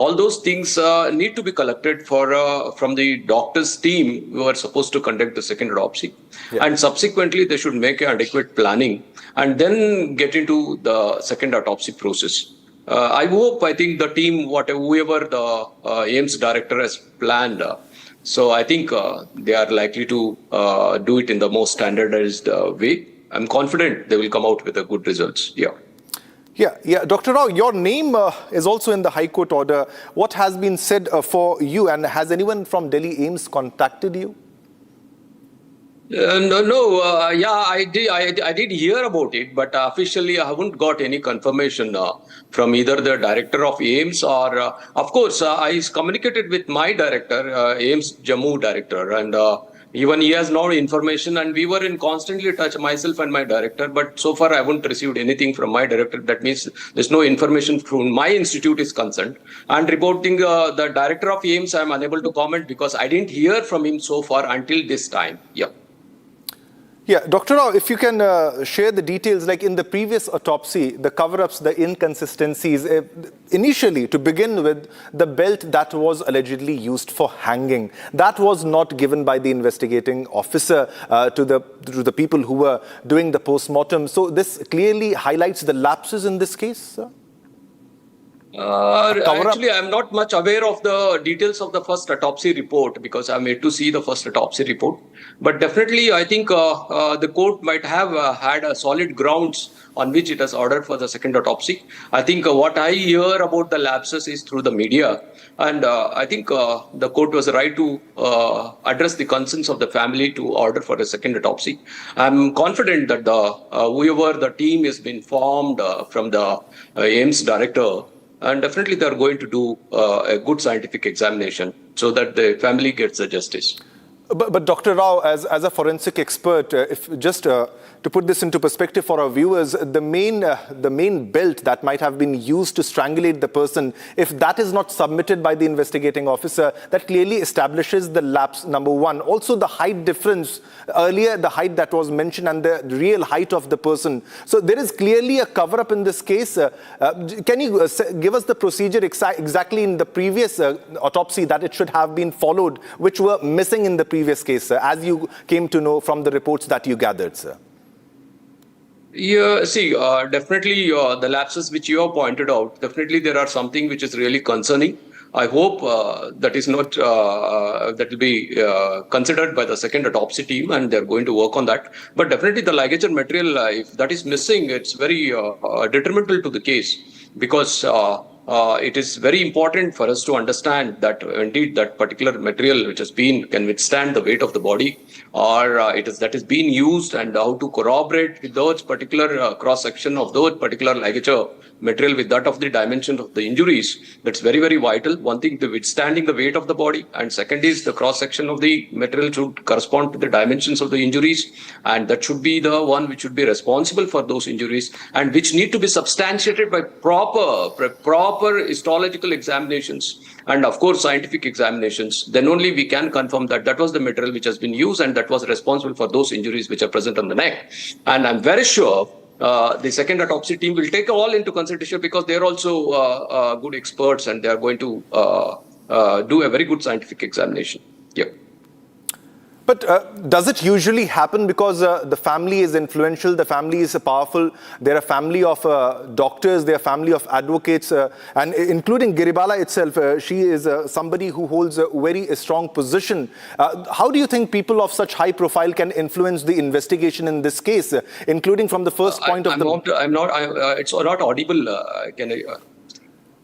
all those things need to be collected from the doctor's team who are supposed to conduct the second autopsy. Yeah. And subsequently, they should make adequate planning and then get into the second autopsy process. I think the team, whoever the AIIMS director has planned, so I think they are likely to do it in the most standardized way. I'm confident they will come out with good results. Yeah. Yeah. Dr. Rao, your name is also in the High Court order. What has been said for you, and has anyone from Delhi AIIMS contacted you? I did hear about it, but officially I haven't got any confirmation from either the director of AIIMS or, of course, I communicated with my director, AIIMS Jammu director, and even he has no information, and we were in constantly touch, myself and my director, but so far I haven't received anything from my director. That means there's no information from my institute is concerned. And reporting the director of AIIMS, I'm unable to comment because I didn't hear from him so far until this time. Yeah, Dr. Rao, if you can share the details, like in the previous autopsy, the cover-ups, the inconsistencies, initially, to begin with, the belt that was allegedly used for hanging, that was not given by the investigating officer to the people who were doing the post-mortem. So this clearly highlights the lapses in this case, sir? Actually, I'm not much aware of the details of the first autopsy report because I'm yet to see the first autopsy report. But definitely, I think the court might have had a solid grounds on which it has ordered for the second autopsy. I think what I hear about the lapses is through the media. And I think the court was right to address the concerns of the family to order for a second autopsy. I'm confident that whoever the team has been formed from the AIIMS director, and definitely they are going to do a good scientific examination so that the family gets the justice. But Dr. Rao, as a forensic expert, if just to put this into perspective for our viewers, the main belt that might have been used to strangulate the person, if that is not submitted by the investigating officer, that clearly establishes the lapse, number one. Also, the height difference, earlier the height that was mentioned and the real height of the person. So there is clearly a cover-up in this case. Can you give us the procedure exactly in the previous autopsy that it should have been followed, which were missing in the previous case, sir, as you came to know from the reports that you gathered, sir? Yeah, see, definitely the lapses which you have pointed out, definitely there are something which is really concerning. I hope that is not, that will be considered by the second autopsy team and they're going to work on that. But definitely the ligature material, if that is missing, it's very detrimental to the case because it is very important for us to understand that indeed that particular material which has been can withstand the weight of the body or that is being used and how to corroborate with those particular cross-section of those particular ligature material with that of the dimension of the injuries. That's very, very vital. One thing, the withstanding the weight of the body, and second is the cross-section of the material should correspond to the dimensions of the injuries, and that should be the one which should be responsible for those injuries and which need to be substantiated by proper histological examinations and of course scientific examinations. Then only we can confirm that that was the material which has been used and that was responsible for those injuries which are present on the neck. And I'm very sure the second autopsy team will take all into consideration because they're also good experts and they are going to do a very good scientific examination. Yeah. But does it usually happen because the family is influential, the family is powerful, they're a family of doctors, they're a family of advocates, and including Giribala itself, she is somebody who holds a very strong position. How do you think people of such high profile can influence the investigation in this case, including from the first point of the... It's not audible.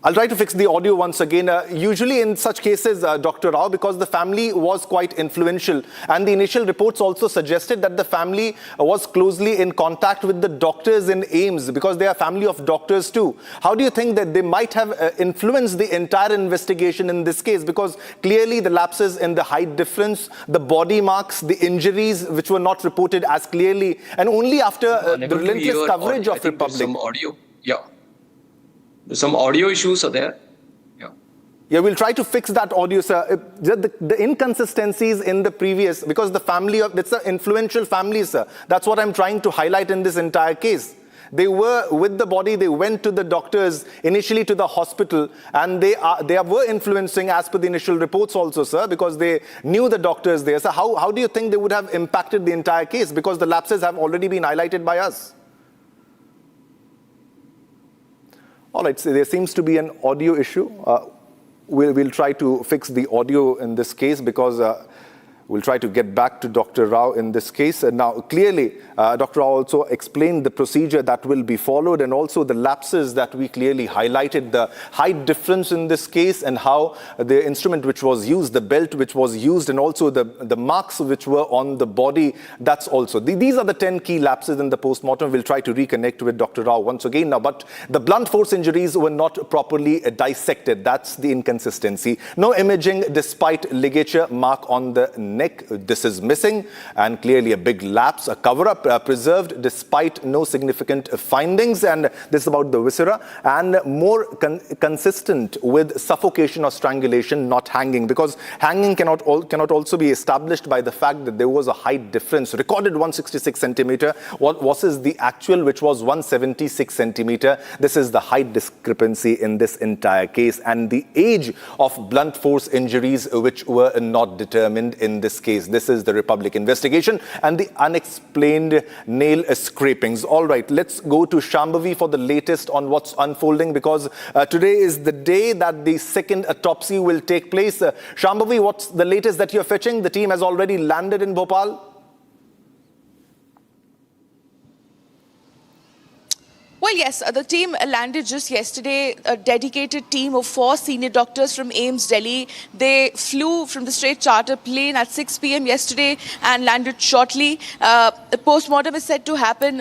I'll try to fix the audio once again. Usually in such cases, Dr. Rao, because the family was quite influential and the initial reports also suggested that the family was closely in contact with the doctors in AIIMS because they are a family of doctors too. How do you think that they might have influenced the entire investigation in this case? Because clearly the lapses in the height difference, the body marks, the injuries which were not reported as clearly, and only after the relentless coverage of Republic. Some audio, yeah. Some audio issues are there. Yeah, we'll try to fix that audio, sir. The inconsistencies in the previous, because the family, it's an influential family, sir. That's what I'm trying to highlight in this entire case. They were with the body, they went to the doctors, initially to the hospital, and they were influencing as per the initial reports also, sir, because they knew the doctors there. So how do you think they would have impacted the entire case? Because the lapses have already been highlighted by us. All right, so there seems to be an audio issue. We'll try to fix the audio in this case because we'll try to get back to Dr. Rao in this case. Now, clearly, Dr. Rao also explained the procedure that will be followed and also the lapses that we clearly highlighted, the height difference in this case and how the instrument which was used, the belt which was used, and also the marks which were on the body, that's also. These are the 10 key lapses in the post-mortem. We'll try to reconnect with Dr. Rao once again now. But the blunt force injuries were not properly dissected. That's the inconsistency. No imaging despite ligature mark on the neck. This is missing, and clearly a big lapse. A cover-up preserved despite no significant findings, and this is about the viscera, and more consistent with suffocation or strangulation, not hanging, because hanging cannot also be established by the fact that there was a height difference. Recorded 166 centimeter. What was the actual, which was 176 centimeter. This is the height discrepancy in this entire case, and the age of blunt force injuries which were not determined in this case. This is the Republic investigation and the unexplained nail scrapings. All right, let's go to Shambhavi for the latest on what's unfolding, because today is the day that the second autopsy will take place. Shambhavi, what's the latest that you're fetching? The team has already landed in Bhopal. Well, yes, the team landed just yesterday, a dedicated team of 4 senior doctors from AIIMS Delhi. They flew from the straight charter plane at 6 p.m. yesterday and landed shortly. The post-mortem is set to happen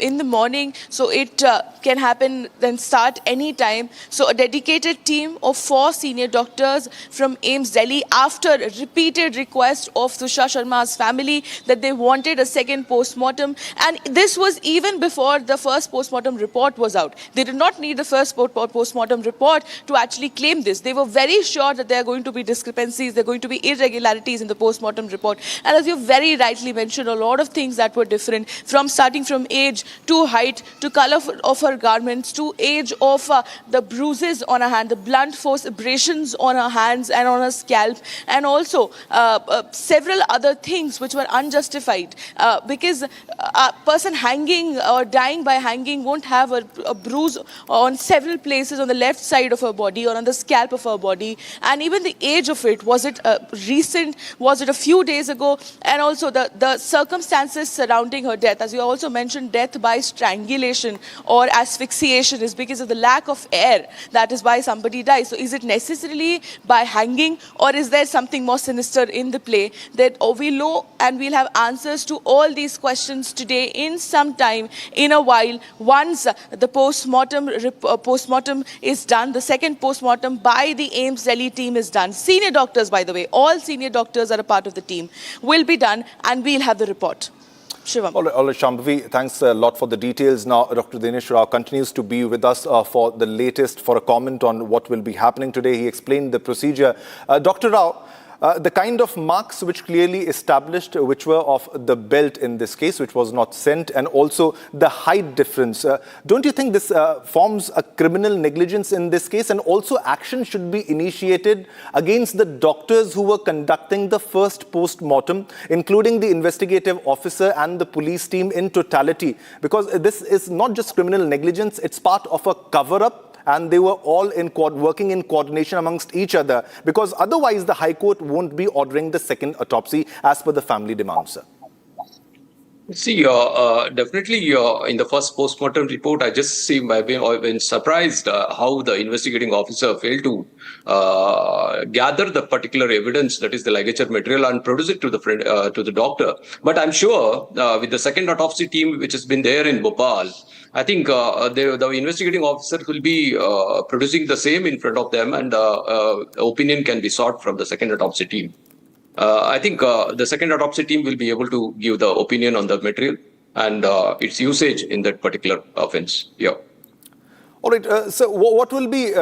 in the morning, so it can happen, then start any time. So a dedicated team of 4 senior doctors from AIIMS Delhi, after a repeated request of Twisha Sharma's family that they wanted a second post-mortem. And this was even before the first post-mortem report was out. They did not need the first post-mortem report to actually claim this. They were very sure that there are going to be discrepancies, there are going to be irregularities in the post-mortem report. And as you very rightly mentioned, a lot of things that were different, from starting from age to height to color of her garments to age of the bruises on her hand, the blunt force abrasions on her hands and on her scalp, and also several other things which were unjustified, because a person hanging or dying by hanging won't have a bruise on several places on the left side of her body or on the scalp of her body. And even the age of it, was it recent, was it a few days ago, and also the circumstances surrounding her death. As you also mentioned, death by strangulation or asphyxiation is because of the lack of air. That is why somebody dies. So is it necessarily by hanging, or is there something more sinister in the play? That we know, and we'll have answers to all these questions today in some time, in a while, once the post-mortem is done, the second post-mortem by the AIIMS Delhi team is done. Senior doctors, by the way, all senior doctors are a part of the team, will be done, and we'll have the report. Shivam. All right, Shambhavi, thanks a lot for the details. Now, Dr. Dinesh Rao continues to be with us for the latest, for a comment on what will be happening today. He explained the procedure. Dr. Rao, the kind of marks which clearly established, which were of the belt in this case, which was not sent, and also the height difference. Don't you think this forms a criminal negligence in this case? And also action should be initiated against the doctors who were conducting the first post-mortem, including the investigative officer and the police team in totality. Because this is not just criminal negligence, it's part of a cover-up. And they were all working in coordination amongst each other, because otherwise the High Court won't be ordering the second autopsy as per the family demand, sir. See, definitely in the first post-mortem report, I've been surprised how the investigating officer failed to gather the particular evidence, that is the ligature material, and produce it to the doctor. But I'm sure with the second autopsy team, which has been there in Bopal, I think the investigating officer will be producing the same in front of them, and opinion can be sought from the second autopsy team. I think the second autopsy team will be able to give the opinion on the material and its usage in that particular offense. Yeah. All right. So what will be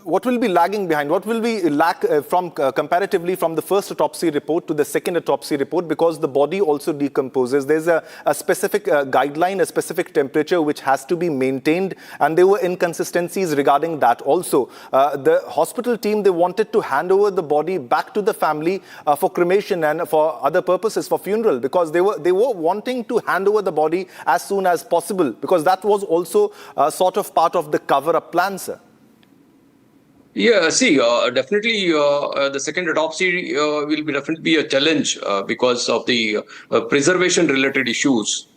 what will be lagging behind? What will be lack from comparatively from the first autopsy report to the second autopsy report? Because the body also decomposes. There's a specific guideline, a specific temperature which has to be maintained, and there were inconsistencies regarding that also. The hospital team, they wanted to hand over the body back to the family for cremation and for other purposes, for funeral, because they were wanting to hand over the body as soon as possible, because that was also sort of part of the cover-up plan, sir. Yeah, see, definitely the second autopsy will be definitely be a challenge because of the preservation related issues.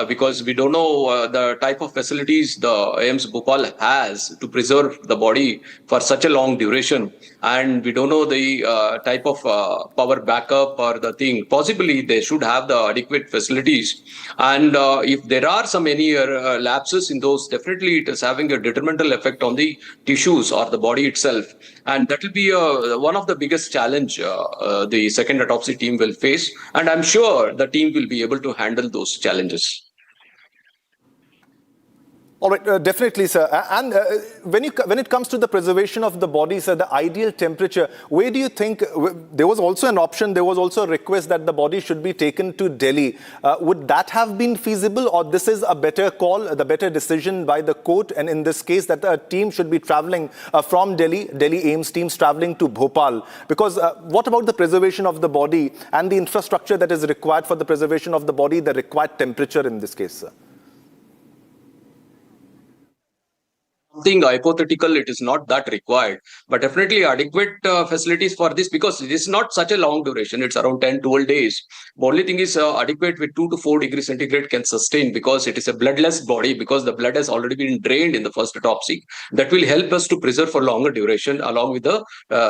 Because we don't know the type of facilities the AIIMS Bopal has to preserve the body for such a long duration. And we don't know the type of power backup or the thing. Possibly they should have the adequate facilities. And if there are some any lapses in those, definitely it is having a detrimental effect on the tissues or the body itself. And that will be one of the biggest challenge the second autopsy team will face. And I'm sure the team will be able to handle those challenges. All right, definitely, sir. And when it comes to the preservation of the body, sir, the ideal temperature, where do you think, there was also an option, there was also a request that the body should be taken to Delhi. Would that have been feasible, or this is a better call, the better decision by the court, and in this case that a team should be travelling from Delhi AIIMS teams travelling to Bhopal? Because what about the preservation of the body and the infrastructure that is required for the preservation of the body, the required temperature in this case, sir? Something hypothetical, it is not that required, but definitely adequate facilities for this, because it is not such a long duration. It's around 10-12 days. The only thing is adequate with 2 to 4 degrees centigrade can sustain, because it is a bloodless body, because the blood has already been drained in the first autopsy. That will help us to preserve for longer duration along with the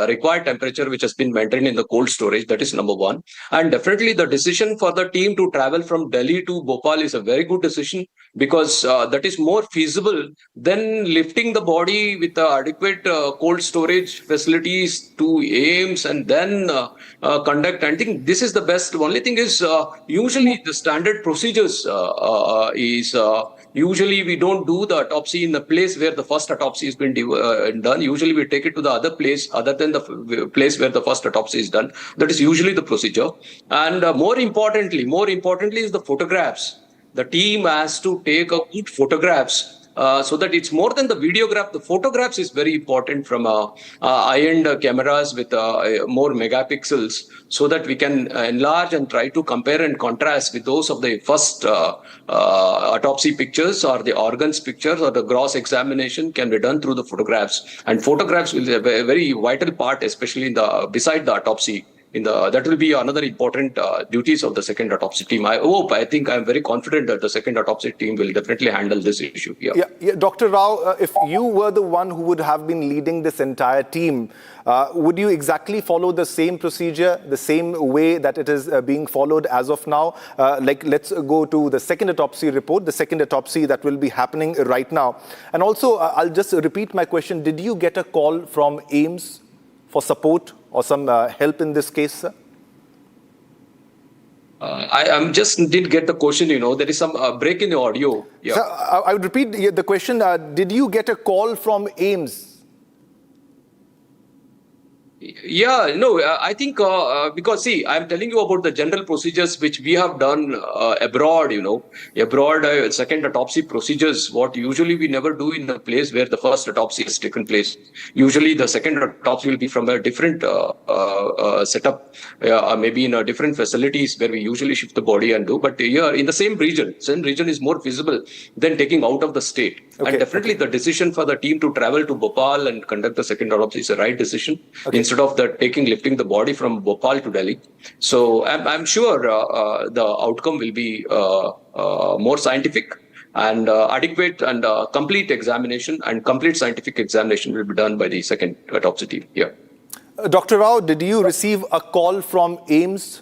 required temperature which has been maintained in the cold storage. That is number one. And definitely the decision for the team to travel from Delhi to Bopal is a very good decision, because that is more feasible than lifting the body with adequate cold storage facilities to AIIMS and then conduct. I think this is the best. The only thing is usually the standard procedures is usually we don't do the autopsy in the place where the first autopsy has been done. Usually we take it to the other place other than the place where the first autopsy is done. That is usually the procedure. And more importantly is the photographs. The team has to take a good photographs so that it's more than the videograph. The photographs is very important from high-end cameras with more megapixels, so that we can enlarge and try to compare and contrast with those of the first autopsy pictures or the organs pictures, or the gross examination can be done through the photographs. And photographs will be a very vital part, especially in the beside the autopsy. That will be another important duties of the second autopsy team. I think I'm very confident that the second autopsy team will definitely handle this issue. Yeah. Dr. Rao, if you were the one who would have been leading this entire team, would you exactly follow the same procedure, the same way that it is being followed as of now? Like, let's go to the second autopsy report, the second autopsy that will be happening right now. And also, I'll just repeat my question. Did you get a call from AIIMS for support or some help in this case, sir? I just didn't get the question, there is some break in the audio. Yeah. Sir, I would repeat the question. Did you get a call from AIIMS? Yeah, no, I think because see, I'm telling you about the general procedures which we have done abroad, second autopsy procedures, what usually we never do in a place where the first autopsy has taken place. Usually the second autopsy will be from a different setup, maybe in a different facilities where we usually shift the body and do. But here in the same region is more feasible than taking out of the state. Okay, and definitely the decision for the team to travel to Bopal and conduct the second autopsy is the right decision. Okay. Instead of lifting the body from Bopal to Delhi. So I'm sure the outcome will be more scientific and adequate, and complete examination and complete scientific examination will be done by the second autopsy team. Yeah. Dr. Rao, did you receive a call from AIIMS?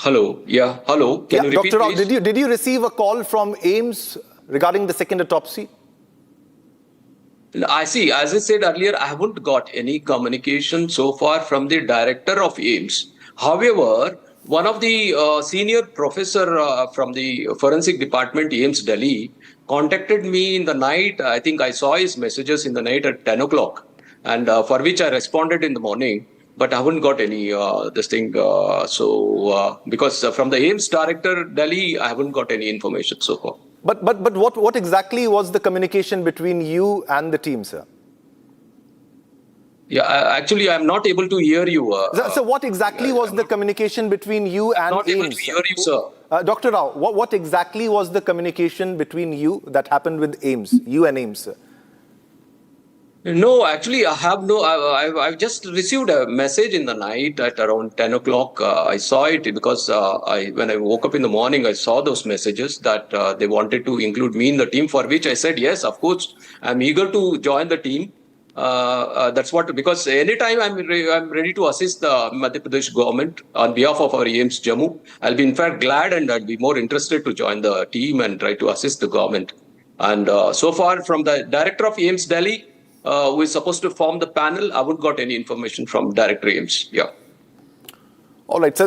Hello. Yeah. Hello. Can you repeat, Dr. Rao, please? did you receive a call from AIIMS regarding the second autopsy? I see. As I said earlier, I haven't got any communication so far from the director of AIIMS. However, one of the senior professor from the forensic department, AIIMS Delhi, contacted me in the night. I think I saw his messages in the night at 10 o'clock, and for which I responded in the morning. But I haven't got any this thing. Because from the AIIMS director, Delhi, I haven't got any information so far. But what exactly was the communication between you and the team, sir? Yeah, actually, I'm not able to hear you. So what exactly was the communication between you and not able to AIIMS? hear you, sir. Dr. Rao, what exactly was the communication between you that happened with AIIMS, you and AIIMS, sir? No, actually, I have no. I've just received a message in the night at around 10 o'clock. I saw it because when I woke up in the morning, I saw those messages that they wanted to include me in the team, for which I said, yes, of course, I'm eager to join the team. That's what, because anytime I'm ready to assist the Madhya Pradesh government on behalf of our AIIMS Jammu. I'll be in fact glad, and I'll be more interested to join the team and try to assist the government. And so far, from the director of AIIMS Delhi, who is supposed to form the panel, I haven't got any information from Director AIIMS. Yeah. All right. So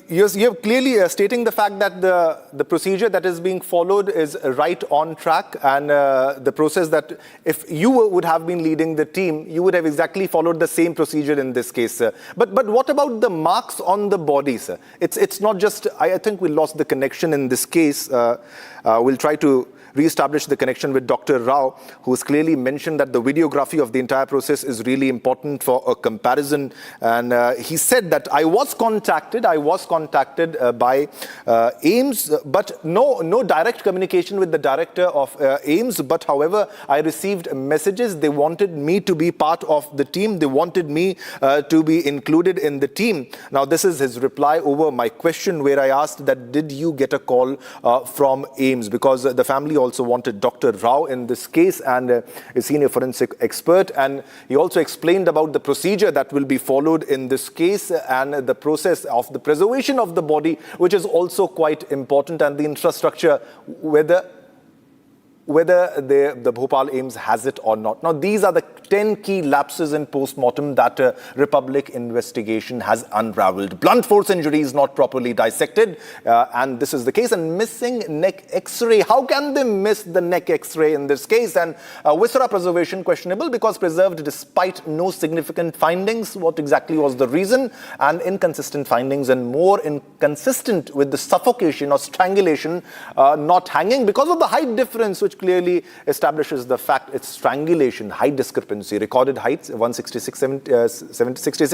you're clearly stating the fact that the procedure that is being followed is right on track, and the process that if you would have been leading the team, you would have exactly followed the same procedure in this case, sir. But what about the marks on the body, sir? It's not just. I think we lost the connection in this case. We'll try to re-establish the connection with Dr. Rao, who has clearly mentioned that the videography of the entire process is really important for a comparison. And he said that I was contacted by AIIMS, but no direct communication with the director of AIIMS. But however, I received messages. They wanted me to be part of the team. They wanted me to be included in the team. Now, this is his reply over my question, where I asked that, did you get a call from AIIMS? Because the family also wanted Dr. Rao in this case, and a senior forensic expert. And he also explained about the procedure that will be followed in this case and the process of the preservation of the body, which is also quite important, and the infrastructure, whether the Bhopal AIIMS has it or not. Now, these are the 10 key lapses in post-mortem that Republic investigation has unraveled. Blunt force injuries not properly dissected, and this is the case. And missing neck X-ray. How can they miss the neck X-ray in this case? And viscera preservation questionable because preserved despite no significant findings. What exactly was the reason? And inconsistent findings, and more inconsistent with the suffocation or strangulation, not hanging, because of the height difference, which clearly establishes the fact it's strangulation, height discrepancy. Recorded heights 166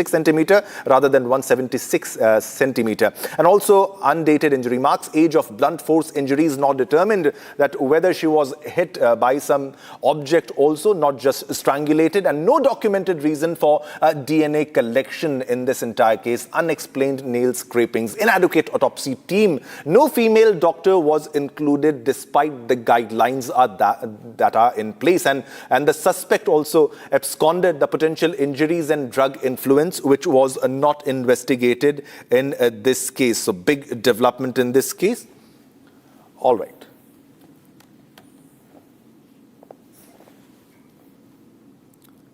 centimeter rather than 176 centimeter. And also undated injury marks. Age of blunt force injuries not determined, that whether she was hit by some object also, not just strangulated. And no documented reason for DNA collection in this entire case. Unexplained nail scrapings. Inadequate autopsy team. No female doctor was included despite the guidelines that are in place. And the suspect also absconded. The potential injuries and drug influence, which was not investigated in this case. So big development in this case. All right.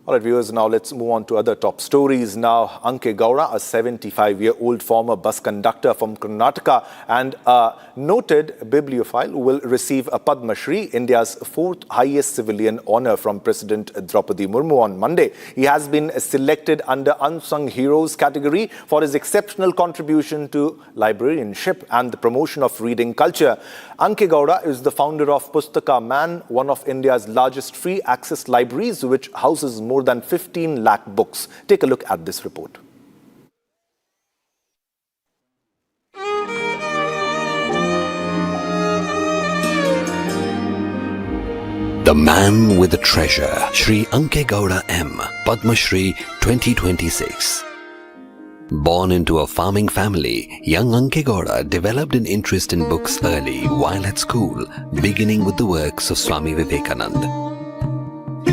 All right, viewers, now let's move on to other top stories. Now, Anke Gowda, a 75-year-old former bus conductor from Karnataka and a noted bibliophile, will receive a Padma Shri, India's fourth highest civilian honor from President Draupadi Murmu on Monday. He has been selected under Unsung Heroes category for his exceptional contribution to librarianship and the promotion of reading culture. Anke Gowda is the founder of Pustaka Man, one of India's largest free access libraries, which houses more than 15 lakh books. Take a look at this report. The man with the treasure, Shri Anke Gowda M, Padma Shri 2026. Born into a farming family, young Anke Gowda developed an interest in books early while at school, beginning with the works of Swami Vivekananda.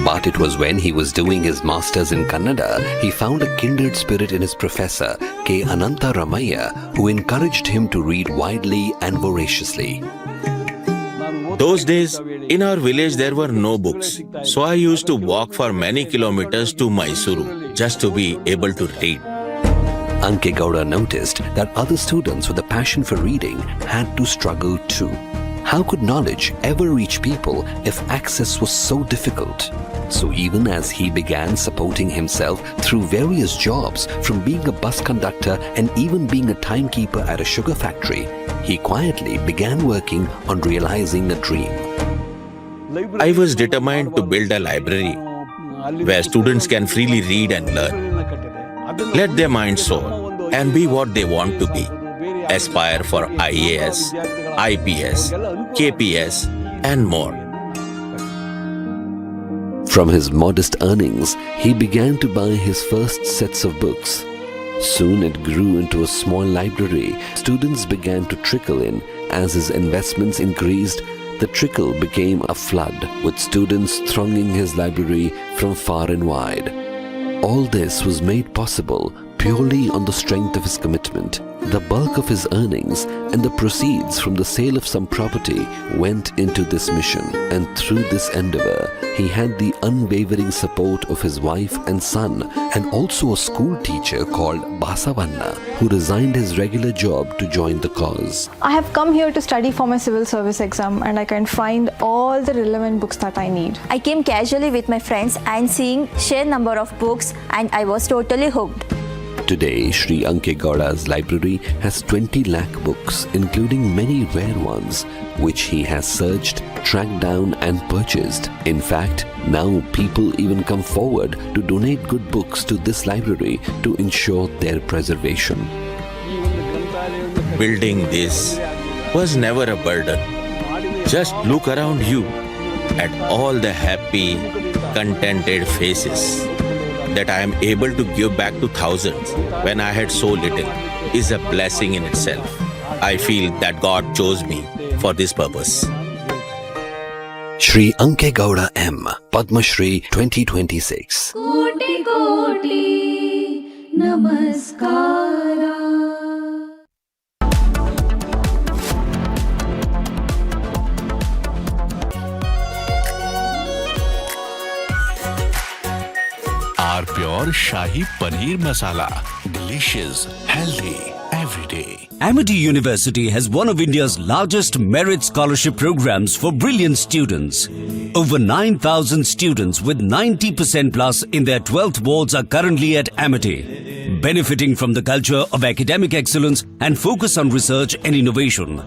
But it was when he was doing his masters in Kannada, he found a kindred spirit in his professor, K. Ananta Ramaiah, who encouraged him to read widely and voraciously. Those days, in our village there were no books, so I used to walk for many kilometers to Mysuru just to be able to read. Anke Gowda noticed that other students with a passion for reading had to struggle too. How could knowledge ever reach people if access was so difficult? So even as he began supporting himself through various jobs, from being a bus conductor and even being a timekeeper at a sugar factory, he quietly began working on realizing a dream. I was determined to build a library where students can freely read and learn. Let their minds soar and be what they want to be. Aspire for IAS, IPS, KPS, and more. From his modest earnings, he began to buy his first sets of books. Soon it grew into a small library. Students began to trickle in. As his investments increased, the trickle became a flood, with students thronging his library from far and wide. All this was made possible purely on the strength of his commitment. The bulk of his earnings and the proceeds from the sale of some property went into this mission, and through this endeavor, he had the unwavering support of his wife and son, and also a school teacher called Basavanna, who resigned his regular job to join the cause. I have come here to study for my civil service exam, and I can find all the relevant books that I need. I came casually with my friends and seeing sheer number of books, and I was totally hooked. Today, Sri Ankegowda's library has 20 lakh books, including many rare ones, which he has searched, tracked down and purchased. In fact, now people even come forward to donate good books to this library to ensure their preservation. Building this was never a burden. Just look around you at all the happy, contented faces. That I am able to give back to thousands when I had so little is a blessing in itself. I feel that God chose me for this purpose. Sri Ankegowda M, Padma Shri 2026. Koti Koti Namaskara. Our pure Shahi Paneer Masala. Delicious, healthy, every day. Amity University has one of India's largest merit scholarship programs for brilliant students. Over 9,000 students with 90% plus in their 12th boards are currently at Amity, benefiting from the culture of academic excellence and focus on research and innovation.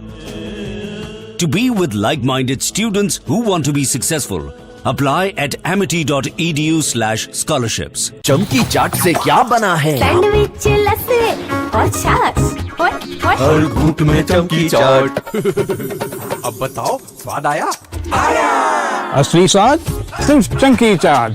To be with like-minded students who want to be successful, apply at amity.edu/scholarships. चमकी चाट से क्या बना है? Sandwich लस्सी और छाछ हर घूंट में चमकी चाट। अब बताओ स्वाद आया? आया। असली स्वाद सिर्फ चमकी चाट।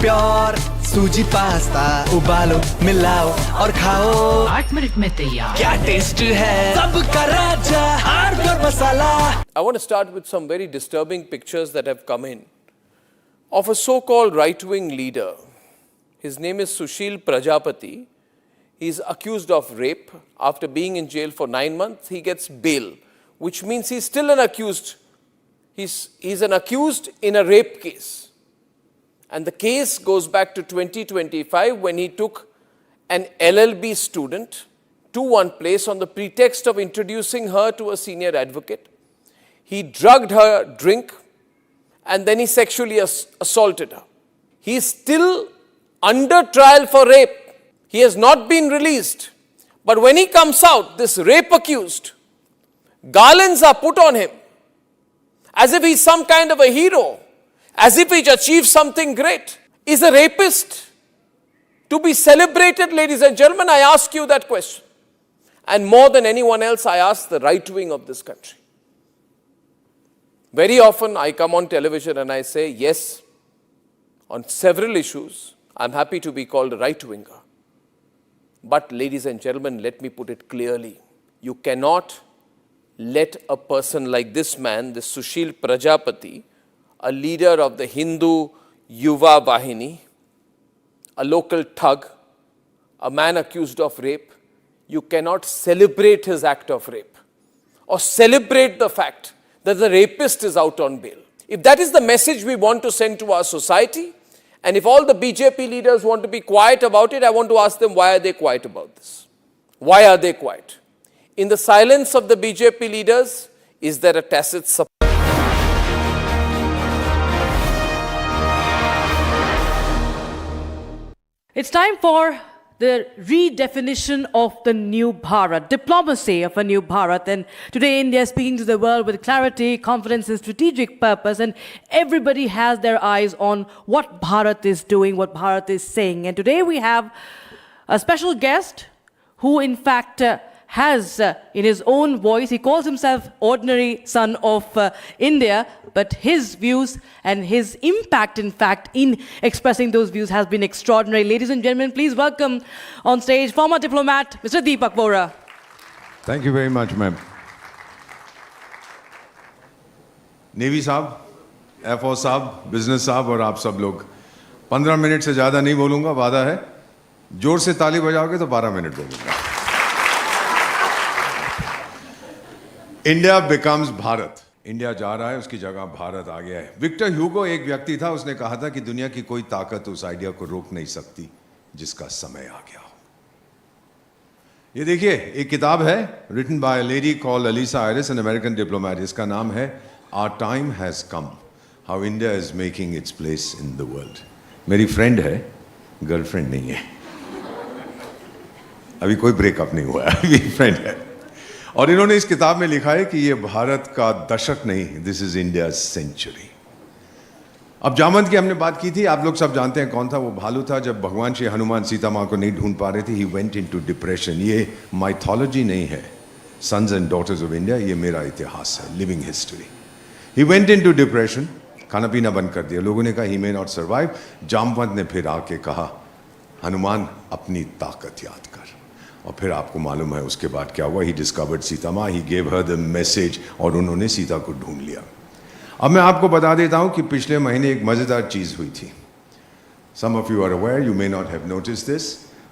प्योर सूजी पास्ता उबालो मिलाओ और खाओ 8 मिनट में तैयार क्या टेस्ट है सबका राजा R pure masala I want to start with some very disturbing pictures that have come in of a so-called right-wing leader. His name is Sushil Prajapati. He is accused of rape. After being in jail for 9 months, he gets bail, which means he's still an accused. He's an accused in a rape case. And the case goes back to 2025 when he took an LLB student to one place on the pretext of introducing her to a senior advocate. He drugged her drink and then he sexually assaulted her. He is still under trial for rape. He has not been released. But when he comes out, this rape accused, garlands are put on him as if he's some kind of a hero. As if he's achieved something great. Is a rapist to be celebrated, ladies and gentlemen? I ask you that question. And more than anyone else, I ask the right wing of this country. Very often I come on television and I say, yes, on several issues, I'm happy to be called a right-winger. But ladies and gentlemen, let me put it clearly. You cannot let a person like this man, this Sushil Prajapati, a leader of the Hindu Yuva Vahini, a local thug a man accused of rape, you cannot celebrate his act of rape or celebrate the fact that the rapist is out on bail. If that is the message we want to send to our society, and if all the BJP leaders want to be quiet about it, I want to ask them, why are they quiet about this? Why are they quiet? In the silence of the BJP leaders, is there a tacit support? It's time for the redefinition of the new Bharat, diplomacy of a new Bharat. And today India is speaking to the world with clarity, confidence and strategic purpose. And everybody has their eyes on what Bharat is doing, what Bharat is saying. And today we have a special guest who in fact has in his own voice, he calls himself ordinary son of India, but his views and his impact in fact in expressing those views has been extraordinary. Ladies and gentlemen, please welcome on stage former diplomat Mr. Deepak Vora. Thank you very much, ma'am. Navy साहब, air force साहब, business साहब और आप सब लोग 15 minute से ज़्यादा नहीं बोलूँगा, वादा है। जोर से ताली बजाओगे तो 12 मिनट बोलूँगा। India becomes Bharat. इंडिया जा रहा है, उसकी जगह भारत आ गया है। विक्टर ह्यूगो एक व्यक्ति था, उसने कहा था कि दुनिया की कोई ताकत उस आइडिया को रोक नहीं सकती जिसका समय आ गया हो। ये देखिए, एक किताब है written by a lady called Alyssa Ayres, an American diplomat. इसका नाम है our time has come, how India is making its place in the world. मेरी फ्रेंड है, गर्लफ्रेंड नहीं है, अभी कोई ब्रेकअप नहीं हुआ है, अभी फ्रेंड है। और इन्होंने इस किताब में लिखा है कि ये भारत का दशक नहीं, दिस इज इंडिया सेंचुरी। अब जामवंत की हमने बात की थी, आप लोग सब जानते हैं कौन था वो भालू था। जब भगवान श्री हनुमान सीता माँ को नहीं ढूंढ पा रहे थे, ही वेंट इनटू डिप्रेशन। ये माइथोलॉजी नहीं है, sons and daughters of India, ये मेरा इतिहास है, living history. He went into depression, खाना पीना बंद कर दिया। लोगों ने कहा he may not survive. Jamwant ने फिर आके कहा, हनुमान अपनी ताकत याद कर। और फिर आपको मालूम है उसके बाद क्या हुआ। ही डिस्कवर्ड सीता माँ, he gave her the message, और उन्होंने सीता को ढूंढ लिया। अब मैं आपको बता देता हूं कि पिछले महीने एक मजेदार चीज हुई थी। Some of you are aware, you may not have noticed this.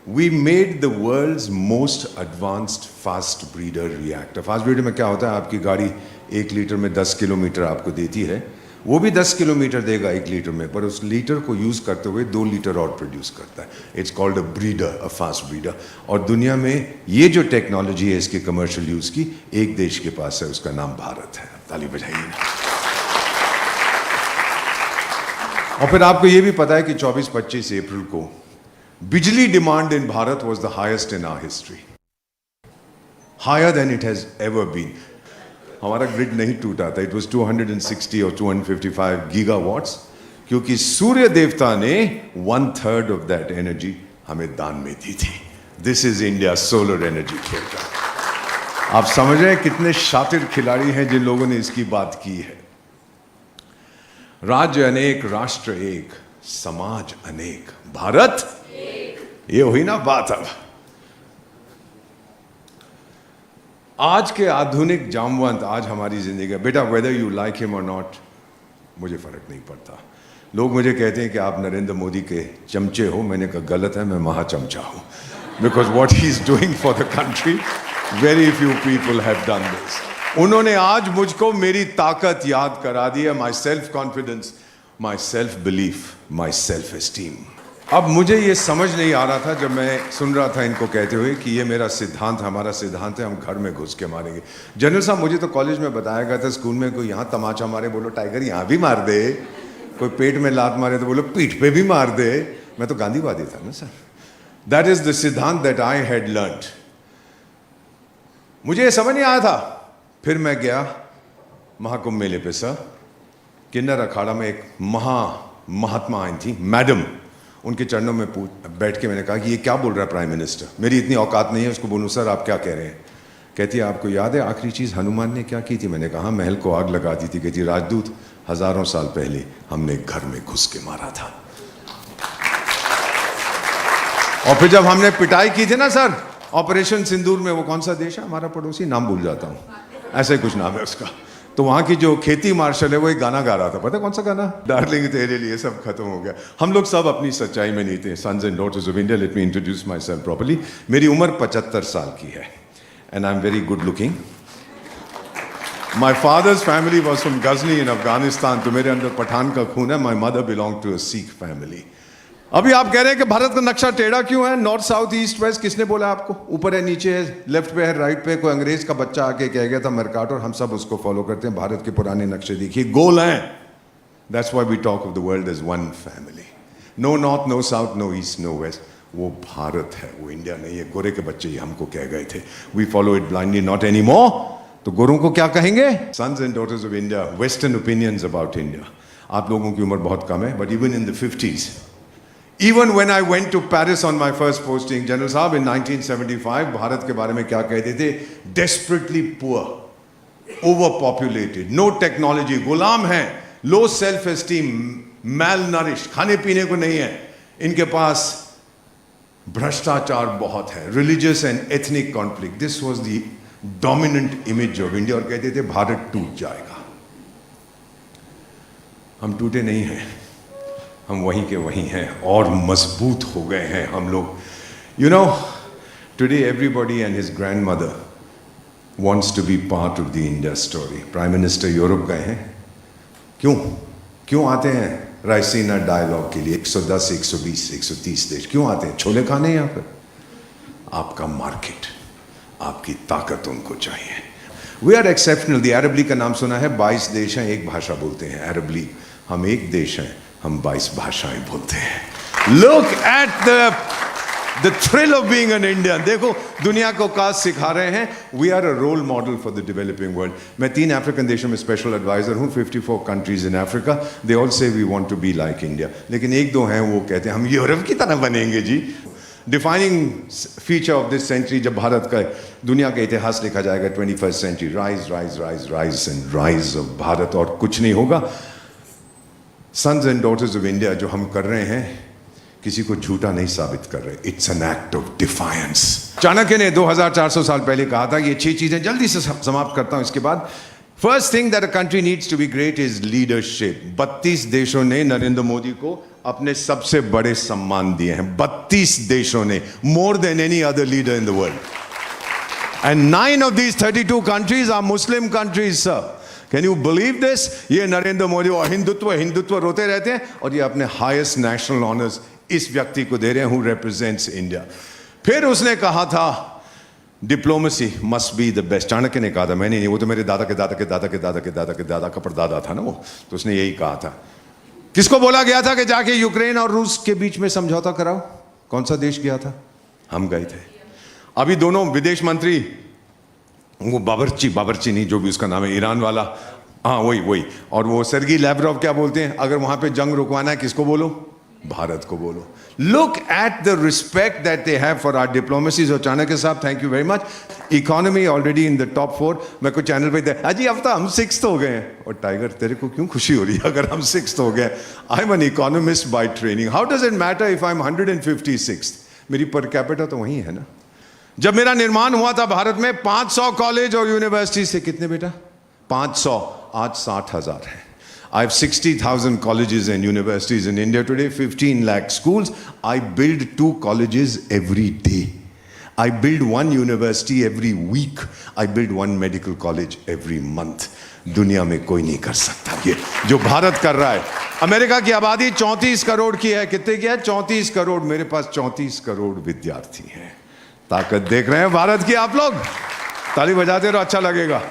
We made the world's most advanced fast breeder reactor. Fast breeder में क्या होता है, आपकी गाड़ी 1 लीटर में 10 किलोमीटर आपको देती है, वो भी 10 किलोमीटर देगा 1 लीटर में, पर उस लीटर को यूज करते हुए 2 लीटर और प्रोड्यूस करता है। It's called a breeder, a fast breeder. और दुनिया में ये जो टेक्नोलॉजी है इसके कमर्शियल यूज की, एक देश के पास है, उसका नाम भारत है। ताली बजाइए। और फिर आपको ये भी पता है कि 24-25 अप्रैल को बिजली demand in Bharat was the highest in our history, higher than it has ever been. हमारा ग्रिड नहीं टूटा था, इट वाज 260 और 255 गीगावाट्स, क्योंकि सूर्य देवता ने 1/3 ऑफ दैट एनर्जी हमें दान में दी थी। This is India solar energy खेल रहा। आप समझ रहे हैं कितने शातिर खिलाड़ी हैं जिन लोगों ने इसकी बात की है। राज्य अनेक, राष्ट्र एक, समाज अनेक, भारत ये हुई ना बात। अब आज के आधुनिक जामवंत आज हमारी जिंदगी, बेटा वेदर यू लाइक हिम और नॉट, मुझे फर्क नहीं पड़ता। लोग मुझे कहते हैं कि आप नरेंद्र मोदी के चमचे हो, मैंने कहा गलत है, मैं महाचमचा हूं। Because what he is doing for the country, very few people have done this. उन्होंने आज मुझको मेरी ताकत याद करा दी है, my self confidence, my self belief, my self esteem. अब मुझे ये समझ नहीं आ रहा था जब मैं सुन रहा था इनको कहते हुए कि ये मेरा सिद्धांत, हमारा सिद्धांत है, हम घर में घुस के मारेंगे। जनरल साहब, मुझे तो कॉलेज में बताया गया था, स्कूल में कोई यहाँ तमाचा मारे बोलो टाइगर यहाँ भी मार दे, कोई पेट में लात मारे तो बोलो पीठ पे भी मार दे। मैं तो गांधीवादी था ना सर। दैट इज द सिद्धांत दैट आई हैड लर्न्ड। मुझे ये समझ नहीं आया था। फिर मैं गया महाकुंभ मेले पे सर, किन्नर अखाड़ा में एक महात्मा आई थी, मैडम, उनके चरणों में बैठ के मैंने कहा कि ये क्या बोल रहा है प्राइम मिनिस्टर। मेरी इतनी औकात नहीं है उसको बोलूं सर आप क्या कह रहे हैं। कहती है आपको याद है आखिरी चीज हनुमान ने क्या की थी। मैंने कहा महल को आग लगा दी थी। कहती राजदूत, हजारों साल पहले हमने घर में घुस के मारा था। और फिर जब हमने पिटाई की थी ना सर, ऑपरेशन सिंदूर में, वो कौन सा देश है हमारा पड़ोसी, नाम भूल जाता हूं, ऐसे कुछ नाम है उसका, तो वहाँ की जो खेती मार्शल है वो एक गाना गा रहा था, पता कौन सा गाना? डार्लिंग तेरे लिए सब खत्म हो गया। हम लोग सब अपनी सच्चाई में नहीं थे। Sons and daughters of India, let me introduce myself properly. मेरी उम्र 75 साल की है and I am very good looking. My father's family was from Ghazni in Afghanistan, तो मेरे अंदर पठान का खून है। My mother belong to a Sikh family. अभी आप कह रहे हैं कि भारत का नक्शा टेढ़ा क्यों है? नॉर्थ साउथ ईस्ट वेस्ट किसने बोला आपको? ऊपर है, नीचे है, लेफ्ट पे है, राइट पे? कोई अंग्रेज का बच्चा आके कह गया था मरकाट, और हम सब उसको फॉलो करते हैं। भारत के पुराने नक्शे देखिए, गोल हैं। That's why we talk of the world as one family. No north, no south, no east, no west. वो भारत है, वो इंडिया नहीं है। गोरे के बच्चे ही हमको कह गए थे, we follow it blindly, not any more. तो गोरों को क्या कहेंगे? Sons and daughters of India, western opinions about India. आप लोगों की उम्र बहुत कम है, but even in the 50s, even when I went to Paris on my first posting, General साहब in 1975 भारत के बारे में क्या कहते थे? Desperately poor, overpopulated, no technology, गुलाम हैं, low self-esteem, malnourished, खाने पीने को नहीं है इनके पास, भ्रष्टाचार बहुत है, religious and ethnic conflict. This was the dominant image of India, और कहते थे भारत टूट जाएगा। हम टूटे नहीं हैं, हम वहीं के वहीं हैं और मजबूत हो गए हैं हम लोग। You know, today everybody and his grandmother wants to be part of the India story. Prime minister Europe गए हैं, क्यों आते हैं रायसीना डायलॉग के लिए? 110, 120, 130 देश क्यों आते हैं? छोले खाने यहाँ पर? आपका मार्केट, आपकी ताकत उनको चाहिए। We are exceptional. The Arab League का नाम सुना है? 22 देश हैं, एक भाषा बोलते हैं, अरब लीग। हम एक देश हैं, हम 22 भाषाएं बोलते हैं। Look at the thrill of being an Indian. देखो दुनिया को क्या सिखा रहे हैं। We are a role model for the developing world. मैं 3 अफ्रीकन देशों में स्पेशल एडवाइजर हूं, 54 countries in Africa. They all say we want to be like India, लेकिन एक दो हैं वो कहते हैं हम यूरोप की तरह बनेंगे जी। Defining feature of this century, जब भारत का दुनिया का इतिहास लिखा जाएगा, 21st century, rise rise rise rise and rise of Bharat, और कुछ नहीं होगा। Sons and daughters of India जो हम कर रहे हैं, किसी को झूठा नहीं साबित कर रहे। It's an act of defiance. Chanakya ने 2400 साल पहले कहा था, ये 6 चीजें जल्दी से समाप्त करता हूं इसके बाद। First thing that a country needs to be great is leadership. 32 देशों ने नरेंद्र मोदी को अपने सबसे बड़े सम्मान दिए हैं। 32 देशों ने, more than any other leader in the world. And 9 of these 32 countries are Muslim countries, sir. Can you believe this? ये नरेंद्र मोदी और हिंदुत्व रोते रहते हैं, और ये अपने हाईएस्ट नेशनल ऑनर्स इस व्यक्ति को दे रहे हैं, who represents India. फिर उसने कहा था diplomacy must be the best. Chanakya ने कहा था, मैंने नहीं, वो तो मेरे दादा के दादा के दादा के दादा के दादा के दादा का परदादा था ना वो, तो उसने यही कहा था। किसको बोला गया था कि जाके यूक्रेन और रूस के बीच में समझौता कराओ? कौन सा देश गया था? हम गए थे। अभी दोनों विदेश मंत्री, वो बाबरची नहीं, जो भी उसका नाम है, ईरान वाला, हाँ वही, और वो सर्गी लैवरोव क्या बोलते हैं, अगर वहां पे जंग रुकवाना है किसको बोलो? भारत को बोलो। Look at the respect that they have for our diplomacy. और चाणक्य साहब, thank you very much. Economy already in the top 4। मैं कुछ चैनल पे अजी अब तो हम 6th हो गए हैं। और टाइगर, तेरे को क्यों खुशी हो रही है अगर हम 6th हो गए? I am an economist by training. How does it matter if I am 156th? मेरी पर कैपिटा तो वही है ना। जब मेरा निर्माण हुआ था भारत में, 500 कॉलेज और यूनिवर्सिटी से, कितने बेटा? 500, आज 60,000 है। I have 60,000 colleges and universities in India today, 15 lakh schools. I build 2 colleges every day. I build 1 university every week. I build 1 medical college every month. दुनिया में कोई नहीं कर सकता ये जो भारत कर रहा है। अमेरिका की आबादी 34 करोड़ की है। कितने की है? 34 करोड़। मेरे पास 34 करोड़ विद्यार्थी हैं। ताकत देख रहे हैं भारत की आप लोग? ताली बजाते रहो, अच्छा लगेगा।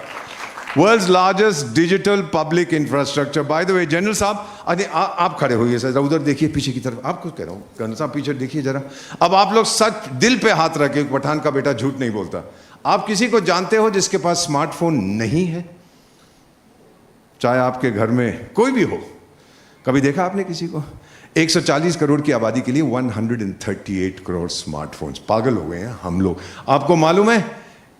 World's largest digital public infrastructure. By the way general साहब, अरे आप खड़े होइए सर, उधर देखिए पीछे की तरफ। आपको कह रहा हूँ जनरल साहब, पीछे देखिए जरा। अब आप लोग सच दिल पे हाथ रखे, पठान का बेटा झूठ नहीं बोलता। आप किसी को जानते हो जिसके पास स्मार्टफोन नहीं है? चाहे आपके घर में कोई भी हो, कभी देखा आपने किसी को? 140 करोड़ की आबादी के लिए 138 करोड़ स्मार्टफोन्स। पागल हो गए हैं हम लोग। आपको मालूम है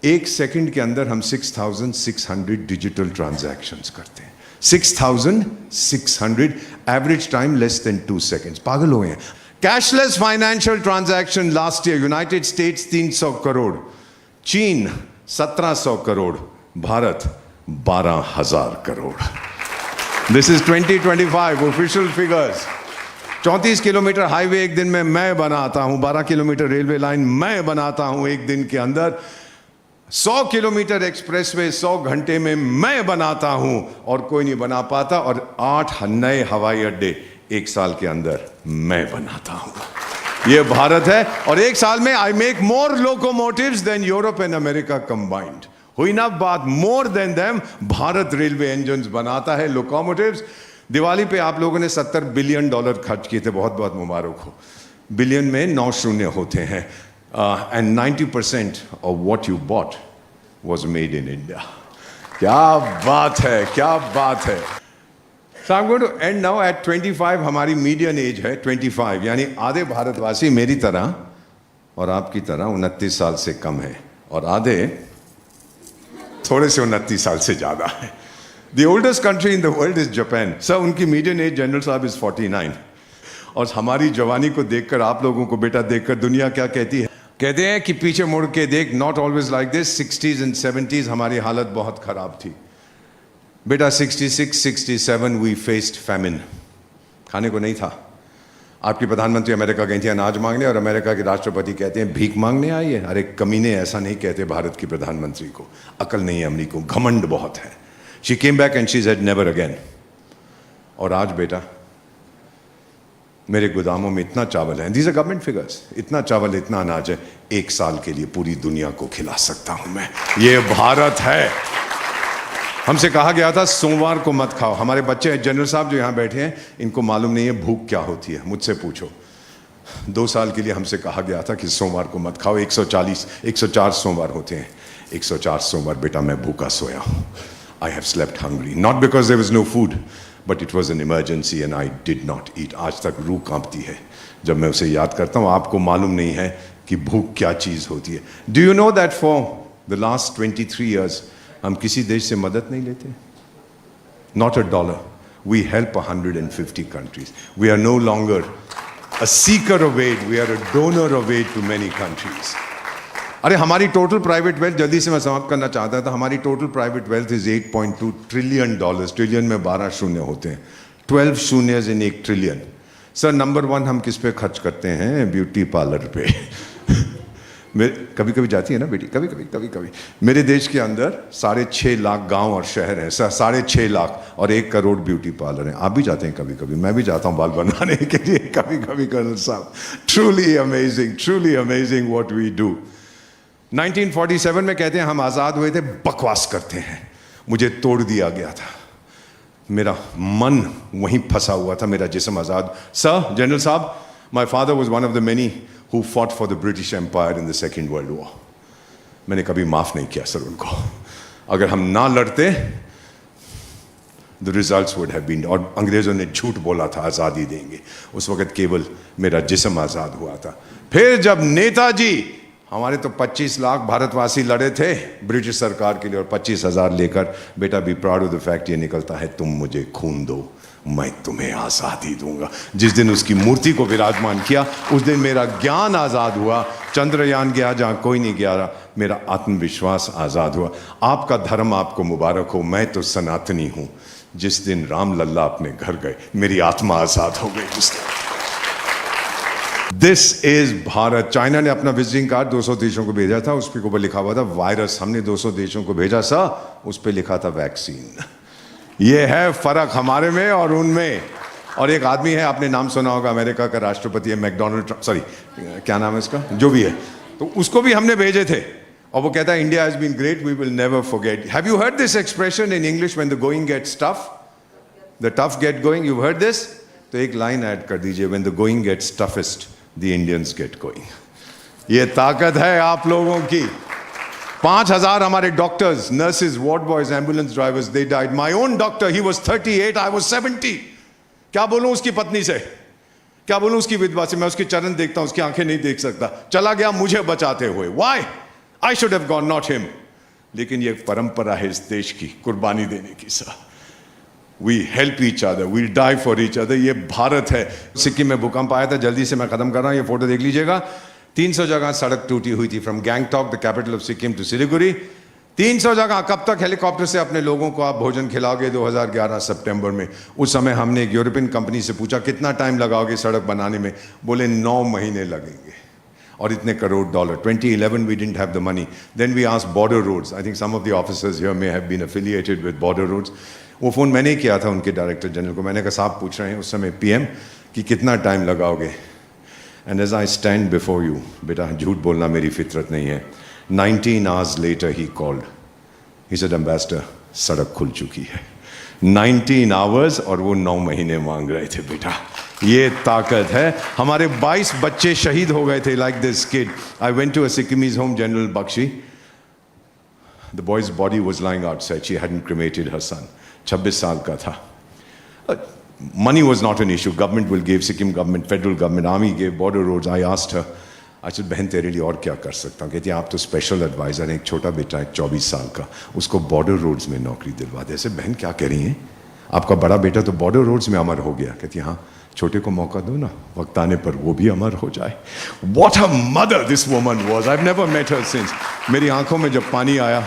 1 सेकंड के अंदर हम 6,600 डिजिटल ट्रांजैक्शंस करते हैं। 6,600, average time less than 2 seconds। पागल हो गए हैं। Cashless financial transaction last year United states 300 crore, चीन 1700 crore, Bharat 12,000 crore. This is 2025 official figures. 34 kilometre highway एक दिन में मैं बनाता हूं, 12 किलोमीटर रेलवे लाइन मैं बनाता हूं एक दिन के अंदर, 100 किलोमीटर एक्सप्रेसवे 100 घंटे में मैं बनाता हूं और कोई नहीं बना पाता, और 8 नए हवाई अड्डे एक साल के अंदर मैं बनाता हूं। यह भारत है। और एक साल में I make more locomotives than Europe and America combined. हुई ना बात, more than them Bharat railway engines बनाता है, लोकोमोटिव्स। दिवाली पे आप लोगों ने $70 बिलियन खर्च किए थे, बहुत बहुत मुबारक हो। बिलियन में 9 शून्य होते हैं। And 90% of what you bought was made in India. क्या बात है, क्या बात है। So I'm going to end now at 25. हमारी मीडियन एज है 25, यानी आधे भारतवासी मेरी तरह और आपकी तरह 29 साल से कम है, और आधे थोड़े से 29 साल से ज्यादा है। The oldest country in the world is Japan. Sir, उनकी मीडियन एज जनरल साहब is 49. और हमारी जवानी को देखकर, आप लोगों को बेटा देखकर दुनिया क्या कहती है? कहते हैं कि पीछे मुड़ के देख, not always like this. 60s and 70s हमारी हालत बहुत खराब थी बेटा। 66, 67 वी फेस्ड फैमिन, खाने को नहीं था। आपकी प्रधानमंत्री अमेरिका गई थी अनाज मांगने, और अमेरिका के राष्ट्रपति कहते हैं भीख मांगने आई है। अरे कमीने, ऐसा नहीं कहते भारत की प्रधानमंत्री को, अकल नहीं है अमली को, घमंड बहुत है। She came back and she said never again. और आज बेटा मेरे गोदामों में इतना चावल है, दीज आर गवर्नमेंट फिगर्स, इतना चावल, इतना अनाज है, 1 साल के लिए पूरी दुनिया को खिला सकता हूं मैं। ये भारत है। हमसे कहा गया था सोमवार को मत खाओ। हमारे बच्चे जनरल साहब जो यहां बैठे हैं, इनको मालूम नहीं है भूख क्या होती है, मुझसे पूछो। 2 साल के लिए हमसे कहा गया था कि सोमवार को मत खाओ। 104 सोमवार होते हैं, 104 सोमवार बेटा मैं भूखा सोया हूं। I have slept hungry, not because there was no food, but it was an emergency and I did not eat. आज तक रूह कांपती है जब मैं उसे याद करता हूं। आपको मालूम नहीं है कि भूख क्या चीज होती है। Do you know that for the last 23 years हम किसी देश से मदद नहीं लेते? Not a dollar. We help 150 countries. We are no longer a seeker of aid, we are a donor of aid to many countries. अरे हमारी total private wealth, जल्दी से मैं समाप्त करना चाहता था, हमारी total private wealth is $8.2 trillion. Trillion में 12 शून्य होते हैं, 12 शून्य इन 1 ट्रिलियन। सर नंबर 1 हम किस पे खर्च करते हैं? ब्यूटी पार्लर पे। कभी कभी जाती है ना बेटी, कभी कभी। मेरे देश के अंदर 6.5 लाख गांव और शहर हैं सर, 6.5 लाख, और 1 करोड़ ब्यूटी पार्लर हैं। आप भी जाते हैं कभी कभी, मैं भी जाता हूं बाल बनाने के लिए कभी कभी। कर्नल साहब, truly amazing what we do. 1947 में कहते हैं हम आज़ाद हुए थे, बकवास करते हैं। मुझे तोड़ दिया गया था, मेरा मन वहीं फंसा हुआ था, मेरा जिस्म आज़ाद। सर जनरल साहब, my father was one of the many who fought for the British Empire in the second world war. मैंने कभी माफ़ नहीं किया सर उनको। अगर हम ना लड़ते, the results would have been, और अंग्रेज़ों ने झूठ बोला था आज़ादी देंगे, उस वक़्त केवल मेरा जिस्म आज़ाद हुआ था। फिर जब नेताजी, हमारे तो 25 लाख भारतवासी लड़े थे ब्रिटिश सरकार के लिए, और 25,000 लेकर, बेटा be proud of the fact ये निकलता है, तुम मुझे खून दो मैं तुम्हें आज़ादी दूंगा। जिस दिन उसकी मूर्ति को विराजमान किया, उस दिन मेरा ज्ञान आज़ाद हुआ। चंद्रयान गया जहाँ कोई नहीं गया, मेरा आत्मविश्वास आज़ाद हुआ। आपका धर्म आपको मुबारक हो, मैं तो सनातनी हूँ। जिस दिन राम लल्ला अपने घर गए, मेरी आत्मा आज़ाद हो गई उस दिन। This is Bharat. चाइना ने अपना विजिटिंग कार्ड 200 देशों को भेजा था, उस पर ऊपर लिखा हुआ था वायरस। हमने 200 देशों को भेजा सा, उस पर लिखा था वैक्सीन। ये है फर्क हमारे में और उनमें। और एक आदमी है, आपने नाम सुना होगा, अमेरिका का राष्ट्रपति है मैकडोनल्ड, सॉरी क्या नाम है इसका, जो भी है, तो उसको भी हमने भेजे थे, और वो कहता है India has been great, we will never forget. Have you heard this expression in English, when the going gets tough the tough get going? You heard this? तो एक लाइन ऐड कर दीजिए, when the going gets toughest the Indians get going. ये ताकत है आप लोगों की। 5,000 हमारे doctors, nurses, ward boys, ambulance drivers, they died. My own doctor, he was 38, I was 70। क्या बोलूं उसकी पत्नी से, क्या बोलूं उसकी विधवा से? मैं उसके चरण देखता हूं, उसकी आंखें नहीं देख सकता। चला गया मुझे बचाते हुए। Why? I should have gone, not him. लेकिन ये परंपरा है इस देश की, कुर्बानी देने की। Sir, we help each other, we die for each other. ये भारत है। सिक्किम में भूकंप आया था, जल्दी से मैं खत्म कर रहा हूं, ये फोटो देख लीजिएगा। 300 जगह सड़क टूटी हुई थी, from Gangtok the capital of Sikkim to Siliguri. 300 जगह। कब तक हेलीकॉप्टर से अपने लोगों को आप भोजन खिलाओगे? 2011 सितंबर में। उस समय हमने एक यूरोपियन कंपनी से पूछा कितना टाइम लगाओगे सड़क बनाने में? बोले 9 महीने लगेंगे। और इतने crore dollar. 2011 we didn't have the money. Then we asked border roads. I think some of the officers here may have been affiliated with border roads. वो फ़ोन मैंने किया था उनके डायरेक्टर जनरल को। मैंने कहा साहब पूछ रहे हैं उस समय पीएम कि कितना टाइम लगाओगे? And as I stand before you, बेटा झूठ बोलना मेरी फितरत नहीं है। 19 hours later he called. He said, Ambassador, सड़क खुल चुकी है। 19 hours और वो 9 महीने मांग रहे थे बेटा। ये ताकत है। हमारे 22 बच्चे शहीद हो गए थे like this kid. I went to a Sikkimese home, General Bakshi. The boy's body was lying outside. She hadn't cremated her son. 26 साल का था। Money was not an issue. Government will give, Sikkim government, federal government, army gave, border roads. I asked her, I said, बहन तेरे लिए और क्या कर सकता हूँ? कहती है आप तो स्पेशल एडवाइजर हैं, एक छोटा बेटा है 24 साल का, उसको बॉर्डर रोड्स में नौकरी दिलवा दे। ऐसे बहन क्या कह रही हैं? आपका बड़ा बेटा तो बॉर्डर रोड्स में अमर हो गया। कहती है हाँ, छोटे को मौका दो ना, वक्त आने पर वो भी अमर हो जाए। What a mother this woman was. I've never met her since. मेरी आंखों में जब पानी आया,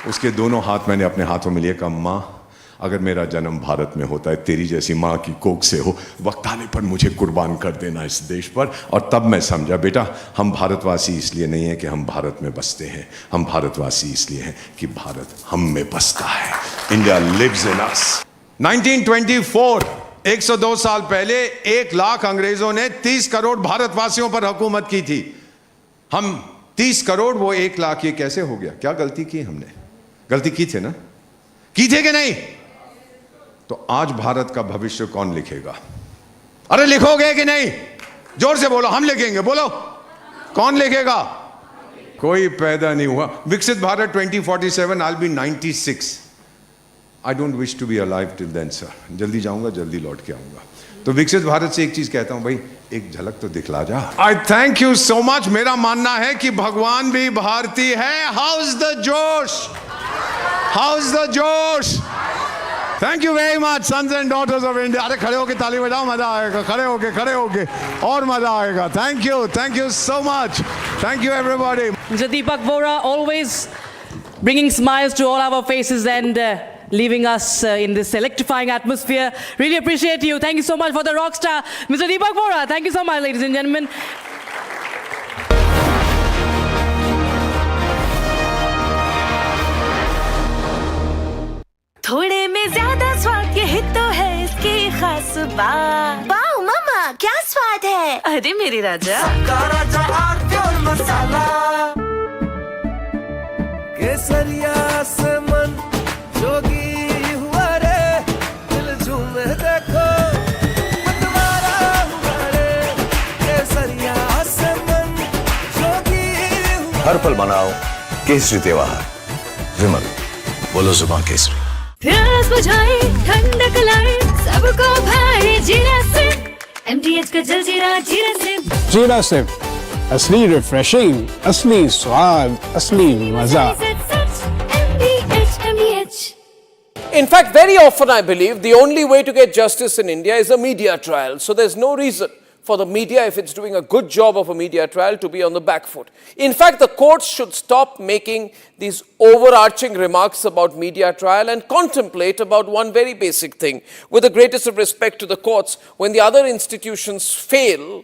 उसके दोनों हाथ मैंने अपने हाथों में लिए, कहा माँ अगर मेरा जन्म भारत में होता है, तेरी जैसी माँ की कोख से हो, वक्त आने पर मुझे कुर्बान कर देना इस देश पर। और तब मैं समझा बेटा हम भारतवासी इसलिए नहीं है कि हम भारत में बसते हैं, हम भारतवासी इसलिए हैं कि भारत हम में बसता है। इंडिया लिव्स इन अस। 1924, 102 साल पहले 1 लाख अंग्रेजों ने 30 करोड़ भारतवासियों पर हुकूमत की थी। हम 30 करोड़, वो 1 लाख, ये कैसे हो गया? क्या गलती की हमने? गलती की थे ना? की थे कि नहीं? तो आज भारत का भविष्य कौन लिखेगा? अरे लिखोगे कि नहीं? जोर से बोलो। हम लिखेंगे। बोलो कौन लिखेगा? कोई पैदा नहीं हुआ। विकसित Bharat 2047, I'll be 96. I don't wish to be alive till then, sir. जल्दी जाऊंगा, जल्दी लौट के आऊंगा। तो विकसित भारत से एक चीज कहता हूं भाई, एक झलक तो दिखला जा। I thank you so much. मेरा मानना है कि भगवान भी भारतीय है। How's the जोश? How's the जोश? Thank you very much, sons and daughters of India. अरे खड़े होके ताली बजाओ, मजा आएगा। खड़े होके और मजा आएगा। Thank you so much. Thank you everybody. Mr. Deepak Vora, always bringing smiles to all our faces and leaving us in this electrifying atmosphere. Really appreciate you. Thank you so much for the rock star, Mr. Deepak Vora. Thank you so much, ladies and gentlemen. थोड़े में ज्यादा स्वाद, यही तो है इसकी खास बात। वाओ मम्मा, क्या स्वाद है? अरे मेरे राजा, राजा और मसाला, केसरिया से मन जोगी हुआ रे, दिल झूमे देखो मतवारा हुआ रे, केसरिया से मन जोगी हुआ। हर पल मनाओ केसरी त्योहार। विमल, बोलो जुबान केसरी। प्यास बुझाए, ठंडक लाए, सबको भाए जीरा से। MTH का जल जीरा, जीरा से। जीरा से असली रिफ्रेशिंग, असली स्वाद, असली मजा। In fact, very often I believe the only way to get justice in India is a media trial. So there's no reason for the media, if it's doing a good job of a media trial, to be on the back foot. In fact, the courts should stop making these overarching remarks about media trial and contemplate about one very basic thing. With the greatest of respect to the courts, when the other institutions fail,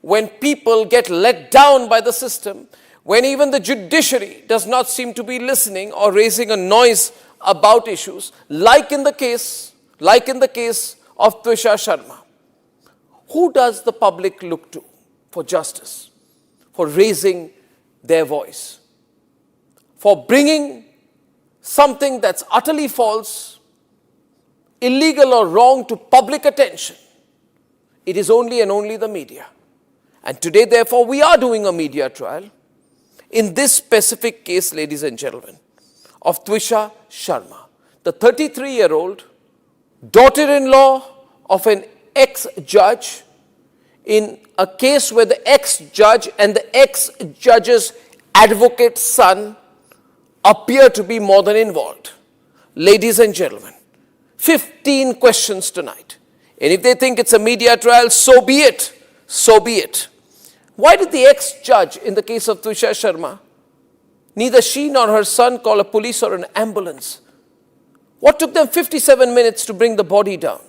when people get let down by the system, when even the judiciary does not seem to be listening or raising a noise about issues, like in the case of Twisha Sharma, who does the public look to for justice, for raising their voice, for bringing something that's utterly false, illegal or wrong to public attention? It is only and only the media. And today, therefore, we are doing a media trial in this specific case, ladies and gentlemen, of Twisha Sharma, the 33-year-old daughter-in-law of an ex-judge, in a case where the ex-judge and the ex-judge's advocate's son appear to be more than involved. Ladies and gentlemen, 15 questions tonight. And if they think it's a media trial, so be it. So be it. Why did the ex-judge in the case of Twisha Sharma Neither she nor her son call a police or an ambulance. What took them 57 minutes to bring the body down?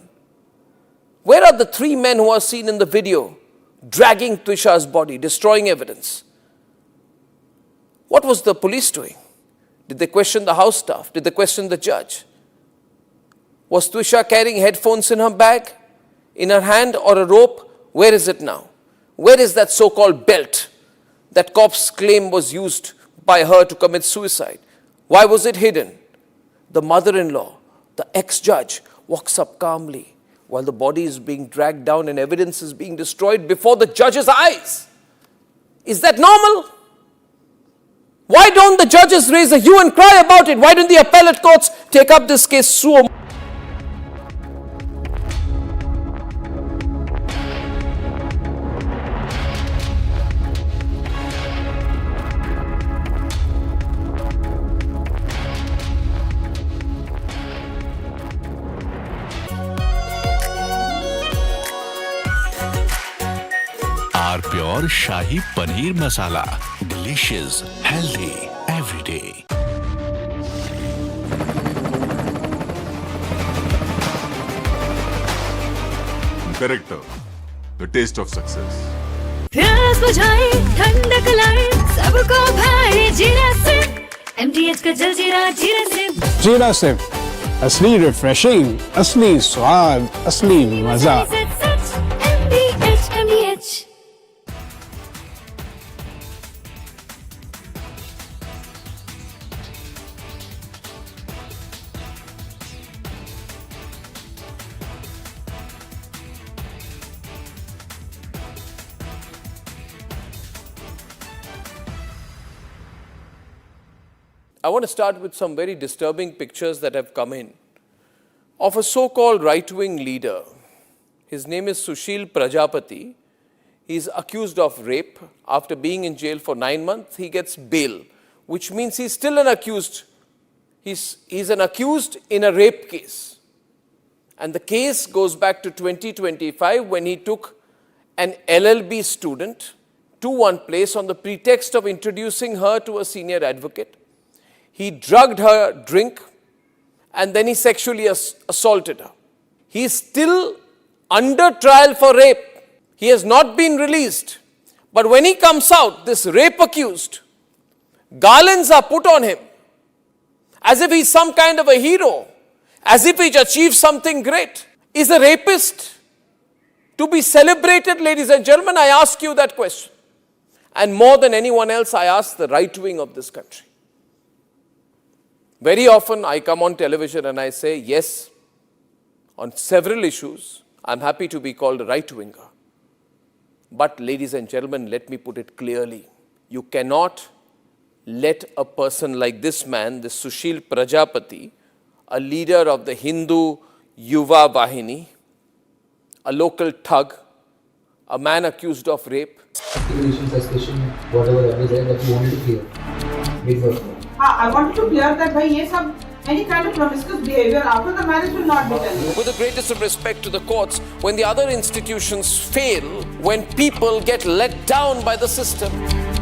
Where are the 3 men who are seen in the video dragging Twisha's body, destroying evidence? What was the police doing? Did they question the house staff? Did they question the judge? Was Twisha carrying headphones in her bag, in her hand, or a rope? Where is it now? Where is that so-called belt that cops claim was used by her to commit suicide? Why was it hidden? The mother-in-law, the ex-judge, walks up calmly while the body is being dragged down and evidence is being destroyed before the judge's eyes. Is that normal? Why don't the judges raise a hue and cry about it? Why don't the appellate courts take up this case so? Our pure shahi paneer masala, delicious, healthy every day. Character, the taste of success. प्यास बुझाए ठंडक लाए सबको भाए जीरा से MTH का जलजीरा जीरा से. जीरा से असली रिफ्रेशिंग, असली स्वाद, असली मजा. MTH. I want to start with some very disturbing pictures that have come in of a so-called right-wing leader. His name is Sushil Prajapati. He is accused of rape. After being in jail for 9 months, he gets bail, which means he's still an accused. He's an accused in a rape case. And the case goes back to 2025 when he took an LLB student to one place on the pretext of introducing her to a senior advocate. He drugged her drink and then he sexually assaulted her. He is still under trial for rape. He has not been released. But when he comes out, this rape accused, garlands are put on him as if he's some kind of a hero, as if he's achieved something great. Is a rapist to be celebrated, ladies and gentlemen? I ask you that question. And more than anyone else, I ask the right wing of this country. Very often I come on television and I say, yes, on several issues, I'm happy to be called a right-winger. But ladies and gentlemen, let me put it clearly. You cannot let a person like this man, this Sushil Prajapati, a leader of the Hindu Yuva Vahini, a local thug, a man accused of rape. Whatever that is there that you wanted to clear. I wanted to clear that any kind of promiscuous behavior after the marriage will not be done. With the greatest of respect to the courts, when the other institutions fail, when people get let down by the system,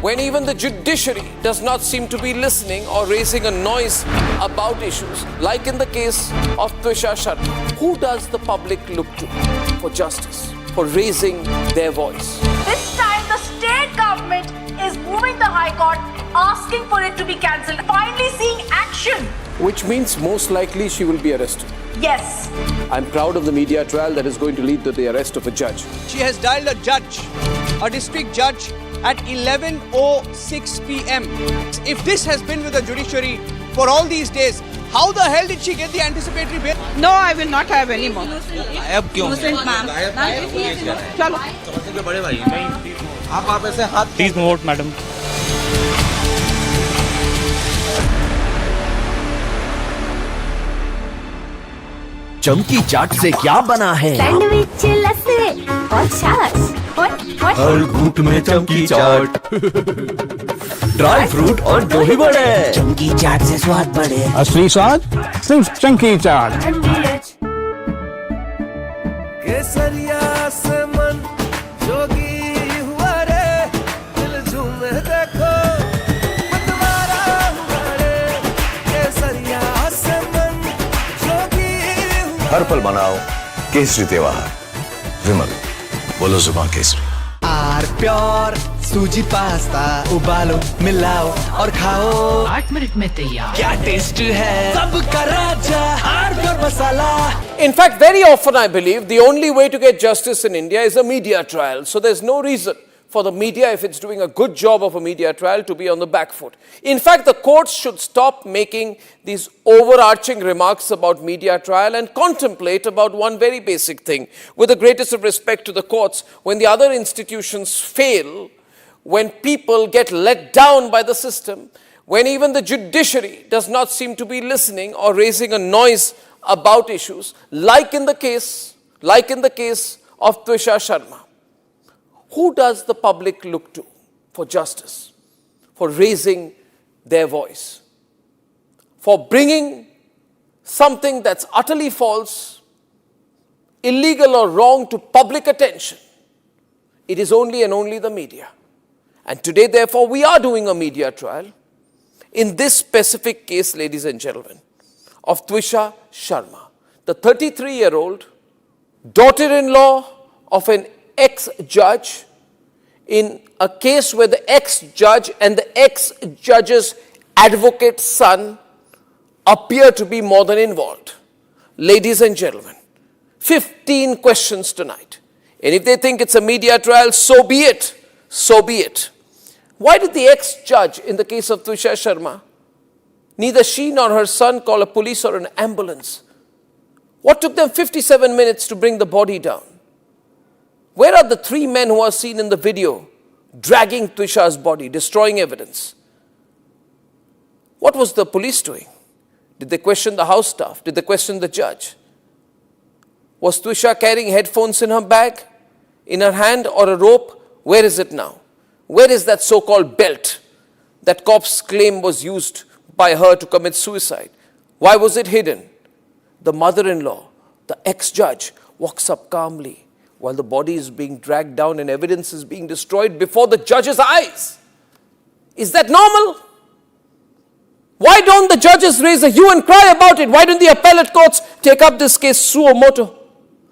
when even the judiciary does not seem to be listening or raising a noise about issues, like in the case of Twisha Sharma, who does the public look to for justice, for raising their voice? This time the state government is moving the High Court, asking for it to be cancelled, finally seeing action. Which means most likely she will be arrested. Yes. I'm proud of the media trial that is going to lead to the arrest of a judge. She has dialed a district judge at 11:06 p.m. If this has been with the judiciary for all these days, how the hell did she get the anticipatory bail? No, I will not have any more. गायब क्यों? चलो. आप ऐसे हाथ. Please note, madam. चमकी चाट से क्या बना है? सैंडविच लस्सी और छाछ हर घूंट में चमकी चाट. ड्राई फ्रूट और दही बड़े. चमकी चाट से स्वाद बढ़े. असली स्वाद सिर्फ चमकी चाट. केसरिया से मन जोगी हुआ रे, दिल झूमे देखो, मतवारा हर पल बनाओ केसरी त्योहार। विमल, बोलो जुबान केसरी। आर प्योर सूजी पास्ता उबालो मिलाओ और खाओ 8 मिनट में तैयार। क्या टेस्ट है सबका राजा R pure masala. In fact, very often I believe the only way to get justice in India is a media trial. So there's no reason for the media, if it's doing a good job of a media trial, to be on the back foot. In fact, the courts should stop making these overarching remarks about media trial and contemplate about one very basic thing. With the greatest of respect to the courts, when the other institutions fail, when people get let down by the system, when even the judiciary does not seem to be listening or raising a noise about issues, like in the case of Twisha Sharma, who does the public look to for justice, for raising their voice, for bringing something that's utterly false, illegal or wrong to public attention? It is only and only the media. And today, therefore, we are doing a media trial in this specific case, ladies and gentlemen, of Twisha Sharma, the 33-year-old daughter-in-law of an ex-judge, in a case where the ex-judge and the ex-judge's advocate's son appear to be more than involved. Ladies and gentlemen, 15 questions tonight. And if they think it's a media trial, so be it. So be it. Why did the ex-judge in the case of Twisha Sharma, neither she nor her son call a police or an ambulance? What took them 57 minutes to bring the body down? Where are the 3 men who are seen in the video dragging Twisha's body, destroying evidence? What was the police doing? Did they question the house staff? Did they question the judge? Was Twisha carrying headphones in her bag, in her hand, or a rope? Where is it now? Where is that so-called belt that cops claim was used by her to commit suicide? Why was it hidden? The mother-in-law, the ex-judge, walks up calmly while the body is being dragged down and evidence is being destroyed before the judge's eyes. Is that normal? Why don't the judges raise a hue and cry about it? Why don't the appellate courts take up this case suo motu?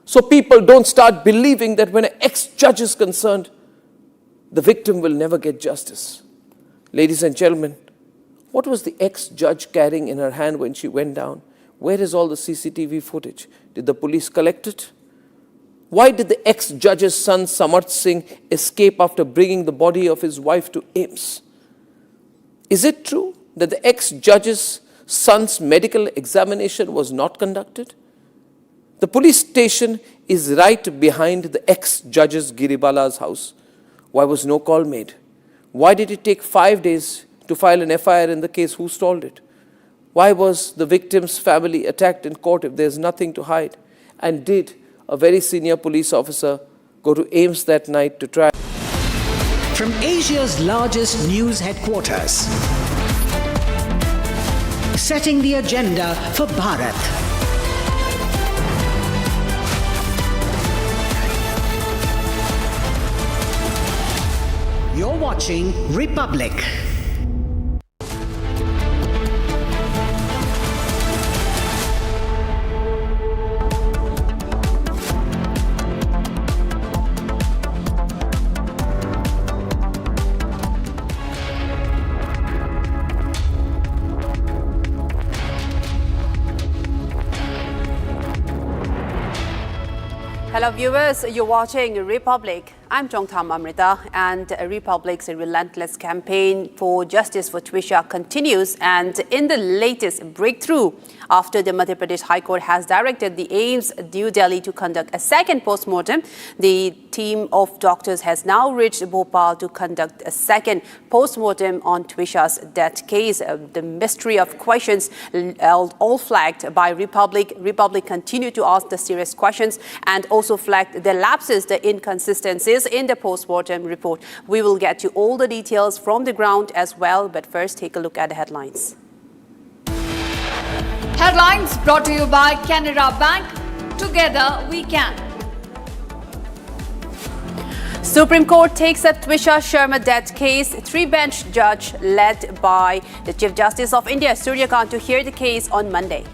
So people don't start believing that when an ex-judge is concerned, the victim will never get justice. Ladies and gentlemen, what was the ex-judge carrying in her hand when she went down? Where is all the CCTV footage? Did the police collect it? Why did the ex-judge's son, Samarth Singh, escape after bringing the body of his wife to AIIMS? Is it true that the ex-judge's son's medical examination was not conducted? The police station is right behind the ex-judge's Giribala's house. Why was no call made? Why did it take 5 days to file an FIR in the case? Who stalled it? Why was the victim's family attacked in court if there's nothing to hide? And did a very senior police officer go to AIIMS that night to try? From Asia's largest news headquarters, setting the agenda for Bharat. You're watching Republic. Hello viewers, you're watching Republic. I'm Chongtham Amrita, and Republic's relentless campaign for justice for Twisha continues. And in the latest breakthrough, after the Madhya Pradesh High Court has directed the AIIMS New Delhi to conduct a second post-mortem, the team of doctors has now reached Bopal to conduct a second post-mortem on Twisha's death case. The mystery of questions all flagged by Republic. Republic continue to ask the serious questions and also flagged the lapses, the inconsistencies in the post-mortem report. We will get you all the details from the ground as well, but first take a look at the headlines. Headlines brought to you by Canara Bank. Together we can. Supreme Court takes a Twisha Sharma death case. 3-bench judge led by the Chief Justice of India, Surya Kant, to hear the case on Monday.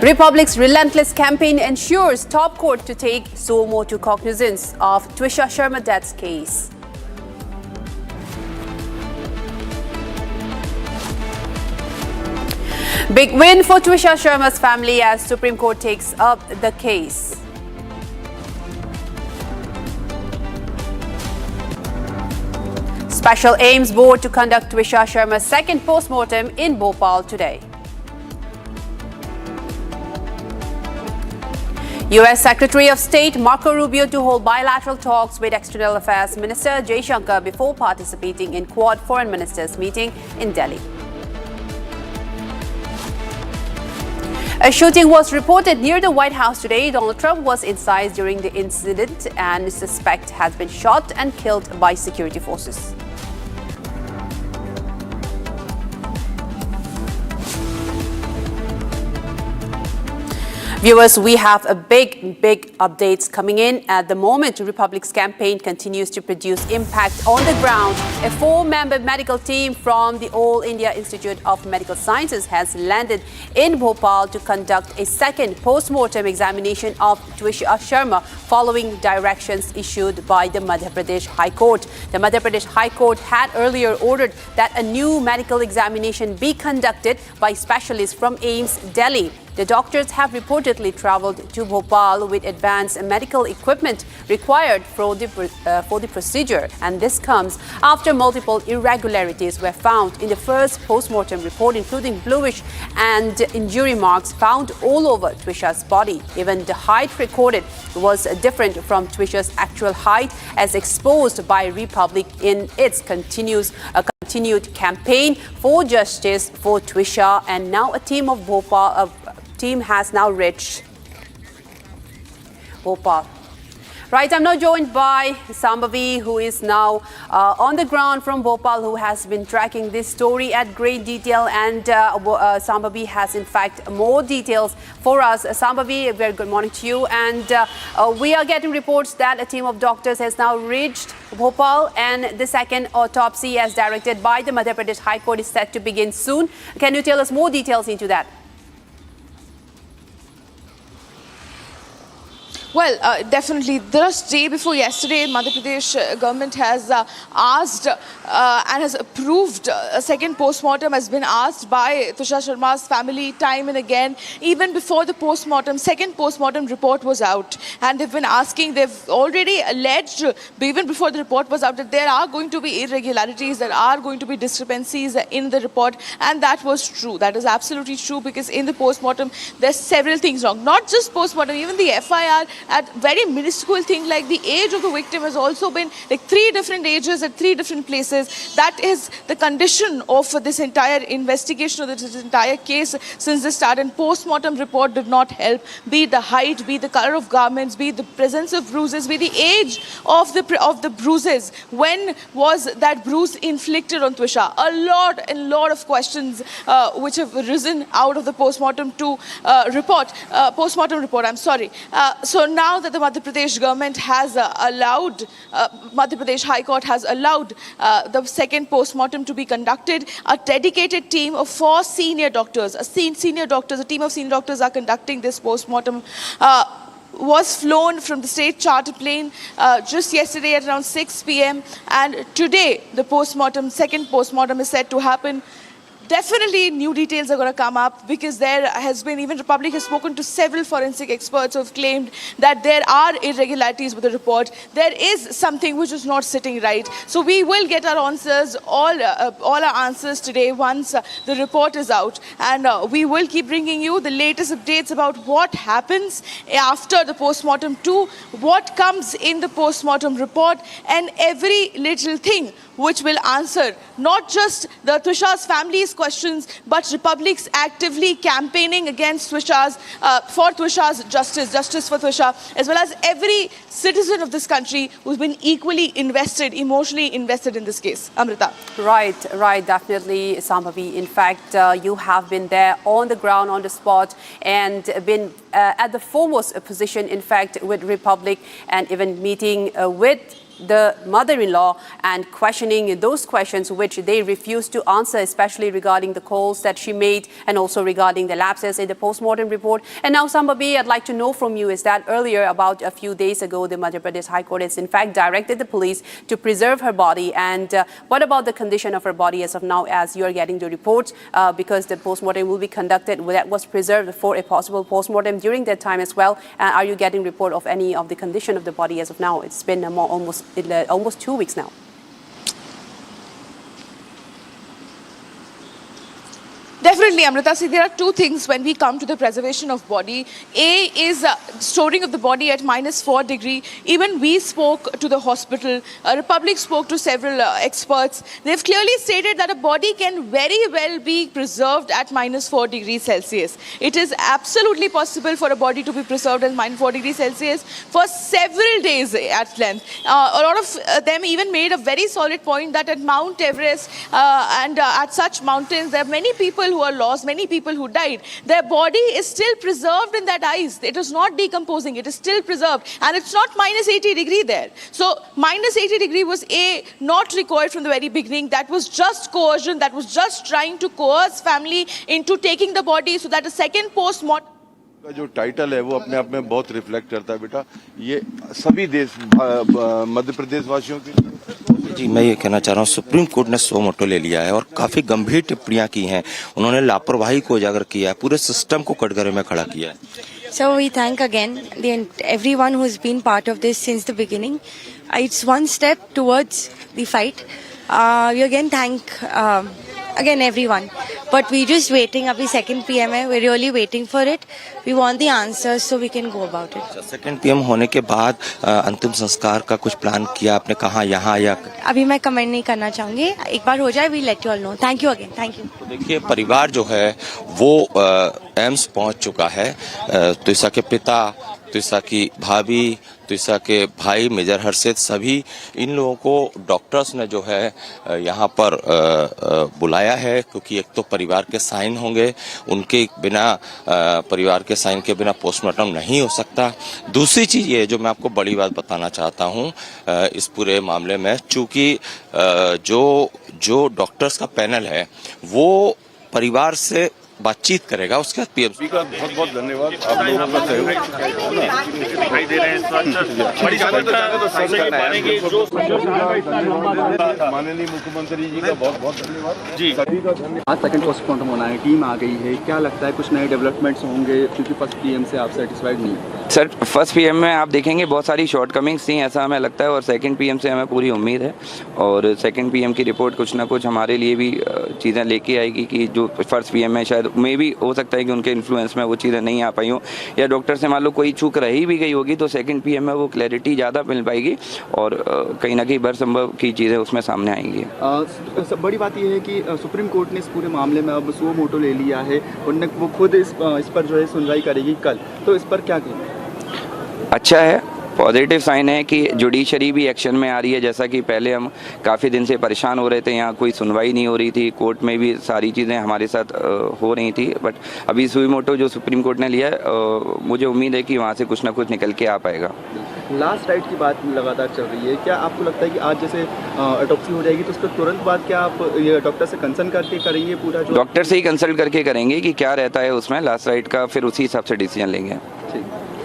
Republic's relentless campaign ensures top court to take suo motu cognizance of Twisha Sharma death case. Big win for Twisha Sharma's family as Supreme Court takes up the case. Special AIIMS board to conduct Twisha Sharma's second post-mortem in Bopal today. U.S. Secretary of State Marco Rubio to hold bilateral talks with External Affairs Minister Jay Shankar before participating in Quad Foreign Ministers meeting in Delhi. A shooting was reported near the White House today. Donald Trump was inside during the incident and the suspect has been shot and killed by security forces. Viewers, we have a big updates coming in. At the moment, Republic's campaign continues to produce impact on the ground. A 4-member medical team from the All India Institute of Medical Sciences has landed in Bhopal to conduct a second post-mortem examination of Twisha Sharma following directions issued by the Madhya Pradesh High Court. The Madhya Pradesh High Court had earlier ordered that a new medical examination be conducted by specialists from AIIMS, Delhi. The doctors have reportedly travelled to Bhopal with advanced medical equipment required for the procedure, and this comes after multiple irregularities were found in the first post-mortem report, including bluish and injury marks found all over Twisha's body. Even the height recorded was different from Twisha's actual height, as exposed by Republic in its continued campaign for justice for Twisha, and now a team of Bhopal team has now reached Bopal. Right, I'm now joined by Sambhavi, who is now on the ground from Bopal, who has been tracking this story at great detail, and Sambhavi has in fact more details for us. Sambhavi, a very good morning to you, and we are getting reports that a team of doctors has now reached Bhopal, and the second autopsy as directed by the Madhya Pradesh High Court is set to begin soon. Can you tell us more details into that? Well, definitely. Just day before yesterday, Madhya Pradesh government has asked and has approved a second post-mortem, has been asked by Twisha Sharma's family time and again, even before the second post-mortem report was out. And they've been asking, they've already alleged, even before the report was out, that there are going to be irregularities, there are going to be discrepancies in the report. And that was true. That is absolutely true, because in the post-mortem, there's several things wrong. Not just post-mortem, even the FIR, at very minuscule thing like the age of the victim has also been like 3 different ages at 3 different places. That is the condition of this entire investigation, of this entire case since the start. And post-mortem report did not help, be it the height, be it the color of garments, be it the presence of bruises, be the age of the bruises. When was that bruise inflicted on Twisha? A lot of questions which have risen out of the post-mortem report. So now that the Madhya Pradesh government has allowed, Madhya Pradesh High Court has allowed the second post-mortem to be conducted, a dedicated team of 4 senior doctors, a team of senior doctors are conducting this post-mortem. Was flown from the state charter plane just yesterday at around 6 p.m. and today the second post-mortem is set to happen. Definitely new details are going to come up, because there has been, even Republic has spoken to several forensic experts who have claimed that there are irregularities with the report. There is something which is not sitting right. So we will get our answers, all our answers today once the report is out. And we will keep bringing you the latest updates about what happens after the post-mortem too, what comes in the post-mortem report, and every little thing which will answer not just the Twisha's family's questions, but Republic's actively campaigning against Twisha's, for Twisha's justice for Twisha, as well as every citizen of this country who's been equally invested, emotionally invested in this case. Amrita. Right, definitely, Sambhavi. In fact, you have been there on the ground, on the spot, and been at the foremost position, in fact, with Republic, and even meeting with the mother-in-law and questioning those questions which they refused to answer, especially regarding the calls that she made and also regarding the lapses in the post-mortem report. And now, Sambabi, I'd like to know from you is that earlier, about a few days ago, the Madhya Pradesh High Court has in fact directed the police to preserve her body. And what about the condition of her body as of now, as you are getting the reports, because the post-mortem will be conducted, that was preserved for a possible post-mortem during that time as well? Are you getting report of any of the condition of the body as of now? It's been almost 2 weeks now. Definitely, Amrita. See, there are two things when we come to the preservation of body. A is storing of the body at -4 degrees. Even we spoke to the hospital. Republic spoke to several experts. They've clearly stated that a body can very well be preserved at -4 degrees Celsius. It is absolutely possible for a body to be preserved at -4 degrees Celsius for several days at length. A lot of them even made a very solid point that at Mount Everest and at such mountains, there are many people who are lost, many people who died. Their body is still preserved in that ice. It is not decomposing. It is still preserved. And it's not -80 degrees there. So -80 degrees was not required from the very beginning. That was just coercion. That was just trying to coerce family into taking the body so that a second post-mortem का जो title है वो अपने आप में बहुत reflect करता है बेटा। ये सभी देश मध्य प्रदेश वासियों के जी मैं ये कहना चाह रहा हूँ, सुप्रीम कोर्ट ने सो मोटो ले लिया है और काफी गंभीर टिप्पणियां की हैं। उन्होंने लापरवाही को उजागर किया है, पूरे सिस्टम को कटघरे में खड़ा किया है। So we thank again everyone who's been part of this since the beginning. It's one step towards the fight. We again thank again everyone. But we're just waiting. Abhi 2nd PM hai. We're really waiting for it. We want the answers so we can go about it. 2nd PM होने के बाद अंतिम संस्कार का कुछ plan किया आपने, कहा यहाँ या? अभी मैं कमेंट नहीं करना चाहूंगी, एक बार हो जाए we let you all know. Thank you again. Thank you. तो देखिए, परिवार जो है वो एम्स पहुंच चुका है। त्विषा के पिता, त्विषा की भाभी, त्विषा के भाई मेजर हर्षित, सभी इन लोगों को डॉक्टर्स ने जो है यहाँ पर बुलाया है, क्योंकि एक तो परिवार के साइन होंगे, उनके बिना परिवार के साइन के बिना पोस्टमार्टम नहीं हो सकता। दूसरी चीज ये जो मैं आपको बड़ी बात बताना चाहता हूँ इस पूरे मामले में, चूंकि जो डॉक्टर्स का पैनल है वो परिवार से बातचीत करेगा, उसके बाद पीएमसी का बहुत बहुत धन्यवाद आप लोगों का सहयोग दे रहे हैं। माननीय मुख्यमंत्री जी का बहुत बहुत धन्यवाद जी, सभी का धन्यवाद। आज 2nd पोस्टमार्टम होना है, टीम आ गई है, क्या लगता है कुछ नए डेवलपमेंट्स होंगे, क्योंकि 1st PM से आप सेटिस्फाइड नहीं? सर 1st PM में आप देखेंगे बहुत सारी शॉर्टकमिंग्स थी, ऐसा हमें लगता है, और 2nd PM से हमें पूरी उम्मीद है। और 2nd PM की रिपोर्ट कुछ ना कुछ हमारे लिए भी चीज़ें लेके आएगी कि जो 1st PM में शायद मे भी हो सकता है कि उनके इन्फ्लुएंस में वो चीज़ें नहीं आ पाई हों, या डॉक्टर से मान लो कोई चूक रही भी गई होगी तो 2nd PM में वो क्लैरिटी ज़्यादा मिल पाएगी और कहीं ना कहीं भरसंभव की चीज़ें उसमें सामने आएंगी। सब बड़ी बात यह है कि सुप्रीम कोर्ट ने इस पूरे मामले में अब सो मोटो ले लिया है, उन्होंने वो खुद इस पर जो है सुनवाई करेगी कल, तो इस पर क्या कहेंगे? अच्छा है, पॉजिटिव साइन है कि जुडिशरी भी एक्शन में आ रही है। जैसा कि पहले हम काफ़ी दिन से परेशान हो रहे थे, यहाँ कोई सुनवाई नहीं हो रही थी, कोर्ट में भी सारी चीज़ें हमारे साथ हो रही थी, बट अभी सुई मोटो जो सुप्रीम कोर्ट ने लिया है, मुझे उम्मीद है कि वहाँ से कुछ ना कुछ निकल के आ पाएगा। लास्ट राइट की बात लगातार चल रही है, क्या आपको लगता है कि आज जैसे ऑटोप्सी हो जाएगी तो उसके तुरंत बाद क्या आप ये डॉक्टर से कंसल्ट करके करेंगे? पूरा जो डॉक्टर से ही कंसल्ट करके करेंगे कि क्या रहता है उसमें लास्ट राइट का, फिर उसी हिसाब से डिसीजन लेंगे।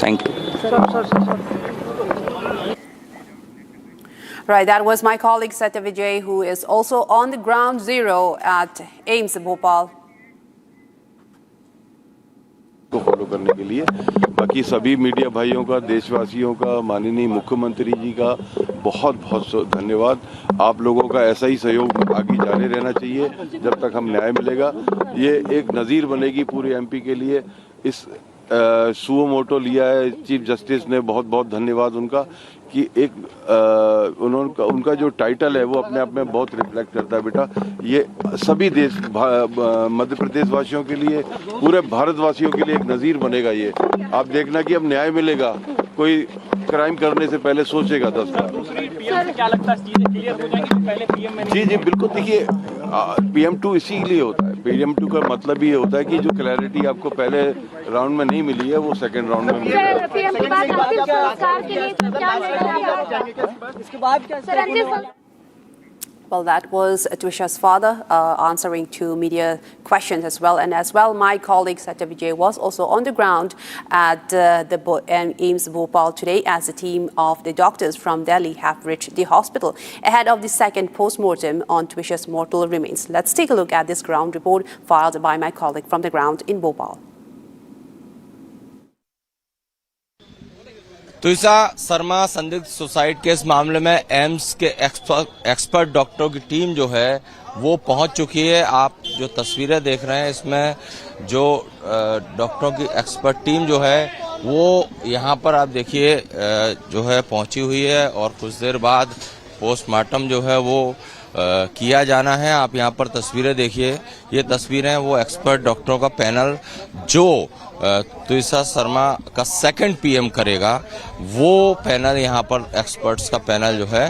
Thank you. Right, that was my colleague Satya Vijay, who is also on the ground zero at AIIMS Bopal. को फॉलो करने के लिए बाकी सभी मीडिया भाइयों का, देशवासियों का, माननीय मुख्यमंत्री जी का बहुत बहुत धन्यवाद। आप लोगों का ऐसा ही सहयोग आगे जारी रहना चाहिए जब तक हम न्याय मिलेगा। ये एक नज़ीर बनेगी पूरे एमपी के लिए। इस सुओ मोटो लिया है चीफ जस्टिस ने, बहुत बहुत धन्यवाद उनका कि एक उनका जो टाइटल है वो अपने आप में बहुत रिफ्लेक्ट करता है बेटा। ये सभी देश मध्य प्रदेश वासियों के लिए, पूरे भारतवासियों के लिए एक नज़ीर बनेगा। ये आप देखना कि अब न्याय मिलेगा, कोई क्राइम करने से पहले सोचेगा 10 बार। क्या लगता है चीजें क्लियर हो जाएंगी पहले PM में? जी बिल्कुल। देखिए PM2 इसीलिए होता है, PM2 का मतलब ये होता है कि जो क्लैरिटी आपको पहले राउंड में नहीं मिली है वो सेकंड राउंड में मिलेगा। Well, that was Twisha's father answering to media questions as well. And as well, my colleague Satya Vijay was also on the ground at the AIIMS Bopal today as a team of the doctors from Delhi have reached the hospital ahead of the second post-mortem on Twisha's mortal remains. Let's take a look at this ground report filed by my colleague from the ground in Bopal. Twisha Sharma संदिग्ध suicide के इस मामले में AIIMS के expert डॉक्टरों की team जो है वो पहुंच चुकी है। आप जो तस्वीरें देख रहे हैं इसमें जो डॉक्टरों की एक्सपर्ट टीम जो है वो यहां पर आप देखिए जो है पहुंची हुई है और कुछ देर बाद पोस्टमार्टम जो है वो किया जाना है। आप यहां पर तस्वीरें देखिए, ये तस्वीरें वो एक्सपर्ट डॉक्टरों का पैनल जो ट्विशा शर्मा का सेकंड PM करेगा, वो पैनल यहां पर एक्सपर्ट्स का पैनल जो है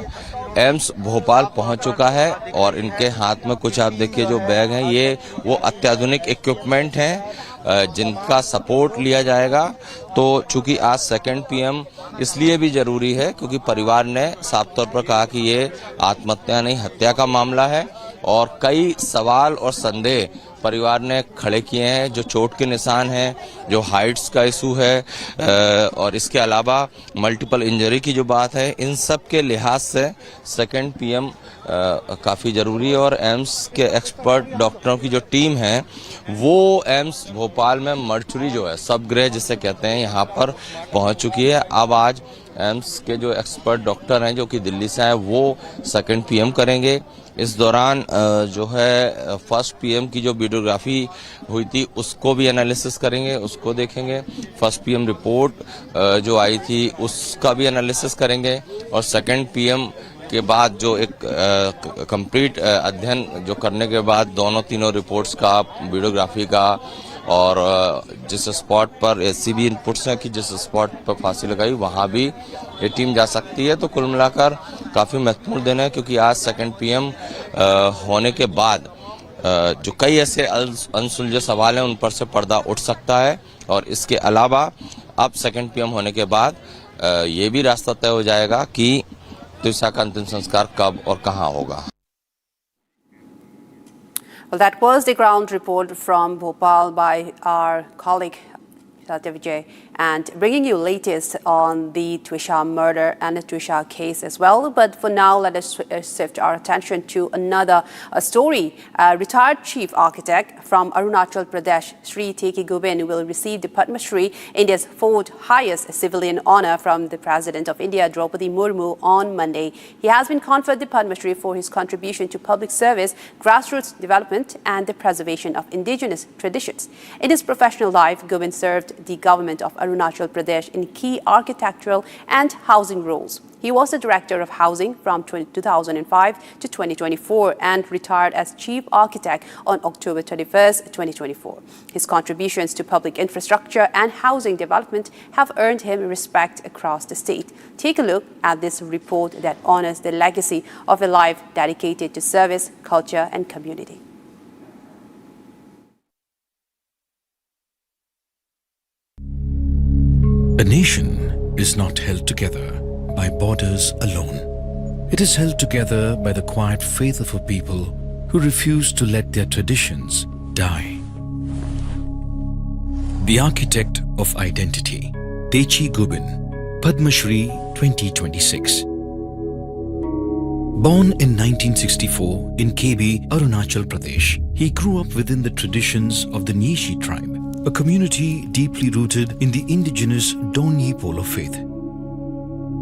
एम्स भोपाल पहुंच चुका है और इनके हाथ में कुछ आप देखिए जो बैग हैं ये वो अत्याधुनिक इक्विपमेंट हैं जिनका सपोर्ट लिया जाएगा। तो चूंकि आज सेकंड PM इसलिए भी जरूरी है क्योंकि परिवार ने साफ तौर पर कहा कि ये आत्महत्या नहीं हत्या का मामला है और कई सवाल और संदेह परिवार ने खड़े किए हैं। जो चोट के निशान हैं, जो हाइट्स का इशू है और इसके अलावा मल्टीपल इंजरी की जो बात है, इन सब के लिहाज से सेकंड PM काफ़ी ज़रूरी है। और एम्स के एक्सपर्ट डॉक्टरों की जो टीम है वो एम्स भोपाल में मर्चुरी जो है सब गृह जिसे कहते हैं यहाँ पर पहुँच चुकी है। अब आज एम्स के जो एक्सपर्ट डॉक्टर हैं जो कि दिल्ली से आए वो सेकंड PM करेंगे। इस दौरान जो है फर्स्ट PM की जो वीडियोग्राफी हुई थी उसको भी एनालिसिस करेंगे, उसको देखेंगे। फर्स्ट PM रिपोर्ट जो आई थी उसका भी एनालिसिस करेंगे और सेकंड PM के बाद जो एक कंप्लीट अध्ययन जो करने के बाद दोनों तीनों रिपोर्ट्स का, वीडियोग्राफी का और जिस स्पॉट पर SCB इनपुट्स हैं कि जिस स्पॉट पर फांसी लगाई वहाँ भी ये टीम जा सकती है। तो कुल मिलाकर काफ़ी महत्वपूर्ण दिन है क्योंकि आज सेकंड PM होने के बाद जो कई ऐसे अनसुलझे सवाल हैं उन पर से पर्दा उठ सकता है और इसके अलावा अब सेकंड PM होने के बाद ये भी रास्ता तय हो जाएगा कि ट्विशा का अंतिम संस्कार कब और कहाँ होगा। Well, that was the ground report from Bhopal by our colleague Satya Vijay, and bringing you latest on the Twisha murder and the Twisha case as well. But for now, let us shift our attention to another story. Retired Chief Architect from Arunachal Pradesh, Sri Teki Gobind, will receive the Padma Shri, India's fourth highest civilian honor from the President of India, Draupadi Murmu, on Monday. He has been conferred the Padma Shri for his contribution to public service, grassroots development, and the preservation of indigenous traditions. In his professional life, Gobind served the government of Arunachal Pradesh in key architectural and housing roles. He was the Director of Housing from 2005 to 2024 and retired as Chief Architect on October 31st, 2024. His contributions to public infrastructure and housing development have earned him respect across the state. Take a look at this report that honors the legacy of a life dedicated to service, culture, and community. A nation is not held together by borders alone. It is held together by the quiet faith of a people who refuse to let their traditions die. The architect of identity, Teki Gobind, Padma Shri 2026. Born in 1964 in KB, Arunachal Pradesh, he grew up within the traditions of the Nishi tribe, a community deeply rooted in the indigenous Donyi Polo faith.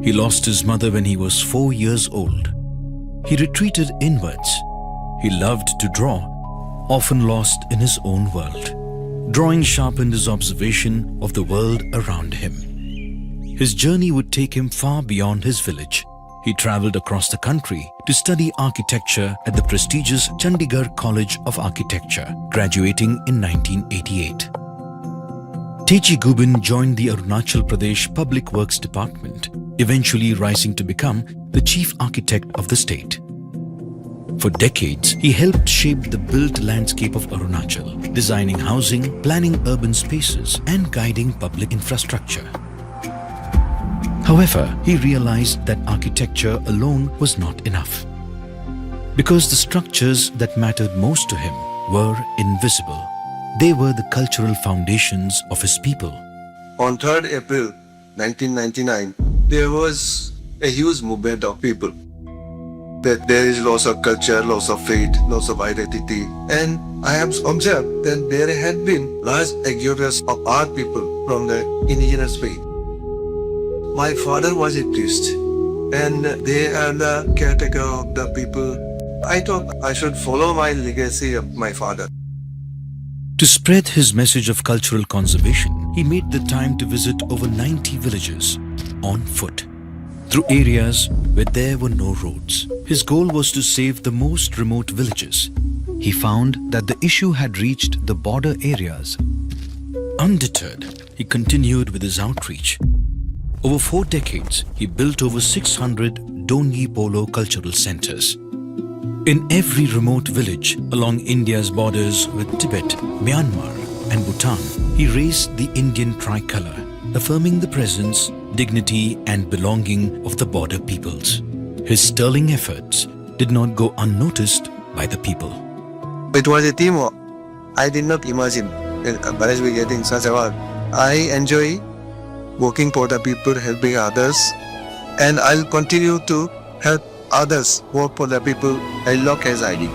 He lost his mother when he was 4 years old. He retreated inwards. He loved to draw, often lost in his own world. Drawing sharpened his observation of the world around him. His journey would take him far beyond his village. He travelled across the country to study architecture at the prestigious Chandigarh College of Architecture, graduating in 1988. Teki Gobind joined the Arunachal Pradesh Public Works Department, eventually rising to become the Chief Architect of the state. For decades, he helped shape the built landscape of Arunachal, designing housing, planning urban spaces, and guiding public infrastructure. However, he realized that architecture alone was not enough, because the structures that mattered most to him were invisible. They were the cultural foundations of his people. On 3rd April 1999, there was a huge movement of people. That there is loss of culture, loss of faith, loss of identity. And I have observed that there had been large exodus of our people from the indigenous faith. My father was a priest and they are the caretaker of the people. I thought I should follow my legacy of my father. To spread his message of cultural conservation, he made the time to visit over 90 villages on foot, through areas where there were no roads. His goal was to save the most remote villages. He found that the issue had reached the border areas. Undeterred, he continued with his outreach. Over 4 decades, he built over 600 Donyi Polo cultural centers. In every remote village along India's borders with Tibet, Myanmar and Bhutan, he raised the Indian tricolour, affirming the presence, dignity and belonging of the border peoples. His sterling efforts did not go unnoticed by the people. It was a teamwork. I did not imagine Bharat we getting such award. I enjoy working for the people, helping others, and I'll continue to help others work for the people as long as I do.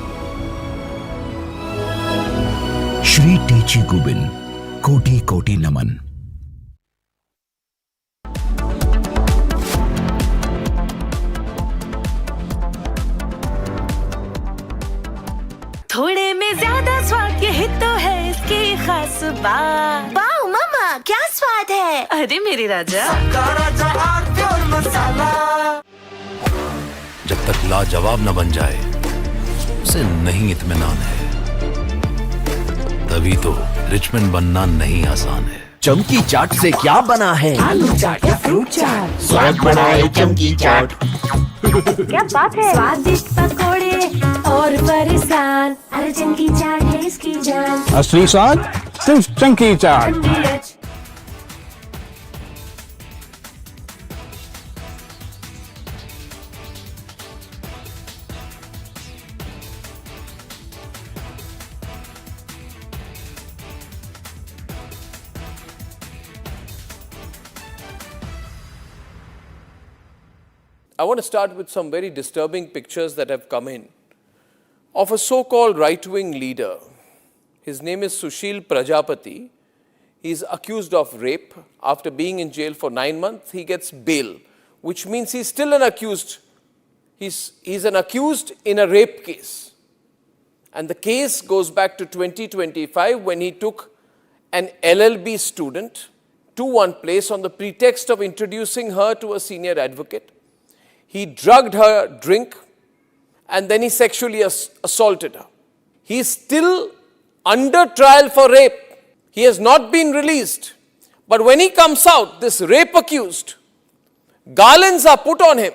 Shri Techi Gubin, Koti Koti Naman. थोड़े में ज्यादा स्वाद यही तो है इसकी खास बात। वाओ मामा, क्या स्वाद है? अरे मेरे राजा, जब तक लाजवाब न बन जाए उसे नहीं इत्मीनान है। तभी तो रिचमंड बनना नहीं आसान है। चमकी चाट से क्या बना है? आलू चाट या फ्रूट चाट, स्वाद बनाए चमकी चाट। क्या बात है? स्वादिष्ट पकोड़े और परेशान, अरे चमकी चाट है इसकी जान। असली स्वाद सिर्फ चंकी चाट। I want to start with some very disturbing pictures that have come in of a so-called right-wing leader. His name is Sushil Prajapati. He is accused of rape. After being in jail for 9 months, he gets bail, which means he's still an accused. He's an accused in a rape case. And the case goes back to 2025 when he took an LLB student to one place on the pretext of introducing her to a senior advocate. He drugged her drink and then he sexually assaulted her. He is still under trial for rape. He has not been released. But when he comes out, this rape accused, garlands are put on him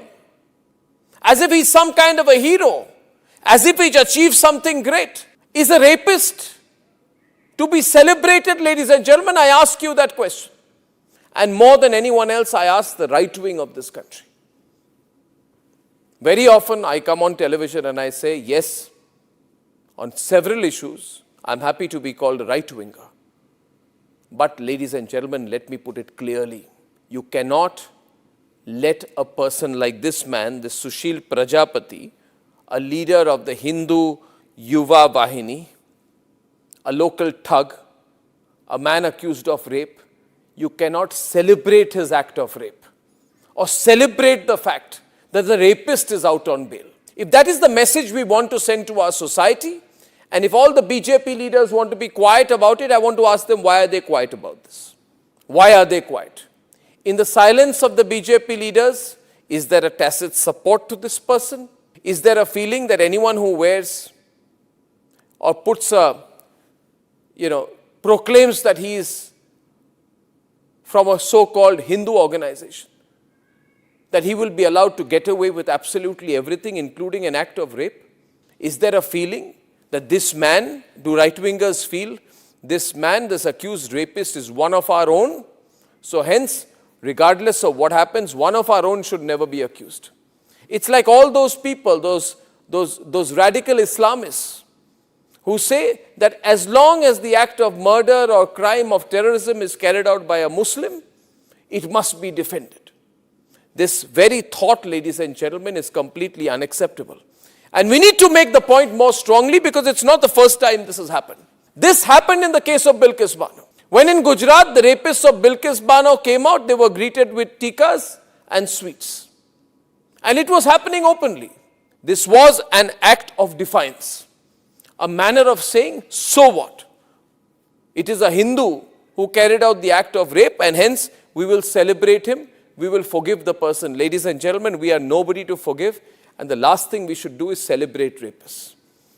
as if he's some kind of a hero, as if he's achieved something great. Is a rapist to be celebrated, ladies and gentlemen? I ask you that question. And more than anyone else, I ask the right wing of this country. Very often I come on television and I say, yes, on several issues, I'm happy to be called a right-winger. But ladies and gentlemen, let me put it clearly. You cannot let a person like this man, this Sushil Prajapati, a leader of the Hindu Yuva Vahini, a local thug, a man accused of rape, you cannot celebrate his act of rape or celebrate the fact that the rapist is out on bail. If that is the message we want to send to our society, and if all the BJP leaders want to be quiet about it, I want to ask them, why are they quiet about this? Why are they quiet? In the silence of the BJP leaders, is there a tacit support to this person? Is there a feeling that anyone who wears or puts a, proclaims that he is from a so-called Hindu organization, that he will be allowed to get away with absolutely everything, including an act of rape? Is there a feeling that this man, do right-wingers feel, this man, this accused rapist is one of our own? So hence, regardless of what happens, one of our own should never be accused. It's like all those people, those radical Islamists who say that as long as the act of murder or crime of terrorism is carried out by a Muslim, it must be defended. This very thought, ladies and gentlemen, is completely unacceptable. And we need to make the point more strongly because it's not the first time this has happened. This happened in the case of Bilkis Bano. When in Gujarat, the rapists of Bilkis Bano came out, they were greeted with tikas and sweets. And it was happening openly. This was an act of defiance. A manner of saying, so what? It is a Hindu who carried out the act of rape and hence we will celebrate him, we will forgive the person. Ladies and gentlemen, we are nobody to forgive and the last thing we should do is celebrate rapists.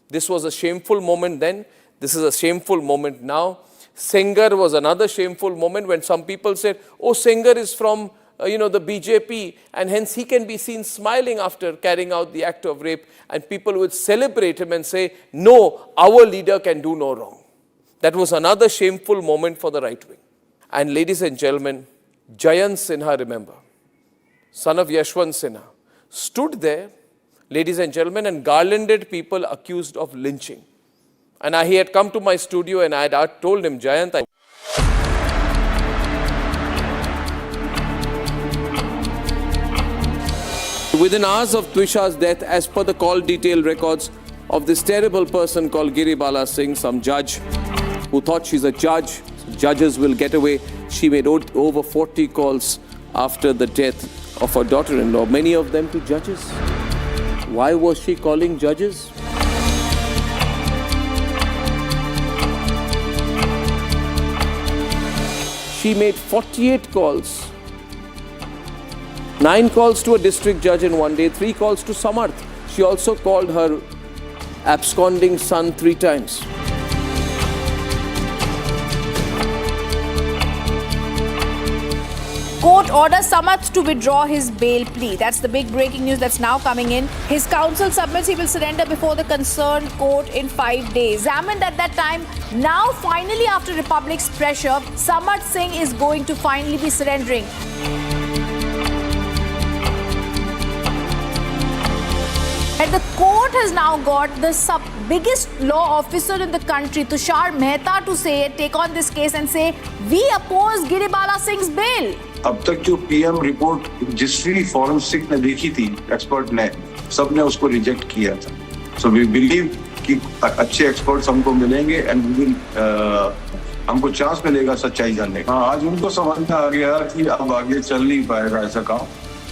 This was a shameful moment then, this is a shameful moment now. Sengar was another shameful moment when some people said, oh, Sengar is from the BJP and hence he can be seen smiling after carrying out the act of rape and people would celebrate him and say, no, our leader can do no wrong. That was another shameful moment for the right wing. And ladies and gentlemen, Jayant Sinha, remember, son of Yashwant Sinha, stood there, ladies and gentlemen, and garlanded people accused of lynching. And he had come to my studio and I had told him, Jayant, within hours of Twisha's death, as per the call detail records of this terrible person called Giribala Singh, some judge who thought she's a judge, judges will get away. She made over 40 calls after the death of her daughter-in-law, many of them to judges. Why was she calling judges? She made 48 calls. 9 calls to a district judge in one day, 3 calls to Samarth. She also called her absconding son 3 times. Court orders Samarth to withdraw his bail plea. That's the big breaking news that's now coming in. His counsel submits he will surrender before the concerned court in 5 days. Examined at that time, now finally after Republic's pressure, Samarth Singh is going to finally be surrendering. And the court has now got the biggest law officer in the country, Tushar Mehta, to take on this case and say, we oppose Giribala Singh's bail. अब तक जो PM report जिस भी forensic ने देखी थी, expert ने, सबने उसको रिजेक्ट किया था. सो वी बिलीव कि अच्छे एक्सपर्ट्स हमको मिलेंगे एंड हमको चांस मिलेगा सच्चाई जानने का. आज उनको समझ में आ गया कि अब आगे चल नहीं पाएगा ऐसा काम.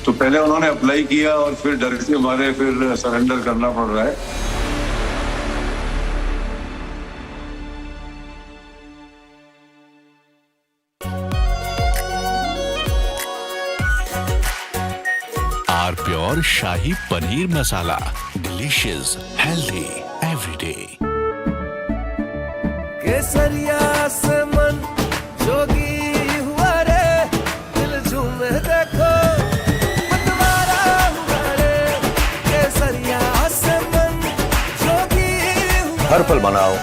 तो पहले उन्होंने अप्लाई किया और फिर डर के मारे फिर सरेंडर करना पड़ रहा है. Our pure Shahi Paneer Masala. Delicious, healthy, every day. केसरिया से मन जोगी हुआ रे, दिल झूमे देखो मतवारा हुआ रे. केसरिया से मन जोगी हुआ. हर पल मनाओ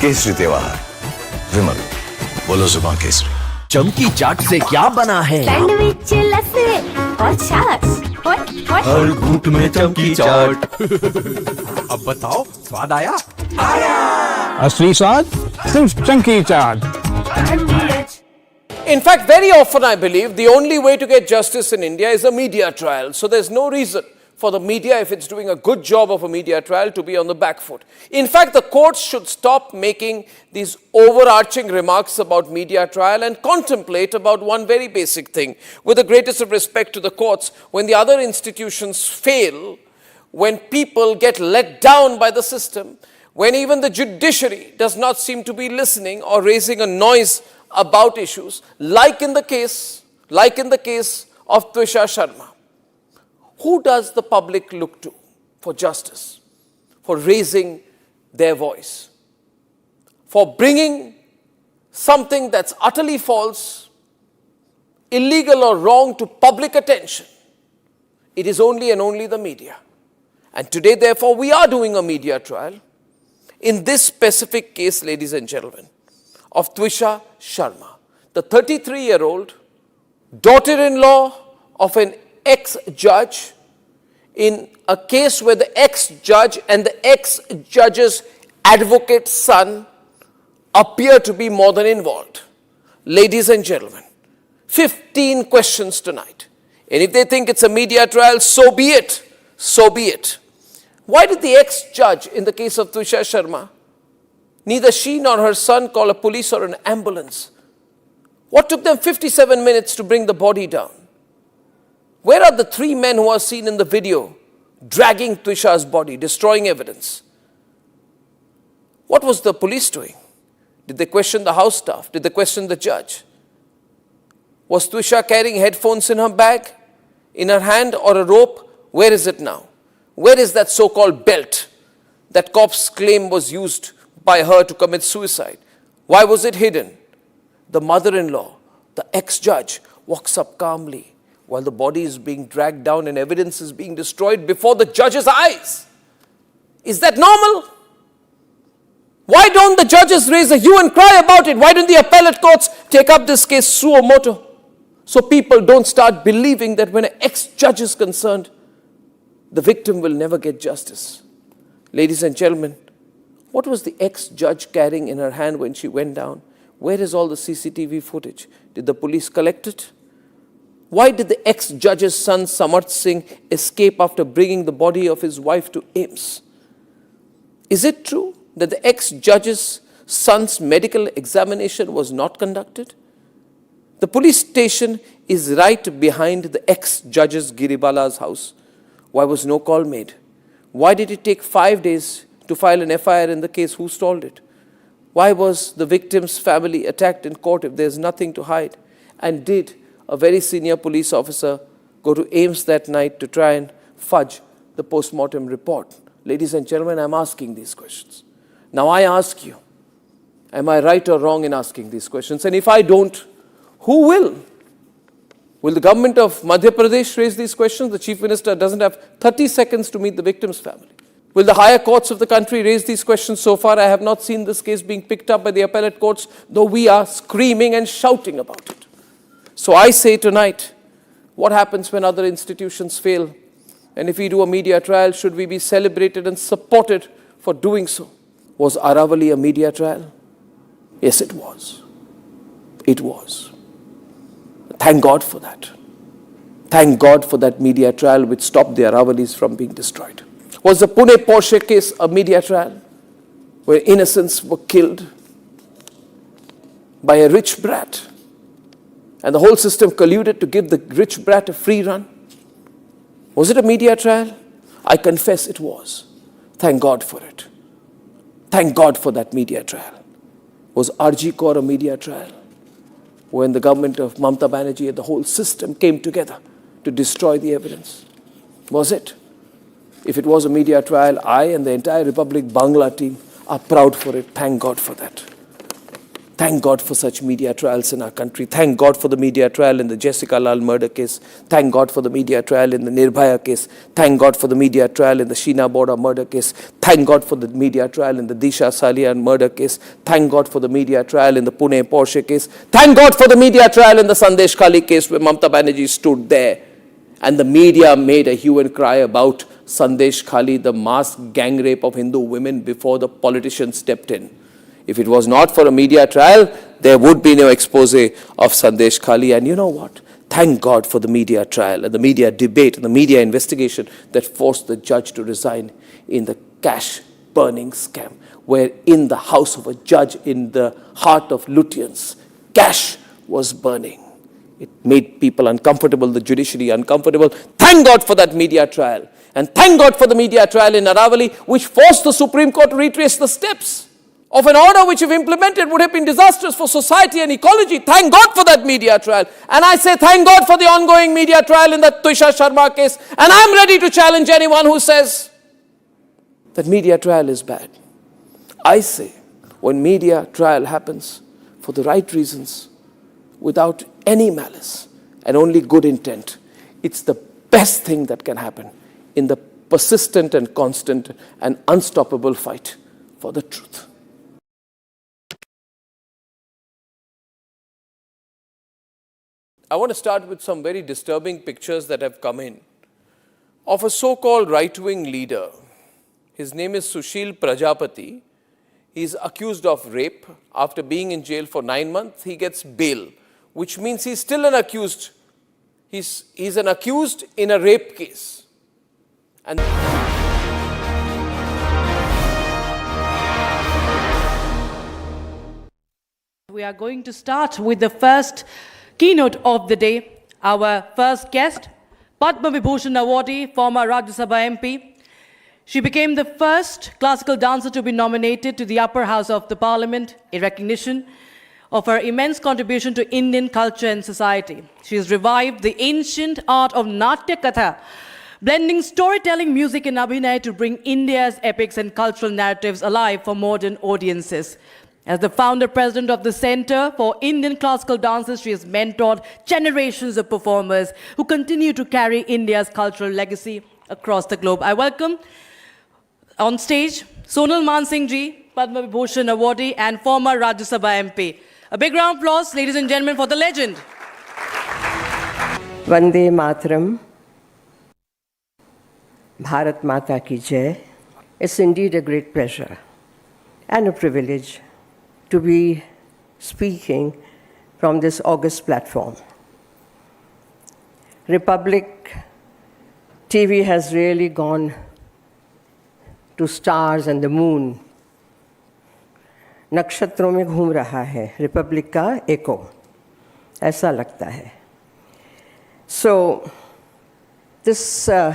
केसरी त्योहार. विमल, बोलो जुबान केसरी. चमकी चाट से क्या बना है? सैंडविच, लस्सी और छाछ. हर घूंट में चमकी चाट. अब बताओ, स्वाद आया? असली स्वाद सिर्फ चमकी चाट. In fact, very often I believe the only way to get justice in India is a media trial. So there's no reason for the media, if it's doing a good job of a media trial, to be on the back foot. In fact, the courts should stop making these overarching remarks about media trial and contemplate about one very basic thing. With the greatest of respect to the courts, when the other institutions fail, when people get let down by the system, when even the judiciary does not seem to be listening or raising a noise about issues, like in the case of Twisha Sharma. Who does the public look to for justice, for raising their voice, for bringing something that's utterly false, illegal or wrong to public attention? It is only and only the media. And today, therefore, we are doing a media trial in this specific case, ladies and gentlemen, of Twisha Sharma, the 33-year-old daughter-in-law of an ex-judge in a case where the ex-judge and the ex-judge's advocate son appear to be more than involved. Ladies and gentlemen, 15 questions tonight. And if they think it's a media trial, so be it. So be it. Why did the ex-judge in the case of Twisha Sharma, neither she nor her son call a police or an ambulance? What took them 57 minutes to bring the body down? Where are the 3 men who are seen in the video dragging Twisha's body, destroying evidence? What was the police doing? Did they question the house staff? Did they question the judge? Was Twisha carrying headphones in her bag, in her hand, or a rope? Where is it now? Where is that so-called belt that cops claim was used by her to commit suicide? Why was it hidden? The mother-in-law, the ex-judge, walks up calmly while the body is being dragged down and evidence is being destroyed before the judge's eyes. Is that normal? Why don't the judges raise a hue and cry about it? Why don't the appellate courts take up this case suo motu? So people don't start believing that when an ex-judge is concerned, the victim will never get justice. Ladies and gentlemen, what was the ex-judge carrying in her hand when she went down? Where is all the CCTV footage? Did the police collect it? Why did the ex-judge's son, Samarth Singh, escape after bringing the body of his wife to AIIMS? Is it true that the ex-judge's son's medical examination was not conducted? The police station is right behind the ex-judge's Giribala's house. Why was no call made? Why did it take 5 days to file an FIR in the case? Who stalled it? Why was the victim's family attacked in court if there's nothing to hide? And did a very senior police officer go to AIIMS that night to try and fudge the post-mortem report? Ladies and gentlemen, I'm asking these questions. Now I ask you, am I right or wrong in asking these questions? And if I don't, who will? Will the government of Madhya Pradesh raise these questions? The Chief Minister doesn't have 30 seconds to meet the victim's family. Will the higher courts of the country raise these questions? So far, I have not seen this case being picked up by the appellate courts, though we are screaming and shouting about it. So I say tonight, what happens when other institutions fail? And if we do a media trial, should we be celebrated and supported for doing so? Was Aravali a media trial? Yes, it was. It was. Thank God for that. Thank God for that media trial which stopped the Aravalis from being destroyed. Was the Pune Porsche case a media trial where innocents were killed by a rich brat and the whole system colluded to give the rich brat a free run? Was it a media trial? I confess it was. Thank God for it. Thank God for that media trial. Was RG Kaur a media trial? When the government of Mamata Banerjee and the whole system came together to destroy the evidence? Was it? If it was a media trial, I and the entire Republic Bangla team are proud for it. Thank God for that. Thank God for such media trials in our country. Thank God for the media trial in the Jessica Lal murder case. Thank God for the media trial in the Nirbhaya case. Thank God for the media trial in the Sheena Boda murder case. Thank God for the media trial in the Disha Salian murder case. Thank God for the media trial in the Pune Porsche case. Thank God for the media trial in the Sandesh Khali case where Mamata Banerjee stood there and the media made a hue and cry about Sandesh Khali, the mass gang rape of Hindu women before the politicians stepped in. If it was not for a media trial, there would be no expose of Sandesh Khali. And you know what? Thank God for the media trial and the media debate and the media investigation that forced the judge to resign in the cash burning scam, where in the house of a judge in the heart of Lutyens, cash was burning. It made people uncomfortable, the judiciary uncomfortable. Thank God for that media trial. And thank God for the media trial in Aravali, which forced the Supreme Court to retrace the steps of an order which, if implemented, would have been disastrous for society and ecology. Thank God for that media trial. And I say thank God for the ongoing media trial in the Twisha Sharma case. And I'm ready to challenge anyone who says that media trial is bad. I say when media trial happens for the right reasons, without any malice and only good intent, it's the best thing that can happen in the persistent and constant and unstoppable fight for the truth. I want to start with some very disturbing pictures that have come in of a so-called right-wing leader. His name is Sushil Prajapati. He is accused of rape. After being in jail for 9 months, he gets bail, which means he's still an accused. He's an accused in a rape case. And we are going to start with the first keynote of the day. Our first guest, Padma Vibhushan awardee, former Rajya Sabha MP. She became the first classical dancer to be nominated to the upper house of the parliament in recognition of her immense contribution to Indian culture and society. She has revived the ancient art of Natya Katha, blending storytelling, music and abhinay to bring India's epics and cultural narratives alive for modern audiences. As the founder president of the Center for Indian Classical Dances, she has mentored generations of performers who continue to carry India's cultural legacy across the globe. I welcome on stage Sonal Mansingh ji, Padma Vibhushan awardee and former Rajya Sabha MP. A big round of applause, ladies and gentlemen, for the legend. Vande Mataram, Bharat Mata Ki Jai. It's indeed a great pleasure and a privilege to be speaking from this august platform. Republic TV has really gone to stars and the moon. नक्षत्रों में घूम रहा है Republic का एको, ऐसा लगता है. So this the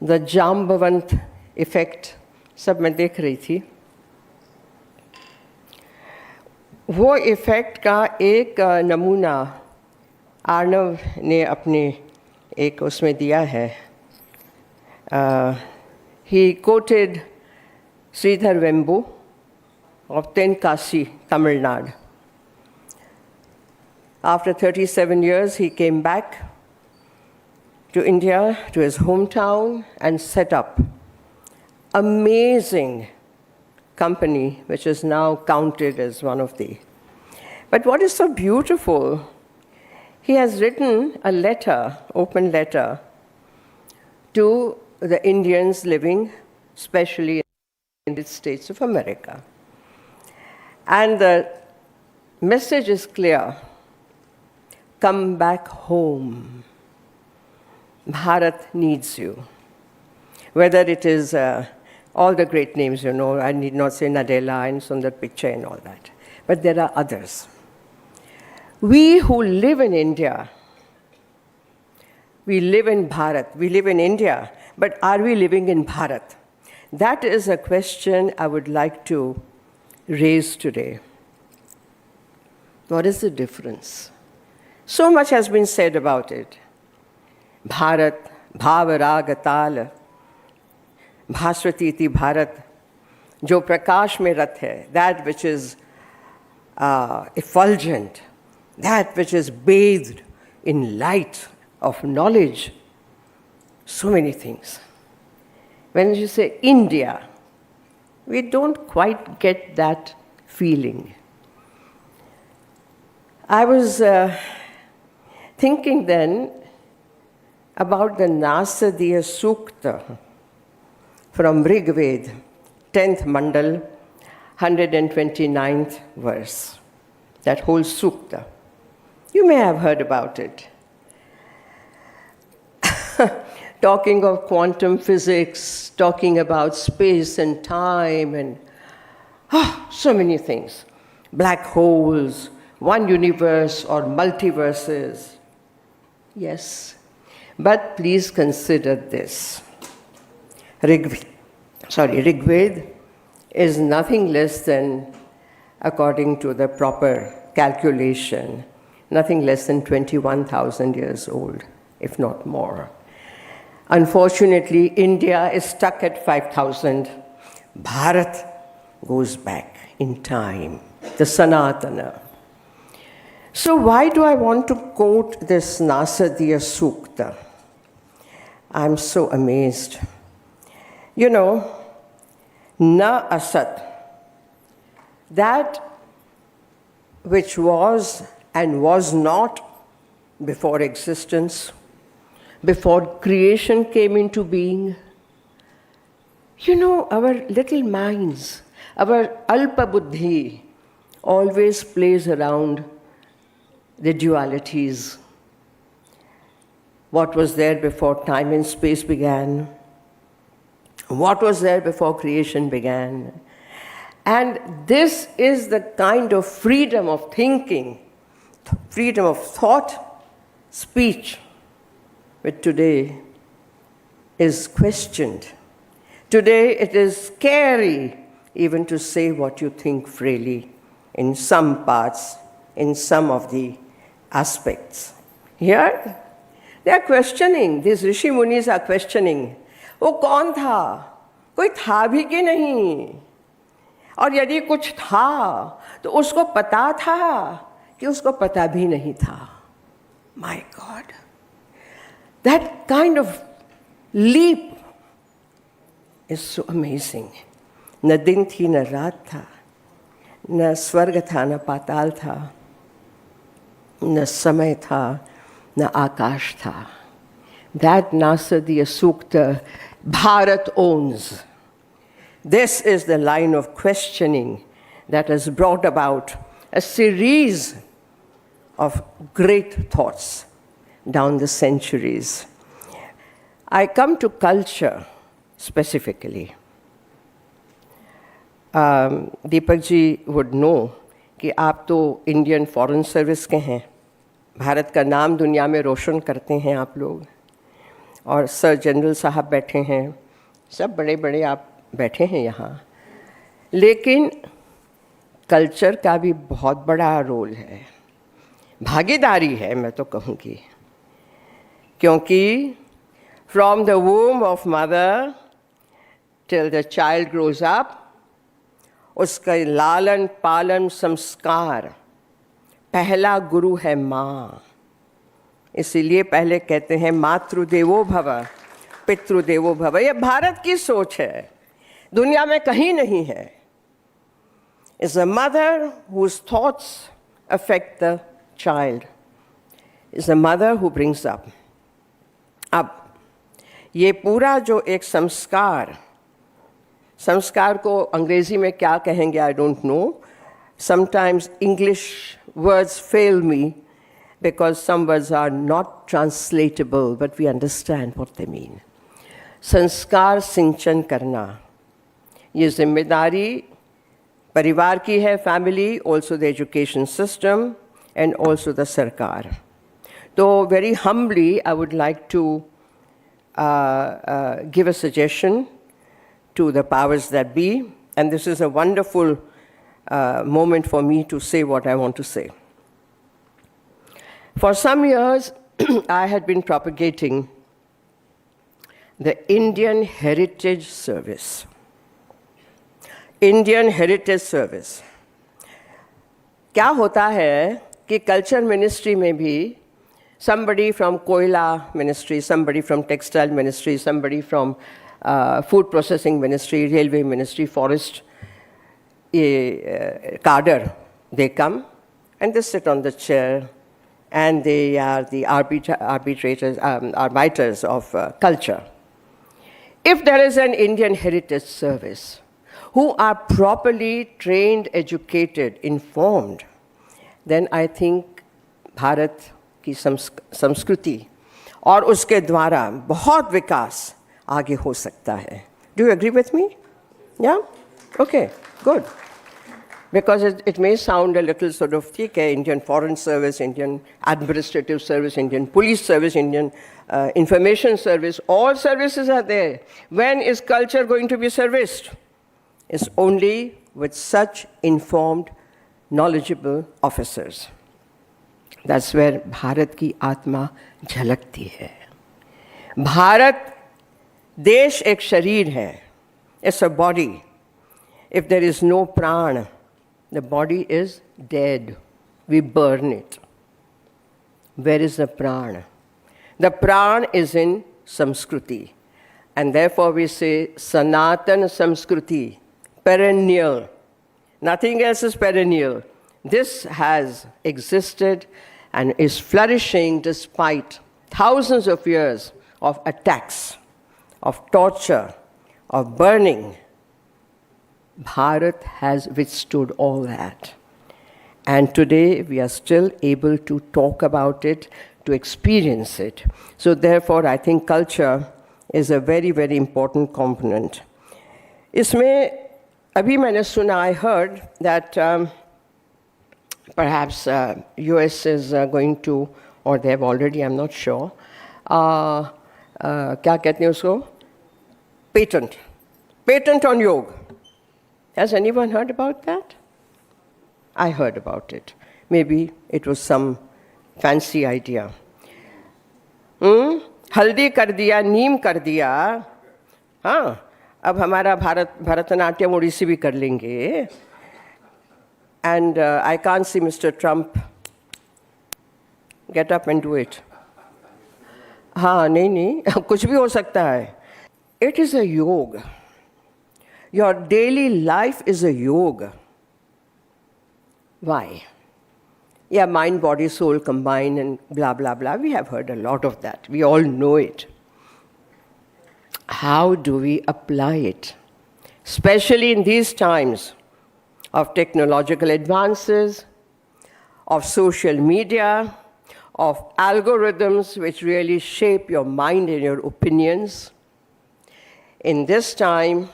Jambavant effect सब मैं देख रही थी. वो इफ़ेक्ट का एक नमूना आर्नव ने अपने एक उसमें दिया है. He quoted Sridhar Vembu of Tenkasi, Tamil Nadu. After 37 years, he came back to India, to his hometown, and set up amazing company, which is now counted as one of the. But what is so beautiful, he has written a letter, open letter, to the Indians living, especially in the United States of America. And the message is clear: come back home. Bharat needs you. Whether it is all the great names, you know, I need not say Nadella and Sundar Pichai and all that, but there are others. We who live in India, we live in Bharat, we live in India, but are we living in Bharat? That is a question I would like to raise today. What is the difference? So much has been said about it. Bharat, Bhava Raga Tal, Bhaswati iti Bharat, jo prakash mein rat hai, that which is effulgent, that which is bathed in light of knowledge. So many things. When you say India, we don't quite get that feeling. I was thinking then about the Nasadiya Sukta from Rig Veda, 10th Mandal, 129th verse. That whole Sukta. You may have heard about it. Talking of quantum physics, talking about space and time, and so many things. Black holes, one universe or multiverses. Yes, but please consider this. Rig Veda is nothing less than, according to the proper calculation, nothing less than 21,000 years old, if not more. Unfortunately, India is stuck at 5,000. Bharat goes back in time, the Sanatana. So why do I want to quote this Nasadiya Sukta? I'm so amazed. You know, na asat, that which was and was not before existence, before creation came into being. You know, our little minds, our alpa buddhi always plays around the dualities. What was there before time and space began? What was there before creation began? And this is the kind of freedom of thinking, freedom of thought, speech, which today is questioned. Today it is scary even to say what you think freely in some parts, in some of the aspects. Here, they are questioning, these Rishi Munis are questioning, वो कौन था? कोई था भी कि नहीं? और यदि कुछ था तो उसको पता था कि उसको पता भी नहीं था? My God, that kind of leap is so amazing. न दिन थी न रात था, न स्वर्ग था न पाताल था, न समय था न आकाश था. That Nasadiya Sukta Bharat owns. This is the line of questioning that has brought about a series of great thoughts down the centuries. I come to culture specifically. Deepak ji would know कि आप तो Indian foreign service के हैं, भारत का नाम दुनिया में रोशन करते हैं आप लोग, और सर जनरल साहब बैठे हैं, सब बड़े बड़े आप बैठे हैं यहाँ. लेकिन कल्चर का भी बहुत बड़ा रोल है, भागीदारी है मैं तो कहूँगी, क्योंकि from the वूम of mother till the child grows up, उसका लालन पालन संस्कार पहला गुरु है माँ. इसीलिए पहले कहते हैं मातृदेवो भव पितृदेवो भव. ये भारत की सोच है, दुनिया में कहीं नहीं है. It's a mother whose thoughts affect the child. It's a mother who brings up. अब ये पूरा जो एक संस्कार को अंग्रेजी में क्या कहेंगे I don't know. Sometimes English words fail me because some words are not translatable, but we understand what they mean. संस्कार सिंचन करना, ये जिम्मेदारी परिवार की है, family, also the education system, and also the सरकार. So very humbly, I would like to give a suggestion to the powers that be, and this is a wonderful moment for me to say what I want to say. For some years, I had been propagating the Indian Heritage Service. Indian Heritage Service. क्या होता है कि culture ministry में भी somebody from Koila Ministry, somebody from Textile Ministry, somebody from Food Processing Ministry, Railway Ministry, Forest cadre, they come and they sit on the chair and they are the arbitrators of culture. If there is an Indian Heritage Service who are properly trained, educated, informed, then I think Bharat की संस्कृति और उसके द्वारा बहुत विकास आगे हो सकता है. Do you agree with me? Yeah? Okay, good. Because it may sound a little sort of ठीक है, Indian Foreign Service, Indian Administrative Service, Indian Police Service, Indian Information Service, all services are there. When is culture going to be serviced? It's only with such informed, knowledgeable officers. That's where Bharat की आत्मा झलकती है. भारत देश एक शरीर है. It's a body. If there is no prana, the body is dead. We burn it. Where is the prana? The prana is in Samskruti. And therefore we say Sanatan Samskruti, perennial. Nothing else is perennial. This has existed and is flourishing despite thousands of years of attacks, of torture, of burning. Bharat has withstood all that. And today we are still able to talk about it, to experience it. So therefore I think culture is a very, very important component. इसमें अभी मैंने सुना, I heard that perhaps US is going to, or they have already, I'm not sure, क्या कहते हैं उसको? Patent on yoga. Has anyone heard about that? I heard about it. Maybe it was some fancy idea. हल्दी कर दिया, नीम कर दिया, हाँ, अब हमारा भरतनाट्यम ओडिसी भी कर लेंगे. And I can't see Mr. Trump get up and do it. हाँ, नहीं, कुछ भी हो सकता है. It is a yoga. Your daily life is a yoga. Why? Yeah, mind, body, soul combine and blah, blah, blah. We have heard a lot of that. We all know it. How do we apply it? Especially in these times of technological advances, of social media, of algorithms which really shape your mind and your opinions. In this time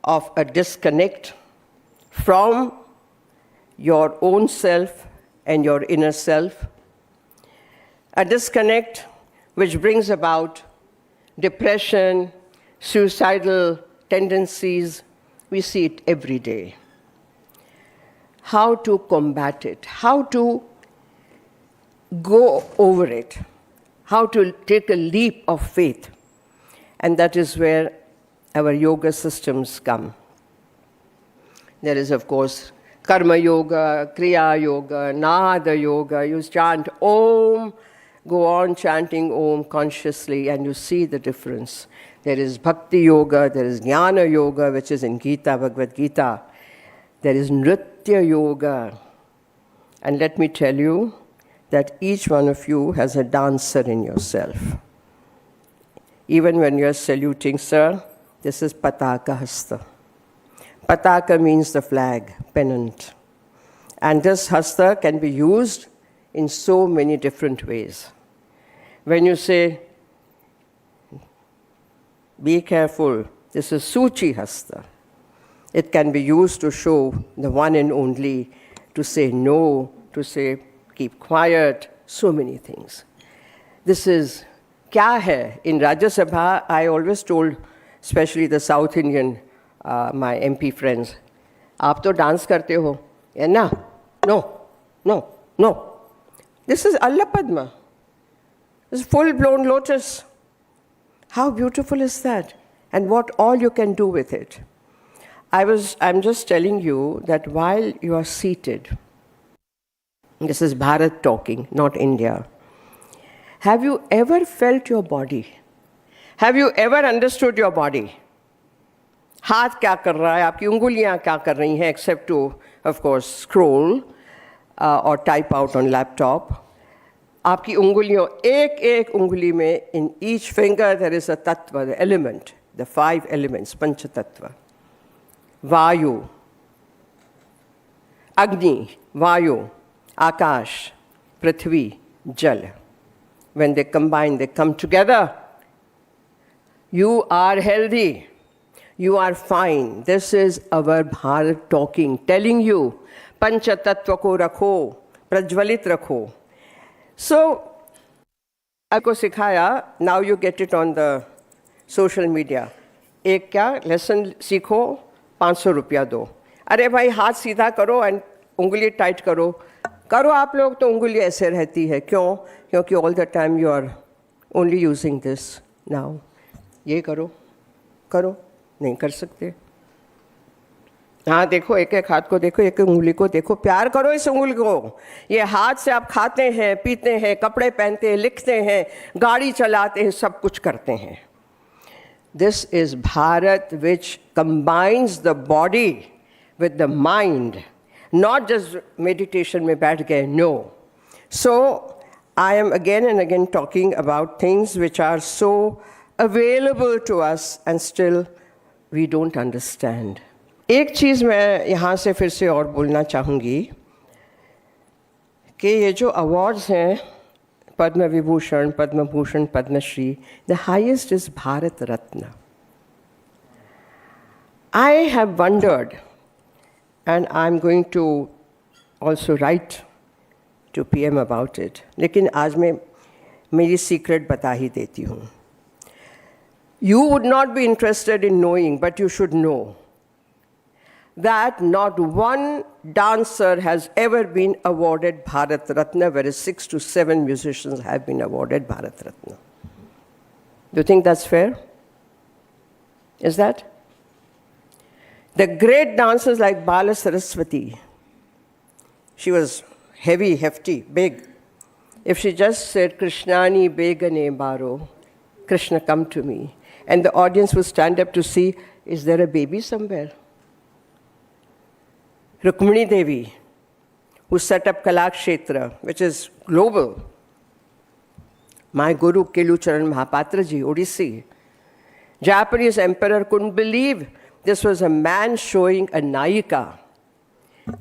of a disconnect from your own self and your inner self, a disconnect which brings about depression, suicidal tendencies. We see it every day. How to combat it, how to go over it, how to take a leap of faith. And that is where our yoga systems come. There is, of course, Karma Yoga, Kriya Yoga, Nada Yoga. You chant Om, go on chanting Om consciously, and you see the difference. There is Bhakti Yoga, there is Jnana Yoga, which is in Gita, Bhagavad Gita. There is Nritya Yoga. And let me tell you that each one of you has a dancer in yourself. Even when you're saluting, sir, this is Pataka Hasta. Pataka means the flag, pennant. And this hasta can be used in so many different ways. When you say, be careful, this is Suchi hasta. It can be used to show the one and only, to say no, to say keep quiet, so many things. This is kya hai? In Rajya Sabha, I always told, especially the South Indian, my MP friends, आप तो dance करते हो, है ना? No, no, no. This is Allah Padma. This is full-blown lotus. How beautiful is that? And what all you can do with it. I'm just telling you that while you are seated, this is Bharat talking, not India. Have you ever felt your body? Have you ever understood your body? हाथ क्या कर रहा है, आपकी उंगलियां क्या कर रही हैं, except to, of course, scroll or type out on laptop. आपकी उंगलियों, एक उंगली में, in each finger there is a tattva, the element, the 5 elements, pancha tattva. Vayu, Agni, Vayu, Akash, Prithvi, Jal. When they combine, they come together. You are healthy. You are fine. This is our Bharat talking, telling you, Pancha Tattva ko rakho, prajwalit rakho. So, आपको सिखाया, now you get it on the social media. एक क्या lesson सीखो, 500 रुपया दो. अरे भाई हाथ सीधा करो and उंगली टाइट करो. करो आप लोग तो उंगली ऐसे रहती है. क्यों? क्योंकि all the time you are only using this now. ये करो, करो. नहीं कर सकते. हाँ देखो, एक एक हाथ को देखो, एक उंगली को देखो, प्यार करो इस उंगली को। ये हाथ से आप खाते हैं, पीते हैं, कपड़े पहनते हैं, लिखते हैं, गाड़ी चलाते हैं, सब कुछ करते हैं। This is Bharat which combines the body with the mind, not just meditation में बैठ गए, no. So I am again and again talking about things which are so available to us and still we don't understand. एक चीज़ मैं यहाँ से फिर से और बोलना चाहूँगी कि ये जो अवार्ड्स हैं, Padma Vibhushan, Padma Bhushan, Padmashri, the highest is Bharat Ratna. I have wondered, and I'm going to also write to PM about it. लेकिन आज मैं मेरी secret बता ही देती हूँ. You would not be interested in knowing, but you should know that not one dancer has ever been awarded Bharat Ratna, whereas 6 to 7 musicians have been awarded Bharat Ratna. Do you think that's fair? Is that? The great dancers like Bala Saraswati, she was heavy, hefty, big. If she just said, Krishnani begane baro, Krishna come to me, and the audience would stand up to see, is there a baby somewhere? Rukmini Devi, who set up Kalakshetra, which is global. My Guru Kelucharan Mahapatra ji, Odissi. Japanese emperor couldn't believe this was a man showing a Nayika.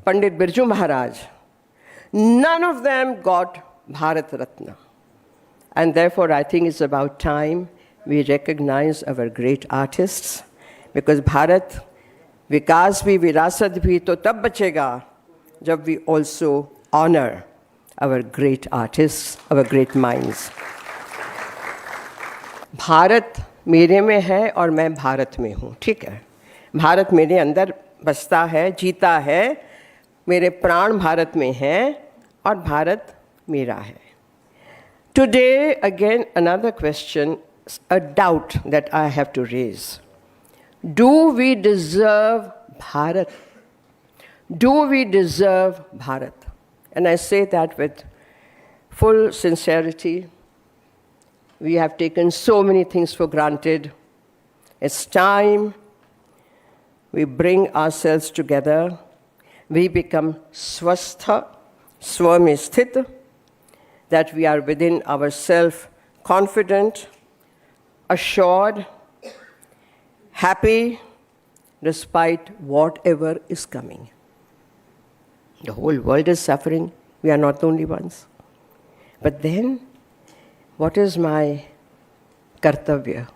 Pandit Birju Maharaj. None of them got Bharat Ratna. And therefore I think it's about time we recognize our great artists, because Bharat विकास भी, विरासत भी तो तब बचेगा जब we also honor our great artists, our great minds. Bharat मेरे में है और मैं भारत में हूँ, ठीक है? भारत मेरे अंदर बसता है, जीता है, मेरे प्राण भारत में हैं और भारत मेरा है. Today, again, another question, a doubt that I have to raise. Do we deserve Bharat? Do we deserve Bharat? And I say that with full sincerity. We have taken so many things for granted. It's time we bring ourselves together. We become swastha, swam sthit, that we are within ourselves confident, assured, happy despite whatever is coming. The whole world is suffering. We are not the only ones. But then, what is my kartavya?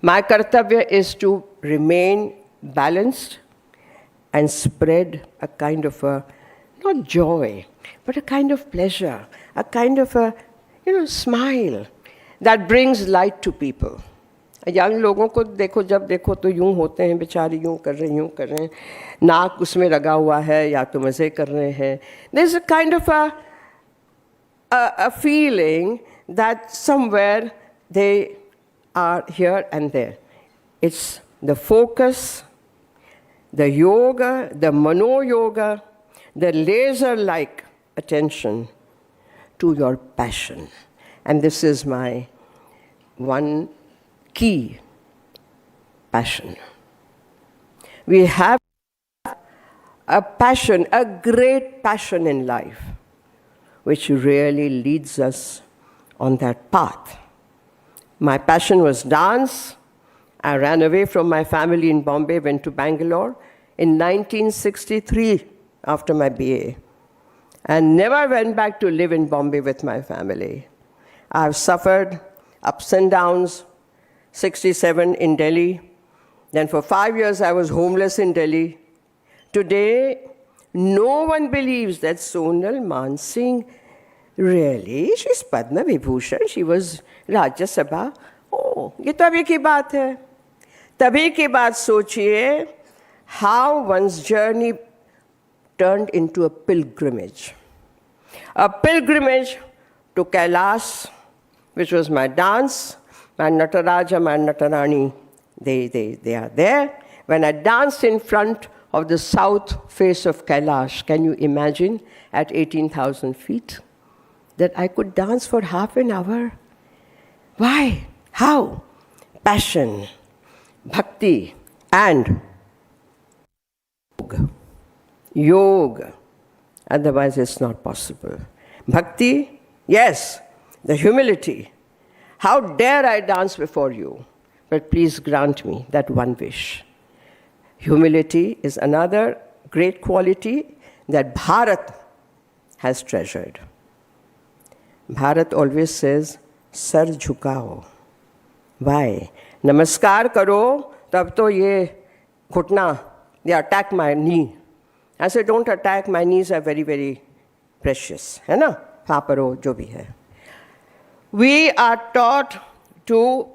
My kartavya is to remain balanced and spread a kind of a, not joy, but a kind of pleasure, a kind of a, smile that brings light to people. Young लोगों को देखो, जब देखो तो यूं होते हैं, बेचारे यूं कर रहे हैं, नाक उसमें लगा हुआ है या तो मज़े कर रहे हैं. There's a kind of a feeling that somewhere they are here and there. It's the focus, the yoga, the mano yoga, the laser-like attention to your passion. And this is my one key passion. We have a passion, a great passion in life, which really leads us on that path. My passion was dance. I ran away from my family in Bombay, went to Bangalore in 1963 after my BA, and never went back to live in Bombay with my family. I've suffered ups and downs. 67 in Delhi. Then for 5 years I was homeless in Delhi. Today, no one believes that Sonal Mansingh, really, she's Padma Vibhushan, she was Rajya Sabha. Oh, ये तभी की बात है. तभी की बात सोचिए how one's journey turned into a pilgrimage. A pilgrimage to Kailash, which was my dance. My Nataraja, my Natarani, they are there. When I danced in front of the south face of Kailash, can you imagine, at 18,000 feet, that I could dance for half an hour? Why? How? Passion, bhakti, and yoga. Otherwise, it's not possible. Bhakti, yes, the humility. How dare I dance before you? But please grant me that one wish. Humility is another great quality that Bharat has treasured. Bharat always says, sar jhukao. Why? Namaskar karo, tab to ye ghutna, they attack my knee. I say, don't attack, my knees are very, very precious. है ना? Paparo जो भी है. We are taught to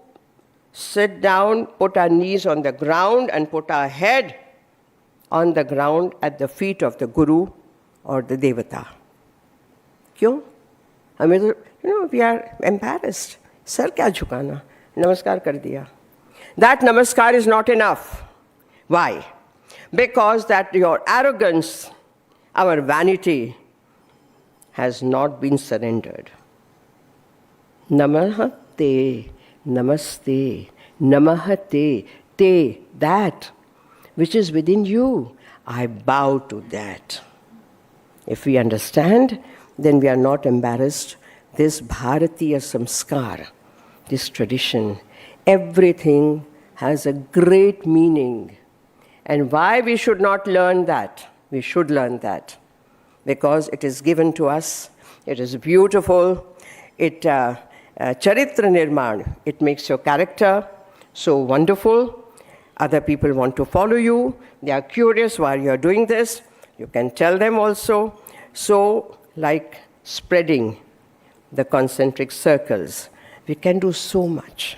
sit down, put our knees on the ground, and put our head on the ground at the feet of the Guru or the Devata. क्यों? हमें तो, we are embarrassed. Sir क्या झुकाना? Namaskar कर दिया. That namaskar is not enough. Why? Because that your arrogance, our vanity, has not been surrendered. Namahate, namaste, namahate, te, that which is within you, I bow to that. If we understand, then we are not embarrassed. This Bharatiya samskar, this tradition, everything has a great meaning. And why we should not learn that? We should learn that. Because it is given to us, it is beautiful, it charitra nirman, it makes your character so wonderful. Other people want to follow you, they are curious why you are doing this, you can tell them also. So, like spreading the concentric circles, we can do so much.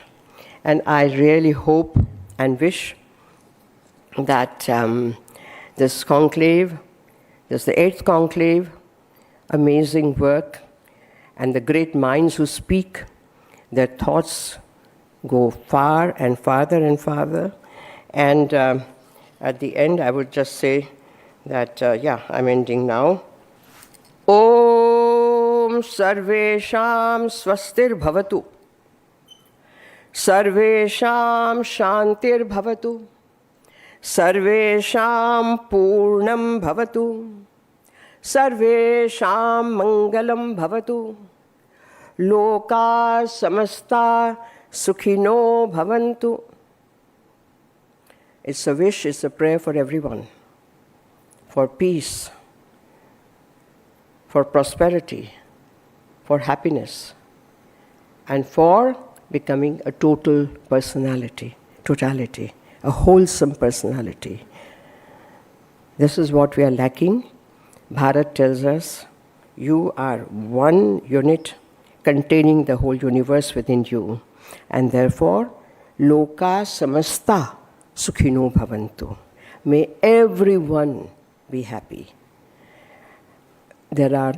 And I really hope and wish that this conclave, this is the 8th conclave, amazing work, and the great minds who speak, their thoughts go far and farther and farther. And at the end, I would just say that, I'm ending now. Om Sarvesham Swastir Bhavatu. Sarvesham Shantir Bhavatu. Sarvesham Purnam Bhavatu. Sarvesham Mangalam Bhavatu. Loka Samasta Sukhino Bhavantu. It's a wish, it's a prayer for everyone. For peace, for prosperity, for happiness, and for becoming a total personality, totality, a wholesome personality. This is what we are lacking. Bharat tells us, you are one unit containing the whole universe within you, and therefore, loka samasta sukhino bhavantu. May everyone be happy. There are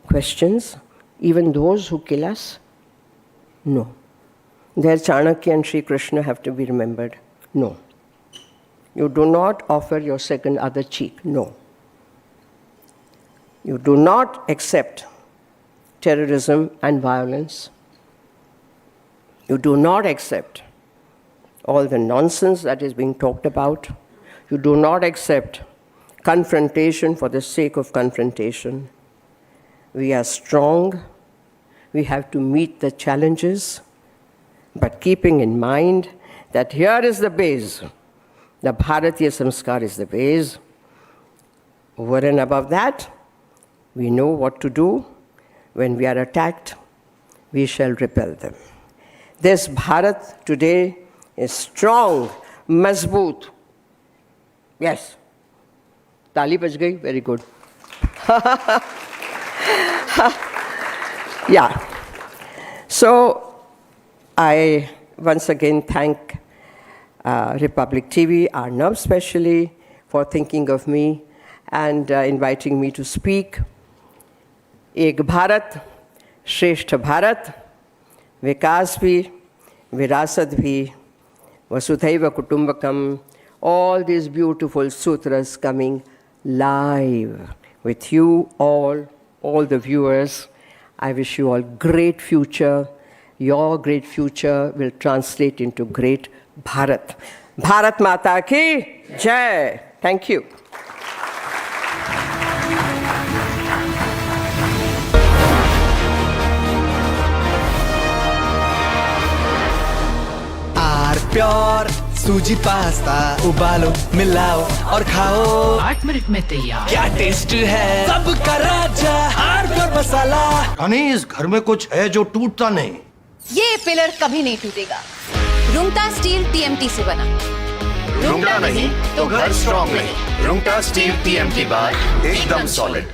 questions, even those who kill us? No. There Chanakya and Sri Krishna have to be remembered? No. You do not offer your second other cheek? No. You do not accept terrorism and violence. You do not accept all the nonsense that is being talked about. You do not accept confrontation for the sake of confrontation. We are strong. We have to meet the challenges, but keeping in mind that here is the base. The Bharatiya Samskar is the base. Over and above that, we know what to do. When we are attacked, we shall repel them. This Bharat today is strong, mazboot. Yes. Tali baj gayi, very good. Yeah. So I once again thank Republic TV, Arnab especially, for thinking of me and inviting me to speak. Ek Bharat, Shrestha Bharat, Vikas bhi, Virasat bhi, Vasudhaiva Kutumbakam, all these beautiful sutras coming live with you all the viewers. I wish you all great future. Your great future will translate into great Bharat. Bharat Mata ki Jai. Thank you. Pure सूजी pasta उबालो मिलाओ और खाओ 8 minute में तैयार। क्या taste है सबका राजा हार्डवेयर मसाला। यानी इस घर में कुछ है जो टूटता नहीं। ये पिलर कभी नहीं टूटेगा। रुंगटा स्टील टीएमटी से बना। रुंगटा नहीं तो घर स्ट्रॉन्ग नहीं। रुंगटा स्टील टीएमटी बार एकदम सॉलिड।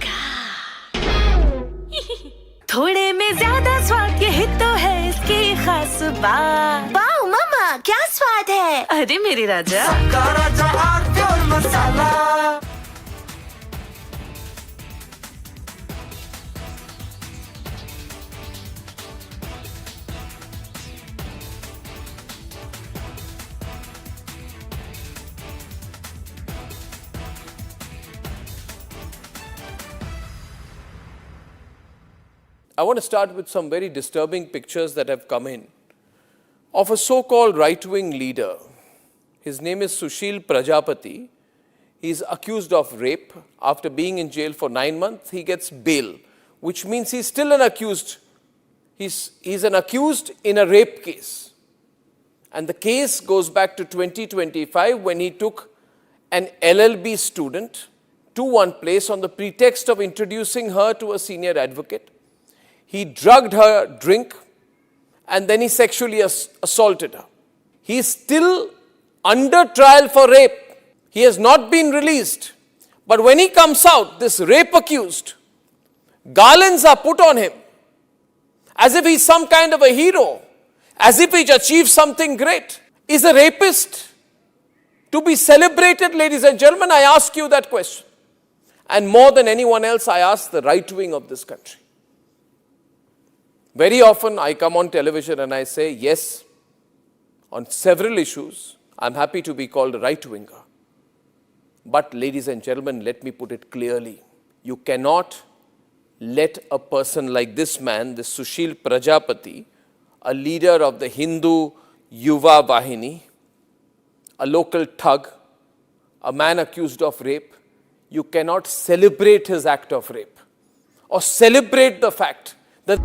थोड़े में ज्यादा स्वाद यही तो है इसकी खास बात। वाओ मामा क्या स्वाद है। अरे मेरे राजा सबका राजा hardware masala. I want to start with some very disturbing pictures that have come in of a so-called right-wing leader. His name is Sushil Prajapati. He is accused of rape. After being in jail for 9 months, he gets bail, which means he's still an accused. He's an accused in a rape case. And the case goes back to 2025 when he took an LLB student to one place on the pretext of introducing her to a senior advocate. He drugged her drink and then he sexually assaulted her. He is still under trial for rape. He has not been released. But when he comes out, this rape accused, garlands are put on him as if he's some kind of a hero, as if he's achieved something great. Is a rapist to be celebrated, ladies and gentlemen? I ask you that question. And more than anyone else, I ask the right wing of this country. Very often I come on television and I say, yes, on several issues, I'm happy to be called a right-winger. But ladies and gentlemen, let me put it clearly. You cannot let a person like this man, this Sushil Prajapati, a leader of the Hindu Yuva Vahini, a local thug, a man accused of rape, you cannot celebrate his act of rape or celebrate the fact that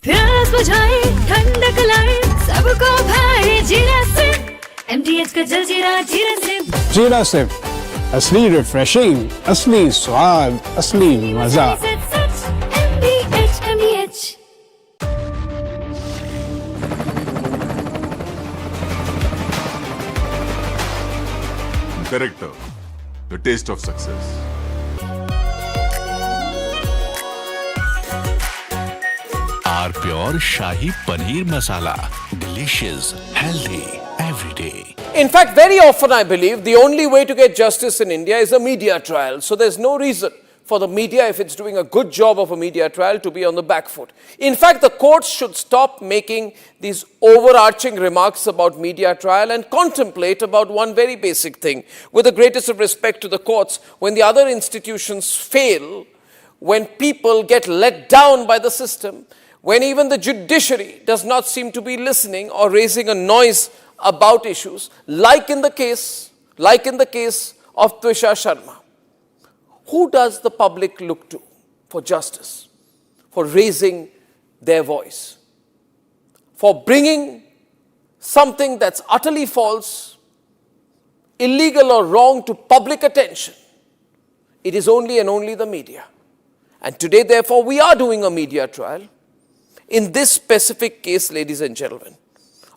प्यास बुझाए ठंडक लाए सबको भाए जीरा से MTH का जलजीरा जीरा से। जीरा सिप असली रिफ्रेशिंग, असली स्वाद, असली मजा। MTH Character, the taste of success. Our pure Shahi Paneer Masala. Delicious, healthy, every day. In fact, very often I believe the only way to get justice in India is a media trial. So there's no reason for the media, if it's doing a good job of a media trial, to be on the back foot. In fact, the courts should stop making these overarching remarks about media trial and contemplate about one very basic thing. With the greatest of respect to the courts, when the other institutions fail, when people get let down by the system, when even the judiciary does not seem to be listening or raising a noise about issues, like in the case of Twisha Sharma. Who does the public look to for justice, for raising their voice, for bringing something that's utterly false, illegal or wrong to public attention? It is only and only the media. And today, therefore, we are doing a media trial in this specific case, ladies and gentlemen,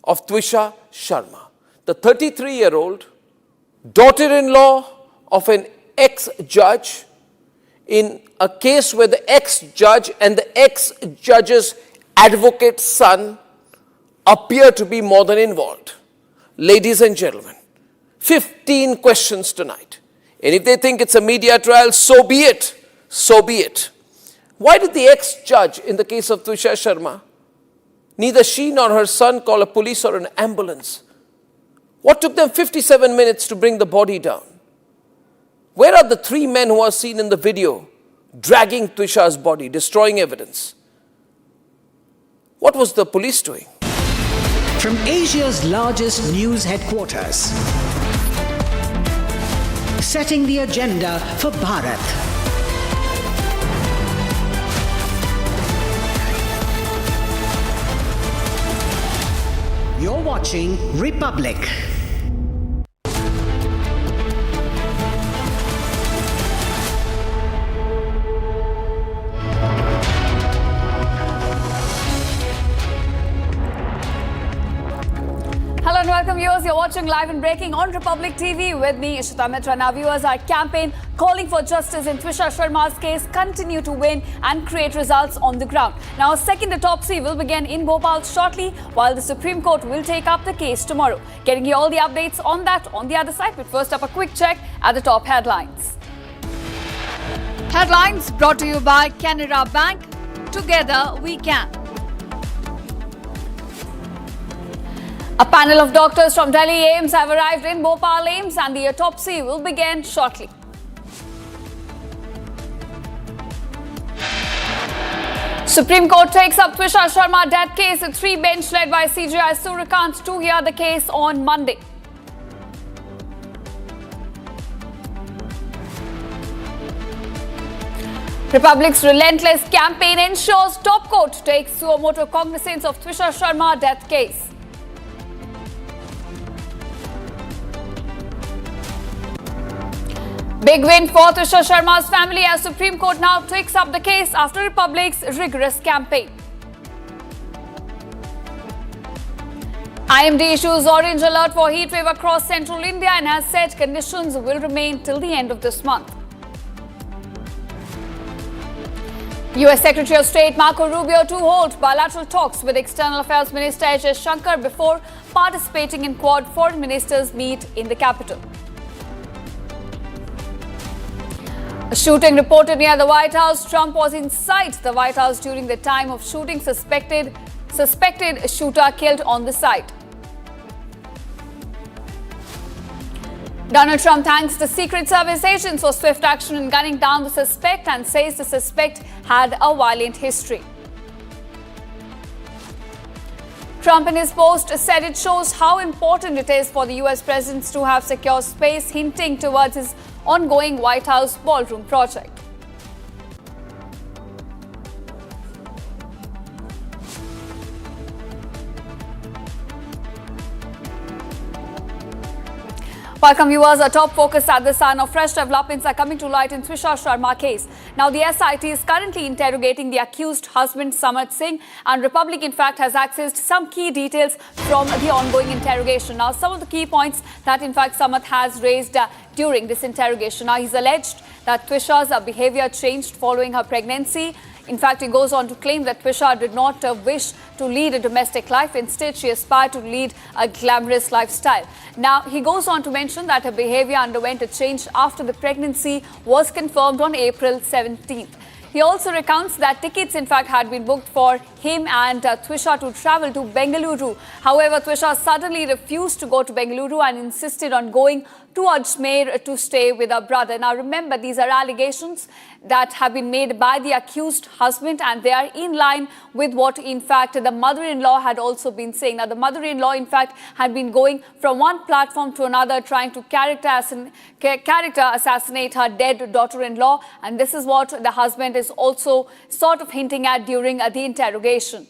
of Twisha Sharma, the 33-year-old daughter-in-law of an ex-judge, in a case where the ex-judge and the ex-judge's advocate's son appear to be more than involved. Ladies and gentlemen, 15 questions tonight. And if they think it's a media trial, so be it. So be it. Why did the ex-judge in the case of Twisha Sharma, neither she nor her son call a police or an ambulance? What took them 57 minutes to bring the body down? Where are the 3 men who are seen in the video dragging Twisha's body, destroying evidence? What was the police doing? From Asia's largest news headquarters, setting the agenda for Bharat. You're watching Republic. Hello and welcome viewers. You're watching Live and Breaking on Republic TV with me, Ishita Mitra. Now viewers, our campaign calling for justice in Twisha Sharma's case continue to win and create results on the ground. Now a second autopsy will begin in Bopal shortly, while the Supreme Court will take up the case tomorrow. Getting you all the updates on that on the other side, but first up a quick check at the top headlines. Headlines brought to you by Canara Bank. Together we can. A panel of doctors from Delhi AIIMS have arrived in Bopal AIIMS and the autopsy will begin shortly. Supreme Court takes up Twisha Sharma death case. A 3-bench led by CJI Surikant to hear the case on Monday. Republic's relentless campaign ensures top court takes suo motu cognizance of Twisha Sharma death case. Big win for Twisha Sharma's family as Supreme Court now takes up the case after Republic's rigorous campaign. IMD issues orange alert for heatwave across central India and has said conditions will remain till the end of this month. US Secretary of State Marco Rubio to hold bilateral talks with External Affairs Minister H.S. Shankar before participating in Quad foreign ministers meet in the capital. A shooting reported near the White House. Trump was inside the White House during the time of shooting. Suspected shooter killed on the site. Donald Trump thanks the Secret Service agents for swift action in gunning down the suspect and says the suspect had a violent history. Trump in his post said it shows how important it is for the US president to have secure space, hinting towards his ongoing White House ballroom project. Welcome viewers. Our top focus at this hour. Now fresh developments are coming to light in Twisha Sharma case. Now the SIT is currently interrogating the accused husband Samarth Singh, and Republic in fact has accessed some key details from the ongoing interrogation. Now some of the key points that in fact Samarth has raised during this interrogation. Now he's alleged that Twisha's behavior changed following her pregnancy. In fact, he goes on to claim that Twisha did not wish to lead a domestic life. Instead, she aspired to lead a glamorous lifestyle. Now, he goes on to mention that her behavior underwent a change after the pregnancy was confirmed on April 17th. He also recounts that tickets, in fact, had been booked for him and Twisha to travel to Bengaluru. However, Twisha suddenly refused to go to Bengaluru and insisted on going to Ajmer to stay with her brother. Now, remember, these are allegations that have been made by the accused husband, and they are in line with what, in fact, the mother-in-law had also been saying. Now, the mother-in-law, in fact, had been going from one platform to another, trying to character assassinate her dead daughter-in-law, and this is what the husband is also sort of hinting at during the interrogation.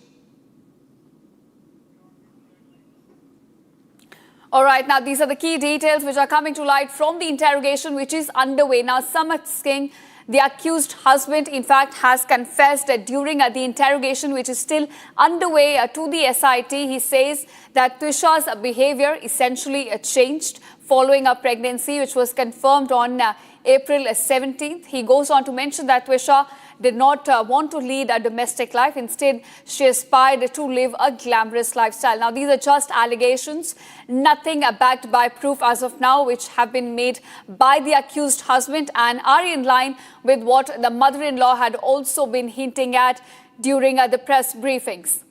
All right, now these are the key details which are coming to light from the interrogation which is underway. Now, Samarth Singh, the accused husband, in fact, has confessed that during the interrogation which is still underway to the SIT, he says that Twisha's behavior essentially changed following a pregnancy which was confirmed on April 17th. He goes on to mention that Twisha did not want to lead a domestic life. Instead, she aspired to live a glamorous lifestyle. Now, these are just allegations, nothing backed by proof as of now, which have been made by the accused husband and are in line with what the mother-in-law had also been hinting at during the press briefings.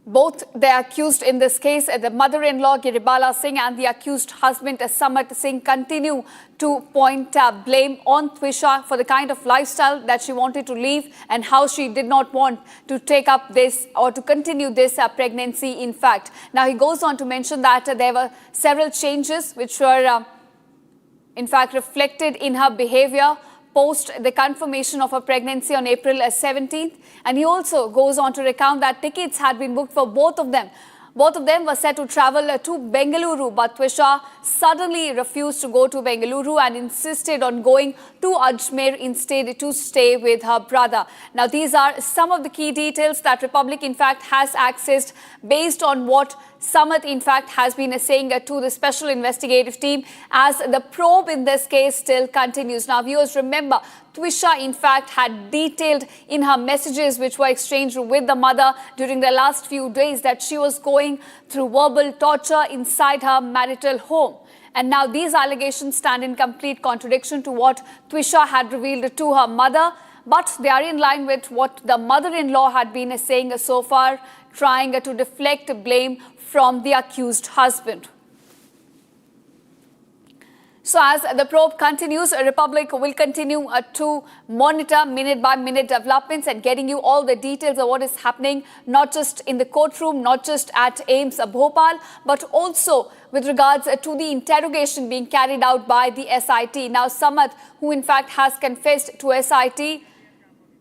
Both the accused in this case, the mother-in-law Giribala Singh and the accused husband Samarth Singh, continue to point blame on Twisha for the kind of lifestyle that she wanted to live and how she did not want to take up this or to continue this pregnancy, in fact. Now, he goes on to mention that there were several changes which were, in fact, reflected in her behavior post the confirmation of her pregnancy on April 17th. And he also goes on to recount that tickets had been booked for both of them. Both of them were set to travel to Bengaluru, but Twisha suddenly refused to go to Bengaluru and insisted on going to Ajmer instead to stay with her brother. Now, these are some of the key details that Republic, in fact, has accessed based on what Samarth, in fact, has been saying to the special investigative team as the probe in this case still continues. Now, viewers, remember, Twisha, in fact, had detailed in her messages which were exchanged with the mother during the last few days that she was going through verbal torture inside her marital home. And now these allegations stand in complete contradiction to what Twisha had revealed to her mother, but they are in line with what the mother-in-law had been saying so far, trying to deflect blame from the accused husband. So as the probe continues, Republic will continue to monitor minute-by-minute developments and getting you all the details of what is happening, not just in the courtroom, not just at AIIMS Bhopal, but also with regards to the interrogation being carried out by the SIT. Now, Samarth, who in fact has confessed to SIT,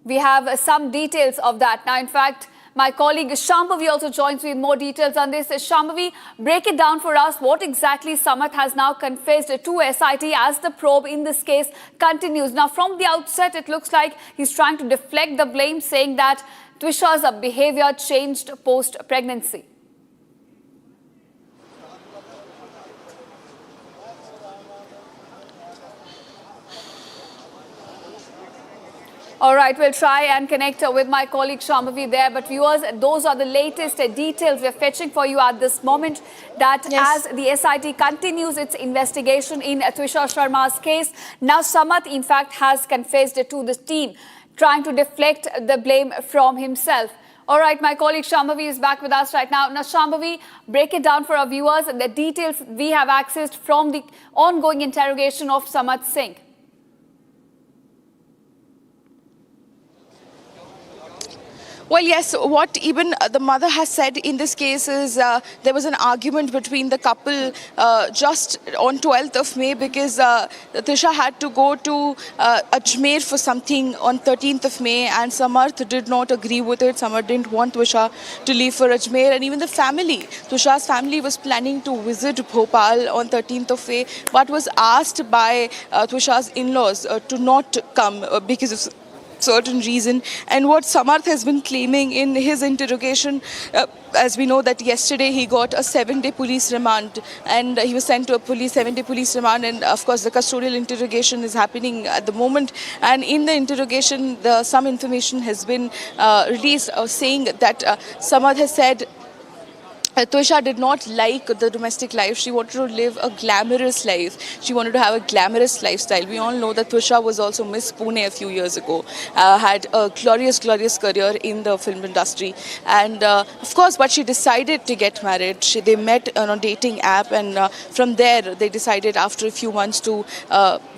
we have some details of that. Now, in fact, my colleague Shambhavi also joins me with more details on this. Shambhavi, break it down for us. What exactly Samarth has now confessed to SIT as the probe in this case continues? Now, from the outset, it looks like he's trying to deflect the blame, saying that Twisha's behavior changed post-pregnancy. All right, we'll try and connect with my colleague Shambhavi there. But viewers, those are the latest details we're fetching for you at this moment, that as the SIT continues its investigation in Twisha Sharma's case, now Samarth, in fact, has confessed to the team, trying to deflect the blame from himself. All right, my colleague Shambhavi is back with us right now. Now, Shambhavi, break it down for our viewers, the details we have accessed from the ongoing interrogation of Samarth Singh. Well, yes, what even the mother has said in this case is there was an argument between the couple just on 12th of May because Twisha had to go to Ajmer for something on 13th of May and Samarth did not agree with it. Samarth didn't want Twisha to leave for Ajmer, and even the family, Twisha's family was planning to visit Bhopal on 13th of May but was asked by Twisha's in-laws to not come because of certain reason. And what Samarth has been claiming in his interrogation, as we know that yesterday he got a 7-day police remand and he was sent to a 7-day police remand, and of course the custodial interrogation is happening at the moment, and in the interrogation some information has been released saying that Samarth has said Twisha did not like the domestic life. She wanted to live a glamorous life. She wanted to have a glamorous lifestyle. We all know that Twisha was also Miss Pune a few years ago, had a glorious career in the film industry. And of course, but she decided to get married. They met on a dating app, and from there they decided after a few months to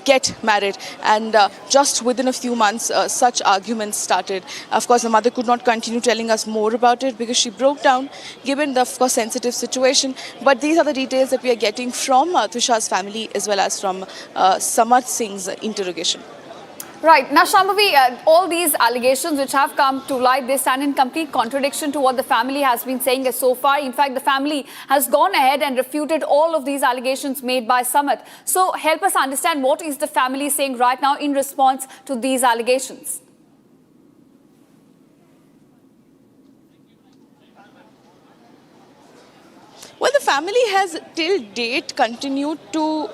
get married. And just within a few months, such arguments started. Of course, the mother could not continue telling us more about it because she broke down, given the, of course, sensitive situation. But these are the details that we are getting from Twisha's family as well as from Samarth Singh's interrogation. Right. Now, Shambhavi, all these allegations which have come to light, they stand in complete contradiction to what the family has been saying so far. In fact, the family has gone ahead and refuted all of these allegations made by Samarth. So help us understand, what is the family saying right now in response to these allegations? Well, the family has till date continued to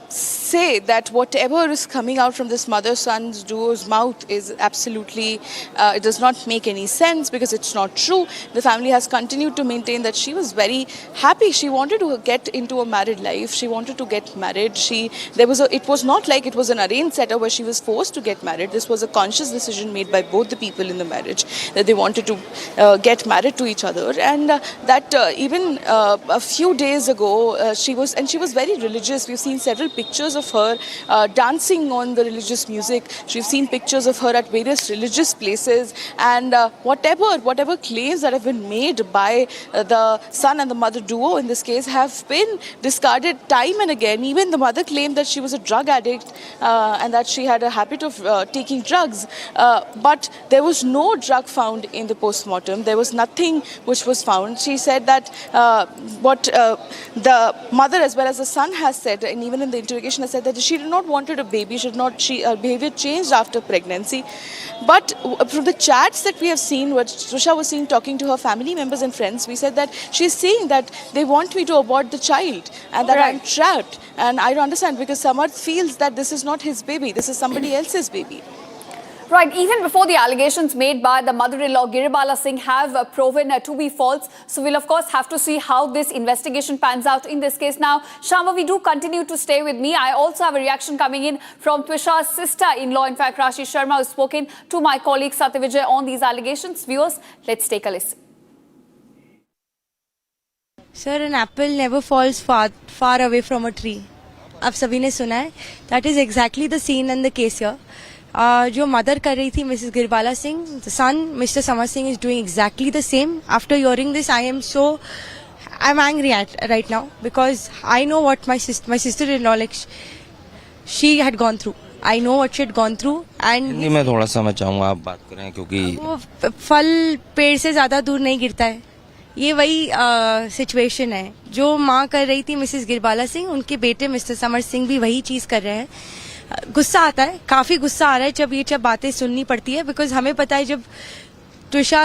say that whatever is coming out from this mother-son's duo's mouth is absolutely, it does not make any sense because it's not true. The family has continued to maintain that she was very happy. She wanted to get into a married life. She wanted to get married. It was not like it was an arranged setup where she was forced to get married. This was a conscious decision made by both the people in the marriage that they wanted to get married to each other, and that even a few days ago she was very religious. We've seen several pictures of her dancing on the religious music. We've seen pictures of her at various religious places, and whatever claims that have been made by the son and the mother duo in this case have been discarded time and again. Even the mother claimed that she was a drug addict and that she had a habit of taking drugs, but there was no drug found in the post-mortem. There was nothing which was found. She said that what the mother as well as the son has said, and even in the interrogation has said that she did not wanted a baby. Her behavior changed after pregnancy. But from the chats that we have seen, what Twisha was seeing talking to her family members and friends, we said that she's saying that they want me to abort the child and that I'm trapped. And I don't understand because Samarth feels that this is not his baby. This is somebody else's baby. Right, even before the allegations made by the mother-in-law Giribala Singh have proven to be false. So we'll of course have to see how this investigation pans out in this case. Now, Shambhavi, do continue to stay with me. I also have a reaction coming in from Twisha's sister-in-law, in fact, Twisha Sharma, who's spoken to my colleague Satyavijay on these allegations. Viewers, let's take a listen. Sir, an apple never falls far away from a tree. आप सभी ने सुना है. That is exactly the scene and the case here. जो mother कर रही थी Mrs Girbala Singh, the son Mr. Samarth Singh is doing exactly the same. After hearing this, I'm angry right now because I know what my sister-in-law, like, she had gone through. I know what she had gone through. And मैं थोड़ा सा मैं चाहूँगा आप बात करें क्योंकि वो फल पेड़ से ज्यादा दूर नहीं गिरता है. ये वही सिचुएशन है जो माँ कर रही थी मिसेस गिरबाला सिंह, उनके बेटे मिस्टर समर सिंह भी वही चीज कर रहे हैं. गुस्सा आता है, काफी गुस्सा आ रहा है जब बातें सुननी पड़ती है, बिकॉज हमें पता है जब ट्विशा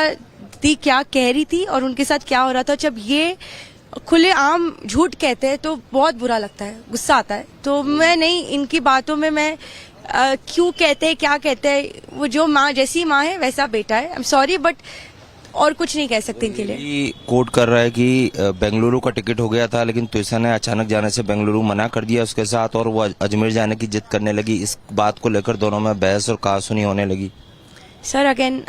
दी क्या कह रही थी और उनके साथ क्या हो रहा था. जब ये खुले आम झूठ कहते हैं तो बहुत बुरा लगता है, गुस्सा आता है. तो मैं नहीं, इनकी बातों में मैं क्यों कहते हैं, क्या कहते हैं, वो जो माँ जैसी माँ है वैसा बेटा है. आई एम सॉरी बट और कुछ नहीं कह सकते इनके लिए. कोर्ट कर रहा है कि बेंगलुरु का टिकट हो गया था लेकिन त्विशा ने अचानक जाने से बेंगलुरु मना कर दिया उसके साथ और वो अजमेर जाने की जिद करने लगी. इस बात को लेकर दोनों में बहस और कहासुनी होने लगी. सर अगेन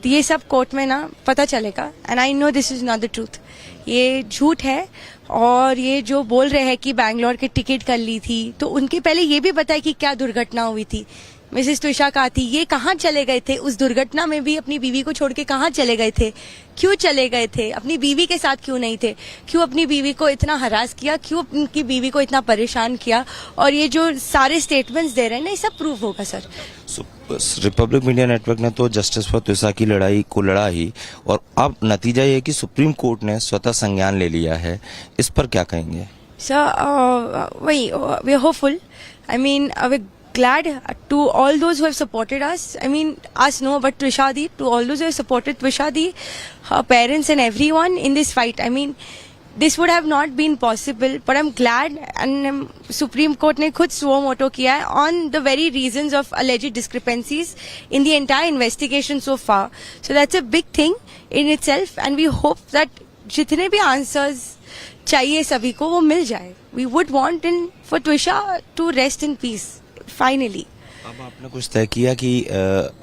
ये सब कोर्ट में ना पता चलेगा and I know this is not the truth. ये झूठ है और ये जो बोल रहे हैं कि बैंगलोर की टिकट कर ली थी, तो उनके पहले ये भी पता है कि क्या दुर्घटना हुई थी. मिसेस त्विशा कहा थी ये कहाँ चले गए थे उस दुर्घटना में भी, अपनी बीवी को छोड़ के कहाँ चले गए थे, क्यों चले गए थे, अपनी बीवी के साथ क्यों नहीं थे, क्यों अपनी बीवी को इतना हरास किया, क्यों उनकी बीवी को इतना परेशान किया. और ये जो सारे स्टेटमेंट्स दे रहे हैं ना, ये सब प्रूव होगा सर. रिपब्लिक मीडिया नेटवर्क ने तो जस्टिस फॉर त्विशा की लड़ाई को लड़ा ही और अब नतीजा ये है कि सुप्रीम कोर्ट ने स्वतः संज्ञान ले लिया है. इस पर क्या कहेंगे सर? वही we are hopeful. I mean glad to all those who have supported us. I mean, us no, but Twisha Di, to all those who have supported Twisha Di, her parents and everyone in this fight. I mean, this would have not been possible, but I'm glad and Supreme Court ने खुद suo moto किया है on the very reasons of alleged discrepancies in the entire investigation so far. So that's a big thing in itself and we hope that जितने भी answers चाहिए सभी को वो मिल जाए. We would want for Twisha to rest in peace. Finally अब आपने कुछ तय किया कि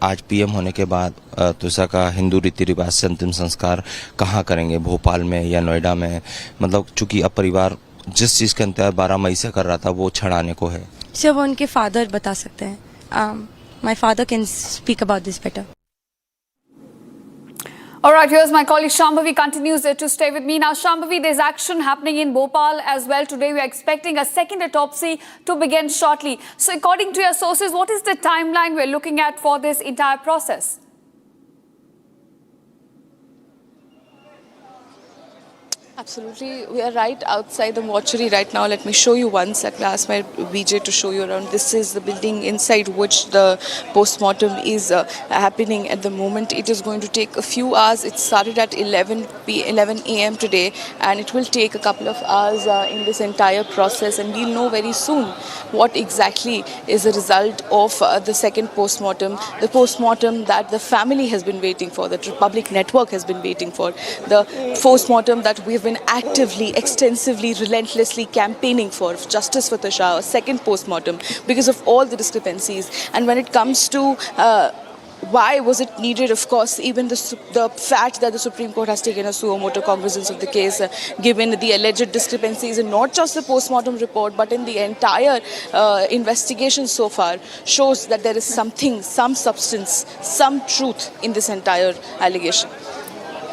आज पीएम होने के बाद त्विशा का हिंदू रीति रिवाज से अंतिम संस्कार कहाँ करेंगे, भोपाल में या नोएडा में? मतलब चूंकि अब परिवार जिस चीज का इंतजार 12 मई से कर रहा था वो क्षण आने को है. सिर्फ उनके फादर बता सकते हैं. My father can speak about this better. All right, here's my colleague Shambhavi continues to stay with me. Now, Shambhavi, there's action happening in Bopal as well. Today, we are expecting a second autopsy to begin shortly. So, according to your sources, what is the timeline we're looking at for this entire process? Absolutely. We are right outside the mortuary right now. Let me show you one second. I'll ask my VJ to show you around. This is the building inside which the post-mortem is happening at the moment. It is going to take a few hours. It started at 11 a.m. today, and it will take a couple of hours in this entire process, and we'll know very soon what exactly is the result of the second post-mortem, the post-mortem that the family has been waiting for, that Republic Network has been waiting for, the post-mortem that we've been actively, extensively, relentlessly campaigning for, justice for Twisha, a second post-mortem, because of all the discrepancies. And when it comes to why was it needed, of course, even the fact that the Supreme Court has taken a suo motu cognizance of the case, given the alleged discrepancies in not just the post-mortem report, but in the entire investigation so far, shows that there is something, some substance, some truth in this entire allegation.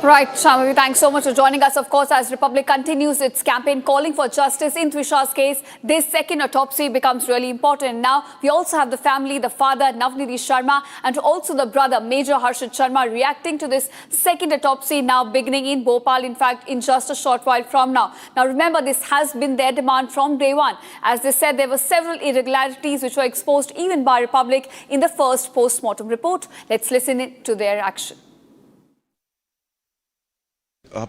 Right, Shamavi, thanks so much for joining us. Of course, as Republic continues its campaign calling for justice in Twisha's case, this second autopsy becomes really important. Now, we also have the family, the father, Navnidhi Sharma, and also the brother, Major Harshit Sharma, reacting to this second autopsy now beginning in Bopal, in fact, in just a short while from now. Now, remember, this has been their demand from day one. As they said, there were several irregularities which were exposed even by Republic in the first post-mortem report. Let's listen to their action.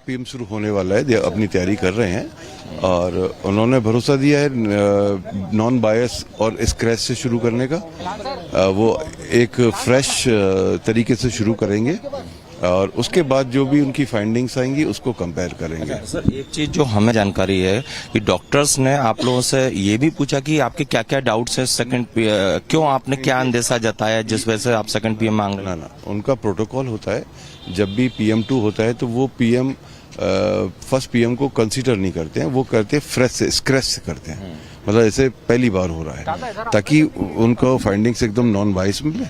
PM शुरू होने वाला है, अपनी तैयारी कर रहे हैं और उन्होंने भरोसा दिया है नॉन बायस और स्क्रैच से शुरू करने का। वो एक फ्रेश तरीके से शुरू करेंगे और उसके बाद जो भी उनकी फाइंडिंग्स आएंगी उसको कंपेयर करेंगे। सर, एक चीज जो हमें जानकारी है कि डॉक्टर्स ने आप लोगों से ये भी पूछा कि आपके क्या क्या डाउट्स हैं सेकंड, क्यों आपने क्या अंदेशा जताया जिस वजह से आप सेकंड पीएम मांग रहे हैं? ना, उनका प्रोटोकॉल होता है, जब भी PM2 होता है तो वो पीएम फर्स्ट पीएम को कंसीडर नहीं करते हैं, वो करते हैं फ्रेश से, स्क्रैच से करते हैं। मतलब ऐसे पहली बार हो रहा है ताकि उनको फाइंडिंग्स एकदम नॉन बायस मिले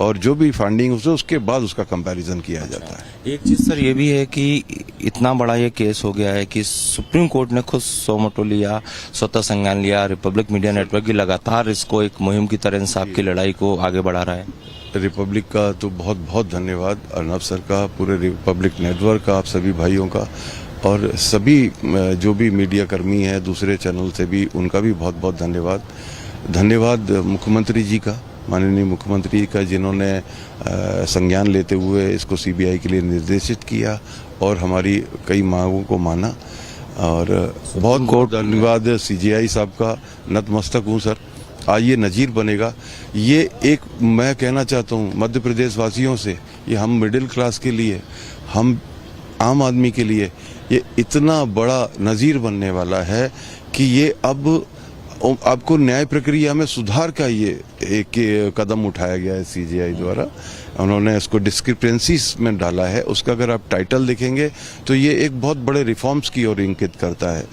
और जो भी फंडिंग हो उसके बाद उसका कंपैरिजन किया जाता है। एक चीज सर ये भी है कि इतना बड़ा ये केस हो गया है कि सुप्रीम कोर्ट ने खुद सो मोटो लिया, स्वतः संज्ञान लिया। रिपब्लिक मीडिया नेटवर्क भी लगातार इसको एक मुहिम की तरह इंसाफ की लड़ाई को आगे बढ़ा रहा है। रिपब्लिक का तो बहुत बहुत धन्यवाद, अर्नब सर का, पूरे रिपब्लिक नेटवर्क का, आप सभी भाइयों का और सभी जो भी मीडिया कर्मी हैं दूसरे चैनल से भी, उनका भी बहुत बहुत धन्यवाद। धन्यवाद मुख्यमंत्री जी का, माननीय मुख्यमंत्री का, जिन्होंने संज्ञान लेते हुए इसको सीबीआई के लिए निर्देशित किया और हमारी कई मांगों को माना। और बहुत बहुत धन्यवाद सीजीआई साहब का, नतमस्तक हूँ सर। आज ये नज़ीर बनेगा। ये एक मैं कहना चाहता हूँ मध्य प्रदेश वासियों से, ये हम मिडिल क्लास के लिए, हम आम आदमी के लिए ये इतना बड़ा नज़ीर बनने वाला है कि ये अब आपको न्याय प्रक्रिया में सुधार का ये एक कदम उठाया गया है सीजीआई द्वारा। उन्होंने इसको डिस्क्रिपेंसीज में डाला है। उसका अगर आप टाइटल देखेंगे तो ये एक बहुत बड़े रिफॉर्म्स की ओर इंगित करता है।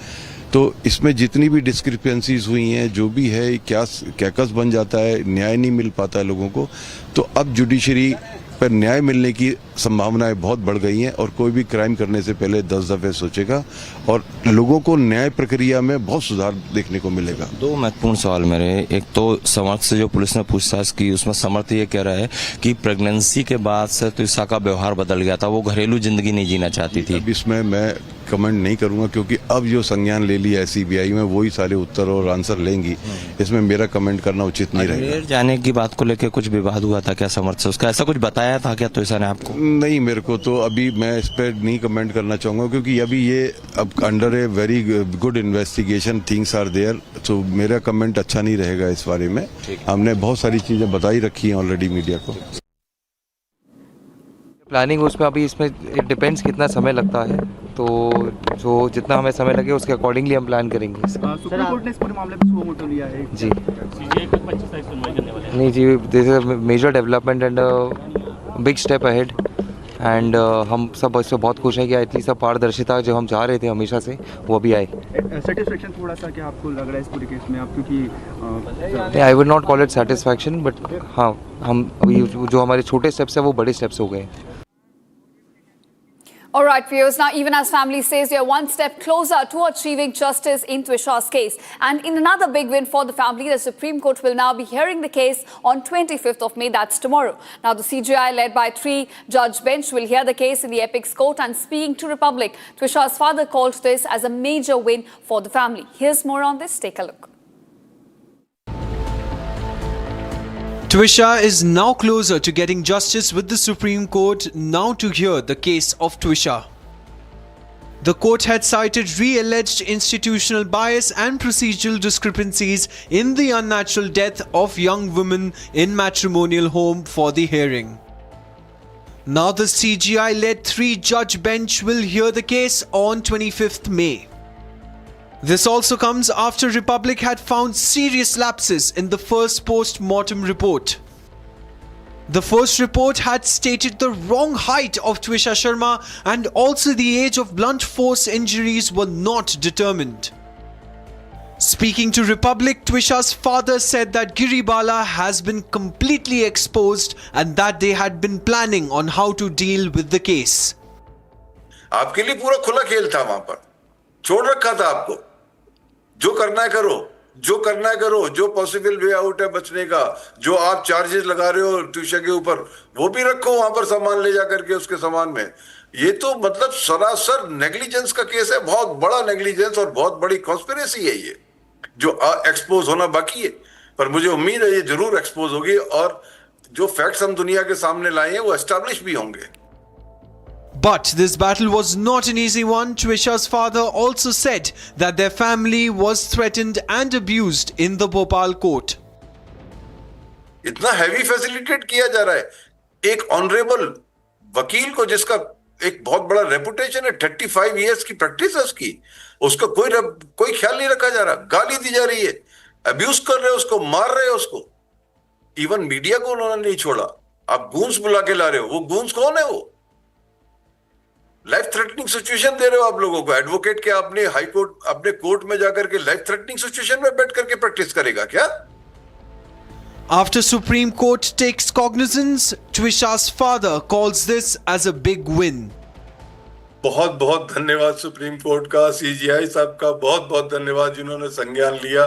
तो इसमें जितनी भी डिस्क्रिपेंसीज हुई हैं, जो भी है, क्या कैकस बन जाता है, न्याय नहीं मिल पाता है लोगों को, तो अब जुडिशरी पर न्याय मिलने की संभावनाएं बहुत बढ़ गई हैं और कोई भी क्राइम करने से पहले 10 दफे सोचेगा और लोगों को न्याय प्रक्रिया में बहुत सुधार देखने को मिलेगा। दो महत्वपूर्ण सवाल मेरे, एक तो समर्थ से जो पुलिस ने पूछताछ की उसमें समर्थ ये कह रहा है कि प्रेगनेंसी के बाद से त्विशा का व्यवहार बदल गया था, वो घरेलू जिंदगी नहीं जीना चाहती थी। अब इसमें मैं कमेंट नहीं करूंगा क्योंकि अब जो संज्ञान ले लिया है सीबीआई में वही सारे उत्तर और आंसर लेंगी, इसमें मेरा कमेंट करना उचित नहीं रहेगा। जाने की बात को लेकर कुछ विवाद हुआ था क्या समर्थ से, उसका ऐसा कुछ बताया था क्या त्विशा ने आपको? नहीं, मेरे को तो अभी मैं इस पर नहीं कमेंट करना चाहूंगा क्योंकि अभी ये अब under a very good investigation things are there, तो मेरा कमेंट अच्छा नहीं रहेगा इस बारे में। हमने बहुत सारी चीजें बताई रखी हैं ऑलरेडी मीडिया को। प्लानिंग उसमें अभी इसमें इट डिपेंड्स कितना समय लगता है, तो जो जितना हमें समय लगे उसके अकॉर्डिंगली हम प्लान करेंगे। सुप्रीम कोर्ट ने इस पूरे मामले में सुओ मोटो लिया है जी। नहीं जी, this is a major development and big step ahead and हम सब इससे बहुत खुश हैं कि इतनी सब पारदर्शिता जो हम चाह रहे थे हमेशा से वो भी आए। सेटिस्फेक्शन थोड़ा सा क्या आपको लग रहा है इस पूरे केस में आप, क्योंकि I would not call it satisfaction, but हाँ, हम अभी जो हमारे छोटे स्टेप्स हैं वो बड़े स्टेप्स हो गए। All right, viewers. Now, even as family says, we are one step closer to achieving justice in Twisha's case. And in another big win for the family, the Supreme Court will now be hearing the case on 25th of May. That's tomorrow. Now, the CJI, led by 3-judge bench, will hear the case in the Apex Court. And speaking to Republic, Twisha's father called this as a major win for the family. Here's more on this. Take a look. Twisha is now closer to getting justice with the Supreme Court, now to hear the case of Twisha. The court had cited re-alleged institutional bias and procedural discrepancies in the unnatural death of young women in matrimonial home for the hearing. Now the CJI-led 3-judge bench will hear the case on 25th May. This also comes after Republic had found serious lapses in the first post-mortem report. The first report had stated the wrong height of Twisha Sharma and also the age of blunt force injuries were not determined. Speaking to Republic, Twisha's father said that Giribala has been completely exposed and that they had been planning on how to deal with the case. आपके लिए पूरा खुला खेल था वहां पर, छोड़ रखा था आपको, जो करना है करो, जो करना है करो, जो पॉसिबल वे आउट है बचने का, जो आप चार्जेस लगा रहे हो ट्यूशा के ऊपर, वो भी रखो वहां पर सामान ले जा करके उसके सामान में. ये तो मतलब सरासर नेग्लिजेंस का केस है, बहुत बड़ा नेग्लिजेंस और बहुत बड़ी कॉन्स्पिरेसी है ये, जो एक्सपोज होना बाकी है. पर मुझे उम्मीद है ये जरूर एक्सपोज होगी और जो फैक्ट्स हम दुनिया के सामने लाए हैं वो एस्टैब्लिश भी होंगे. But this battle was not an easy one. Twisha's father also said that their family was threatened and abused in the Bopal court. इतना हैवी फैसिलिटेट किया जा रहा है एक ऑनरेबल वकील को जिसका एक बहुत बड़ा रेपुटेशन है, 35 इयर्स की प्रैक्टिस है उसकी, उसका कोई ख्याल नहीं रखा जा रहा, गाली दी जा रही है, अब्यूज कर रहे हो उसको, मार रहे हो उसको. इवन मीडिया को उन्होंने नहीं छोड़ा. आप गूंस बुला के ला रहे हो, वो गूंस कौन है? वो लाइफ थ्रेटनिंग सिचुएशन दे रहे हो आप लोगों को. एडवोकेट के अपने हाई कोर्ट, अपने कोर्ट में जाकर के लाइफ थ्रेटनिंग सिचुएशन में बैठ करके प्रैक्टिस करेगा क्या? After Supreme Court takes cognizance, Twisha's father calls this as a big win. बहुत बहुत धन्यवाद सुप्रीम कोर्ट का, सीजीआई साहब का बहुत बहुत धन्यवाद जिन्होंने संज्ञान लिया.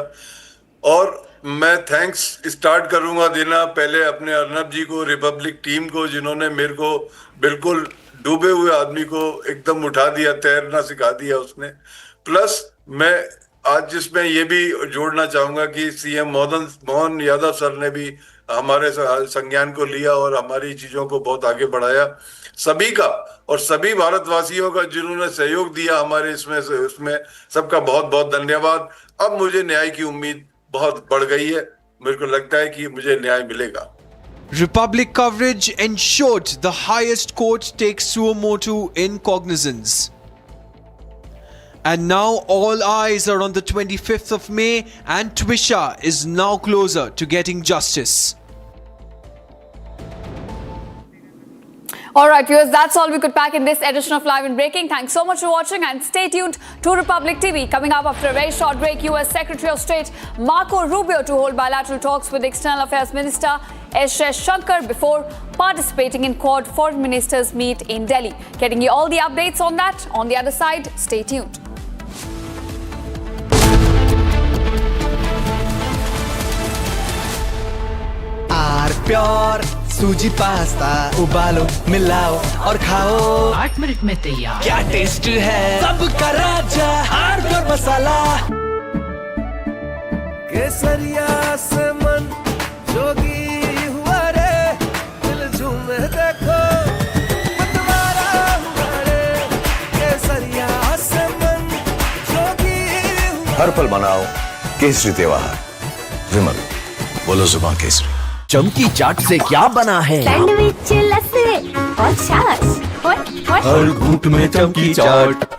और मैं थैंक्स स्टार्ट करूंगा देना पहले अपने अर्नब जी को, रिपब्लिक टीम को, जिन्होंने मेरे को बिल्कुल डूबे हुए आदमी को एकदम उठा दिया, तैरना सिखा दिया उसने. प्लस मैं आज जिसमें ये भी जोड़ना चाहूंगा कि सीएम मोहन यादव सर ने भी हमारे संज्ञान को लिया और हमारी चीजों को बहुत आगे बढ़ाया. सभी का और सभी भारतवासियों का जिन्होंने सहयोग दिया हमारे इसमें सबका बहुत बहुत धन्यवाद. अब मुझे न्याय की उम्मीद बहुत बढ़ गई है. मेरे को लगता है कि मुझे न्याय मिलेगा. Republic coverage ensured the highest court takes suo motu in cognizance. And now all eyes are on the 25th of May and Twisha is now closer to getting justice. All right, viewers, that's all we could pack in this edition of Live and Breaking. Thanks so much for watching and stay tuned to Republic TV. Coming up after a very short break, US Secretary of State Marco Rubio to hold bilateral talks with External Affairs Minister S. Shankar before participating in Quad Foreign Ministers meet in Delhi. Getting you all the updates on that on the other side. Stay tuned. Pure सूजी pasta उबालो, मिलाओ और खाओ. 8 minute में तैयार. क्या taste है सबका राजा हार्डवेयर मसाला. केसरिया से मन जोगी हुआ रे, दिल झूमे देखो मतवारा हुआ रे. केसरिया से मन जोगी हुआ. हर पल मनाओ केसरी त्योहार. विमल बोलो जुबान केसरी. चमकी चाट से क्या बना है? सैंडविच, लस्सी और छाछ. हर घूंट में चमकी चाट.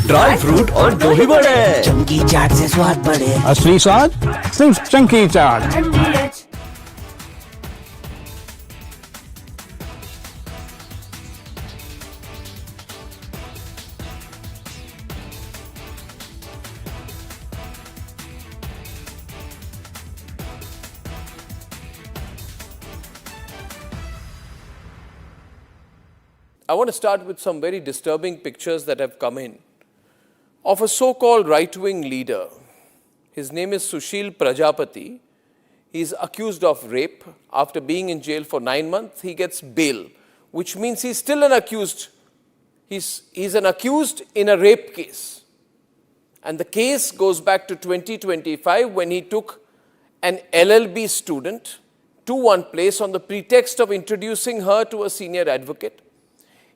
ड्राई फ्रूट और दही बड़े. चमकी चाट से स्वाद बढ़े. असली स्वाद सिर्फ चंकी चाट. I want to start with some very disturbing pictures that have come in of a so-called right-wing leader. His name is Sushil Prajapati. He is accused of rape. After being in jail for 9 months, he gets bail, which means he's still an accused. He's an accused in a rape case. And the case goes back to 2025 when he took an LLB student to one place on the pretext of introducing her to a senior advocate.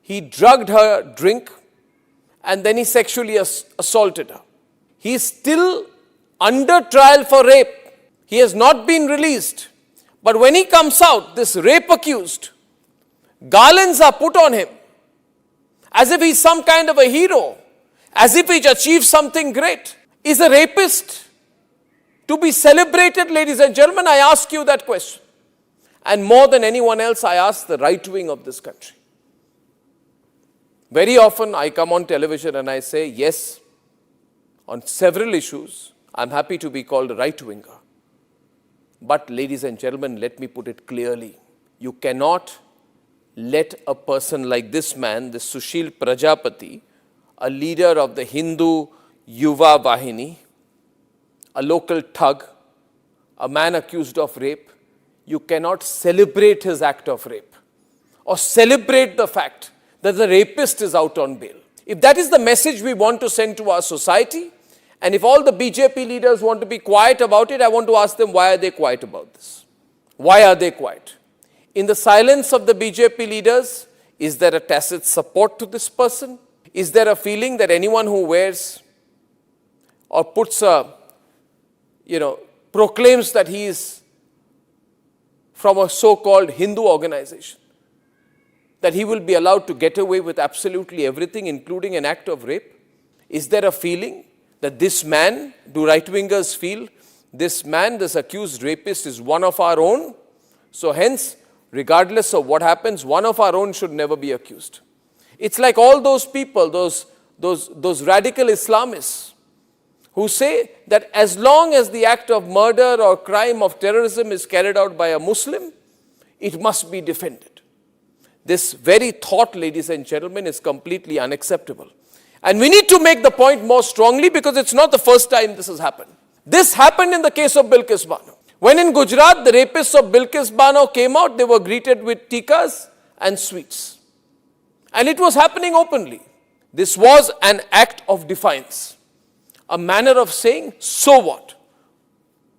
He drugged her drink and then he sexually assaulted her. He is still under trial for rape. He has not been released. But when he comes out, this rape accused, garlands are put on him as if he's some kind of a hero, as if he's achieved something great. Is a rapist to be celebrated, ladies and gentlemen? I ask you that question. And more than anyone else, I ask the right wing of this country. Very often I come on television and I say, yes, on several issues, I'm happy to be called a right-winger. But ladies and gentlemen, let me put it clearly. You cannot let a person like this man, this Sushil Prajapati, a leader of the Hindu Yuva Vahini, a local thug, a man accused of rape, you cannot celebrate his act of rape or celebrate the fact that the rapist is out on bail. If that is the message we want to send to our society, and if all the BJP leaders want to be quiet about it, I want to ask them, why are they quiet about this? Why are they quiet? In the silence of the BJP leaders, is there a tacit support to this person? Is there a feeling that anyone who wears or puts a, proclaims that he is from a so-called Hindu organization, that he will be allowed to get away with absolutely everything, including an act of rape? Is there a feeling that this man, do right-wingers feel, this man, this accused rapist is one of our own? So hence, regardless of what happens, one of our own should never be accused. It's like all those people, those radical Islamists who say that as long as the act of murder or crime of terrorism is carried out by a Muslim, it must be defended. This very thought, ladies and gentlemen, is completely unacceptable. And we need to make the point more strongly because it's not the first time this has happened. This happened in the case of Bilkis Bano. When in Gujarat, the rapists of Bilkis Bano came out, they were greeted with tikas and sweets. And it was happening openly. This was an act of defiance. A manner of saying, so what?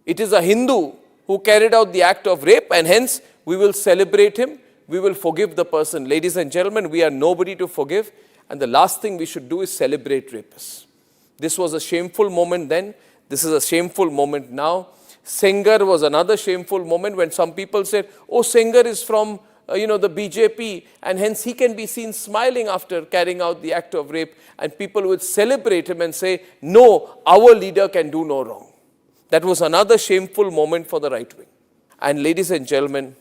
It is a Hindu who carried out the act of rape and hence we will celebrate him, we will forgive the person. Ladies and gentlemen, we are nobody to forgive, and the last thing we should do is celebrate rapists. This was a shameful moment then, this is a shameful moment now. Sengar was another shameful moment when some people said, oh, Sengar is from the BJP and hence he can be seen smiling after carrying out the act of rape, and people would celebrate him and say, no, our leader can do no wrong. That was another shameful moment for the right wing. And ladies and gentlemen,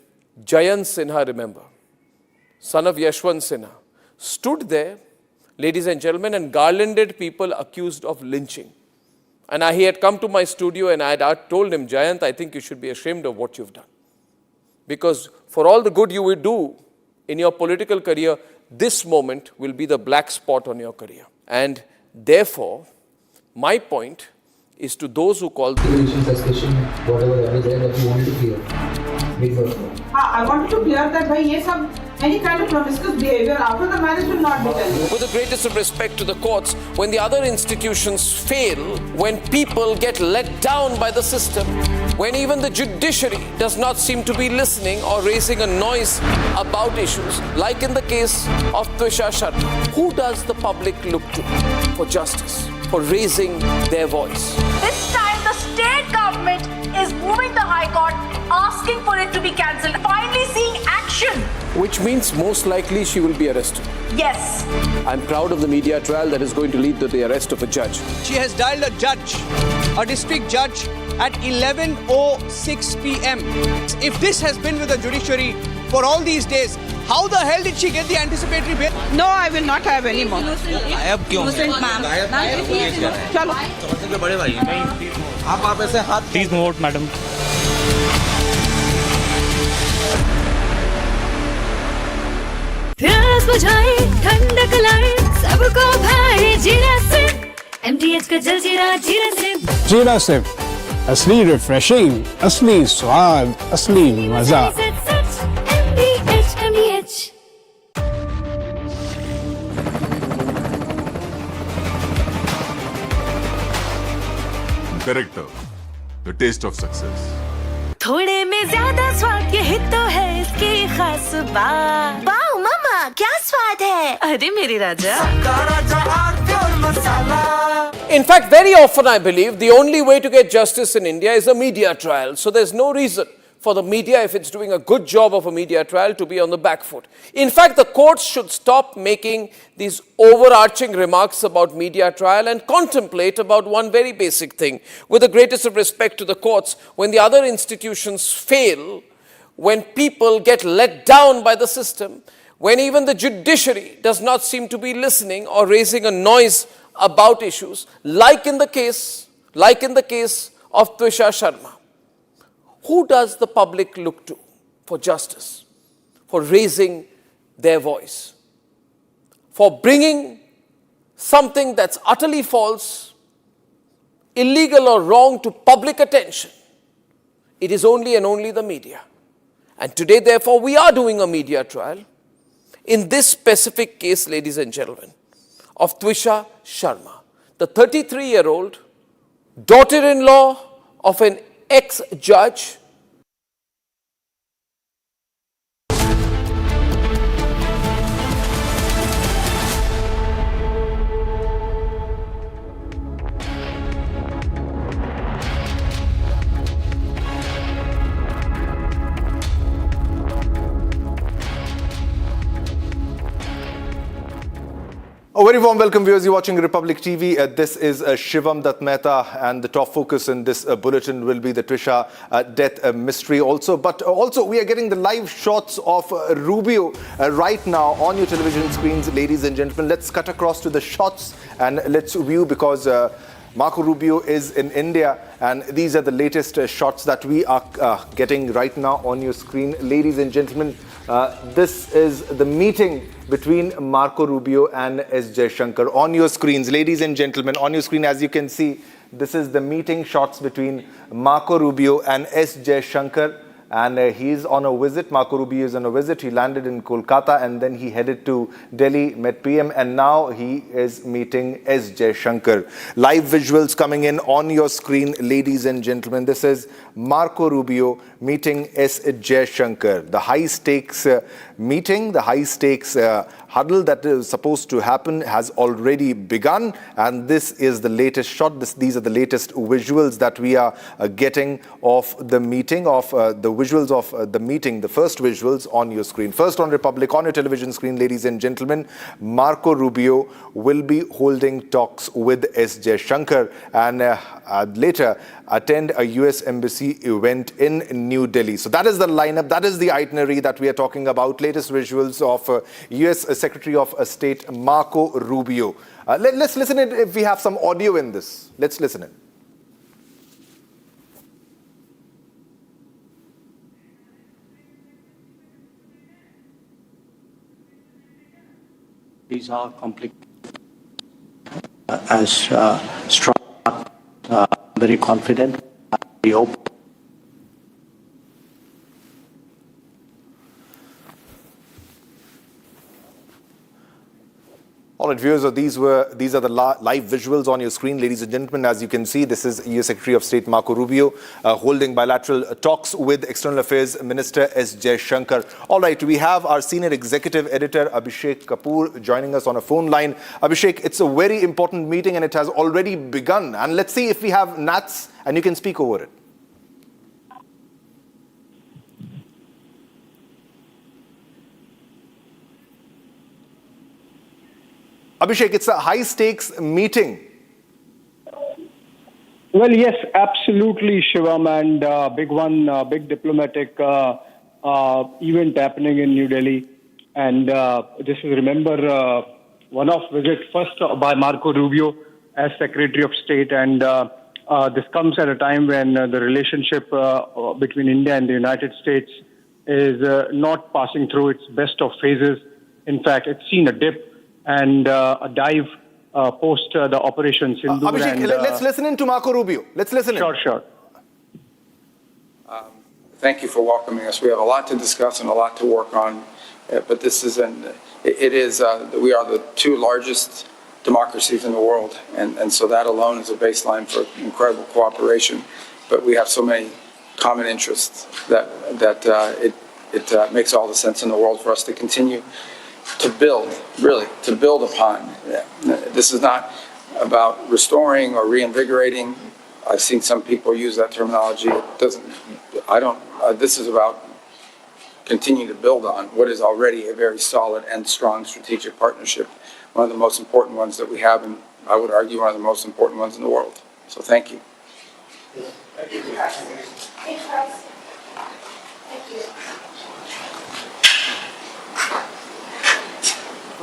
Jayant Sinha, remember, son of Yashwant Sinha, stood there, ladies and gentlemen, and garlanded people accused of lynching. And he had come to my studio and I had told him, Jayant, I think you should be ashamed of what you've done. Because for all the good you will do in your political career, this moment will be the black spot on your career. And therefore, my point is to those who call whatever that is there that you wanted to clear. I wanted to clear that any kind of promiscuous behavior after the marriage will not be done. With the greatest of respect to the courts, when the other institutions fail, when people get let down by the system, when even the judiciary does not seem to be listening or raising a noise about issues, like in the case of Twisha Sharma, who does the public look to for justice, for raising their voice? This time the state government is moving the High Court, asking for it to be cancelled, finally seeing action. Which means most likely she will be arrested. Yes. I'm proud of the media trial that is going to lead to the arrest of a judge. She has dialed a district judge at 11:06 p.m. If this has been with the judiciary for all these days, how the hell did she get the anticipatory bail? No, I will not have any more. गायब क्यों? चलो। समझ बड़े भाई आप ऐसे हाथ please move out madam. Yeah. प्यास बुझाए ठंडक लाए सबको भाए जीरा से MTH का जलजीरा जीरा से जीरा से असली रिफ्रेशिंग, असली स्वाद, असली मजा। MTH Corrector, the taste of success. थोड़े में ज्यादा स्वाद यही तो है इसकी खास बात। वाओ मामा क्या स्वाद है। अरे मेरे राजा In fact, very often I believe the only way to get justice in India is a media trial. So there's no reason for the media, if it's doing a good job of a media trial, to be on the back foot. In fact, the courts should stop making these overarching remarks about media trial and contemplate about one very basic thing. With the greatest of respect to the courts, when the other institutions fail, when people get let down by the system, when even the judiciary does not seem to be listening or raising a noise about issues, like in the case of Twisha Sharma. Who does the public look to for justice, for raising their voice, for bringing something that's utterly false, illegal or wrong to public attention? It is only and only the media. And today, therefore, we are doing a media trial in this specific case, ladies and gentlemen, of Twisha Sharma, the 33-year-old daughter-in-law of an ex-judge. A very warm welcome, viewers. You're watching Republic TV. This is Shivam Dutt Mehta, and the top focus in this bulletin will be the Twisha death mystery also. But also, we are getting the live shots of Rubio right now on your television screens, ladies and gentlemen. Let's cut across to the shots and let's view, because Marco Rubio is in India, and these are the latest shots that we are getting right now on your screen, ladies and gentlemen. This is the meeting between Marco Rubio and S. Jaishankar on your screens, ladies and gentlemen. On your screen, as you can see, this is the meeting shots between Marco Rubio and S. Jaishankar. And he is on a visit. Marco Rubio is on a visit. He landed in Kolkata and then he headed to Delhi, met PM, and now he is meeting S. Jaishankar. Live visuals coming in on your screen, ladies and gentlemen. This is Marco Rubio meeting S. Jaishankar. The high stakes meeting, the high stakes huddle that is supposed to happen has already begun, and this is the latest shot. These are the latest visuals that we are getting of the meeting, of the visuals of the meeting, the first visuals on your screen. First on Republic, on your television screen, ladies and gentlemen, Marco Rubio will be holding talks with S. Jaishankar and later attend a US embassy event in New Delhi. So that is the lineup, that is the itinerary that we are talking about. Latest visuals of US Secretary of State Marco Rubio. Let's listen in if we have some audio in this. Let's listen in. These are complicated, as strong, very confident, very open. All right, viewers, these are the live visuals on your screen, ladies and gentlemen. As you can see, this is US Secretary of State Marco Rubio holding bilateral talks with External Affairs Minister S. Jaishankar. All right, we have our senior executive editor Abhishek Kapoor joining us on a phone line. Abhishek, it's a very important meeting and it has already begun. And let's see if we have Nats and you can speak over it. Abhishek, it's a high-stakes meeting. Well, yes, absolutely, Shivam, and big one, big diplomatic event happening in New Delhi. And this is, remember, one-off visit first by Marco Rubio as Secretary of State. And this comes at a time when the relationship between India and the United States is not passing through its best of phases. In fact, it's seen a dip and a dive post the Operation Sindoor. Abhishek, let's listen in to Marco Rubio. Let's listen in. Sure. Thank you for welcoming us. We have a lot to discuss and a lot to work on, but this is we are the two largest democracies in the world, and so that alone is a baseline for incredible cooperation. But we have so many common interests that it makes all the sense in the world for us to continue to build, really, to build upon. This is not about restoring or reinvigorating. I've seen some people use that terminology. This is about continuing to build on what is already a very solid and strong strategic partnership, one of the most important ones that we have, and I would argue one of the most important ones in the world. So thank you.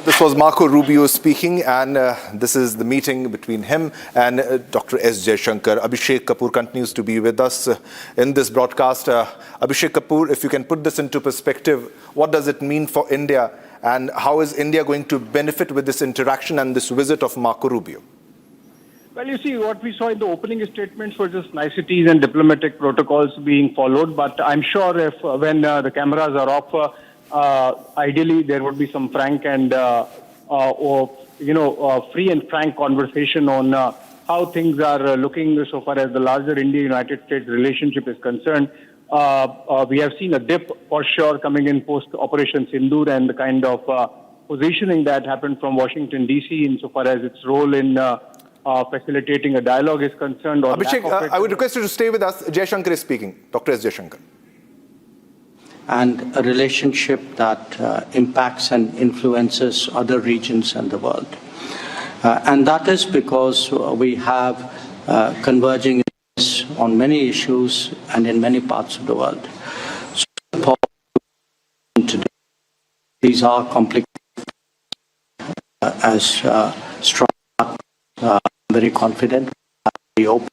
This was Marco Rubio speaking, and this is the meeting between him and Dr. S. Jaishankar. Abhishek Kapoor continues to be with us in this broadcast. Abhishek Kapoor, if you can put this into perspective, what does it mean for India, and how is India going to benefit with this interaction and this visit of Marco Rubio? Well, you see, what we saw in the opening statements were just niceties and diplomatic protocols being followed, but I'm sure if when the cameras are off, ideally, there would be some frank and free and frank conversation on how things are looking so far as the larger India-United States relationship is concerned. We have seen a dip for sure coming in post Operation Sindoor and the kind of positioning that happened from Washington D.C. insofar as its role in facilitating a dialogue is concerned. Abhishek, I would request you to stay with us. Jaishankar is speaking. Dr. S. Jaishankar. And a relationship that impacts and influences other regions in the world. And that is because we have converging interests on many issues and in many parts of the world. So today, these are complicated as strong, very confident, very open.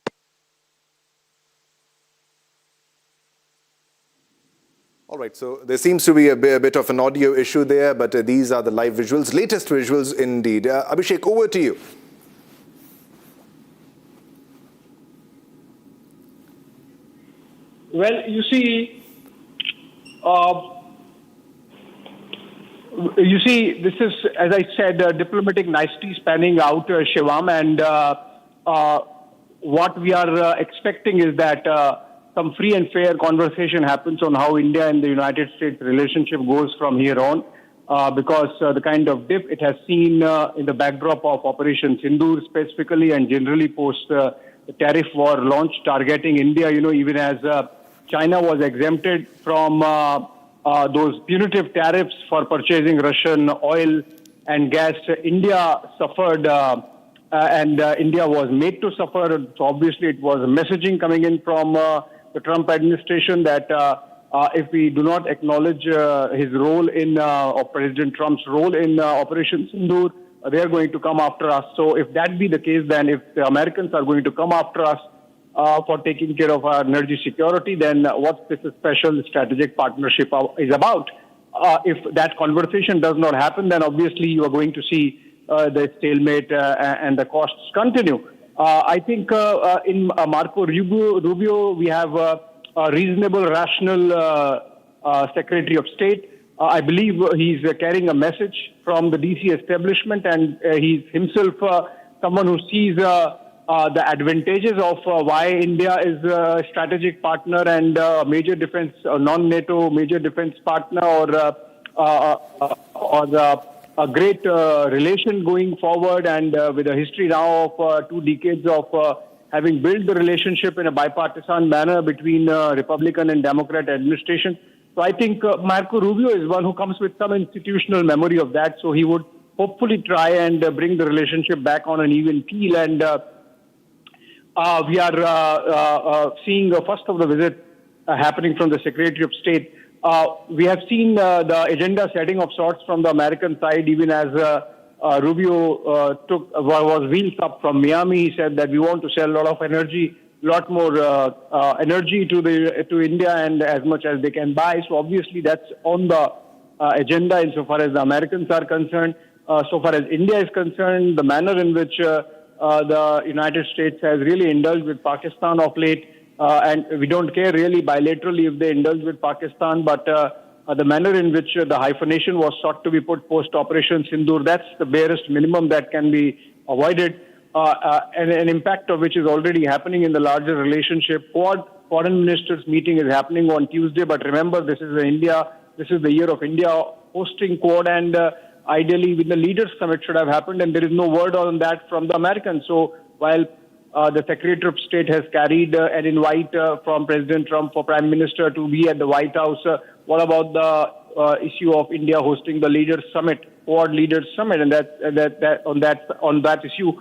All right, so there seems to be a bit of an audio issue there, but these are the live visuals, latest visuals indeed. Abhishek, over to you. Well, you see, this is, as I said, diplomatic niceties panning out, Shivam, and what we are expecting is that some free and fair conversation happens on how India and the United States relationship goes from here on, because the kind of dip it has seen in the backdrop of Operation Sindoor specifically and generally post the tariff war launch targeting India, even as China was exempted from those punitive tariffs for purchasing Russian oil and gas. India suffered and India was made to suffer. So obviously it was messaging coming in from the Trump administration that if we do not acknowledge his role in, or President Trump's role in Operation Sindoor, they are going to come after us. So if that be the case, then if the Americans are going to come after us for taking care of our energy security, then what this special strategic partnership is about. If that conversation does not happen, then obviously you are going to see the stalemate and the costs continue. I think in Marco Rubio, we have a reasonable, rational Secretary of State. I believe he's carrying a message from the DC establishment, and he's himself someone who sees the advantages of why India is a strategic partner and major defense, non-NATO major defense partner, or a great relation going forward, and with a history now of 2 decades of having built the relationship in a bipartisan manner between Republican and Democrat administration. So I think Marco Rubio is one who comes with some institutional memory of that. So he would hopefully try and bring the relationship back on an even keel. And we are seeing the first of the visit happening from the Secretary of State. We have seen the agenda setting of sorts from the American side, even as Rubio was wheels up from Miami. He said that we want to sell a lot of energy, lot more energy to India, and as much as they can buy. So obviously that's on the agenda insofar as the Americans are concerned. So far as India is concerned, the manner in which the United States has really indulged with Pakistan of late, and we don't care really bilaterally if they indulge with Pakistan, but the manner in which the hyphenation was sought to be put post-Operation Sindoor, that's the barest minimum that can be avoided, and an impact of which is already happening in the larger relationship. Quad foreign ministers meeting is happening on Tuesday, but remember, this is the year of India hosting Quad, and ideally with the leaders summit should have happened, and there is no word on that from the Americans. So while the Secretary of State has carried an invite from President Trump for Prime Minister to be at the White House, what about the issue of India hosting the Leaders Summit, Quad Leaders Summit, and on that issue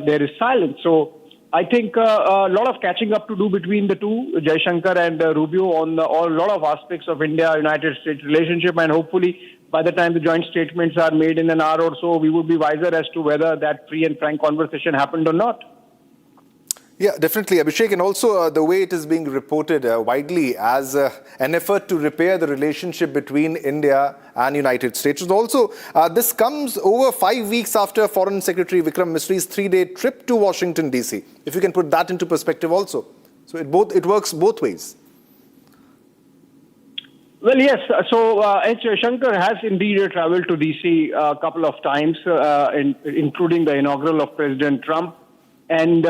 there is silence. So I think a lot of catching up to do between the two, Jaishankar and Rubio, on a lot of aspects of India-United States relationship, and hopefully by the time the joint statements are made in an hour or so, we would be wiser as to whether that free and frank conversation happened or not. Yeah, definitely, Abhishek, and also the way it is being reported widely as an effort to repair the relationship between India and United States. And also, this comes over 5 weeks after Foreign Secretary Vikram Misri's 3-day trip to Washington, D.C. If you can put that into perspective also. So it works both ways. Well, yes. So H. Shankar has indeed traveled to D.C. a couple of times, including the inaugural of President Trump. And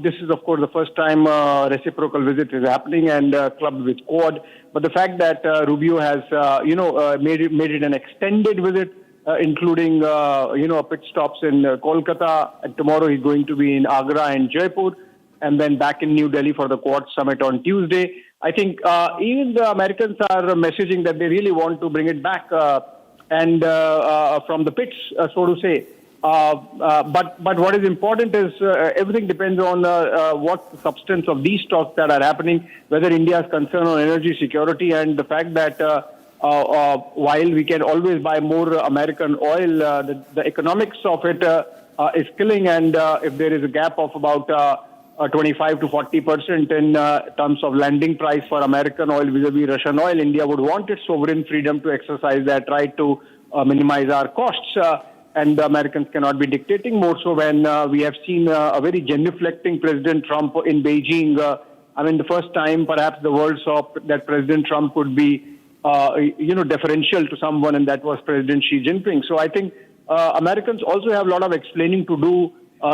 this is, of course, the first time reciprocal visit is happening and clubbed with Quad. But the fact that Rubio has, made it an extended visit, including, pit stops in Kolkata. And tomorrow he's going to be in Agra and Jaipur, and then back in New Delhi for the Quad Summit on Tuesday. I think even the Americans are messaging that they really want to bring it back and from the pits, so to say. But what is important is everything depends on what the substance of these talks that are happening, whether India is concerned on energy security, and the fact that while we can always buy more American oil, the economics of it is killing, and if there is a gap of about 25 to 40% in terms of landing price for American oil vis-a-vis Russian oil, India would want its sovereign freedom to exercise that right to minimize our costs. And the Americans cannot be dictating, more so when we have seen a very genuflecting President Trump in Beijing. The first time perhaps the world saw that President Trump could be, deferential to someone, and that was President Xi Jinping. So I think Americans also have a lot of explaining to do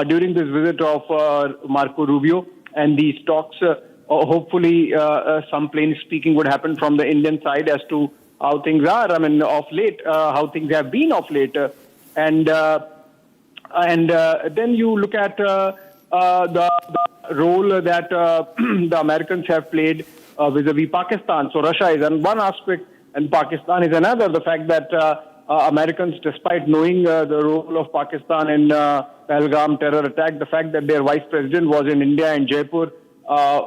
during this visit of Marco Rubio and these talks. Hopefully some plain speaking would happen from the Indian side as to how things are, of late, how things have been of late. And then you look at the role that the Americans have played vis-a-vis Pakistan. So Russia is one aspect and Pakistan is another. The fact that Americans, despite knowing the role of Pakistan in Pahalgam terror attack, the fact that their vice president was in India and Jaipur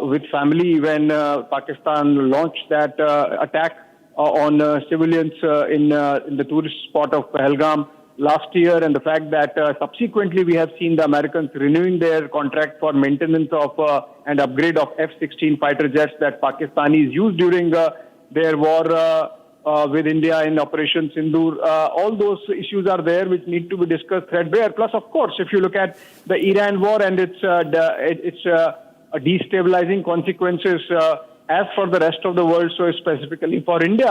with family when Pakistan launched that attack on civilians in the tourist spot of Pahalgam last year, and the fact that subsequently we have seen the Americans renewing their contract for maintenance of and upgrade of F-16 fighter jets that Pakistanis used during their war with India in Operation Sindoor. All those issues are there which need to be discussed threadbare. Plus, of course, if you look at the Iran war and its destabilizing consequences as for the rest of the world, so specifically for India,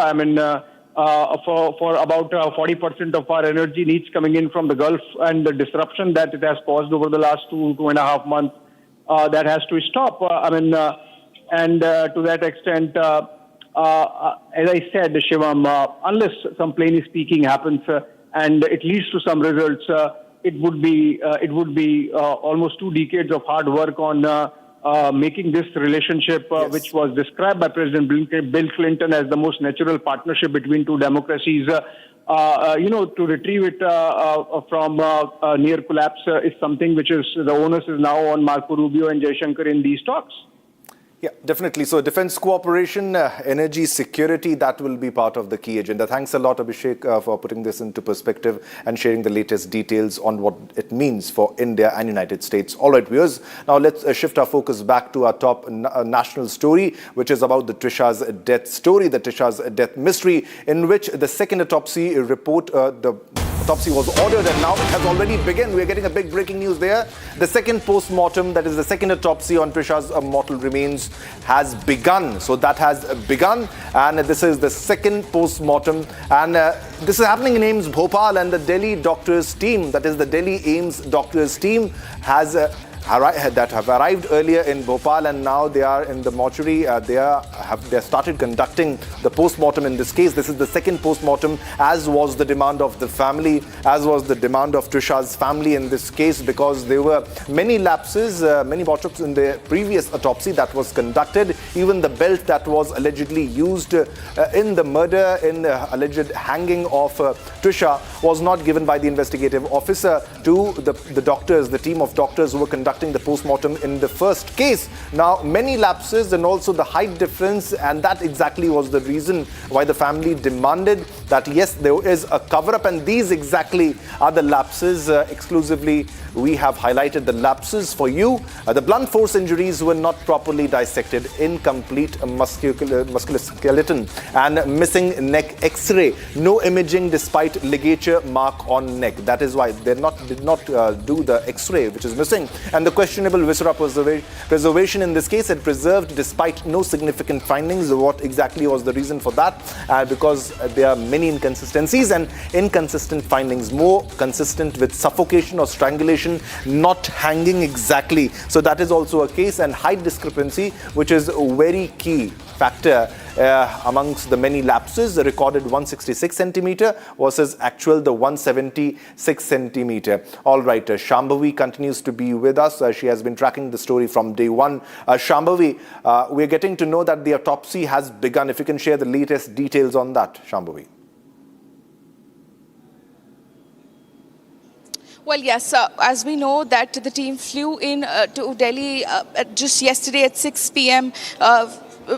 for about 40% of our energy needs coming in from the Gulf, and the disruption that it has caused over the last 2.5 months, that has to stop. And to that extent, as I said, Shivam, unless some plain speaking happens and it leads to some results, it would be almost 2 decades of hard work on making this relationship, which was described by President Bill Clinton as the most natural partnership between two democracies, to retrieve it from near collapse is something which is the onus is now on Marco Rubio and Jaishankar in these talks. Yeah, definitely. So defense cooperation, energy security, that will be part of the key agenda. Thanks a lot, Abhishek, for putting this into perspective and sharing the latest details on what it means for India and United States. All right, viewers, now let's shift our focus back to our top national story, which is about the Twisha's death story, the Twisha's death mystery, in which the second autopsy report, the autopsy was ordered and now it has already begun. We're getting a big breaking news there. The second post-mortem, that is the second autopsy on Twisha's mortal remains, has begun. So that has begun, and this is the second post-mortem, and this is happening in AIIMS Bhopal, and the Delhi doctors team, that is the Delhi AIIMS doctors team, has that have arrived earlier in Bopal, and now they are in the mortuary. They started conducting the post-mortem in this case. This is the second post-mortem, as was the demand of the family, as was the demand of Twisha's family in this case, because there were many lapses, many botchops in the previous autopsy that was conducted. Even the belt that was allegedly used in the murder, in the alleged hanging of Twisha, was not given by the investigative officer to the doctors, the team of doctors who were conducting the post-mortem in the first case. Now, many lapses and also the height difference, and that exactly was the reason why the family demanded that, yes, there is a cover-up, and these exactly are the lapses. Exclusively, we have highlighted the lapses for you. The blunt force injuries were not properly dissected, incomplete musculoskeleton, and missing neck X-ray. No imaging despite ligature mark on neck. That is why they did not do the X-ray, which is missing. And the questionable viscera preservation in this case had preserved despite no significant findings. What exactly was the reason for that? Because there are many inconsistencies and inconsistent findings, more consistent with suffocation or strangulation, not hanging exactly. So that is also a case, and height discrepancy, which is a very key factor amongst the many lapses. Recorded 166 centimeter versus actual the 176 centimeter. All right, Shambhavi continues to be with us. She has been tracking the story from day one. Shambhavi, we're getting to know that the autopsy has begun. If you can share the latest details on that, Shambhavi. Well, yes, as we know that the team flew in to Delhi just yesterday at 6 p.m.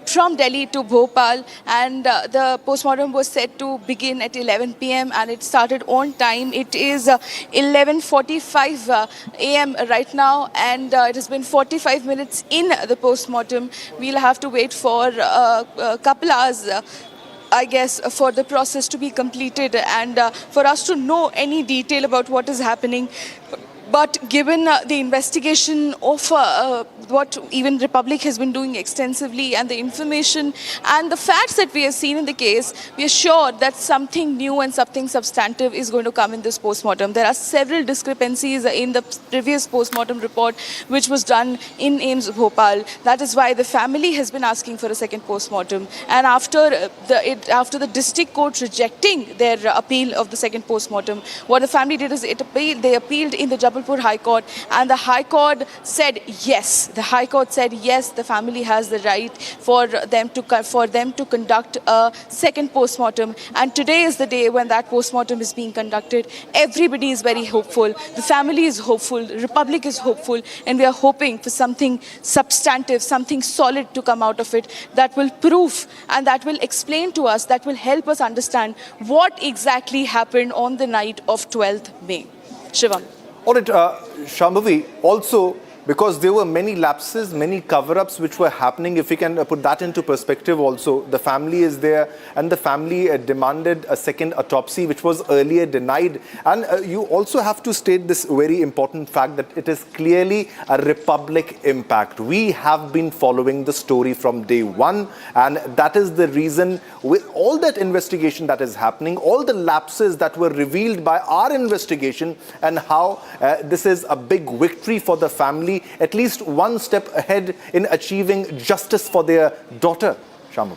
From Delhi to Bhopal, and the postmortem was set to begin at 11 p.m. and it started on time. It is 11:45 a.m. right now, and it has been 45 minutes in the postmortem. We'll have to wait for a couple hours, I guess, for the process to be completed and for us to know any detail about what is happening. But given the investigation of what even Republic has been doing extensively, and the information and the facts that we have seen in the case, we are sure that something new and something substantive is going to come in this postmortem. There are several discrepancies in the previous postmortem report which was done in AIIMS Bhopal. That is why the family has been asking for a second postmortem. And after the district court rejecting their appeal of the second postmortem, what the family did is they appealed in the Jabalpur High Court, and the High Court said yes. The High Court said yes, the family has the right for them to conduct a second postmortem, and today is the day when that postmortem is being conducted. Everybody is very hopeful. The family is hopeful. The Republic is hopeful, and we are hoping for something substantive, something solid to come out of it that will prove and that will explain to us, that will help us understand what exactly happened on the night of 12th May. Shivam. All right, Shambhavi, also because there were many lapses, many cover-ups which were happening. If we can put that into perspective also, the family is there, and the family demanded a second autopsy, which was earlier denied. And you also have to state this very important fact that it is clearly a Republic impact. We have been following the story from day one, and that is the reason, with all that investigation that is happening, all the lapses that were revealed by our investigation, and how this is a big victory for the family, at least one step ahead in achieving justice for their daughter, Shambhavi.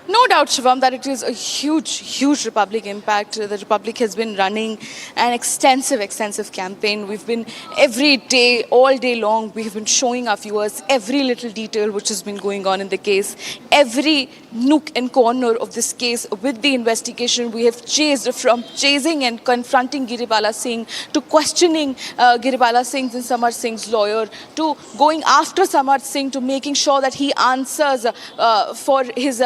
No doubt, Shivam, that it is a huge Republic impact. The Republic has been running an extensive campaign. We've been every day, all day long, we have been showing our viewers every little detail which has been going on in the case. Every nook and corner of this case with the investigation. We have chased from chasing and confronting Giribala Singh to questioning Giribala Singh's and Samarth Singh's lawyer to going after Samarth Singh to making sure that he answers for his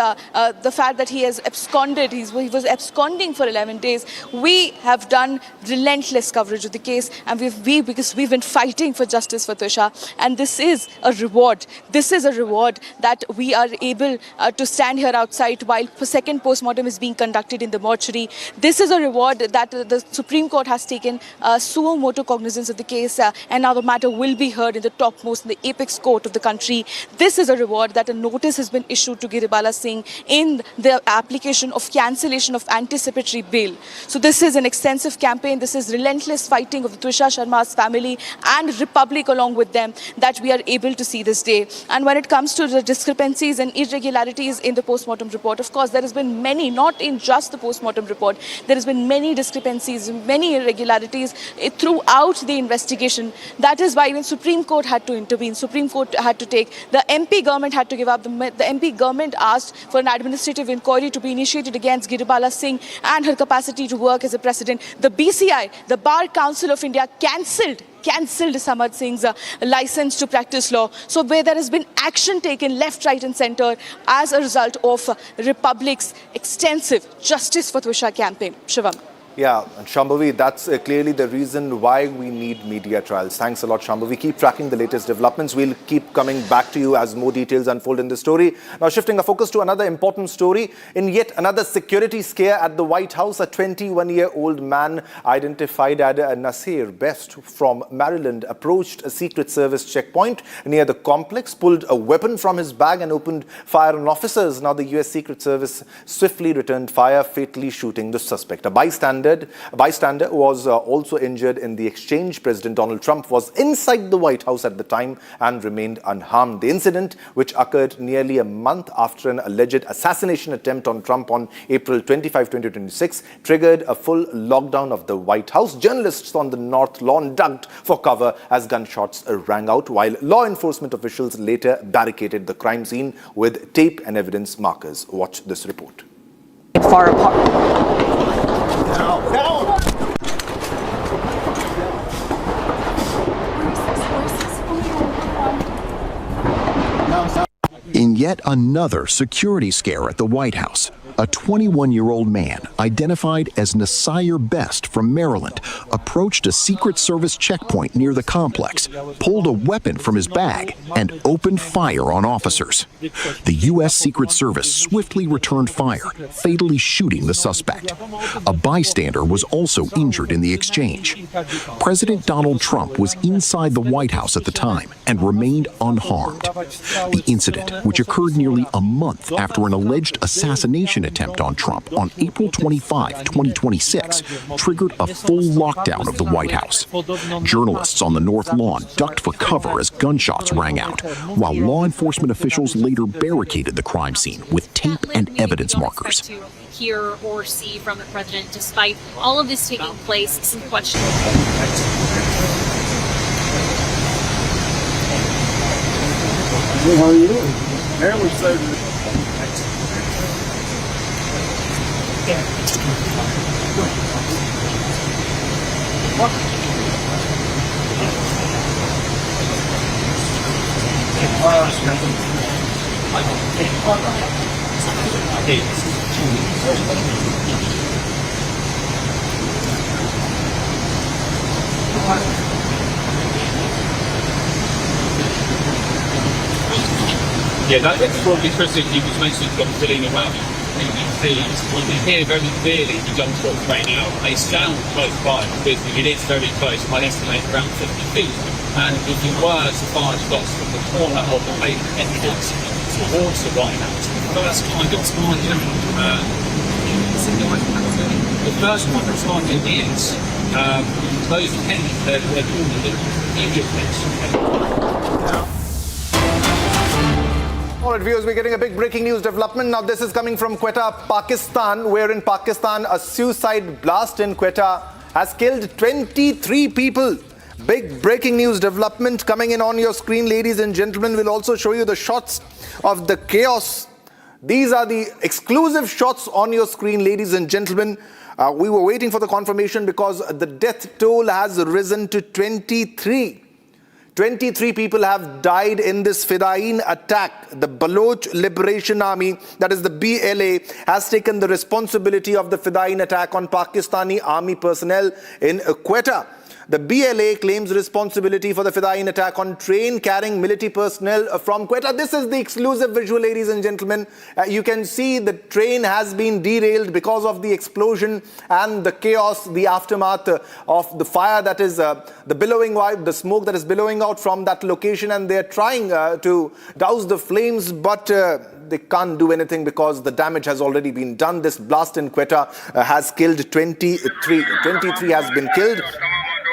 the fact that he has absconded. He was absconding for 11 days. We have done relentless coverage of the case, and because we've been fighting for justice for Twisha, and this is a reward. This is a reward that we are able to stand here outside while the second post-mortem is being conducted in the mortuary. This is a reward that the Supreme Court has taken suo motu cognizance of the case, and now the matter will be heard in the topmost, in the apex court of the country. This is a reward that a notice has been issued to Giribala Singh in the application of cancellation of anticipatory bail. So this is an extensive campaign. This is relentless fighting of the Twisha Sharma's family and Republic along with them that we are able to see this day. And when it comes to the discrepancies and irregularities in the post-mortem report, of course, there has been many, not in just the post-mortem report, there has been many discrepancies, many irregularities throughout the investigation. That is why even Supreme Court had to intervene. Supreme Court had to take, the MP government had to give up. The MP government asked for an administrative inquiry to be initiated against Giribala Singh and her capacity to work as a president. The BCI, the Bar Council of India, cancelled Samarth Singh's license to practice law. So where there has been action taken left, right and centre as a result of Republic's extensive Justice for Twisha campaign. Shivam. Yeah, and Shambhavi, that's clearly the reason why we need media trials. Thanks a lot, Shambhavi. Keep tracking the latest developments. We'll keep coming back to you as more details unfold in the story. Now, shifting our focus to another important story. In yet another security scare at the White House, a 21-year-old man identified as Nasir Best from Maryland approached a Secret Service checkpoint near the complex, pulled a weapon from his bag and opened fire on officers. Now, the U.S. Secret Service swiftly returned fire, fatally shooting the suspect. A bystander was also injured in the exchange. President Donald Trump was inside the White House at the time and remained unharmed. The incident, which occurred nearly a month after an alleged assassination attempt on Trump on April 25, 2026, triggered a full lockdown of the White House. Journalists on the North Lawn ducked for cover as gunshots rang out, while law enforcement officials later barricaded the crime scene with tape and evidence markers. Watch this report. Far apart. In yet another security scare at the White House, a 21-year-old man identified as Nasir Best from Maryland approached a Secret Service checkpoint near the complex, pulled a weapon from his bag, and opened fire on officers. The U.S. Secret Service swiftly returned fire, fatally shooting the suspect. A bystander was also injured in the exchange. President Donald Trump was inside the White House at the time and remained unharmed. The incident, which occurred nearly a month after an alleged assassination attempt on Trump on April 25, 2026, triggered a full lockdown of the White House. Journalists on the North Lawn ducked for cover as gunshots rang out, while law enforcement officials later barricaded the crime scene with tape and evidence markers. To hear or see from the president, despite all of this taking place, some questions. How are you? Maryland said. Yeah, that's probably interesting. He was mentioned got filling around. You can hear very clearly the gunshots right now. They sound close by because it is very close. I estimate around 50 feet. And if you were to fire shots from the corner of the main entrance towards the White House, first kind of target, the first one of target is those pennies. They're called the Egypt. All right, viewers, we're getting a big breaking news development. Now, this is coming from Quetta, Pakistan, where in Pakistan, a suicide blast in Quetta has killed 23 people. Big breaking news development coming in on your screen, ladies and gentlemen. We'll also show you the shots of the chaos. These are the exclusive shots on your screen, ladies and gentlemen. We were waiting for the confirmation because the death toll has risen to 23. 23 people have died in this Fidain attack. The Baloch Liberation Army, that is the BLA, has taken the responsibility of the Fidain attack on Pakistani army personnel in Quetta. The BLA claims responsibility for the Fidain attack on train carrying military personnel from Quetta. This is the exclusive visual, ladies and gentlemen. You can see the train has been derailed because of the explosion and the chaos, the aftermath of the fire that is the billowing out, the smoke that is billowing out from that location, and they're trying to douse the flames, but they can't do anything because the damage has already been done. This blast in Quetta has killed 23. 23 has been killed.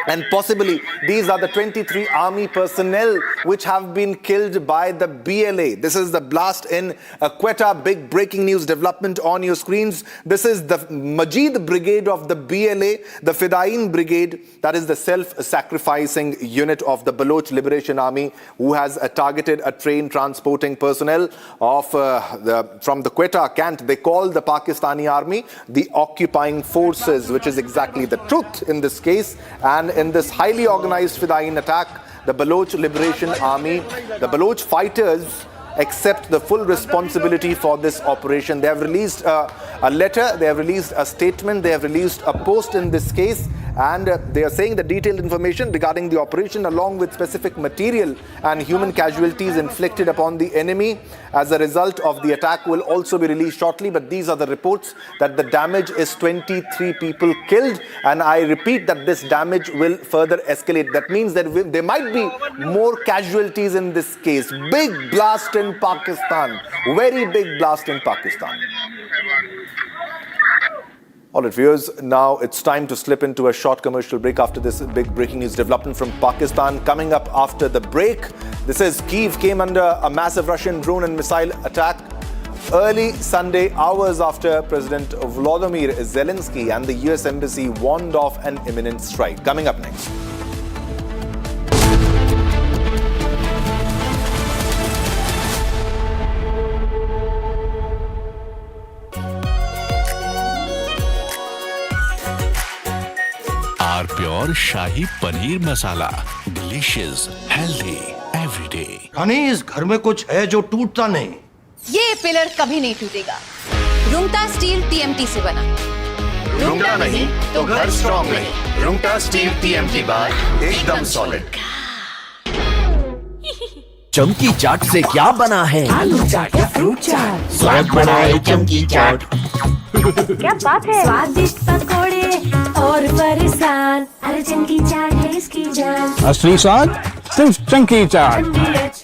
And possibly these are the 23 army personnel which have been killed by the BLA. This is the blast in Quetta. Big breaking news development on your screens. This is the Majid Brigade of the BLA, the Fidain Brigade, that is the self-sacrificing unit of the Baloch Liberation Army, who has targeted a train transporting personnel of from the Quetta camp. They call the Pakistani army the occupying forces, which is exactly the truth in this case. And in this highly organized Fidain attack, the Baloch Liberation Army, the Baloch fighters accept the full responsibility for this operation. They have released a letter, they have released a statement, they have released a post in this case, and they are saying the detailed information regarding the operation along with specific material and human casualties inflicted upon the enemy as a result of the attack will also be released shortly. But these are the reports that the damage is 23 people killed, and I repeat that this damage will further escalate. That means that there might be more casualties in this case. Big blast in Pakistan, very big blast in Pakistan. All right, viewers, now it's time to slip into a short commercial break after this big breaking news development from Pakistan. Coming up after the break, this is Kyiv came under a massive Russian drone and missile attack early Sunday, hours after President Volodymyr Zelensky and the US Embassy warned of an imminent strike. Coming up next. Our pure shahi paneer masala, delicious, healthy, everyday. Honey, इस घर में कुछ है जो टूटता नहीं। ये pillar कभी नहीं टूटेगा। रुंगटा स्टील TMT से बना। रुंगटा नहीं तो घर स्ट्रॉन्ग नहीं। रुंगटा स्टील TMT बार एकदम सॉलिड। चमकी चाट से क्या बना है? आलू चाट या फ्रूट चाट। स्वाद बनाए चमकी चाट। क्या बात है? स्वादिष्ट पकोड़े और फरसान, अरे चमकी चाट है इसकी जान। असली स्वाद सिर्फ चमकी चाट।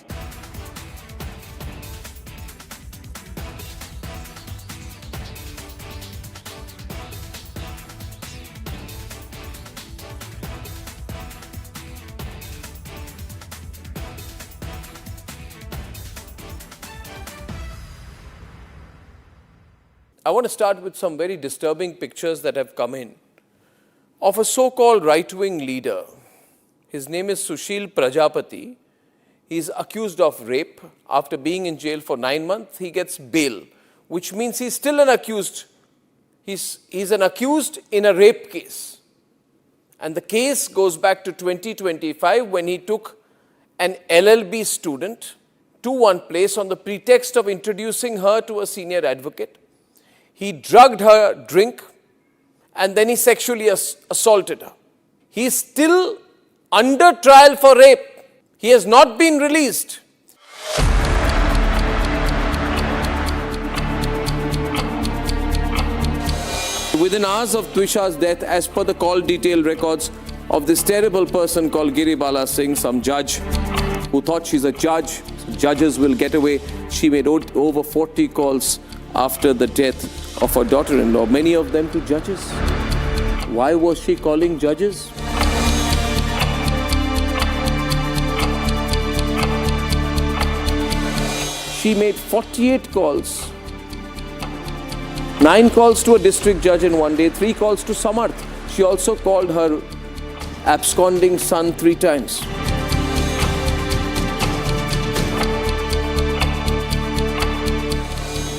I want to start with some very disturbing pictures that have come in of a so-called right-wing leader. His name is Sushil Prajapati. He is accused of rape. After being in jail for 9 months, he gets bail, which means he's still an accused. He's an accused in a rape case. And the case goes back to 2025 when he took an LLB student to one place on the pretext of introducing her to a senior advocate. He drugged her drink and then he sexually assaulted her. He is still under trial for rape. He has not been released. Within hours of Twisha's death, as per the call detail records of this terrible person called Giribala Singh, some judge who thought she's a judge, judges will get away. She made over 40 calls after the death of her daughter-in-law, many of them to judges. Why was she calling judges? she made 48 calls. 9 calls to a district judge in one day, 3 calls to Samarth. She also called her absconding son 3 times.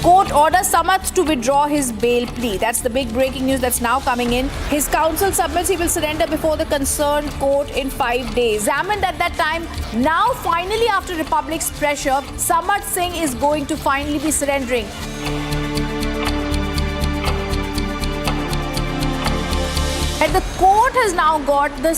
Court orders Samarth to withdraw his bail plea. That's the big breaking news that's now coming in. His counsel submits he will surrender before the concerned court in 5 days. Examined at that time, now finally after Republic's pressure, Samarth Singh is going to finally be surrendering. And the court has now got the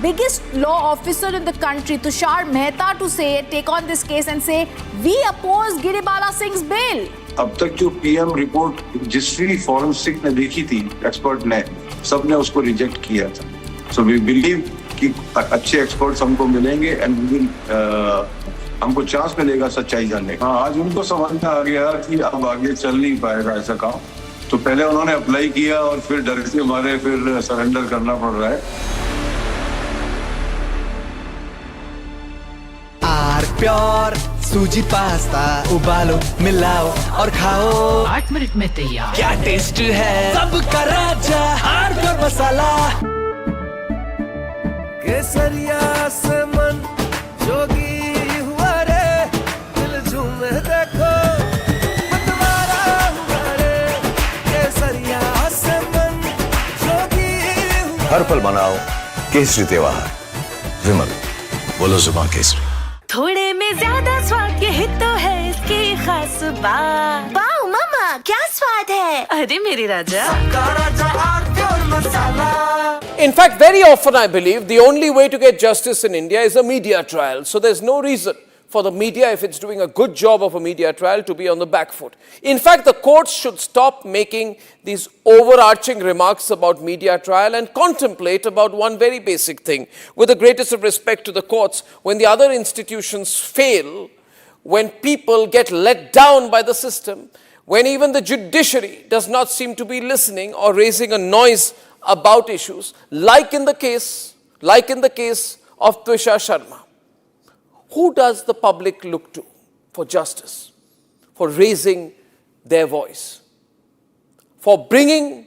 biggest law officer in the country, Twisha Sharma, to take on this case and say, we oppose Giribala Singh's bail. अब तक जो PM report जिस भी forensic ने देखी थी, expert ने, सबने उसको रिजेक्ट किया था. सो वी बिलीव कि अच्छे एक्सपर्ट्स हमको मिलेंगे एंड हमको चांस मिलेगा सच्चाई जानने का. आज उनको समझ में आ गया कि अब आगे चल नहीं पाएगा ऐसा काम. तो पहले उन्होंने अप्लाई किया और फिर डर से मारे फिर सरेंडर करना पड़ रहा है. प्योर सूजी पास्ता उबालो मिलाओ और खाओ 8 मिनट में तैयार. क्या टेस्ट है सबका राजा आर प्योर मसाला. केसरिया से मन जोगी हुआ रे, दिल झूमे देखो मतवारा हुआ रे. केसरिया से मन जोगी हुआ. हर पल मनाओ केसरी त्योहार. विमल बोलो जुबान केसरी. थोड़े में ज्यादा स्वाद यही तो है इसकी खास बात. वाओ मामा क्या स्वाद है. अरे मेरी राजा. In fact, very often I believe the only way to get justice in India is a media trial. So there's no reason for the media, if it's doing a good job of a media trial, to be on the back foot. In fact, the courts should stop making these overarching remarks about media trial and contemplate about one very basic thing. With the greatest of respect to the courts, when the other institutions fail, when people get let down by the system, when even the judiciary does not seem to be listening or raising a noise about issues, like in the case of Twisha Sharma. Who does the public look to for justice, for raising their voice, for bringing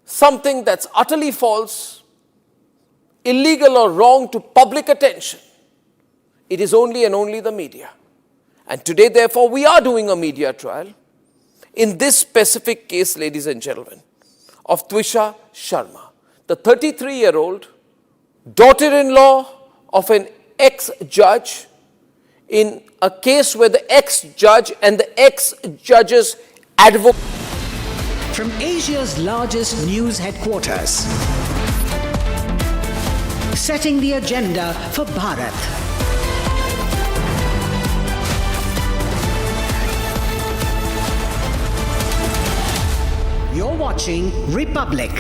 something that's utterly false, illegal or wrong to public attention? It is only and only the media. And today, therefore, we are doing a media trial in this specific case, ladies and gentlemen, of Twisha Sharma, the 33-year-old daughter-in-law of an ex-judge, in a case where the ex-judge and the ex-judge's advocate. From Asia's largest news headquarters, setting the agenda for Bharat. You're watching Republic.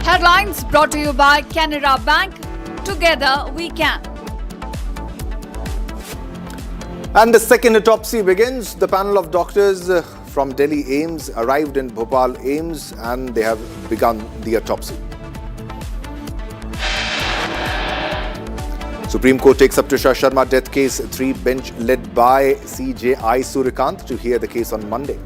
Headlines brought to you by Canara Bank. Together we can. And the second autopsy begins. The panel of doctors from Delhi AIIMS arrived in Bhopal AIIMS and they have begun the autopsy. Supreme Court takes up Twisha Sharma death case. 3 bench led by CJI Suryakant to hear the case on Monday.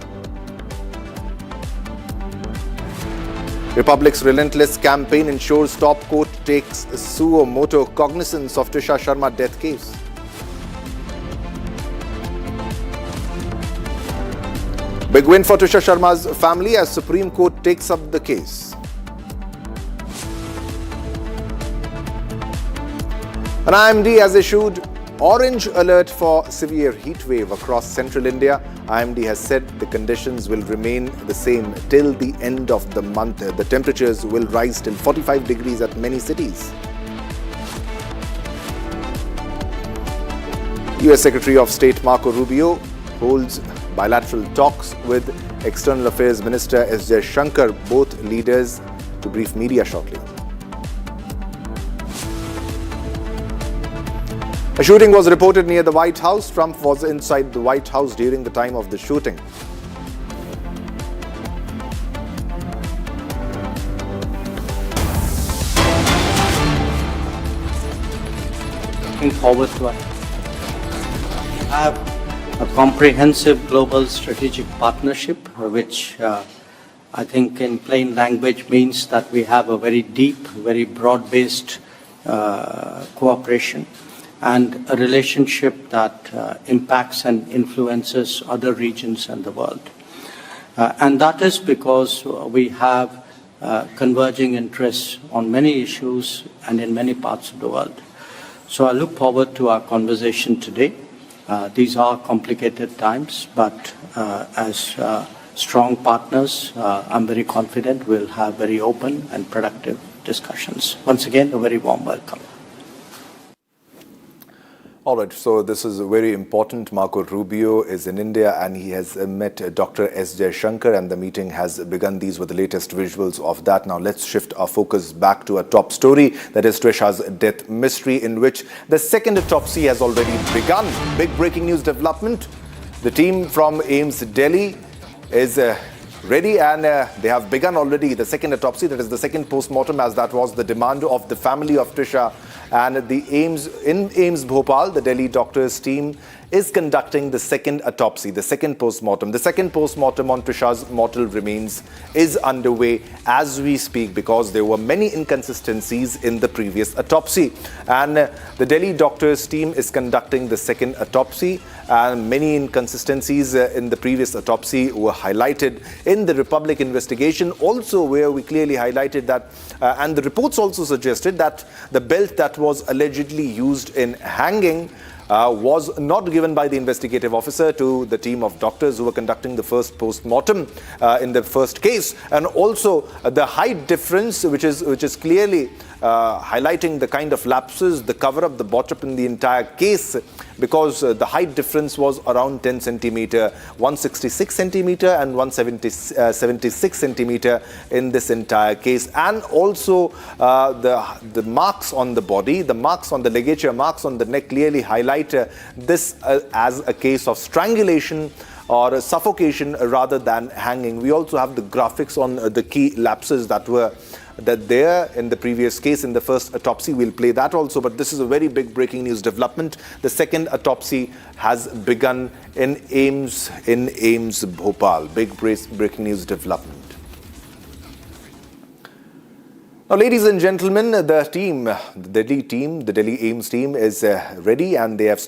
Republic's relentless campaign ensures top court takes suo moto cognizance of Twisha Sharma death case. Big win for Twisha Sharma's family as Supreme Court takes up the case. An AIIMS has issued orange alert for severe heat wave across central India. AIIMS has said the conditions will remain the same till the end of the month. The temperatures will rise till 45 degrees at many cities. US Secretary of State Marco Rubio holds bilateral talks with External Affairs Minister S. Jaishankar, both leaders to brief media shortly. A shooting was reported near the White House. Trump was inside the White House during the time of the shooting. looking forward to have a comprehensive global strategic partnership, which I think in plain language means that we have a very deep, very broad-based cooperation and a relationship that impacts and influences other regions and the world. And that is because we have converging interests on many issues and in many parts of the world. So I look forward to our conversation today. These are complicated times, but as strong partners, I'm very confident we'll have very open and productive discussions. Once again, a very warm welcome. All right, so this is very important. Marco Rubio is in India and he has met Dr. S. Jaishankar and the meeting has begun. These were the latest visuals of that. Now let's shift our focus back to a top story, that is Twisha's death mystery, in which the second autopsy has already begun. Big breaking news development. The team from AIIMS Delhi is ready and they have begun already the second autopsy, that is the second post-mortem, as that was the demand of the family of Twisha. And the AIIMS Bhopal, the Delhi doctors team is conducting the second autopsy, the second post-mortem. The second post-mortem on Twisha's mortal remains is underway as we speak because there were many inconsistencies in the previous autopsy. And the Delhi doctors team is conducting the second autopsy, and many inconsistencies in the previous autopsy were highlighted in the Republic investigation also, where we clearly highlighted that and the reports also suggested that the belt that was allegedly used in hanging was not given by the investigative officer to the team of doctors who were conducting the first post-mortem in the first case, and also the height difference, which is clearly highlighting the kind of lapses, the cover-up, the bottom in the entire case, because the height difference was around 10 centimeter, 166 centimeter and 176 centimeter in this entire case. And also the marks on the body, the marks on the ligature, marks on the neck clearly highlight this as a case of strangulation or suffocation rather than hanging. We also have the graphics on the key lapses that were there in the previous case in the first autopsy. We'll play that also, but this is a very big breaking news development. The second autopsy has begun in AIIMS Bhopal. Big breaking news development. Now, ladies and gentlemen, the Delhi AIIMS team is ready and they have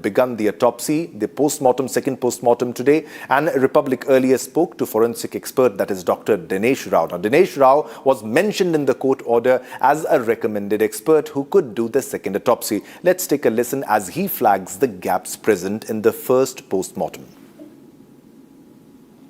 begun the autopsy, the post-mortem, second post-mortem today. And Republic earlier spoke to forensic expert, that is Dr. Dinesh Rao. Now, Dinesh Rao was mentioned in the court order as a recommended expert who could do the second autopsy. Let's take a listen as he flags the gaps present in the first post-mortem.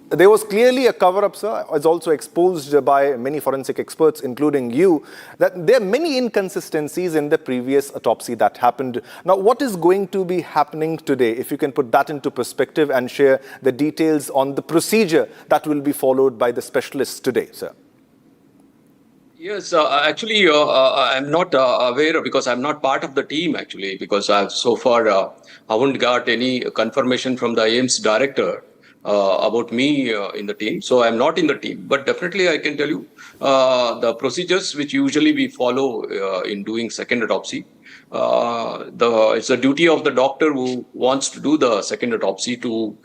There was clearly a cover-up, sir. It's also exposed by many forensic experts, including you, that there are many inconsistencies in the previous autopsy that happened. Now, what is going to be happening today? If you can put that into perspective and share the details on the procedure that will be followed by the specialists today, sir. Yes, actually, I'm not aware because I'm not part of the team, actually, because I've so far haven't got any confirmation from the AIIMS director about me in the team. So I'm not in the team, but definitely I can tell you the procedures which usually we follow in doing second autopsy. It's a duty of the doctor who wants to do the second autopsy to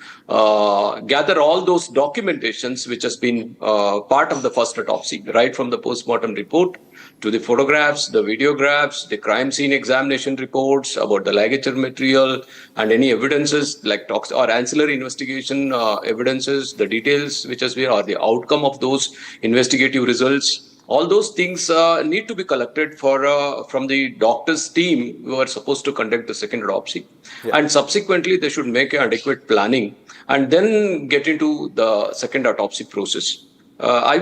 gather all those documentations which has been part of the first autopsy, right from the post-mortem report to the photographs, the videographs, the crime scene examination reports about the ligature material and any evidences like tox or ancillary investigation evidences, the details which has been or the outcome of those investigative results. All those things need to be collected from the doctor's team who are supposed to conduct the second autopsy. Yeah. And subsequently, they should make adequate planning and then get into the second autopsy process. I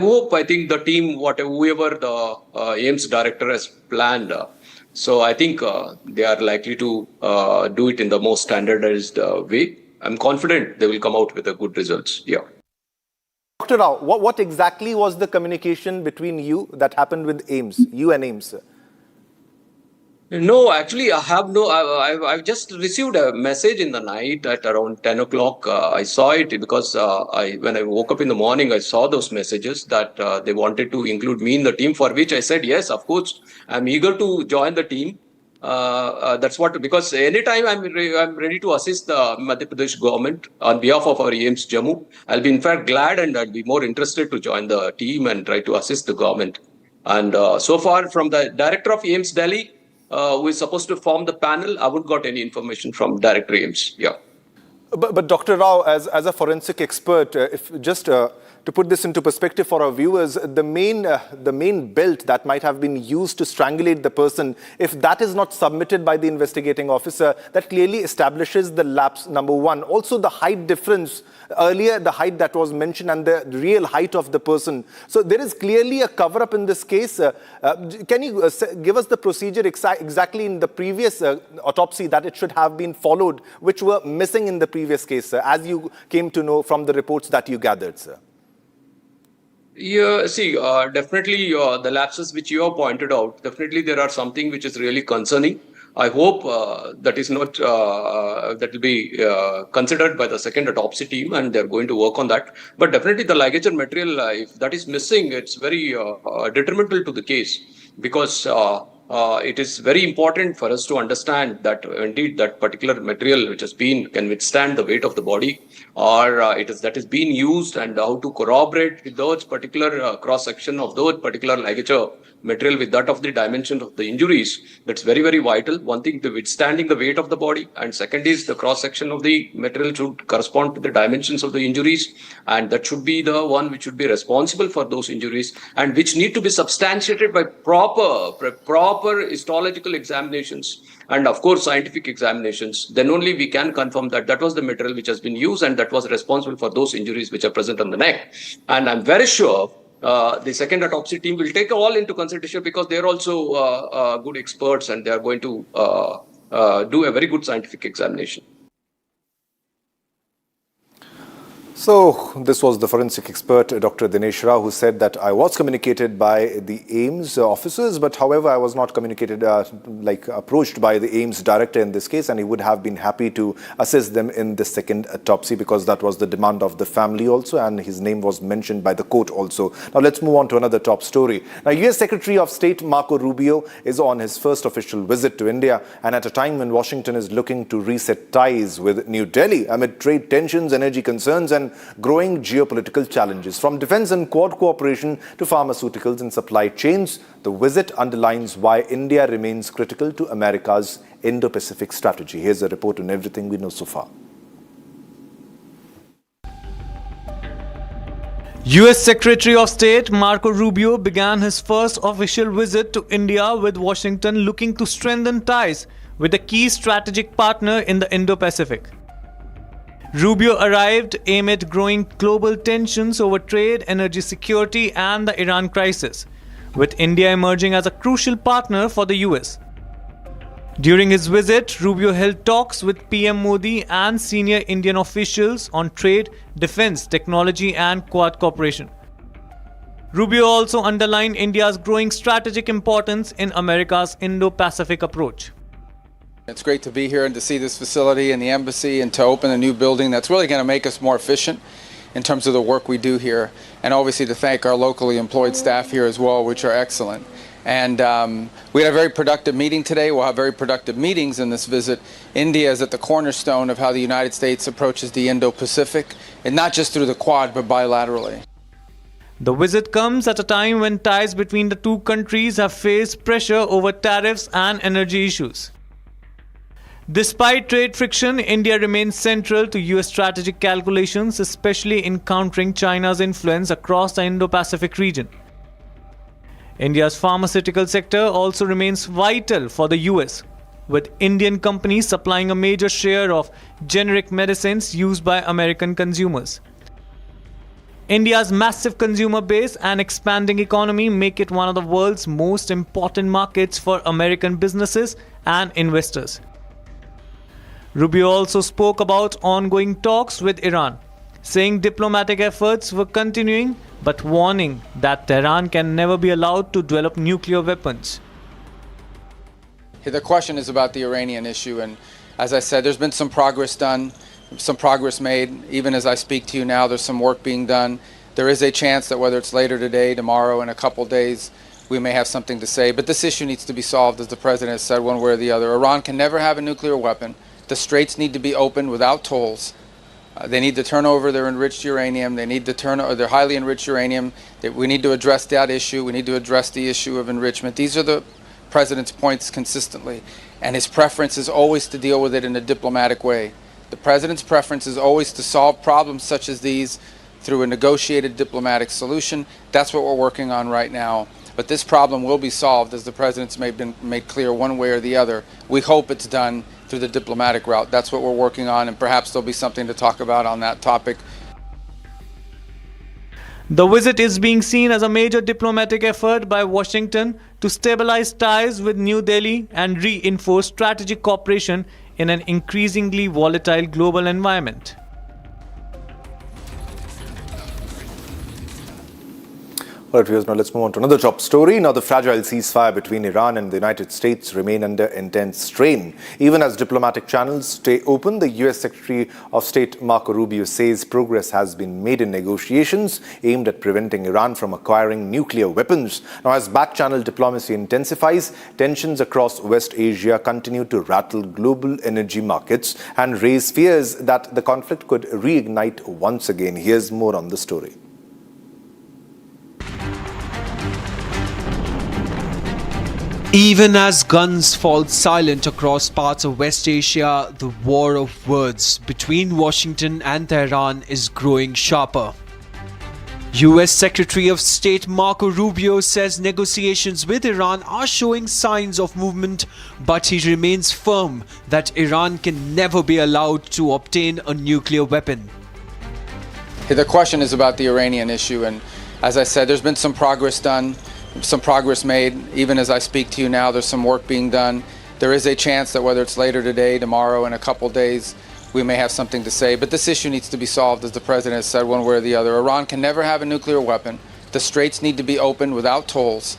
think the team, whoever the AIIMS director has planned, so I think they are likely to do it in the most standardized way. I'm confident they will come out with a good results. Yeah. Dr. Rao, what exactly was the communication between you that happened with AIIMS, you and AIIMS, sir? No, actually, I've just received a message in the night at around 10 o'clock. I saw it because when I woke up in the morning, I saw those messages that they wanted to include me in the team, for which I said, yes, of course, I'm eager to join the team. That's what, because anytime I'm ready to assist the Madhya Pradesh government on behalf of our AIIMS Jammu. I'll be in fact glad and I'll be more interested to join the team and try to assist the government. And so far from the director of AIIMS Delhi, who is supposed to form the panel, I haven't got any information from Director AIIMS. Yeah. But Dr. Rao, as a forensic expert, if just to put this into perspective for our viewers, the main belt that might have been used to strangulate the person, if that is not submitted by the investigating officer, that clearly establishes the lapse, number one. Also, the height difference, earlier the height that was mentioned and the real height of the person. So there is clearly a cover-up in this case. Can you give us the procedure exactly in the previous autopsy that it should have been followed, which were missing in the previous case, sir, as you came to know from the reports that you gathered, sir? Yeah, see, definitely the lapses which you have pointed out, definitely there are something which is really concerning. I hope that is not, that will be considered by the second autopsy team and they're going to work on that. But definitely the ligature material, if that is missing, it's very detrimental to the case, because it is very important for us to understand that indeed that particular material which has been can withstand the weight of the body, or that is being used, and how to corroborate with those particular cross section of those particular ligature material with that of the dimension of the injuries. That's very, very vital. One thing, the withstanding the weight of the body, and second is the cross section of the material should correspond to the dimensions of the injuries, and that should be the one which should be responsible for those injuries, and which need to be substantiated by proper histological examinations and of course scientific examinations. Then only we can confirm that that was the material which has been used and that was responsible for those injuries which are present on the neck. And I'm very sure the second autopsy team will take all into consideration, because they're also good experts and they are going to do a very good scientific examination. So this was the forensic expert, Dr. Dinesh Rao, who said that I was communicated by the AIIMS officers, but however, I was not communicated, approached by the AIIMS director in this case, and he would have been happy to assist them in the second autopsy, because that was the demand of the family also, and his name was mentioned by the court also. Now let's move on to another top story. Now, US Secretary of State Marco Rubio is on his first official visit to India, and at a time when Washington is looking to reset ties with New Delhi amid trade tensions, energy concerns, and growing geopolitical challenges. From defense and Quad cooperation to pharmaceuticals and supply chains, the visit underlines why India remains critical to America's Indo-Pacific strategy. Here's a report on everything we know so far. US Secretary of State Marco Rubio began his first official visit to India, with Washington looking to strengthen ties with a key strategic partner in the Indo-Pacific. Rubio arrived amid growing global tensions over trade, energy security, and the Iran crisis, with India emerging as a crucial partner for the US. During his visit, Rubio held talks with PM Modi and senior Indian officials on trade, defense, technology, and Quad cooperation. Rubio also underlined India's growing strategic importance in America's Indo-Pacific approach. It's great to be here and to see this facility and the embassy, and to open a new building that's really going to make us more efficient in terms of the work we do here. And obviously to thank our locally employed staff here as well, which are excellent. And we had a very productive meeting today. We'll have very productive meetings in this visit. India is at the cornerstone of how the United States approaches the Indo-Pacific, and not just through the Quad, but bilaterally. The visit comes at a time when ties between the two countries have faced pressure over tariffs and energy issues. Despite trade friction, India remains central to US strategic calculations, especially in countering China's influence across the Indo-Pacific region. India's pharmaceutical sector also remains vital for the US, with Indian companies supplying a major share of generic medicines used by American consumers. India's massive consumer base and expanding economy make it one of the world's most important markets for American businesses and investors. Rubio also spoke about ongoing talks with Iran, saying diplomatic efforts were continuing, but warning that Tehran can never be allowed to develop nuclear weapons. The question is about the Iranian issue, and as I said, there's been some progress done, some progress made. Even as I speak to you now, there's some work being done. There is a chance that whether it's later today, tomorrow, in a couple days, we may have something to say. But this issue needs to be solved, as the President has said, one way or the other. Iran can never have a nuclear weapon. The straits need to be opened without tolls. They need to turn over their enriched uranium. They need to turn over their highly enriched uranium. We need to address that issue. We need to address the issue of enrichment. These are the President's points consistently. And his preference is always to deal with it in a diplomatic way. The President's preference is always to solve problems such as these through a negotiated diplomatic solution. That's what we're working on right now. But this problem will be solved, as the President's made clear, one way or the other. We hope it's done through the diplomatic route. That's what we're working on, and perhaps there'll be something to talk about on that topic. The visit is being seen as a major diplomatic effort by Washington to stabilize ties with New Delhi and reinforce strategic cooperation in an increasingly volatile global environment. All right, viewers, now let's move on to another top story. Now, the fragile ceasefire between Iran and the United States remain under intense strain. Even as diplomatic channels stay open, the U.S. Secretary of State Marco Rubio says progress has been made in negotiations aimed at preventing Iran from acquiring nuclear weapons. Now, as back-channel diplomacy intensifies, tensions across West Asia continue to rattle global energy markets and raise fears that the conflict could reignite once again. Here's more on the story. Even as guns fall silent across parts of West Asia, the war of words between Washington and Tehran is growing sharper. US Secretary of State Marco Rubio says negotiations with Iran are showing signs of movement, but he remains firm that Iran can never be allowed to obtain a nuclear weapon. The question is about the Iranian issue, and as I said, there's been some progress done. Some progress made. Even as I speak to you now, there's some work being done. There is a chance that whether it's later today, tomorrow, in a couple days, we may have something to say. But this issue needs to be solved, as the President has said, one way or the other. Iran can never have a nuclear weapon. The straits need to be opened without tolls.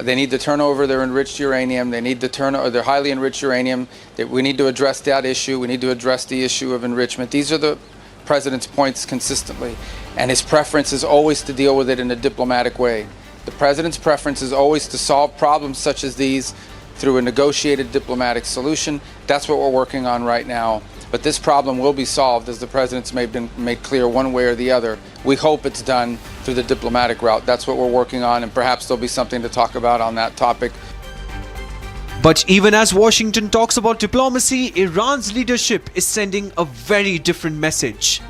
They need to turn over their enriched uranium. They need to turn over their highly enriched uranium. We need to address that issue. We need to address the issue of enrichment. These are the President's points consistently. And his preference is always to deal with it in a diplomatic way. The President's preference is always to solve problems such as these through a negotiated diplomatic solution. That's what we're working on right now. But this problem will be solved, as the President's made clear, one way or the other. We hope it's done through the diplomatic route. That's what we're working on, and perhaps there'll be something to talk about on that topic. But even as Washington talks about diplomacy, Iran's leadership is sending a very different message.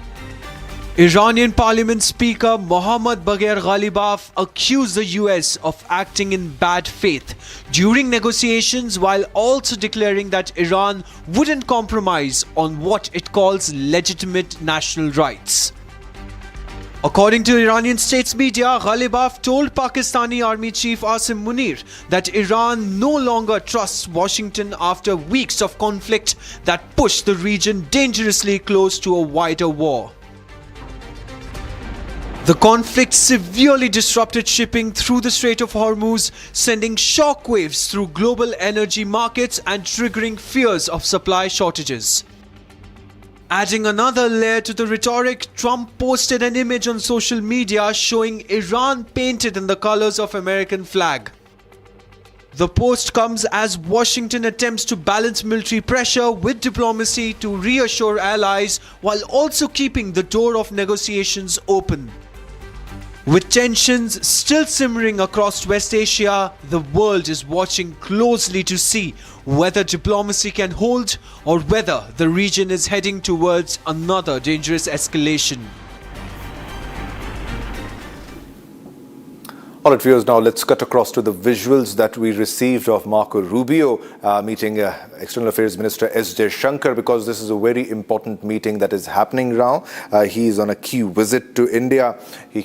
Iranian Parliament Speaker Mohammad Bagher Ghalibaf accused the US of acting in bad faith during negotiations, while also declaring that Iran wouldn't compromise on what it calls legitimate national rights. According to Iranian states media, Ghalibaf told Pakistani Army Chief Asim Munir that Iran no longer trusts Washington after weeks of conflict that pushed the region dangerously close to a wider war. The conflict severely disrupted shipping through the Strait of Hormuz, sending shockwaves through global energy markets and triggering fears of supply shortages. Adding another layer to the rhetoric, Trump posted an image on social media showing Iran painted in the colors of American flag. The post comes as Washington attempts to balance military pressure with diplomacy to reassure allies while also keeping the door of negotiations open. With tensions still simmering across West Asia, the world is watching closely to see whether diplomacy can hold or whether the region is heading towards another dangerous escalation. All right, viewers, now let's cut across to the visuals that we received of Marco Rubio meeting External Affairs Minister S. Jaishankar, because this is a very important meeting that is happening now. He is on a key visit to India. He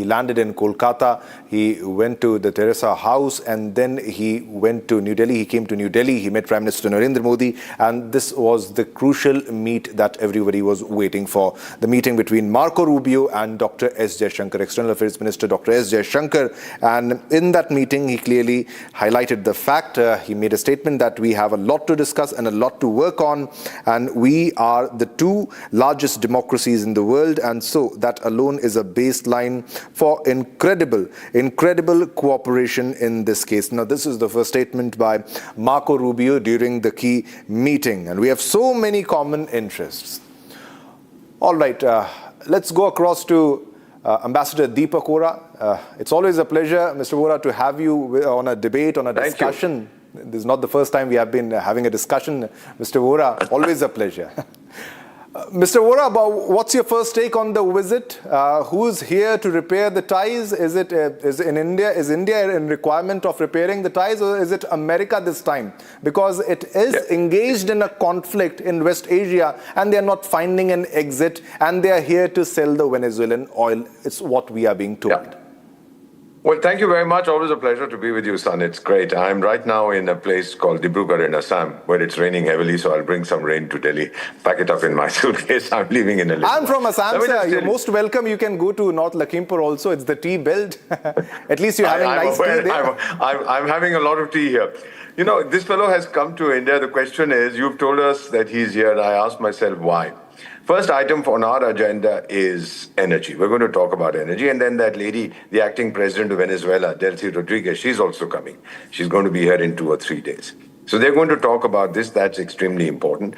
landed in Kolkata. He went to the Terrace House, and then he went to New Delhi. He came to New Delhi. He met Prime Minister Narendra Modi, and this was the crucial meet that everybody was waiting for. The meeting between Marco Rubio and Dr. S. Jaishankar, External Affairs Minister Dr. S. Jaishankar. And in that meeting, he clearly highlighted the fact, he made a statement that we have a lot lot to discuss and a lot to work on. And we are the two largest democracies in the world. And so that alone is a baseline for incredible cooperation in this case. Now, this is the first statement by Marco Rubio during the key meeting. And we have so many common interests. All right, let's go across to Ambassador Deepak Vora. It's always a pleasure, Mr. Vora, to have you on a debate, on a discussion. This is not the first time we have been having a discussion, Mr. Vora. Always a pleasure. Mr. Vora, what's your first take on the visit? Who's here to repair the ties? Is India in requirement of repairing the ties, or is it America this time? Because it is engaged in a conflict in West Asia, and they are not finding an exit, and they are here to sell the Venezuelan oil. It's what we are being told. Yeah. Well, thank you very much. Always a pleasure to be with you, son. It's great. I'm right now in a place called Dibrugarh in Assam, where it's raining heavily, so I'll bring some rain to Delhi, pack it up in my suitcase. I'm leaving in a little. I'm from Assam, sir. You're most welcome. You can go to North Lakhimpur also. It's the tea belt. At least you're having nice tea there. I'm having a lot of tea here. You know, this fellow has come to India. The question is, you've told us that he's here, and I asked myself why. First item on our agenda is energy. We're going to talk about energy. And then that lady, the acting president of Venezuela, Delcy Rodriguez, she's also coming. She's going to be here in 2 or 3 days. So they're going to talk about this. That's extremely important.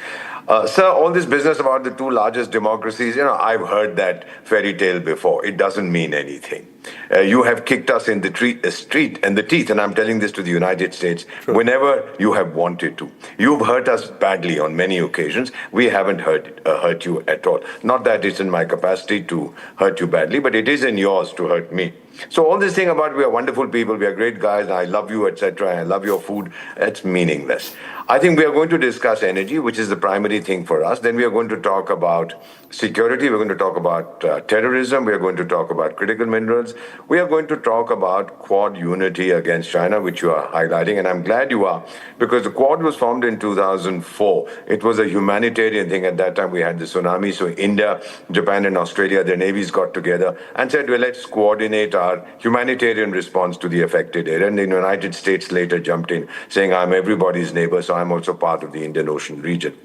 Sir, all this business about the two largest democracies, you know, I've heard that fairy tale before. It doesn't mean anything. You have kicked us in the street and the teeth, and I'm telling this to the United States, whenever you have wanted to. You've hurt us badly on many occasions. We haven't hurt you at all. Not that it's in my capacity to hurt you badly, but it is in yours to hurt me. So all this thing about we are wonderful people, we are great guys, I love you, etc., I love your food, that's meaningless. I think we are going to discuss energy, which is the primary thing for us. Then we are going to talk about security. We're going to talk about terrorism. We are going to talk about critical minerals. We are going to talk about Quad unity against China, which you are highlighting. And I'm glad you are, because the Quad was formed in 2004. It was a humanitarian thing. At that time, we had the tsunami. So India, Japan, and Australia, their navies got together and said, well, let's coordinate our humanitarian response to the affected area. And the United States later jumped in, saying, I'm everybody's neighbor, so I'm also part of the Indian Ocean region.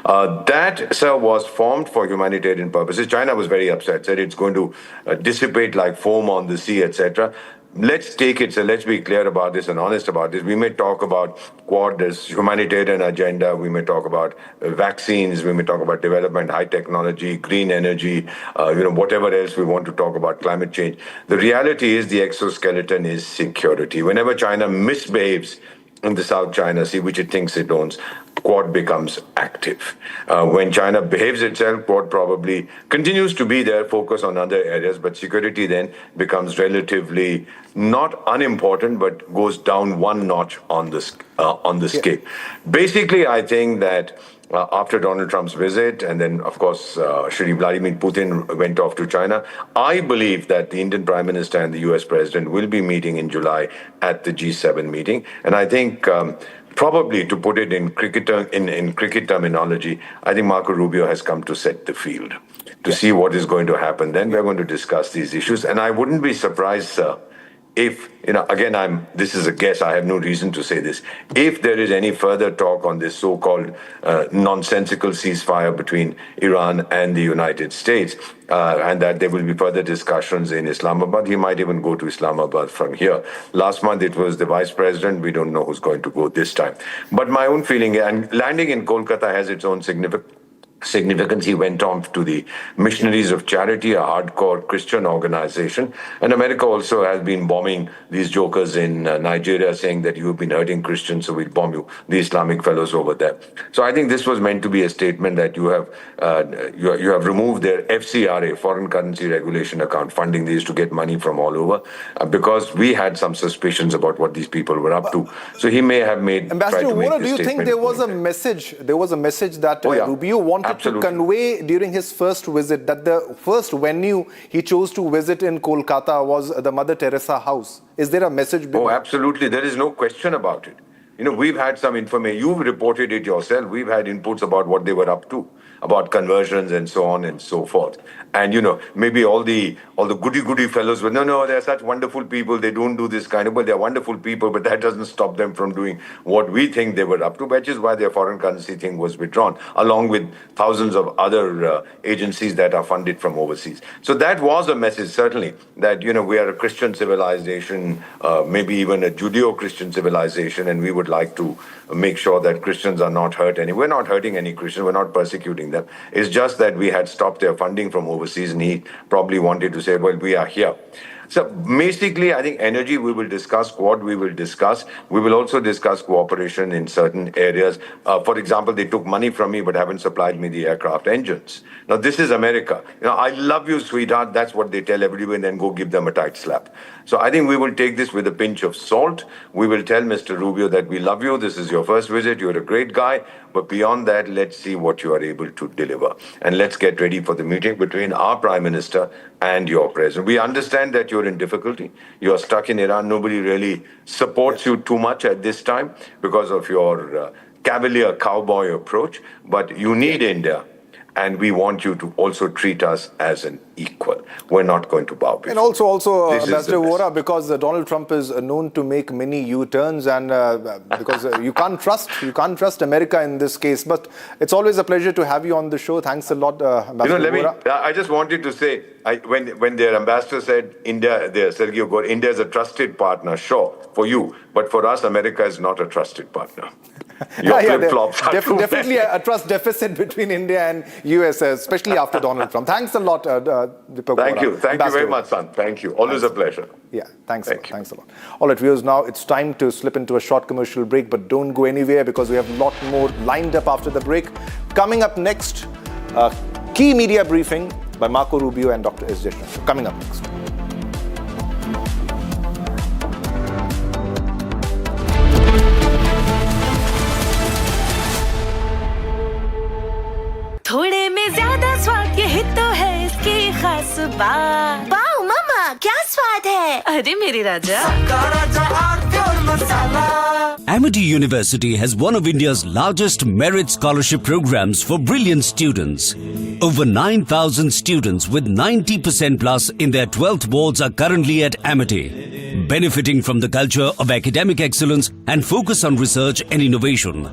That, sir, was formed for humanitarian purposes. China was very upset, said it's going to dissipate like foam on the sea, etc. Let's take it, so let's be clear about this and honest about this. We may talk about Quad as humanitarian agenda, we may talk about vaccines, we may talk about development, high technology, green energy, whatever else we want to talk about, climate change. The reality is the exoskeleton is security. Whenever China misbehaves in the South China Sea, which it thinks it owns, Quad becomes active. When China behaves itself, Quad probably continues to be there, focus on other areas, but security then becomes relatively not unimportant, but goes down one notch on the scale. Basically, I think that after Donald Trump's visit, and then, of course, Shri Vladimir Putin went off to China, I believe that the Indian Prime Minister and the US President will be meeting in July at the G7 meeting. And I think probably, to put it in cricket terminology, I think Marco Rubio has come to set the field to see what is going to happen. Then we're going to discuss these issues. And I wouldn't be surprised, sir, if, again, this is a guess, I have no reason to say this, if there is any further talk on this so-called nonsensical ceasefire between Iran and the United States, and that there will be further discussions in Islamabad, he might even go to Islamabad from here. Last month it was the Vice President, we don't know who's going to go this time. But my own feeling, and landing in Kolkata has its own significance. He went on to the Missionaries of Charity, a hardcore Christian organization. And America also has been bombing these jokers in Nigeria, saying that you've been hurting Christians, so we'll bomb you, the Islamic fellows over there. So I think this was meant to be a statement that you have removed their FCRA, foreign currency regulation account funding. They used to get money from all over, because we had some suspicions about what these people were up to. So he may have Ambassador Vora, do you think there was a message? There was a message that Rubio wanted to convey during his first visit, that the first venue he chose to visit in Kolkata was the Mother Teresa house. Is there a message? Oh, absolutely. There is no question about it. We've had some information. You've reported it yourself. We've had inputs about what they were up to. about conversions and so on and so forth. And maybe all the goody fellows were, no, they're such wonderful people, they don't do this kind of, but they're wonderful people, but that doesn't stop them from doing what we think they were up to, which is why their foreign currency thing was withdrawn, along with thousands of other agencies that are funded from overseas. So that was a message, certainly, that we are a Christian civilization, maybe even a Judeo-Christian civilization, and we would like to make sure that Christians are not hurt any. We're not hurting any Christians, we're not persecuting them. It's just that we had stopped their funding from overseas, and he probably wanted to say, well, we are here. So basically, I think energy we will discuss, Quad we will discuss. We will also discuss cooperation in certain areas. For example, they took money from me but haven't supplied me the aircraft engines. Now, this is America. I love you, sweetheart. That's what they tell everybody, and then go give them a tight slap. So I think we will take this with a pinch of salt. We will tell Mr. Rubio that we love you. This is your first visit. You're a great guy. But beyond that, let's see what you are able to deliver. And let's get ready for the meeting between our Prime Minister and your President. We understand that you're in difficulty. You're stuck in Iran. Nobody really supports you too much at this time because of your cavalier cowboy approach. But you need India. And we want you to also treat us as an equal. We're not going to bow before. And also Ambassador Vora, because Donald Trump is known to make many U-turns, and because you can't trust America in this case. But it's always a pleasure to have you on the show. Thanks a lot, Ambassador Vora. I just wanted to say, when their ambassador said India, Sergio Gore, India is a trusted partner, sure, for you. But for us, America is not a trusted partner. Definitely a trust deficit between India and US, especially after Donald Trump. Thanks a lot, Deepak. Thank you very much, son. Thank you. Always a pleasure. Yeah, thanks a lot. All right, viewers, now it's time to slip into a short commercial break, but don't go anywhere because we have a lot more lined up after the break. Coming up next, a key media briefing by Marco Rubio and Dr. S. Jaishankar. Coming up next. थोड़े में ज्यादा स्वाद यही तो है इसकी खास बात। वाओ मामा, क्या स्वाद है? अरे मेरे राजा, Amity University has one of India's largest merit scholarship programs for brilliant students. Over 9,000 students with 90% plus in their 12th boards are currently at Amity, benefiting from the culture of academic excellence and focus on research and innovation.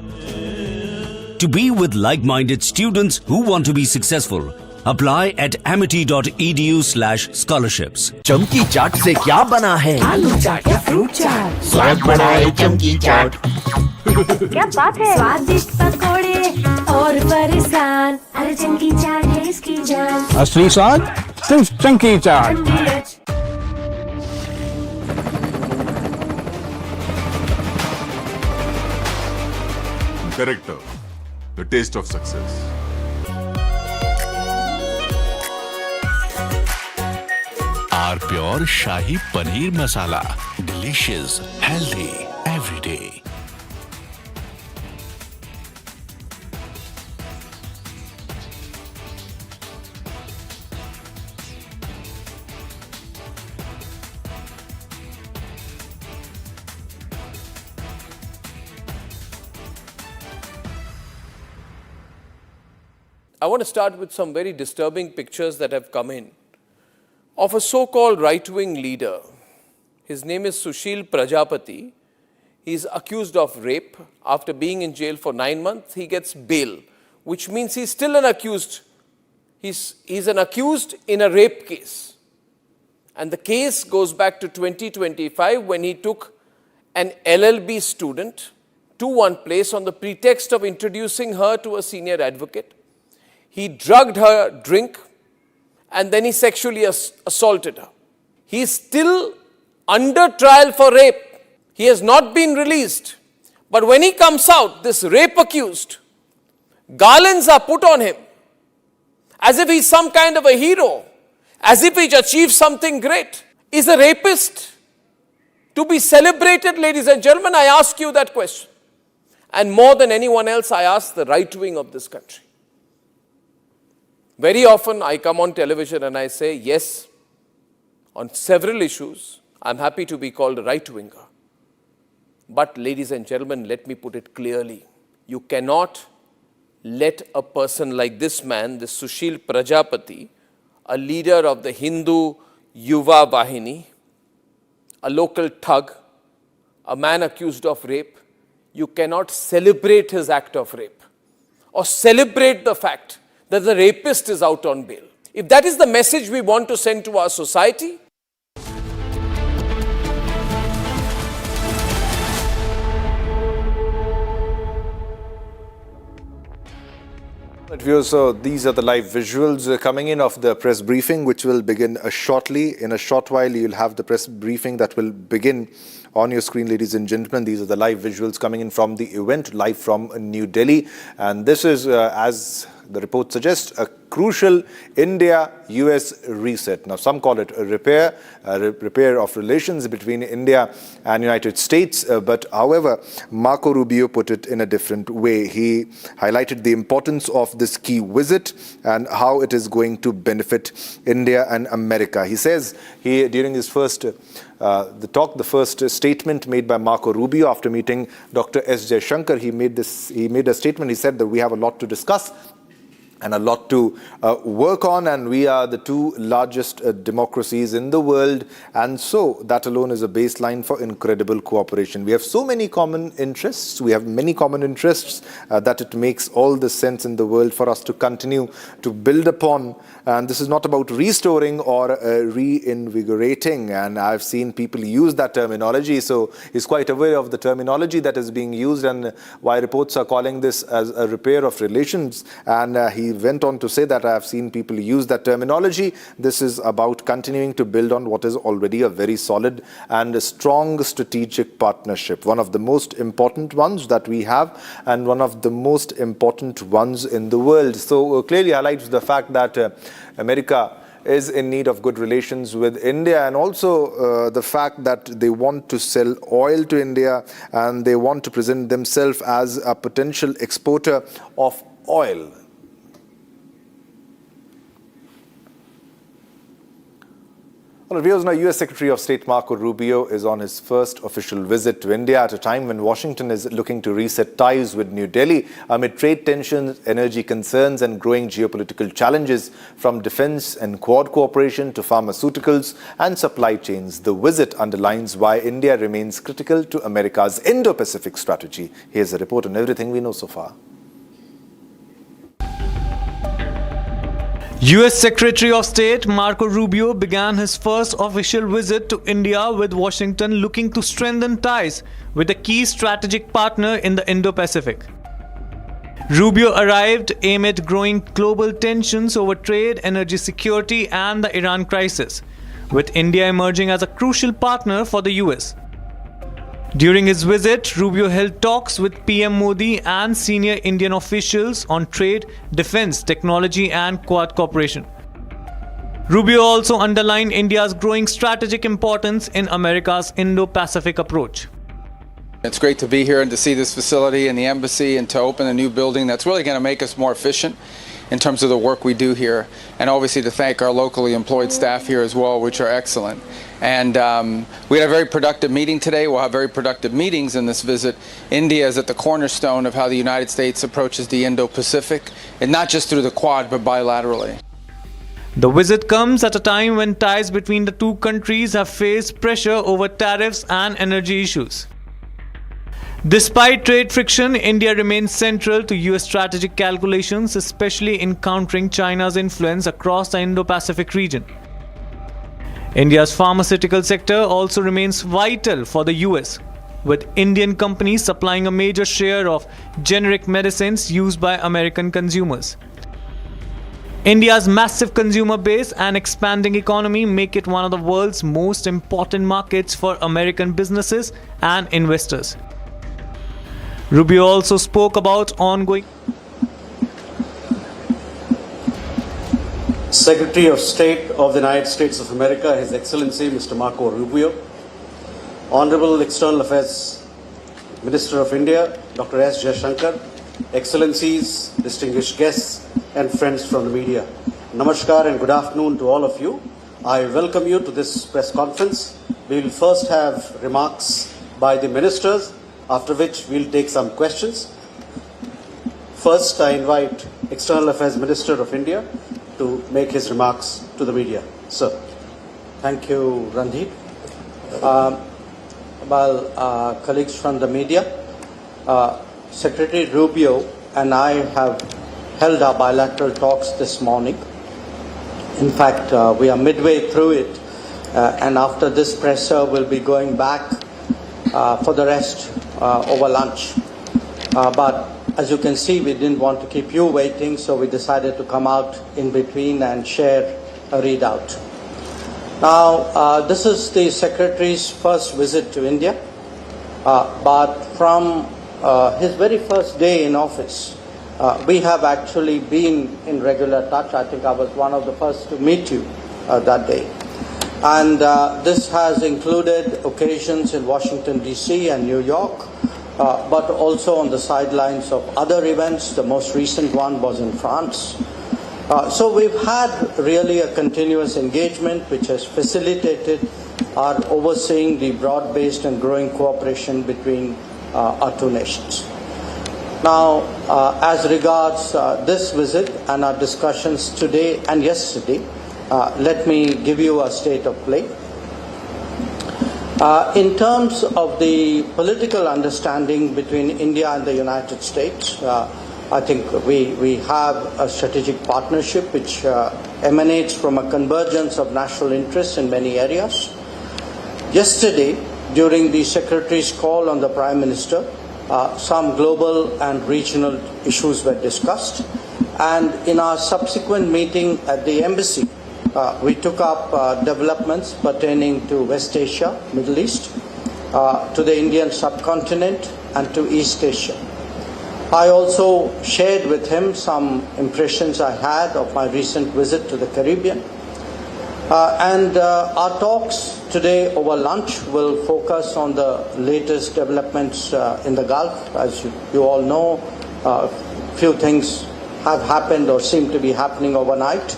To be with like-minded students who want to be successful, apply at amity.edu/scholarships. चमकी चाट से क्या बना है? आलू चाट या fruit चाट, स्वाद बढ़ाए चमकी चाट। क्या बात है? स्वादिष्ट पकोड़े और फरसान, अरे चमकी चाट है इसकी जान। असली स्वाद सिर्फ चमकी चाट। Character, the taste of success. Our pure shahi paneer masala, delicious, healthy every day. I want to start with some very disturbing pictures that have come in of a so-called right-wing leader. His name is Sushil Prajapati. He is accused of rape. After being in jail for 9 months, he gets bail, which means he's still an accused. He's an accused in a rape case. And the case goes back to 2025 when he took an LLB student to one place on the pretext of introducing her to a senior advocate. He drugged her drink and then he sexually assaulted her. He is still under trial for rape. He has not been released. But when he comes out, this rape accused, garlands are put on him as if he's some kind of a hero, as if he's achieved something great. Is a rapist to be celebrated, ladies and gentlemen? I ask you that question. And more than anyone else, I ask the right wing of this country. Very often I come on television and I say, yes, on several issues, I'm happy to be called a right-winger. But ladies and gentlemen, let me put it clearly. You cannot let a person like this man, this Sushil Prajapati, a leader of the Hindu Yuva Vahini, a local thug, a man accused of rape, you cannot celebrate his act of rape or celebrate the fact that the rapist is out on bail. If that is the message we want to send to our society, Viewers, so these are the live visuals coming in of the press briefing, which will begin shortly. In a short while, you'll have the press briefing that will begin on your screen, ladies and gentlemen. These are the live visuals coming in from the event, live from New Delhi. And this is, as the report suggests, a crucial India-US reset. Now, some call it a repair of relations between India and United States. But however, Marco Rubio put it in a different way. He highlighted the importance of this key visit and how it is going to benefit India and America. He says, during his first the first statement made by Marco Rubio after meeting Dr. S. Jaishankar, he made a statement. He said that we have a lot to discuss and a lot to work on, and we are the two largest democracies in the world, and so that alone is a baseline for incredible cooperation. We have so many common interests, that it makes all the sense in the world for us to continue to build upon, and this is not about restoring or reinvigorating, and I've seen people use that terminology, so he's quite aware of the terminology that is being used and why reports are calling this as a repair of relations, and he went on to say that I have seen people use that terminology. This is about continuing to build on what is already a very solid and a strong strategic partnership, one of the most important ones that we have and one of the most important ones in the world. So clearly highlights the fact that America is in need of good relations with India, and also the fact that they want to sell oil to India and they want to present themselves as a potential exporter of oil. Well, viewers, now U.S. Secretary of State Marco Rubio is on his first official visit to India at a time when Washington is looking to reset ties with New Delhi amid trade tensions, energy concerns and growing geopolitical challenges from defense and Quad cooperation to pharmaceuticals and supply chains. The visit underlines why India remains critical to America's Indo-Pacific strategy. Here's a report on everything we know so far. US Secretary of State Marco Rubio began his first official visit to India, with Washington looking to strengthen ties with a key strategic partner in the Indo-Pacific. Rubio arrived amid growing global tensions over trade, energy security and the Iran crisis, with India emerging as a crucial partner for the US. During his visit, Rubio held talks with PM Modi and senior Indian officials on trade, defense, technology and Quad cooperation. Rubio also underlined India's growing strategic importance in America's Indo-Pacific approach. It's great to be here and to see this facility and the embassy and to open a new building that's really going to make us more efficient in terms of the work we do here, and obviously to thank our locally employed staff here as well, which are excellent. And we had a very productive meeting today. We'll have very productive meetings in this visit. India is at the cornerstone of how the United States approaches the Indo-Pacific, and not just through the Quad, but bilaterally. The visit comes at a time when ties between the two countries have faced pressure over tariffs and energy issues. Despite trade friction, India remains central to US strategic calculations, especially in countering China's influence across the Indo-Pacific region. India's pharmaceutical sector also remains vital for the US, with Indian companies supplying a major share of generic medicines used by American consumers. India's massive consumer base and expanding economy make it one of the world's most important markets for American businesses and investors. Rubio also spoke about ongoing. Secretary of State of the United States of America, His Excellency Mr. Marco Rubio, Honorable External Affairs Minister of India, Dr. S. Jaishankar, Excellencies, distinguished guests and friends from the media. Namaskar and good afternoon to all of you. I welcome you to this press conference. We will first have remarks by the ministers, after which we'll take some questions. First, I invite External Affairs Minister of India to make his remarks to the media. Sir. Thank you, Randeep. Colleagues from the media, Secretary Rubio and I have held our bilateral talks this morning. In fact, we are midway through it, and after this presser, we'll be going back for the rest over lunch. But as you can see, we didn't want to keep you waiting, so we decided to come out in between and share a readout. Now, this is the Secretary's first visit to India, but from his very first day in office, we have actually been in regular touch. I think I was one of the first to meet you that day. And this has included occasions in Washington, D.C. and New York, but also on the sidelines of other events. The most recent one was in France. So we've had really a continuous engagement which has facilitated our overseeing the broad-based and growing cooperation between our two nations. Now, as regards this visit and our discussions today and yesterday, let me give you a state of play. In terms of the political understanding between India and the United States, I think we have a strategic partnership which emanates from a convergence of national interests in many areas. Yesterday, during the Secretary's call on the Prime Minister, some global and regional issues were discussed. And in our subsequent meeting at the embassy, we took up developments pertaining to West Asia, Middle East, to the Indian subcontinent and to East Asia. I also shared with him some impressions I had of my recent visit to the Caribbean. And our talks today over lunch will focus on the latest developments in the Gulf. As you all know, a few things have happened or seem to be happening overnight,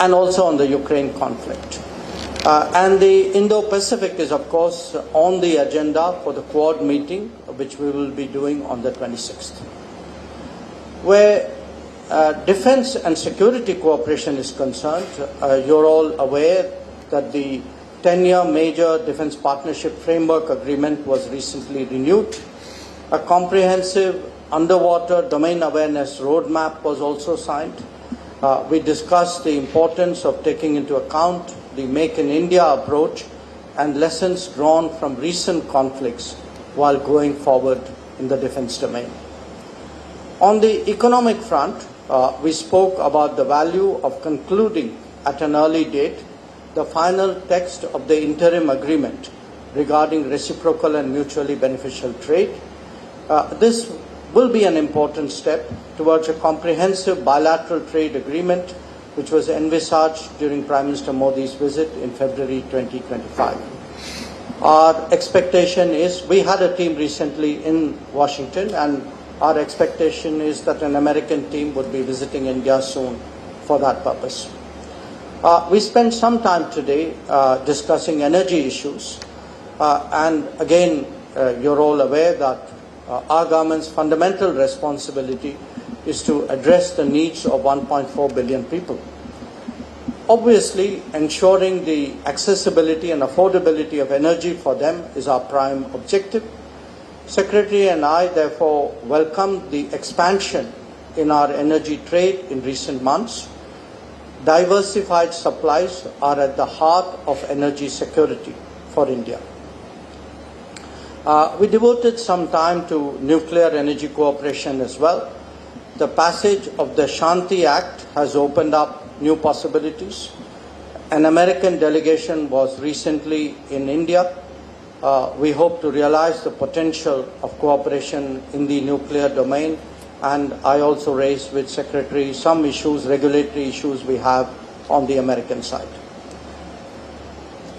and also on the Ukraine conflict. And the Indo-Pacific is, of course, on the agenda for the Quad meeting, which we will be doing on the 26th. Where defense and security cooperation is concerned, you're all aware that the 10-year major defense partnership framework agreement was recently renewed. A comprehensive underwater domain awareness roadmap was also signed. We discussed the importance of taking into account the Make in India approach and lessons drawn from recent conflicts while going forward in the defense domain. On the economic front, we spoke about the value of concluding at an early date the final text of the interim agreement regarding reciprocal and mutually beneficial trade. This will be an important step towards a comprehensive bilateral trade agreement which was envisaged during Prime Minister Modi's visit in February 2025. Our expectation is, we had a team recently in Washington, and our expectation is that an American team would be visiting India soon for that purpose. We spent some time today discussing energy issues, and again, you're all aware that our government's fundamental responsibility is to address the needs of 1.4 billion people. Obviously, ensuring the accessibility and affordability of energy for them is our prime objective. Secretary and I therefore welcome the expansion in our energy trade in recent months. Diversified supplies are at the heart of energy security for India. We devoted some time to nuclear energy cooperation as well. The passage of the Shanti Act has opened up new possibilities. An American delegation was recently in India. We hope to realize the potential of cooperation in the nuclear domain, and I also raised with Secretary some issues, regulatory issues we have on the American side.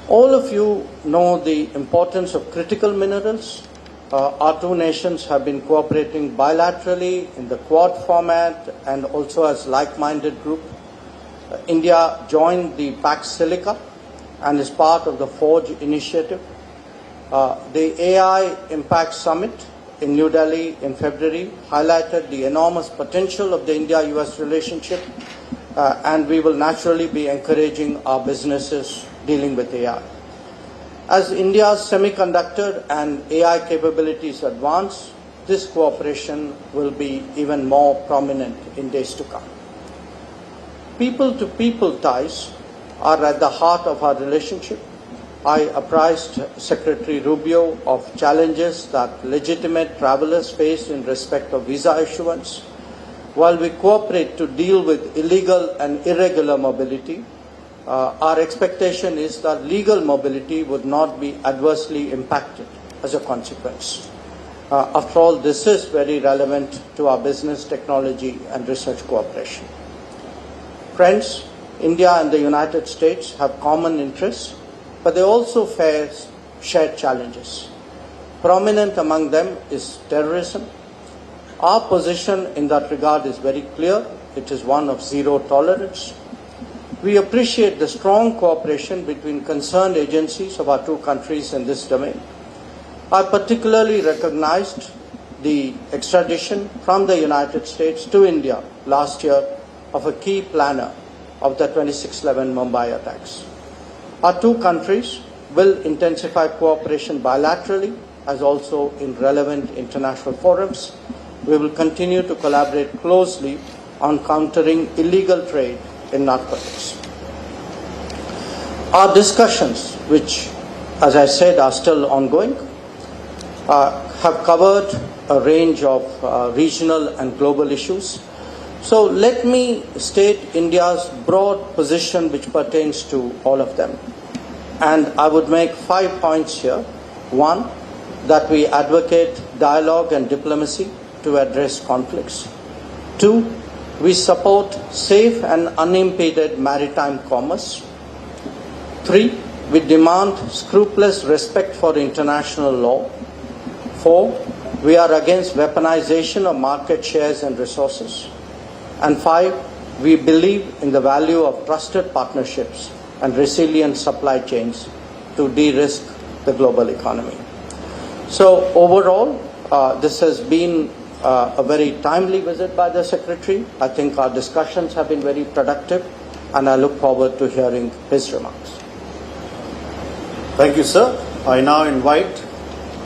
All of you know the importance of critical minerals. Our two nations have been cooperating bilaterally in the Quad format and also as like-minded group. India joined the Pax Silica and is part of the Forge initiative. The AI Impact Summit in New Delhi in February highlighted the enormous potential of the India-US relationship, and we will naturally be encouraging our businesses dealing with AI. As India's semiconductor and AI capabilities advance, this cooperation will be even more prominent in days to come. People-to-people ties are at the heart of our relationship. I apprised Secretary Rubio of challenges that legitimate travelers face in respect of visa issuance. While we cooperate to deal with illegal and irregular mobility, our expectation is that legal mobility would not be adversely impacted as a consequence. After all, this is very relevant to our business, technology, and research cooperation. Friends, India and the United States have common interests, but they also face shared challenges. Prominent among them is terrorism. Our position in that regard is very clear. It is one of zero tolerance. We appreciate the strong cooperation between concerned agencies of our two countries in this domain. I particularly recognized the extradition from the United States to India last year of a key planner of the 26/11 Mumbai attacks. Our two countries will intensify cooperation bilaterally as also in relevant international forums. We will continue to collaborate closely on countering illegal trade in narcotics. Our discussions, which, as I said, are still ongoing, have covered a range of regional and global issues. So let me state India's broad position which pertains to all of them. And I would make 5 points here. One, that we advocate dialogue and diplomacy to address conflicts. Two, we support safe and unimpeded maritime commerce. Three, we demand scrupulous respect for international law. Four, we are against weaponization of market shares and resources. And five, we believe in the value of trusted partnerships and resilient supply chains to de-risk the global economy. So overall, this has been a very timely visit by the Secretary. I think our discussions have been very productive, and I look forward to hearing his remarks. Thank you, sir. I now invite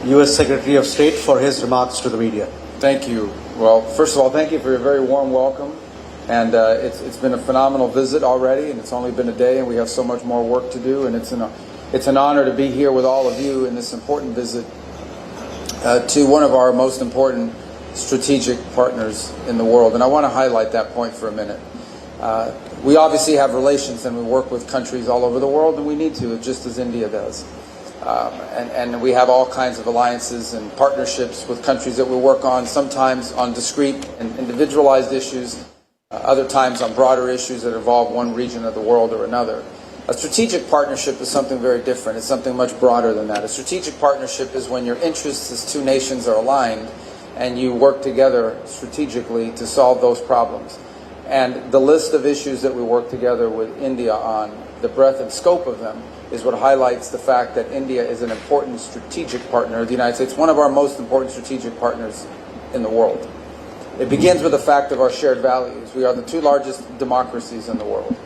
U.S. Secretary of State for his remarks to the media. Thank you. Well, first of all, thank you for your very warm welcome. And it's been a phenomenal visit already, and it's only been a day, and we have so much more work to do. And it's an honor to be here with all of you in this important visit to one of our most important strategic partners in the world. And I want to highlight that point for a minute. We obviously have relations, and we work with countries all over the world, and we need to, just as India does. And we have all kinds of alliances and partnerships with countries that we work on, sometimes on discrete and individualized issues, other times on broader issues that involve one region of the world or another. A strategic partnership is something very different. It's something much broader than that. A strategic partnership is when your interests as two nations are aligned and you work together strategically to solve those problems. And the list of issues that we work together with India on, the breadth and scope of them, is what highlights the fact that India is an important strategic partner of the United States, one of our most important strategic partners in the world. It begins with the fact of our shared values. We are the two largest democracies in the world.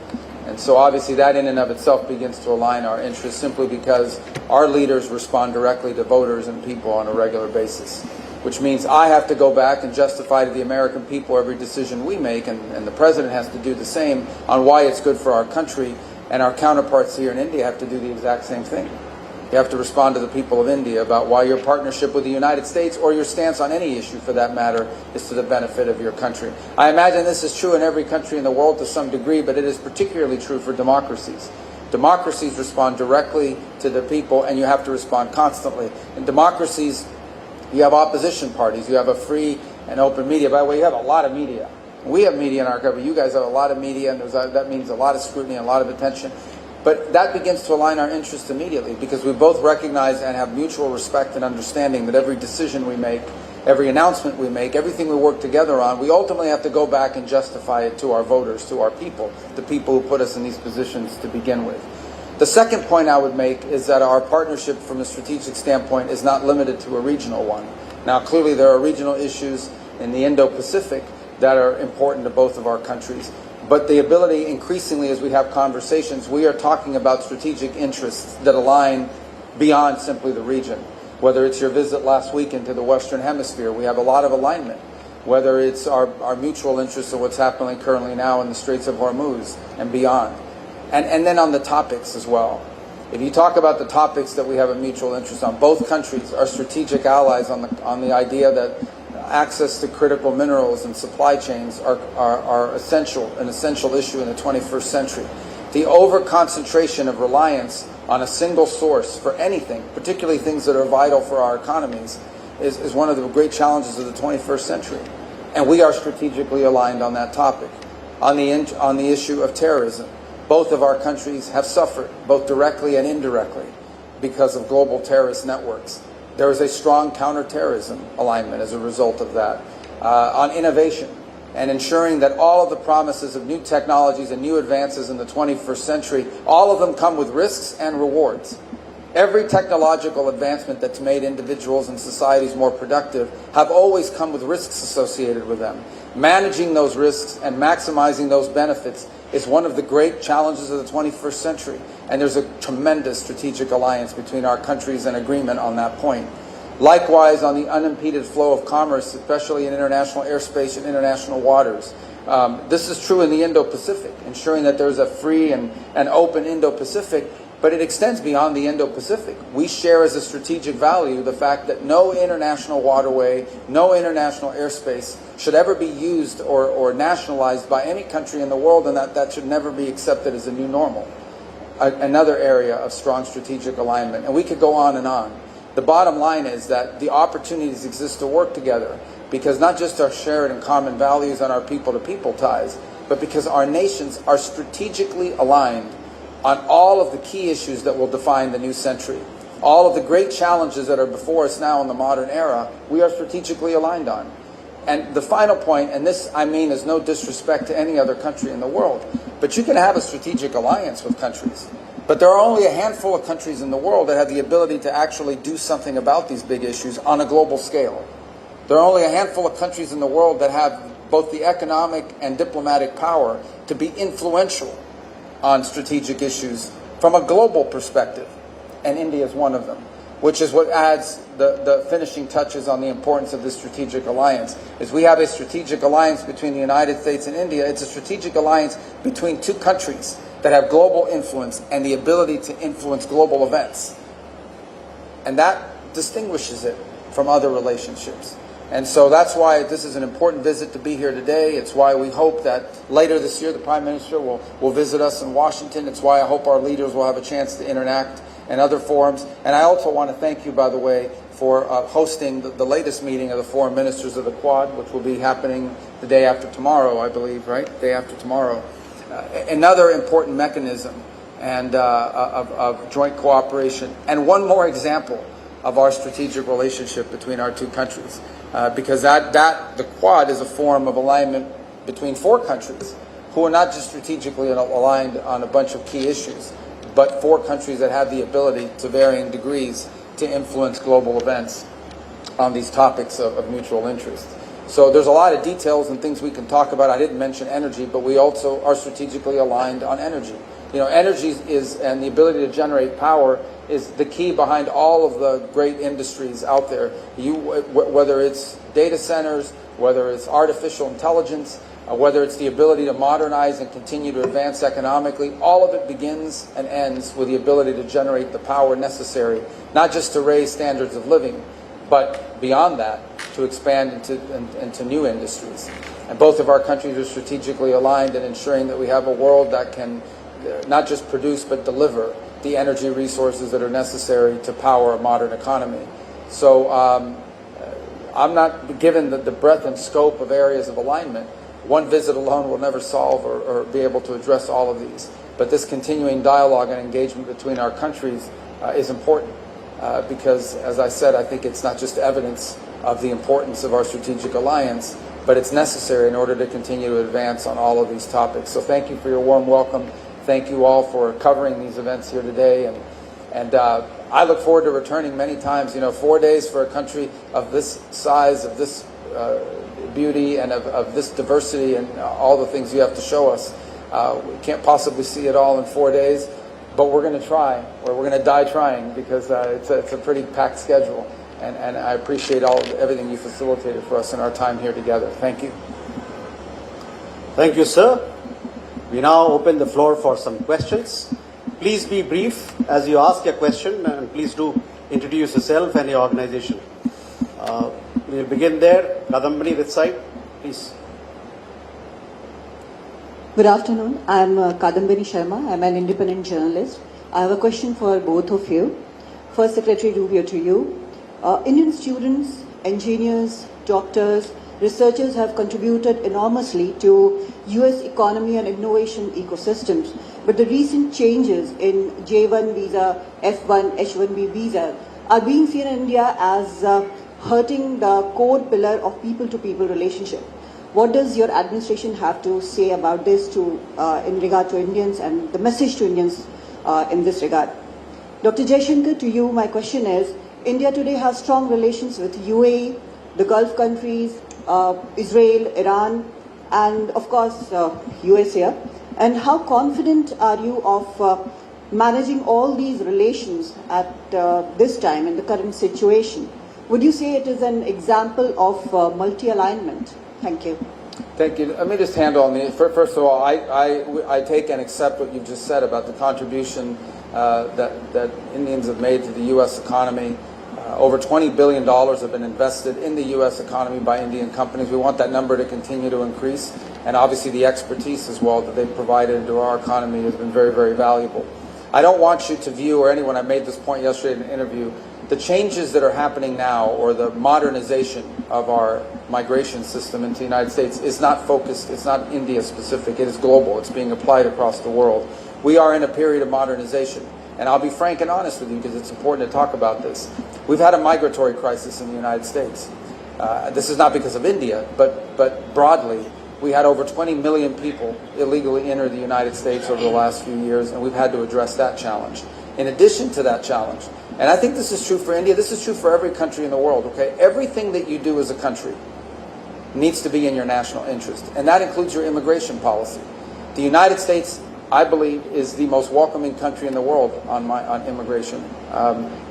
And so obviously that in and of itself begins to align our interests simply because our leaders respond directly to voters and people on a regular basis. Which means I have to go back and justify to the American people every decision we make, and the President has to do the same on why it's good for our country, and our counterparts here in India have to do the exact same thing. You have to respond to the people of India about why your partnership with the United States, or your stance on any issue for that matter, is to the benefit of your country. I imagine this is true in every country in the world to some degree, but it is particularly true for democracies. Democracies respond directly to the people, and you have to respond constantly. In democracies, you have opposition parties, you have a free and open media. By the way, you have a lot of media. We have media in our country. You guys have a lot of media, and that means a lot of scrutiny and a lot of attention. But that begins to align our interests immediately because we both recognize and have mutual respect and understanding that every decision we make, every announcement we make, everything we work together on, we ultimately have to go back and justify it to our voters, to our people, the people who put us in these positions to begin with. The second point I would make is that our partnership from a strategic standpoint is not limited to a regional one. Now, clearly there are regional issues in the Indo-Pacific that are important to both of our countries. But the ability, increasingly as we have conversations, we are talking about strategic interests that align beyond simply the region. Whether it's your visit last week into the Western Hemisphere, we have a lot of alignment. Whether it's our mutual interest in what's happening currently now in the Straits of Hormuz and beyond. And then on the topics as well. If you talk about the topics that we have a mutual interest on, both countries are strategic allies on the idea that access to critical minerals and supply chains are essential, an essential issue in the 21st century. The over-concentration of reliance on a single source for anything, particularly things that are vital for our economies, is one of the great challenges of the 21st century. And we are strategically aligned on that topic. On the issue of terrorism, both of our countries have suffered, both directly and indirectly, because of global terrorist networks. There is a strong counterterrorism alignment as a result of that. On innovation and ensuring that all of the promises of new technologies and new advances in the 21st century, all of them come with risks and rewards. Every technological advancement that's made individuals and societies more productive have always come with risks associated with them. Managing those risks and maximizing those benefits is one of the great challenges of the 21st century. And there's a tremendous strategic alliance between our countries and agreement on that point. Likewise, on the unimpeded flow of commerce, especially in international airspace and international waters. This is true in the Indo-Pacific, ensuring that there's a free and open Indo-Pacific, but it extends beyond the Indo-Pacific. We share as a strategic value the fact that no international waterway, no international airspace should ever be used or nationalized by any country in the world, and that should never be accepted as a new normal. Another area of strong strategic alignment. And we could go on and on. The bottom line is that the opportunities exist to work together because not just our shared and common values and our people-to-people ties, but because our nations are strategically aligned on all of the key issues that will define the new century. All of the great challenges that are before us now in the modern era, we are strategically aligned on. And the final point, and this I mean is no disrespect to any other country in the world, but you can have a strategic alliance with countries. But there are only a handful of countries in the world that have the ability to actually do something about these big issues on a global scale. There are only a handful of countries in the world that have both the economic and diplomatic power to be influential on strategic issues from a global perspective. And India is one of them, which is what adds the finishing touches on the importance of this strategic alliance. Is we have a strategic alliance between the United States and India. It's a strategic alliance between two countries that have global influence and the ability to influence global events. And that distinguishes it from other relationships. And so that's why this is an important visit to be here today. It's why we hope that later this year the Prime Minister will visit us in Washington. It's why I hope our leaders will have a chance to interact in other forums. And I also want to thank you, by the way, for hosting the latest meeting of the foreign ministers of the Quad, which will be happening the day after tomorrow, I believe, right? Day after tomorrow. Another important mechanism and of joint cooperation. And one more example of our strategic relationship between our two countries. Because the Quad is a form of alignment between four countries who are not just strategically aligned on a bunch of key issues, but four countries that have the ability to varying degrees to influence global events on these topics of mutual interest. So there's a lot of details and things we can talk about. I didn't mention energy, but we also are strategically aligned on energy. You know, energy and the ability to generate power is the key behind all of the great industries out there. Whether it's data centers, whether it's artificial intelligence, whether it's the ability to modernize and continue to advance economically, all of it begins and ends with the ability to generate the power necessary, not just to raise standards of living, but beyond that, to expand into new industries. And both of our countries are strategically aligned in ensuring that we have a world that can not just produce but deliver the energy resources that are necessary to power a modern economy. So I'm not given the breadth and scope of areas of alignment. One visit alone will never solve or be able to address all of these. But this continuing dialogue and engagement between our countries is important because, as I said, I think it's not just evidence of the importance of our strategic alliance, but it's necessary in order to continue to advance on all of these topics. So thank you for your warm welcome. Thank you all for covering these events here today, and And I look forward to returning many times. 4 days for a country of this size, of this beauty, and of this diversity, and all the things you have to show us. We can't possibly see it all in 4 days, but we're going to try, or we're going to die trying, because it's a pretty packed schedule. And I appreciate everything you facilitated for us in our time here together. Thank you. Thank you, sir. We now open the floor for some questions. Please be brief as you ask your question, and please do introduce yourself and your organization. We'll begin there. Kadambani, this side, please. Good afternoon. I'm Kadambani Sharma. I'm an independent journalist. I have a question for both of you. First, Secretary Rubio, to you. Indian students, engineers, doctors, researchers have contributed enormously to US economy and innovation ecosystems. But the recent changes in J1 visa, F1, H1B visa are being seen in India as hurting the core pillar of people-to-people relationship. What does your administration have to say about this in regard to Indians and the message to Indians in this regard? Dr. Jaishankar, to you, my question is, India today has strong relations with UAE, the Gulf countries, Israel, Iran, and of course US here. And how confident are you of managing all these relations at this time in the current situation? Would you say it is an example of multi-alignment? Thank you. Thank you. Let me just handle on the first of all. I take and accept what you just said about the contribution that Indians have made to the U.S. economy. Over $20 billion have been invested in the U.S. economy by Indian companies. We want that number to continue to increase, and obviously the expertise as well that they've provided into our economy has been very, very valuable. I don't want you to view, or anyone, I made this point yesterday in an interview, the changes that are happening now, or the modernization of our migration system into the United States, is not focused, it's not India specific, it is global, it's being applied across the world. We are in a period of modernization, and I'll be frank and honest with you because it's important to talk about this. We've had a migratory crisis in the United States. This is not because of India, but broadly, we had over 20 million people illegally enter the United States over the last few years, and we've had to address that challenge. In addition to that challenge, and I think this is true for India, this is true for every country in the world, okay? Everything that you do as a country needs to be in your national interest, and that includes your immigration policy. The United States, I believe, is the most welcoming country in the world on immigration.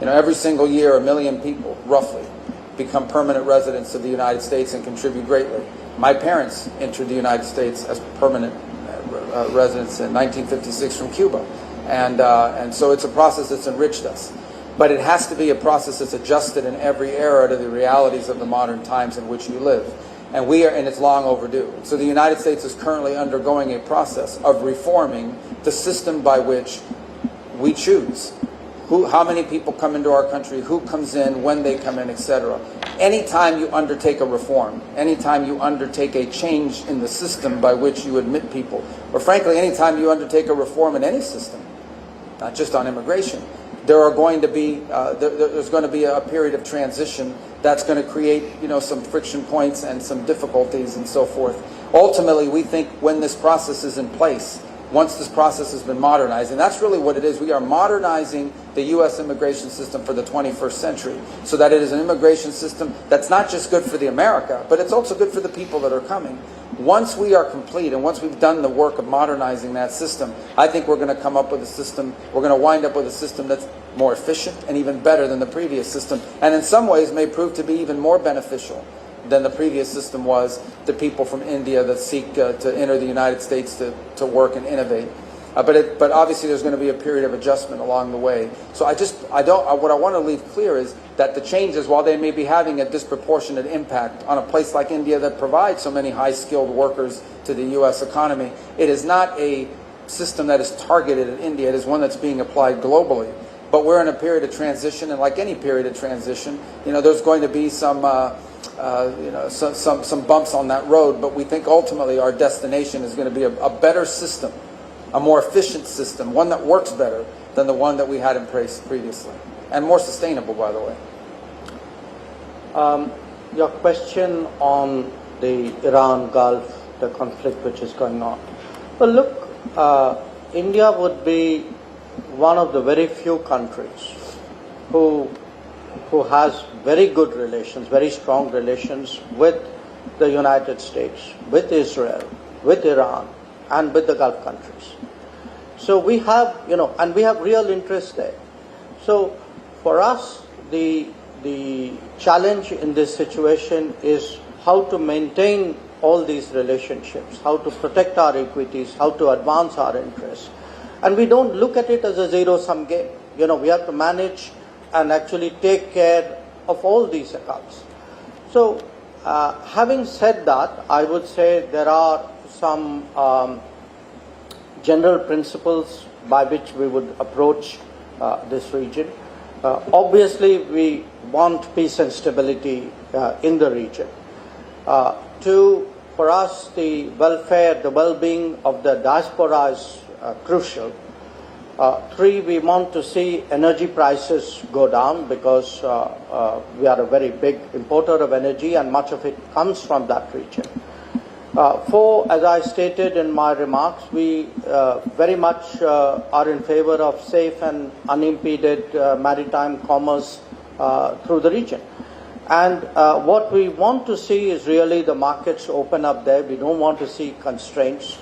Every single year, 1 million people, roughly, become permanent residents of the United States and contribute greatly. My parents entered the United States as permanent residents in 1956 from Cuba. And so it's a process that's enriched us. But it has to be a process that's adjusted in every era to the realities of the modern times in which you live. And it's long overdue. So the United States is currently undergoing a process of reforming the system by which we choose how many people come into our country, who comes in, when they come in, etc. Anytime you undertake a reform, anytime you undertake a change in the system by which you admit people, or frankly, anytime you undertake a reform in any system, not just on immigration, there's going to be a period of transition that's going to create, some friction points and some difficulties and so forth. Ultimately, we think when this process is in place, once this process has been modernized, and that's really what it is, we are modernizing the U.S. immigration system for the 21st century so that it is an immigration system that's not just good for the America, but it's also good for the people that are coming. Once we are complete and once we've done the work of modernizing that system, I think we're going to come up with a system, we're going to wind up with a system that's more efficient and even better than the previous system, and in some ways may prove to be even more beneficial than the previous system was to people from India that seek to enter the United States to work and innovate. But obviously there's going to be a period of adjustment along the way. So what I want to leave clear is that the changes, while they may be having a disproportionate impact on a place like India that provides so many high-skilled workers to the U.S. economy, it is not a system that is targeted at India. It is one that's being applied globally. But we're in a period of transition, and like any period of transition, there's going to be some bumps on that road, but we think ultimately our destination is going to be a better system, a more efficient system, one that works better than the one that we had in place previously, and more sustainable, by the way. Your question on the Iran Gulf, the conflict which is going on. Well, look, India would be one of the very few countries who has very good relations, very strong relations with the United States, with Israel, with Iran, and with the Gulf countries. So we have, and we have real interest there. So for us, the challenge in this situation is how to maintain all these relationships, how to protect our equities, how to advance our interests. And we don't look at it as a zero-sum game. We have to manage and actually take care of all these accounts. So having said that, I would say there are some general principles by which we would approach this region. Obviously, we want peace and stability in the region. Two, for us, the welfare, the well-being of the diaspora is crucial. Three, we want to see energy prices go down because we are a very big importer of energy and much of it comes from that region. Four, as I stated in my remarks, we very much are in favor of safe and unimpeded maritime commerce through the region. And what we want to see is really the markets open up there. We don't want to see constraints.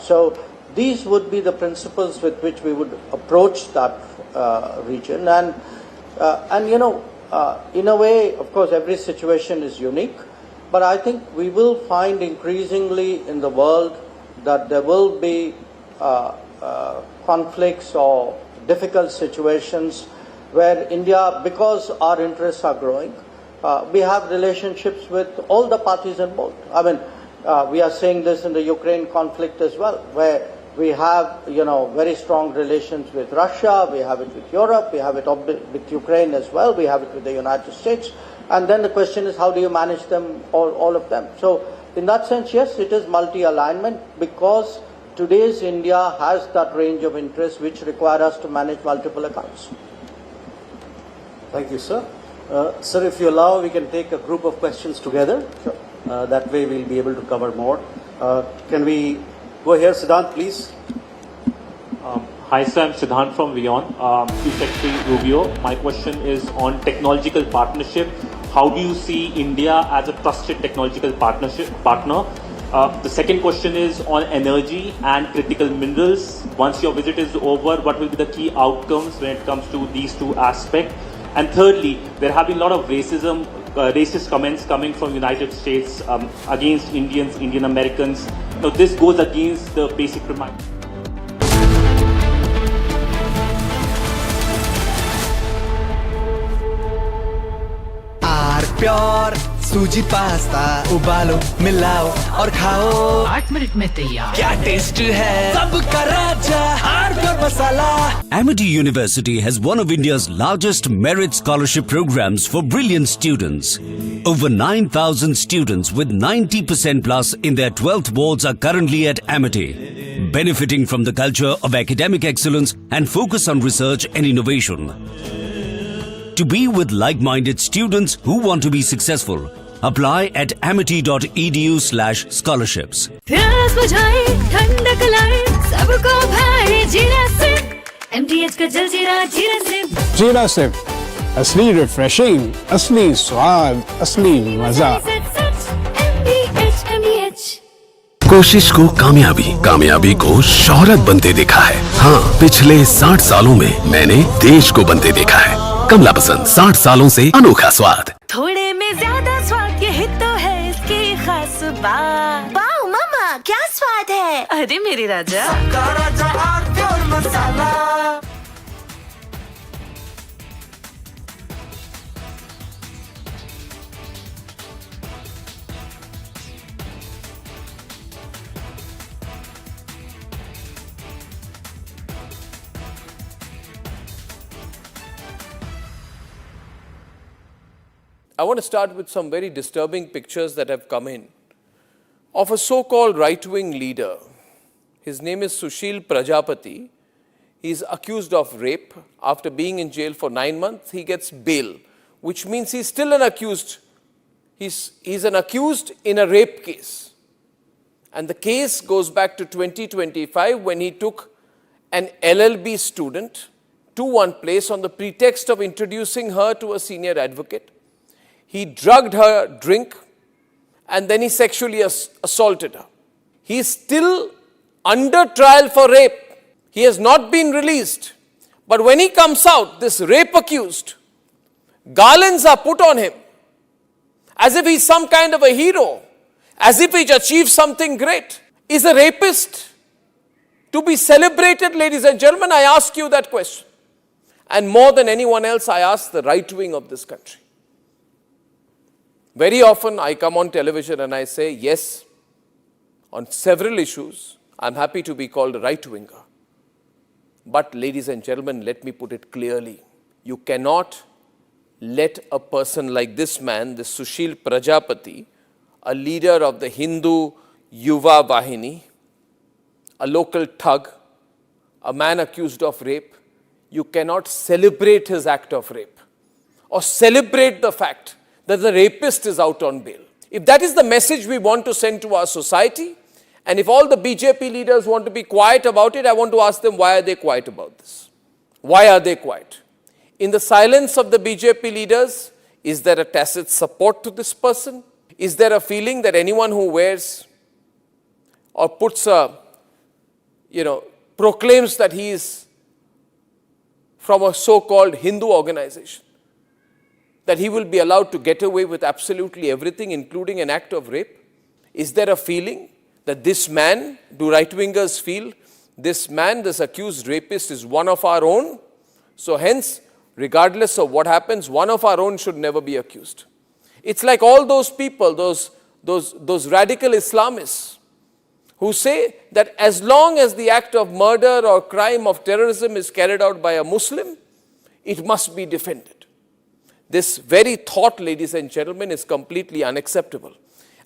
So these would be the principles with which we would approach that region. And in a way, of course, every situation is unique. But I think we will find increasingly in the world that there will be conflicts or difficult situations where India, because our interests are growing, we have relationships with all the parties involved. I mean, we are seeing this in the Ukraine conflict as well, where we have, very strong relations with Russia, we have it with Europe, we have it with Ukraine as well, we have it with the United States. And then the question is, how do you manage them, all of them? So in that sense, yes, it is multi-alignment because today's India has that range of interests which require us to manage multiple accounts. Thank you, sir. Sir, if you allow, we can take a group of questions together. Sure. That way we'll be able to cover more. Can we go here, Siddhant, please? Hi, sir. I'm Siddhant from Vion. Chief Secretary Rubio. My question is on technological partnership. How do you see India as a trusted technological partner? The second question is on energy and critical minerals. Once your visit is over, what will be the key outcomes when it comes to these two aspects? And thirdly, there have been a lot of racist comments coming from United States against Indians, Indian Americans. Now, this goes against the basic premise. Pure सूजी pasta उबालो मिलाओ और खाओ 8 minute में तैयार क्या taste है सबका राजा R pure masala Amity University has one of India's largest merit scholarship programs for brilliant students. Over 9,000 students with 90% plus in their 12th boards are currently at Amity, benefiting from the culture of academic excellence and focus on research and innovation. To be with like-minded students who want to be successful, apply at amity.edu/scholarships. जीरा SIP असली refreshing असली स्वाद असली मजा कोशिश को कामयाबी को शोहरत बनते देखा है। हाँ, पिछले 60 सालों में मैंने देश को बनते देखा है। कमला पसंद 60 सालों से अनोखा स्वाद। थोड़े में ज्यादा स्वाद, यही तो है इसकी खास बात। वाओ मामा, क्या स्वाद है? अरे मेरे राजा, सबका राजा और pure masala. I want to start with some very disturbing pictures that have come in of a so-called right-wing leader. His name is Sushil Prajapati. He is accused of rape. After being in jail for 9 months, he gets bail, which means he's still an accused. He's an accused in a rape case. And the case goes back to 2025 when he took an LLB student to one place on the pretext of introducing her to a senior advocate. He drugged her drink and then he sexually assaulted her. He is still under trial for rape. He has not been released. But when he comes out, this rape accused, garlands are put on him as if he's some kind of a hero, as if he's achieved something great. Is a rapist to be celebrated, ladies and gentlemen? I ask you that question. And more than anyone else, I ask the right wing of this country. Very often I come on television and I say, yes, on several issues, I'm happy to be called a right-winger. But ladies and gentlemen, let me put it clearly. You cannot let a person like this man, this Sushil Prajapati, a leader of the Hindu Yuva Vahini, a local thug, a man accused of rape, you cannot celebrate his act of rape or celebrate the fact that the rapist is out on bail. If that is the message we want to send to our society, and if all the BJP leaders want to be quiet about it, I want to ask them, why are they quiet about this? Why are they quiet? In the silence of the BJP leaders, is there a tacit support to this person? Is there a feeling that anyone who wears or puts a, proclaims that he is from a so-called Hindu organization, that he will be allowed to get away with absolutely everything, including an act of rape? Is there a feeling that this man, do right-wingers feel, this man, this accused rapist is one of our own? So hence, regardless of what happens, one of our own should never be accused. It's like all those people, those radical Islamists who say that as long as the act of murder or crime of terrorism is carried out by a Muslim, it must be defended. This very thought, ladies and gentlemen, is completely unacceptable.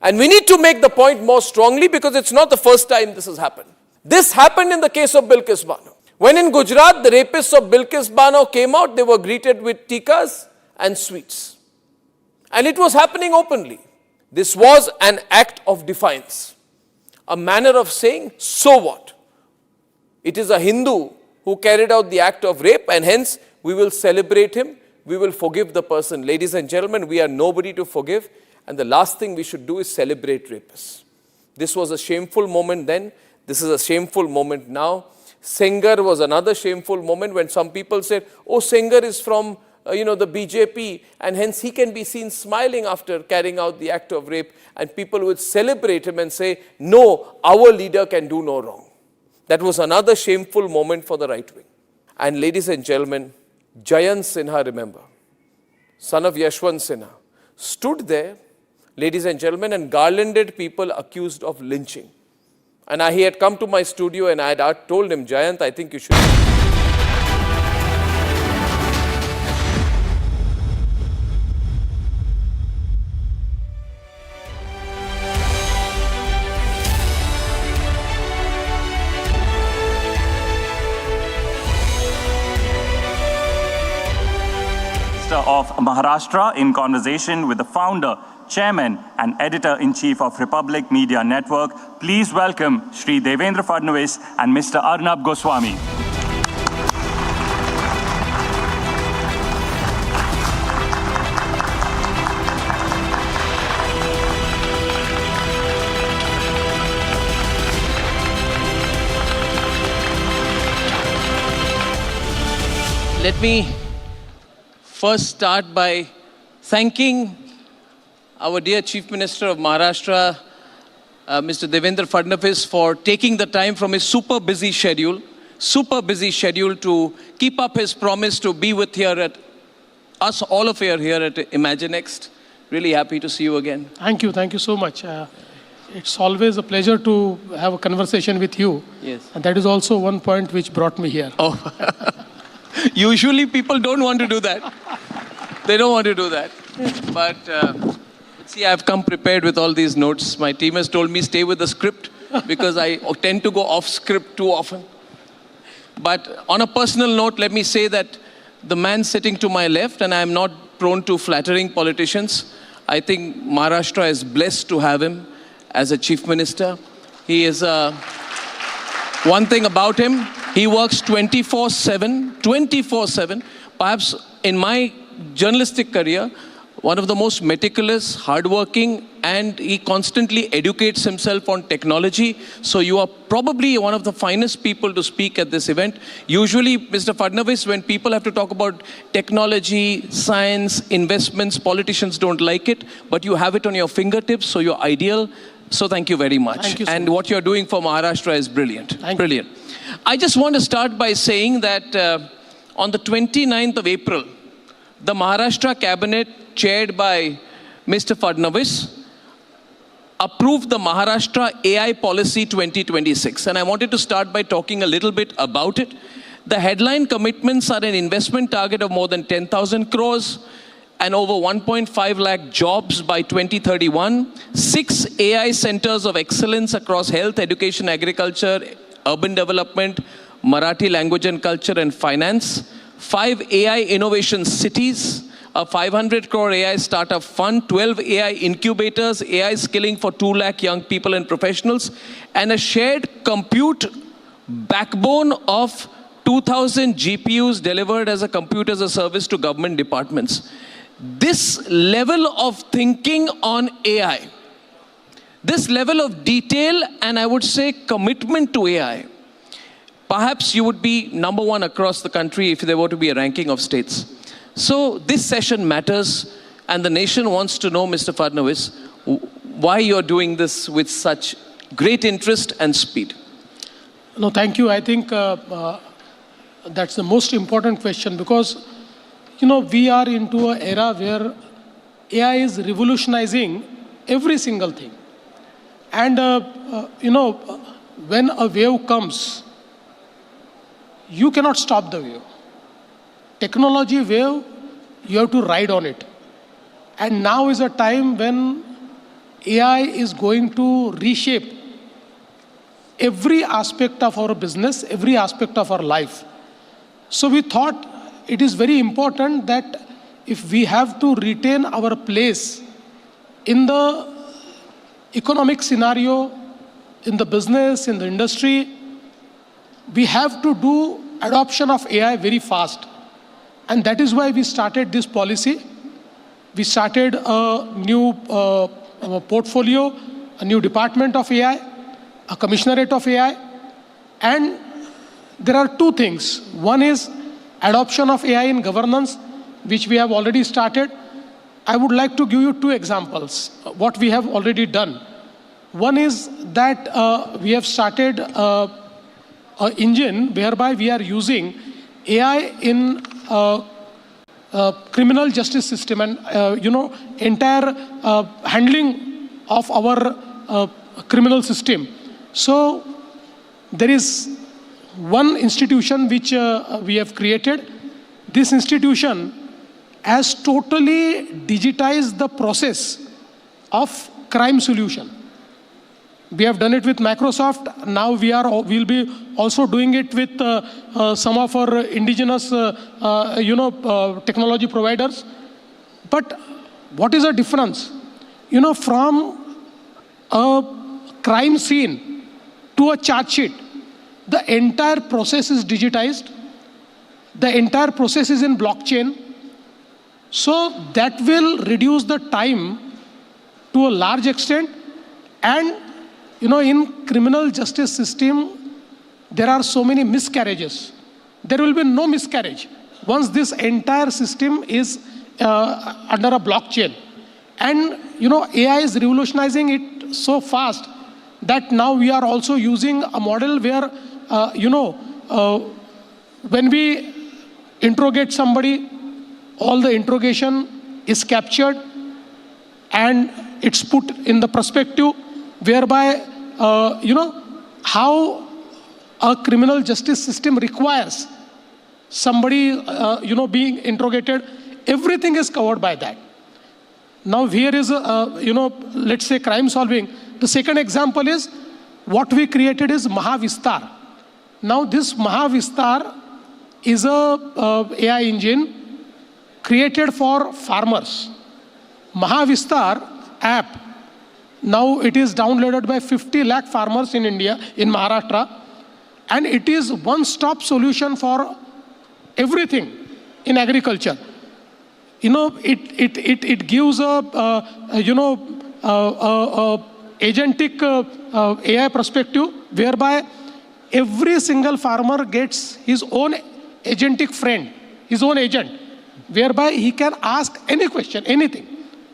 And we need to make the point more strongly because it's not the first time this has happened. This happened in the case of Bilkis Bano. When in Gujarat, the rapists of Bilkis Bano came out, they were greeted with tikas and sweets. And it was happening openly. This was an act of defiance. A manner of saying, so what? It is a Hindu who carried out the act of rape and hence we will celebrate him, we will forgive the person. Ladies and gentlemen, we are nobody to forgive, and the last thing we should do is celebrate rapists. This was a shameful moment then, this is a shameful moment now. Sengar was another shameful moment when some people said, oh, Sengar is from the BJP and hence he can be seen smiling after carrying out the act of rape, and people would celebrate him and say, no, our leader can do no wrong. That was another shameful moment for the right wing. And ladies and gentlemen, Jayant Sinha, remember, son of Yashwant Sinha, stood there, ladies and gentlemen, and garlanded people accused of lynching. And he had come to my studio and I had told him, Jayant, I think you should. Of Maharashtra in conversation with the founder, chairman and editor-in-chief of Republic Media Network. Please welcome Shri Devendra Fadnavis and Mr. Arnab Goswami. Let me first start by thanking our dear Chief Minister of Maharashtra, Mr. Devendra Fadnavis, for taking the time from his super busy schedule to keep up his promise to be with us all of you here at ImagineNext. Really happy to see you again. Thank you so much. It's always a pleasure to have a conversation with you. Yes. And that is also one point which brought me here. Oh. Usually people don't want to do that. They don't want to do that. But see, I've come prepared with all these notes. My team has told me stay with the script because I tend to go off script too often. But on a personal note, let me say that the man sitting to my left, and I am not prone to flattering politicians, I think Maharashtra is blessed to have him as a chief minister. He is a One thing about him, he works 24/7, 24/7. Perhaps in my journalistic career, one of the most meticulous, hardworking, and he constantly educates himself on technology. So you are probably one of the finest people to speak at this event. Usually, Mr. Fadnavis, when people have to talk about technology, science, investments, politicians don't like it, but you have it on your fingertips, so you're ideal. So thank you very much. Thank you so and much. what you're doing for Maharashtra is brilliant. Brilliant. I just want to start by saying that on the 29th of April, the Maharashtra cabinet, chaired by Mr. Fadnavis, approved the Maharashtra AI Policy 2026. And I wanted to start by talking a little bit about it. The headline commitments are an investment target of more than 10,000 crores and over 1.5 lakh jobs by 2031, 6 AI centers of excellence across health, education, agriculture, urban development, Marathi language and culture, and finance, 5 AI innovation cities, a 500 crore AI startup fund, 12 AI incubators, AI skilling for 2 lakh young people and professionals, and a shared compute backbone of 2,000 GPUs delivered as a compute as a service to government departments. This level of thinking on AI, this level of detail, and I would say commitment to AI, perhaps you would be number one across the country if there were to be a ranking of states. So this session matters, and the nation wants to know, Mr. Fadnavis, why you're doing this with such great interest and speed. No, thank you. I think that's the most important question, because we are into an era where AI is revolutionizing every single thing. And, when a wave comes, you cannot stop the wave. Technology wave, you have to ride on it. And now is a time when AI is going to reshape every aspect of our business, every aspect of our life. So we thought it is very important that if we have to retain our place in the economic scenario, in the business, in the industry, we have to do adoption of AI very fast. And that is why we started this policy. We started a new portfolio, a new department of AI, a commissionerate of AI. And there are two things. One is adoption of AI in governance, which we have already started. I would like to give you 2 examples, what we have already done. One is that we have started an engine whereby we are using AI in criminal justice system and, entire handling of our criminal system. So there is one institution which we have created. This institution has totally digitized the process of crime solution. We have done it with Microsoft. Now we'll be also doing it with some of our indigenous, technology providers. But what is the difference? From a crime scene to a charge sheet, the entire process is digitized. The entire process is in blockchain. So that will reduce the time to a large extent. And, in criminal justice system, there are so many miscarriages. There will be no miscarriage once this entire system is under a blockchain. And, AI is revolutionizing it so fast that now we are also using a model where, when we interrogate somebody, all the interrogation is captured and it's put in the perspective whereby, how a criminal justice system requires somebody, being interrogated. Everything is covered by that. Now here is, let's say crime solving. The second example is what we created is Mahavistar. Now this Mahavistar is a AI engine created for farmers. Mahavistar app, now it is downloaded by 50 lakh farmers in India, in Maharashtra. and it is one-stop solution for everything in agriculture. You know, it gives a agentic AI perspective, whereby every single farmer gets his own agentic friend, his own agent, whereby he can ask any question, anything.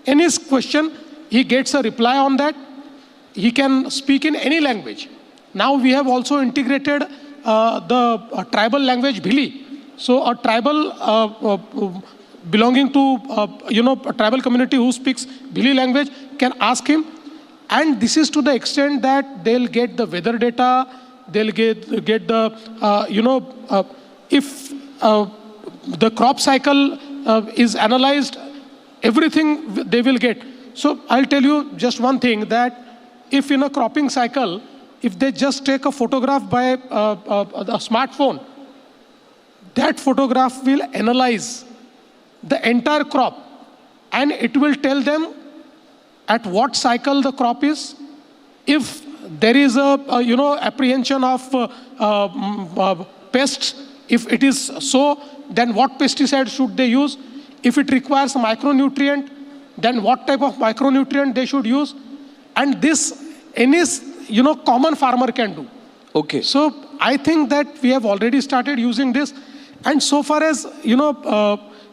Any question, he gets a reply on that. He can speak in any language. Now we have also integrated the tribal language Bhili. So a tribal belonging to a tribal community who speaks Bhili language can ask him. And this is to the extent that they'll get the weather data, they'll get the, if the crop cycle is analyzed, everything they will get. So I'll tell you just one thing, that if in a cropping cycle, if they just take a photograph by a smartphone, that photograph will analyze the entire crop, and it will tell them at what cycle the crop is. If there is a apprehension of pests, if it is so, then what pesticide should they use? If it requires micronutrient, then what type of micronutrient they should use? And this any common farmer can do. Okay. So I think that we have already started using this, and so far as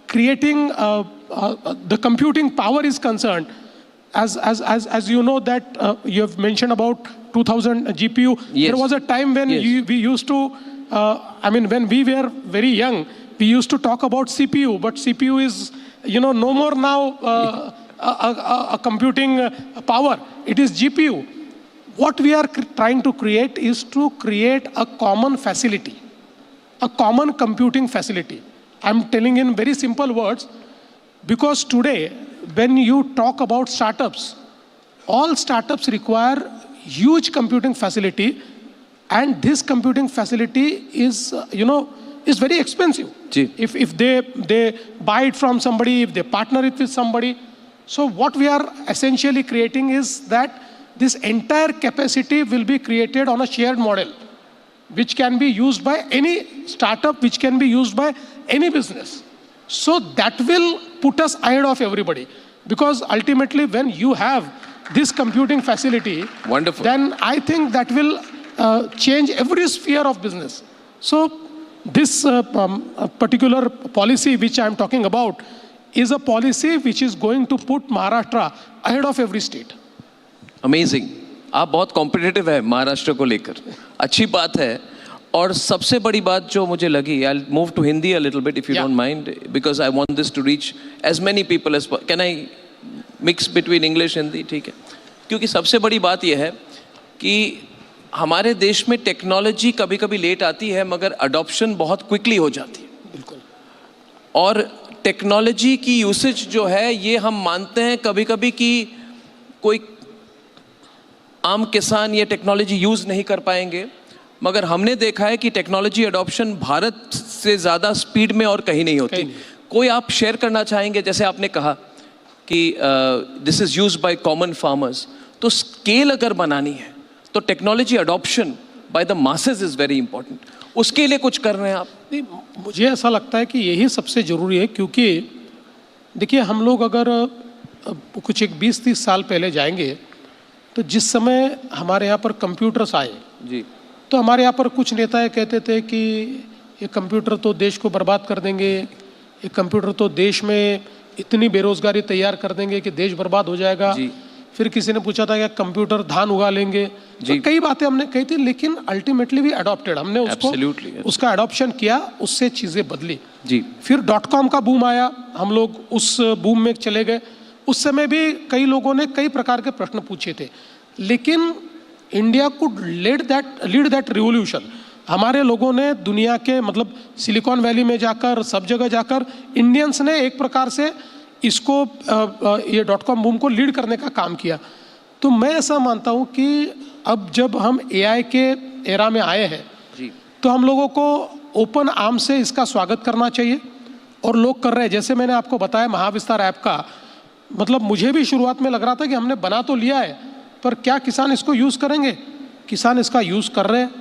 creating the computing power is concerned, as you know that you have mentioned about 2000 GPU. Yes. There was a time when Yes. we used to, when we were very young, we used to talk about CPU, but CPU is no more now a computing power. It is GPU. What we are trying to create is to create a common facility, a common computing facility. I'm telling in very simple words, because today, when you talk about startups, all startups require huge computing facility, and this computing facility is, is very expensive. If they buy it from somebody, if they partner it with somebody. So what we are essentially creating is that this entire capacity will be created on a shared model, which can be used by any startup, which can be used by any business. So that will put us ahead of everybody. Because ultimately, when you have this computing facility, wonderful, then I think that will change every sphere of business. So this particular policy which I am talking about is a policy which is going to put Maharashtra ahead of every state. Amazing, आप बहुत competitive है महाराष्ट्र को लेकर, अच्छी बात है. और सबसे बड़ी बात जो मुझे लगी, I move to Hindi a little bit if you don't mind, because I want this to reach as many people as, can I mix between English Hindi? ठीक है. क्योंकि सबसे बड़ी बात यह है कि हमारे देश में टेक्नोलॉजी कभी कभी लेट आती है, मगर अडॉप्शन बहुत क्विकली हो जाती है. बिल्कुल. और टेक्नोलॉजी की यूसेज जो है, ये हम मानते हैं कभी कभी कि कोई आम किसान ये टेक्नोलॉजी यूज़ नहीं कर पाएंगे, मगर हमने देखा है कि टेक्नोलॉजी अडॉप्शन भारत से ज़्यादा स्पीड में और कहीं नहीं होती. कोई आप शेयर करना चाहेंगे? जैसे आपने कहा कि this is used by common farmers, तो स्केल अगर बनानी है तो technology adoption by the masses is very important. उसके लिए कुछ कर रहे हैं आप? नहीं, मुझे ऐसा लगता है कि यही सबसे ज़रूरी है. क्योंकि देखिए, हम लोग अगर कुछ 20-30 साल पहले जाएंगे, तो जिस समय हमारे यहाँ पर कंप्यूटर्स आए जी, तो हमारे यहाँ पर कुछ नेता कहते थे कि ये कंप्यूटर तो देश को बर्बाद कर देंगे, ये कंप्यूटर तो देश में इतनी बेरोजगारी तैयार कर देंगे कि देश बर्बाद हो जाएगा. फिर किसी ने पूछा था कि कंप्यूटर धान उगा लेंगे. तो कई बातें हमने कही थी, लेकिन अल्टीमेटली वी अडॉप्टेड, हमने उसको उसका अडॉप्शन किया, उससे चीज़ें बदली. जी. फिर .com का बूम आया, हम लोग उस बूम में चले गए. उस समय भी कई लोगों ने कई प्रकार के प्रश्न पूछे थे, लेकिन India could lead that revolution. हमारे लोगों ने दुनिया के, मतलब सिलिकॉन वैली में जाकर, सब जगह जाकर, इंडियंस ने एक प्रकार से इसको ये .com बूम को लीड करने का काम किया. तो मैं ऐसा मानता हूँ कि अब जब हम AI के एरा में आए हैं, तो हम लोगों को ओपन आर्म से इसका स्वागत करना चाहिए, और लोग कर रहे हैं. जैसे मैंने आपको बताया महाविस्तार ऐप का, मतलब मुझे भी शुरुआत में लग रहा था कि हमने बना तो लिया है, पर क्या किसान इसको यूज़ करेंगे? किसान इसका यूज़ कर रहे हैं.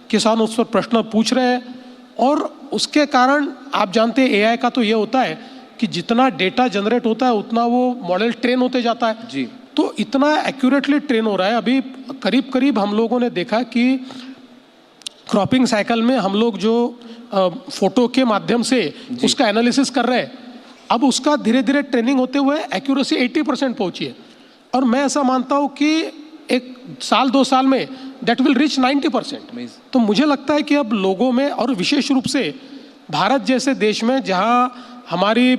किसान उस पर प्रश्न पूछ रहे हैं, और उसके कारण आप जानते हैं एआई का तो ये होता है कि जितना डेटा जनरेट होता है उतना वो मॉडल ट्रेन होते जाता है जी। तो इतना एक्यूरेटली ट्रेन हो रहा है। अभी करीब करीब हम लोगों ने देखा कि क्रॉपिंग साइकिल में हम लोग जो फोटो के माध्यम से उसका एनालिसिस कर रहे हैं, अब उसका धीरे धीरे ट्रेनिंग होते हुए एक्यूरेसी 80% पहुंची है, और मैं ऐसा मानता हूं कि एक साल 2 साल में दैट विल रीच 90%। तो मुझे लगता है कि अब लोगों में, और विशेष रूप से भारत जैसे देश में जहां हमारी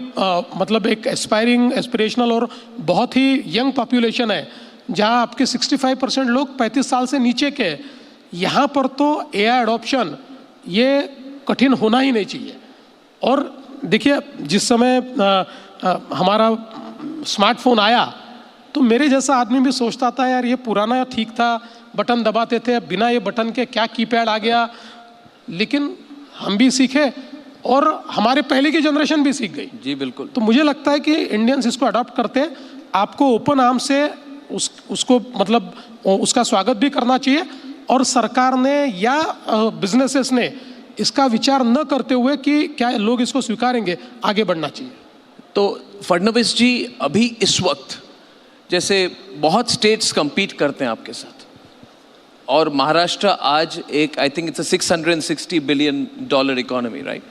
मतलब एक एस्पिरेशनल और बहुत ही यंग पॉपुलेशन है, जहां आपके 65% लोग 35 साल से नीचे के, यहाँ पर तो एआई एडॉप्शन ये कठिन होना ही नहीं चाहिए। और देखिए जिस समय हमारा स्मार्टफोन आया तो मेरे जैसा आदमी भी सोचता था यार ये पुराना ठीक था, बटन दबाते थे, बिना ये बटन के क्या कीपैड आ गया। लेकिन हम भी सीखे और हमारे पहले की जनरेशन भी सीख गई जी। बिल्कुल। तो मुझे लगता है कि इंडियंस इसको अडॉप्ट करते हैं, आपको ओपन आर्म से उसको मतलब उसका स्वागत भी करना चाहिए, और सरकार ने या बिजनेसेस ने इसका विचार न करते हुए कि क्या लोग इसको स्वीकारेंगे, आगे बढ़ना चाहिए। तो फडणवीस जी, अभी इस वक्त जैसे बहुत स्टेट्स compete करते हैं आपके साथ, और महाराष्ट्र आज एक I think it's $660 billion economy, right?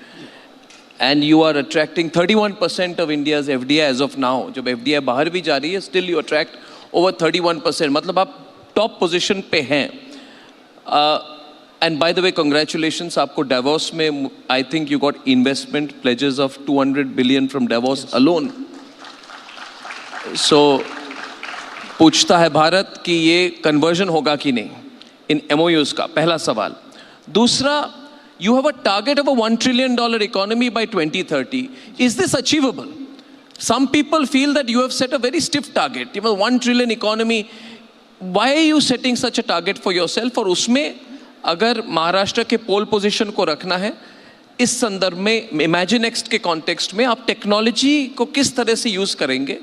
And you are attracting 31% of India's FDI as of now. जब FDI बाहर भी जा रही है, स्टिल यू अट्रैक्ट ओवर 31%, मतलब आप टॉप पोजिशन पे हैं। And by the way congratulations, आपको डेवोस में I think you got investment pledges of 200 billion from Davos alone. So पूछता है भारत कि ये कन्वर्जन होगा कि नहीं इन MOUs का, पहला सवाल। दूसरा, you have a target of a $1 trillion economy by 2030. Is this achievable? Some people feel that you have set a very stiff target. You have a 1 trillion economy. Why are you setting such a target for yourself? और उसमें अगर महाराष्ट्र के पोल position को रखना है, इस संदर्भ में इमेजिन नेक्स्ट के कॉन्टेक्स्ट में आप टेक्नोलॉजी को किस तरह से यूज करेंगे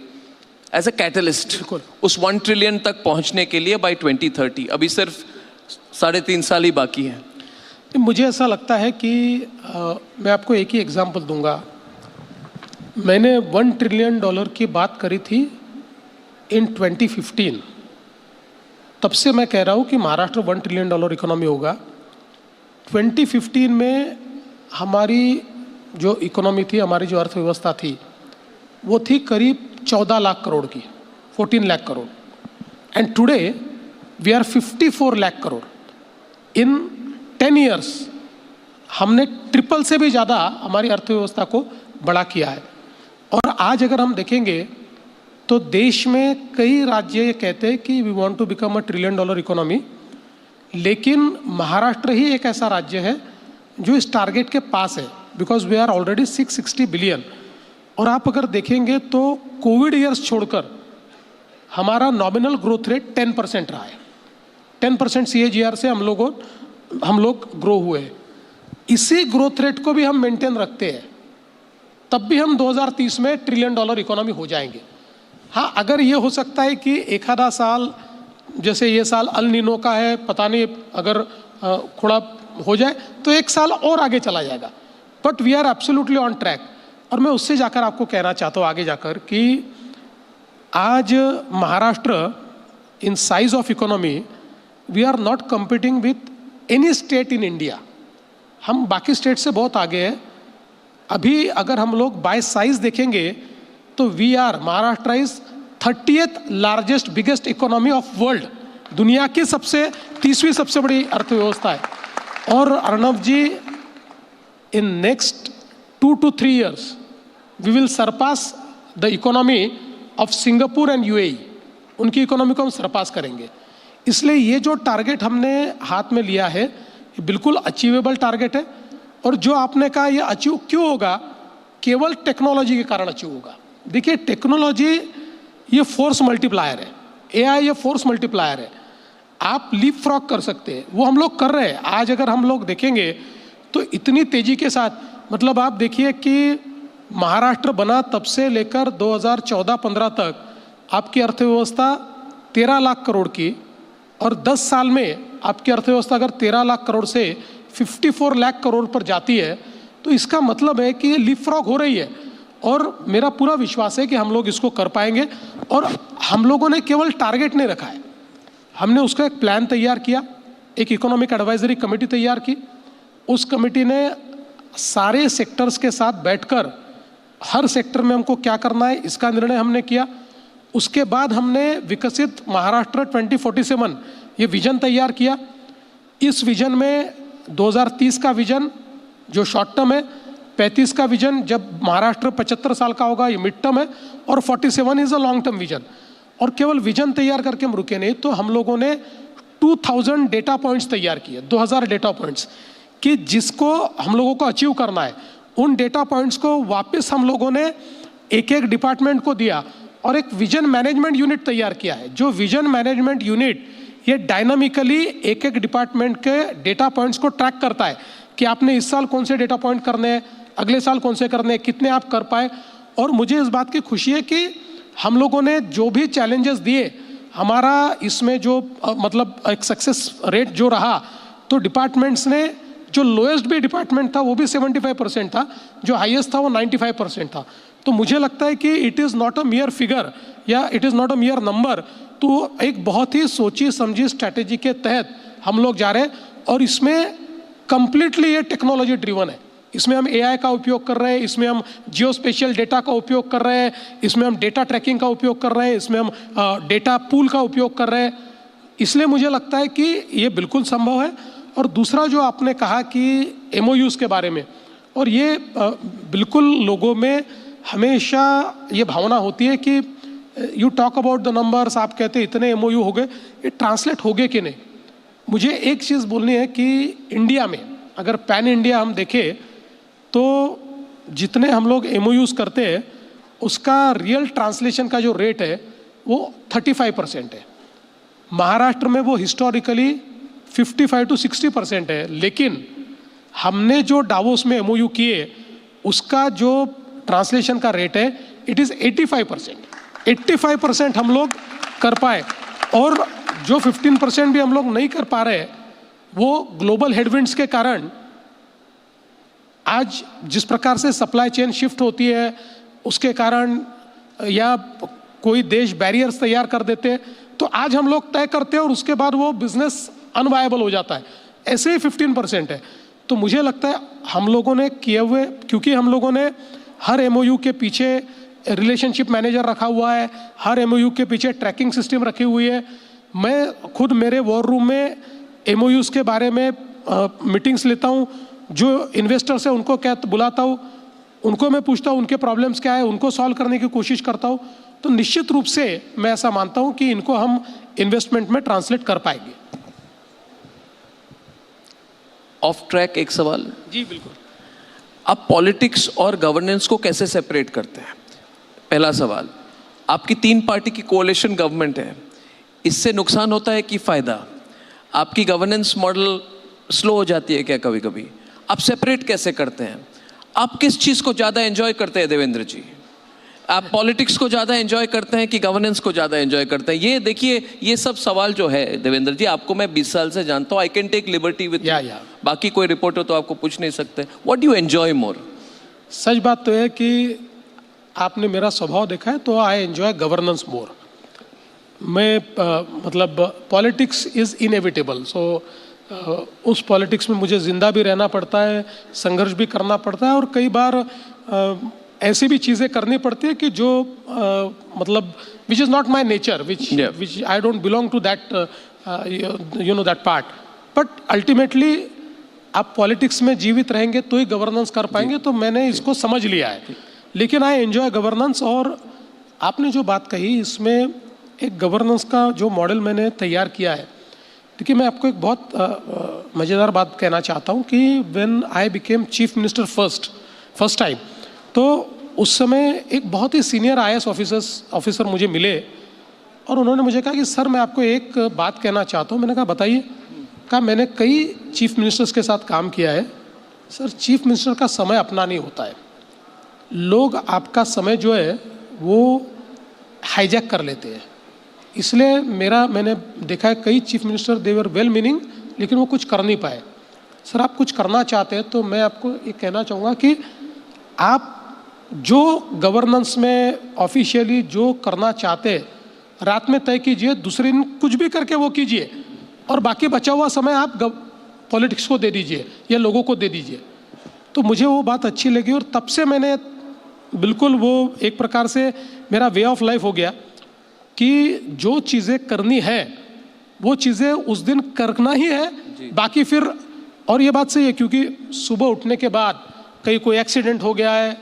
एज अ कैटलिस्ट उस 1 ट्रिलियन तक पहुंचने के लिए बाय 2030? अभी सिर्फ 3.5 साल ही बाकी है। मुझे ऐसा लगता है कि मैं आपको एक ही एग्जांपल दूंगा। मैंने $1 ट्रिलियन की बात करी थी इन 2015। तब से मैं कह रहा हूँ कि महाराष्ट्र $1 ट्रिलियन इकोनॉमी होगा। 2015 में हमारी जो इकोनॉमी थी, हमारी जो अर्थव्यवस्था थी, वो थी करीब 14 लाख करोड़ की, 14 lakh crore. And today we are 54 lakh crore. In 10 years हमने ट्रिपल से भी ज़्यादा हमारी अर्थव्यवस्था को बड़ा किया है। और आज अगर हम देखेंगे तो देश में कई राज्य ये कहते हैं कि we want to become $1 trillion economy, लेकिन महाराष्ट्र ही एक ऐसा राज्य है जो इस टारगेट के पास है, because we are already 660 billion. और आप अगर देखेंगे तो कोविड ईयर्स छोड़कर हमारा नॉमिनल ग्रोथ रेट 10% रहा है। 10% CAGR से हम लोग ग्रो हुए हैं। इसी ग्रोथ रेट को भी हम मेंटेन रखते हैं, तब भी हम 2030 में $1 ट्रिलियन इकोनॉमी हो जाएंगे। हाँ, अगर ये हो सकता है कि एक आधा साल, जैसे ये साल अल नीनो का है, पता नहीं अगर थोड़ा हो जाए तो 1 साल और आगे चला जाएगा, but we are absolutely on track. और मैं उससे जाकर आपको कहना चाहता हूँ आगे जाकर कि आज Maharashtra in size of economy we are not competing with any state in India. हम बाकी स्टेट से बहुत आगे हैं। अभी अगर हम लोग बाय साइज देखेंगे तो we are, Maharashtra is 30th largest biggest economy of world. दुनिया की 30वीं सबसे बड़ी अर्थव्यवस्था है। और Arnab ji, in next 2 to 3 years we will surpass the economy of Singapore and UAE। उनकी इकोनॉमी को हम सरपास करेंगे। इसलिए ये जो टारगेट हमने हाथ में लिया है, ये बिल्कुल अचीवेबल टारगेट है। और जो आपने कहा ये अचीव क्यों होगा, केवल टेक्नोलॉजी के कारण अचीव होगा। देखिए, टेक्नोलॉजी ये फोर्स मल्टीप्लायर है, AI ये फोर्स मल्टीप्लायर है। आप लीप फ्रॉग कर सकते हैं, वो हम लोग कर रहे हैं। आज अगर हम लोग देखेंगे तो इतनी तेजी के साथ, मतलब आप देखिए कि महाराष्ट्र बना तब से लेकर 2014-15 तक आपकी अर्थव्यवस्था 13 लाख करोड़ की, और 10 साल में आपकी अर्थव्यवस्था अगर 13 लाख करोड़ से 54 लाख करोड़ पर जाती है तो इसका मतलब है कि ये लीपफ्रॉग हो रही है। और मेरा पूरा विश्वास है कि हम लोग इसको कर पाएंगे। और हम लोगों ने केवल टारगेट नहीं रखा है, हमने उसका एक प्लान तैयार किया, एक इकोनॉमिक एडवाइजरी कमेटी तैयार की। उस कमेटी ने सारे सेक्टर्स के साथ बैठकर हर सेक्टर में हमको क्या करना है इसका निर्णय हमने किया। उसके बाद हमने विकसित महाराष्ट्र 2047 ये विजन तैयार किया। इस विजन में 2030 का विजन जो शॉर्ट टर्म है, 35 का विजन जब महाराष्ट्र 75 साल का होगा ये मिड टर्म है, और 47 is a long term vision. और केवल विजन तैयार करके हम रुके नहीं, तो हम लोगों ने 2000 डेटा पॉइंट्स तैयार किए, 2000 डेटा पॉइंट्स कि जिसको हम लोगों को अचीव करना है। उन डेटा पॉइंट्स को वापस हम लोगों ने एक एक डिपार्टमेंट को दिया और एक विजन मैनेजमेंट यूनिट तैयार किया है। जो विजन मैनेजमेंट यूनिट ये डायनामिकली एक एक डिपार्टमेंट के डेटा पॉइंट्स को ट्रैक करता है कि आपने इस साल कौन से डेटा पॉइंट करने हैं, अगले साल कौन से करने हैं, कितने आप कर पाए। और मुझे इस बात की खुशी है कि हम लोगों ने जो भी चैलेंजेस दिए, हमारा इसमें जो मतलब एक सक्सेस रेट जो रहा, तो डिपार्टमेंट्स ने, जो लोएस्ट भी डिपार्टमेंट था वो भी 75% था, जो हाईएस्ट था वो 95% था। तो मुझे लगता है कि it is not a mere figure या it is not a mere number, तो एक बहुत ही सोची समझी स्ट्रैटेजी के तहत हम लोग जा रहे हैं। और इसमें कंप्लीटली ये टेक्नोलॉजी ड्रिवन है। इसमें हम AI का उपयोग कर रहे हैं, इसमें हम जियो स्पेशियल डेटा का उपयोग कर रहे हैं, इसमें हम डेटा ट्रैकिंग का उपयोग कर रहे हैं, इसमें हम डेटा पूल का उपयोग कर रहे हैं। इसलिए मुझे लगता है कि ये बिल्कुल संभव है। और दूसरा जो आपने कहा कि MOUs के बारे में, और ये बिल्कुल लोगों में हमेशा ये भावना होती है कि you talk about the numbers, आप कहते हैं इतने MOU हो गए, ये ट्रांसलेट हो गए कि नहीं। मुझे एक चीज़ बोलनी है कि इंडिया में अगर पैन इंडिया हम देखें तो जितने हम लोग MOUs करते हैं उसका रियल ट्रांसलेशन का जो रेट है वो 35% है। महाराष्ट्र में वो हिस्टोरिकली 55 to 60% है। लेकिन हमने जो डावोस में MOU किए उसका जो ट्रांसलेशन का रेट है इट इज़ 85%। 85% हम लोग कर पाए। और जो 15% भी हम लोग नहीं कर पा रहे वो ग्लोबल हेडविंड्स के कारण, आज जिस प्रकार से सप्लाई चेन शिफ्ट होती है उसके कारण, या कोई देश बैरियर्स तैयार कर देते हैं, तो आज हम लोग तय करते हैं और उसके बाद वो बिजनेस अनवायबल हो जाता है। ऐसे ही 15% है। तो मुझे लगता है हम लोगों ने किए हुए, क्योंकि हम लोगों ने हर MOU के पीछे रिलेशनशिप मैनेजर रखा हुआ है, हर MOU के पीछे ट्रैकिंग सिस्टम रखी हुई है। मैं खुद मेरे वॉर रूम में MOUs के बारे में मीटिंग्स लेता हूँ, जो इन्वेस्टर्स है उनको क्या बुलाता हूँ, उनको मैं पूछता हूँ उनके प्रॉब्लम्स क्या है, उनको सॉल्व करने की कोशिश करता हूँ। तो निश्चित रूप से मैं ऐसा मानता हूँ कि इनको हम इन्वेस्टमेंट में ट्रांसलेट कर पाएंगे। ऑफ ट्रैक एक सवाल। जी बिल्कुल। आप पॉलिटिक्स और गवर्नेंस को कैसे सेपरेट करते हैं? पहला सवाल। आपकी 3 पार्टी की कोalition गवर्नमेंट है, इससे नुकसान होता है कि फायदा? आपकी गवर्नेंस मॉडल स्लो हो जाती है क्या कभी कभी? आप सेपरेट कैसे करते हैं? आप किस चीज़ को ज़्यादा एंजॉय करते हैं देवेंद्र जी? आप पॉलिटिक्स को ज़्यादा एंजॉय करते हैं कि गवर्नेंस को ज़्यादा एंजॉय करते हैं? ये देखिए, ये सब सवाल जो है देवेंद्र जी, आपको मैं 20 साल से जानता हूँ। I can take liberty with बाकी कोई रिपोर्टर तो आपको पूछ नहीं सकते। What do you enjoy more? सच बात तो है कि आपने मेरा स्वभाव देखा है, तो आई एंजॉय गवर्नेंस मोर। मैं मतलब पॉलिटिक्स इज़ इनएविटेबल, सो उस पॉलिटिक्स में मुझे ज़िंदा भी रहना पड़ता है, संघर्ष भी करना पड़ता है, और कई बार ऐसी भी चीज़ें करनी पड़ती है कि जो मतलब which is not my nature, which I don't belong to that you know that part. But ultimately आप पॉलिटिक्स में जीवित रहेंगे तो ही गवर्नेंस कर पाएंगे, तो मैंने इसको समझ लिया है। लेकिन आई एंजॉय गवर्नेंस। और आपने जो बात कही, इसमें एक गवर्नेंस का जो मॉडल मैंने तैयार किया है, देखिए मैं आपको एक बहुत मज़ेदार बात कहना चाहता हूँ कि when I became chief minister first time, तो उस समय एक बहुत ही सीनियर IAS ऑफिसर मुझे मिले और उन्होंने मुझे कहा कि सर मैं आपको एक बात कहना चाहता हूँ। मैंने कहा बताइए। कहा मैंने कई चीफ मिनिस्टर्स के साथ काम किया है सर, चीफ मिनिस्टर का समय अपना नहीं होता है। लोग आपका समय जो है वो हाईजैक कर लेते हैं। इसलिए मैंने देखा है कई chief minister they were well meaning लेकिन वो कुछ कर नहीं पाए। सर, आप कुछ करना चाहते हैं तो मैं आपको ये कहना चाहूँगा कि आप जो गवर्नेंस में ऑफिशियली जो करना चाहते हैं रात में तय कीजिए, दूसरे दिन कुछ भी करके वो कीजिए, और बाकी बचा हुआ समय आप पॉलिटिक्स को दे दीजिए या लोगों को दे दीजिए। तो मुझे वो बात अच्छी लगी और तब से मैंने बिल्कुल वो एक प्रकार से मेरा वे ऑफ लाइफ हो गया कि जो चीज़ें करनी है वो चीज़ें उस दिन करना ही है, बाकी फिर। और ये बात सही है क्योंकि सुबह उठने के बाद कहीं कोई एक्सीडेंट हो गया है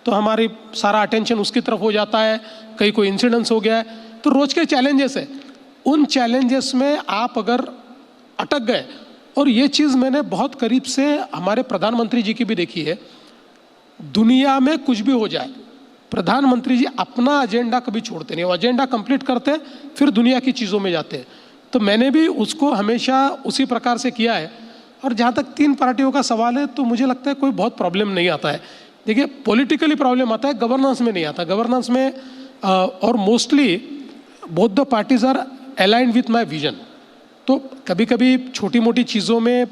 तो हमारी सारा अटेंशन उसकी तरफ हो जाता है, कहीं कोई इंसिडेंस हो गया है, तो रोज के चैलेंजेस है। उन चैलेंजेस में आप अगर अटक गए, और ये चीज़ मैंने बहुत करीब से हमारे प्रधानमंत्री जी की भी देखी है, दुनिया में कुछ भी हो जाए प्रधानमंत्री जी अपना एजेंडा कभी छोड़ते नहीं, वो एजेंडा कंप्लीट करते फिर दुनिया की चीज़ों में जाते हैं। तो मैंने भी उसको हमेशा उसी प्रकार से किया है। और जहाँ तक 3 पार्टियों का सवाल है तो मुझे लगता है कोई बहुत प्रॉब्लम नहीं आता है। देखिए, पॉलिटिकली प्रॉब्लम आता है, गवर्नेंस में नहीं आता। गवर्नेंस में और mostly both the parties are aligned with my vision. तो कभी कभी छोटी मोटी चीज़ों में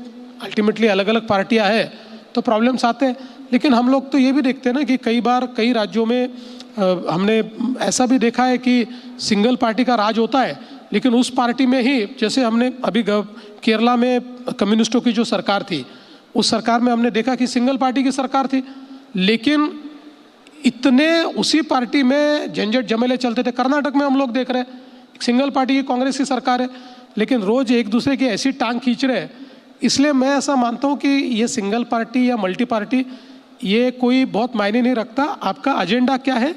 अल्टीमेटली अलग अलग पार्टियां हैं तो प्रॉब्लम्स आते हैं, लेकिन हम लोग तो ये भी देखते हैं ना कि कई बार कई राज्यों में हमने ऐसा भी देखा है कि सिंगल पार्टी का राज होता है, लेकिन उस पार्टी में ही, जैसे हमने अभी केरला में कम्युनिस्टों की जो सरकार थी, उस सरकार में हमने देखा कि सिंगल पार्टी की सरकार थी, लेकिन इतने उसी पार्टी में झंझट झमेले चलते थे। कर्नाटक में हम लोग देख रहे हैं सिंगल पार्टी की कांग्रेस की सरकार है, लेकिन रोज एक दूसरे की ऐसी टांग खींच रहे हैं। इसलिए मैं ऐसा मानता हूँ कि ये सिंगल पार्टी या मल्टी पार्टी ये कोई बहुत मायने नहीं रखता। आपका एजेंडा क्या है,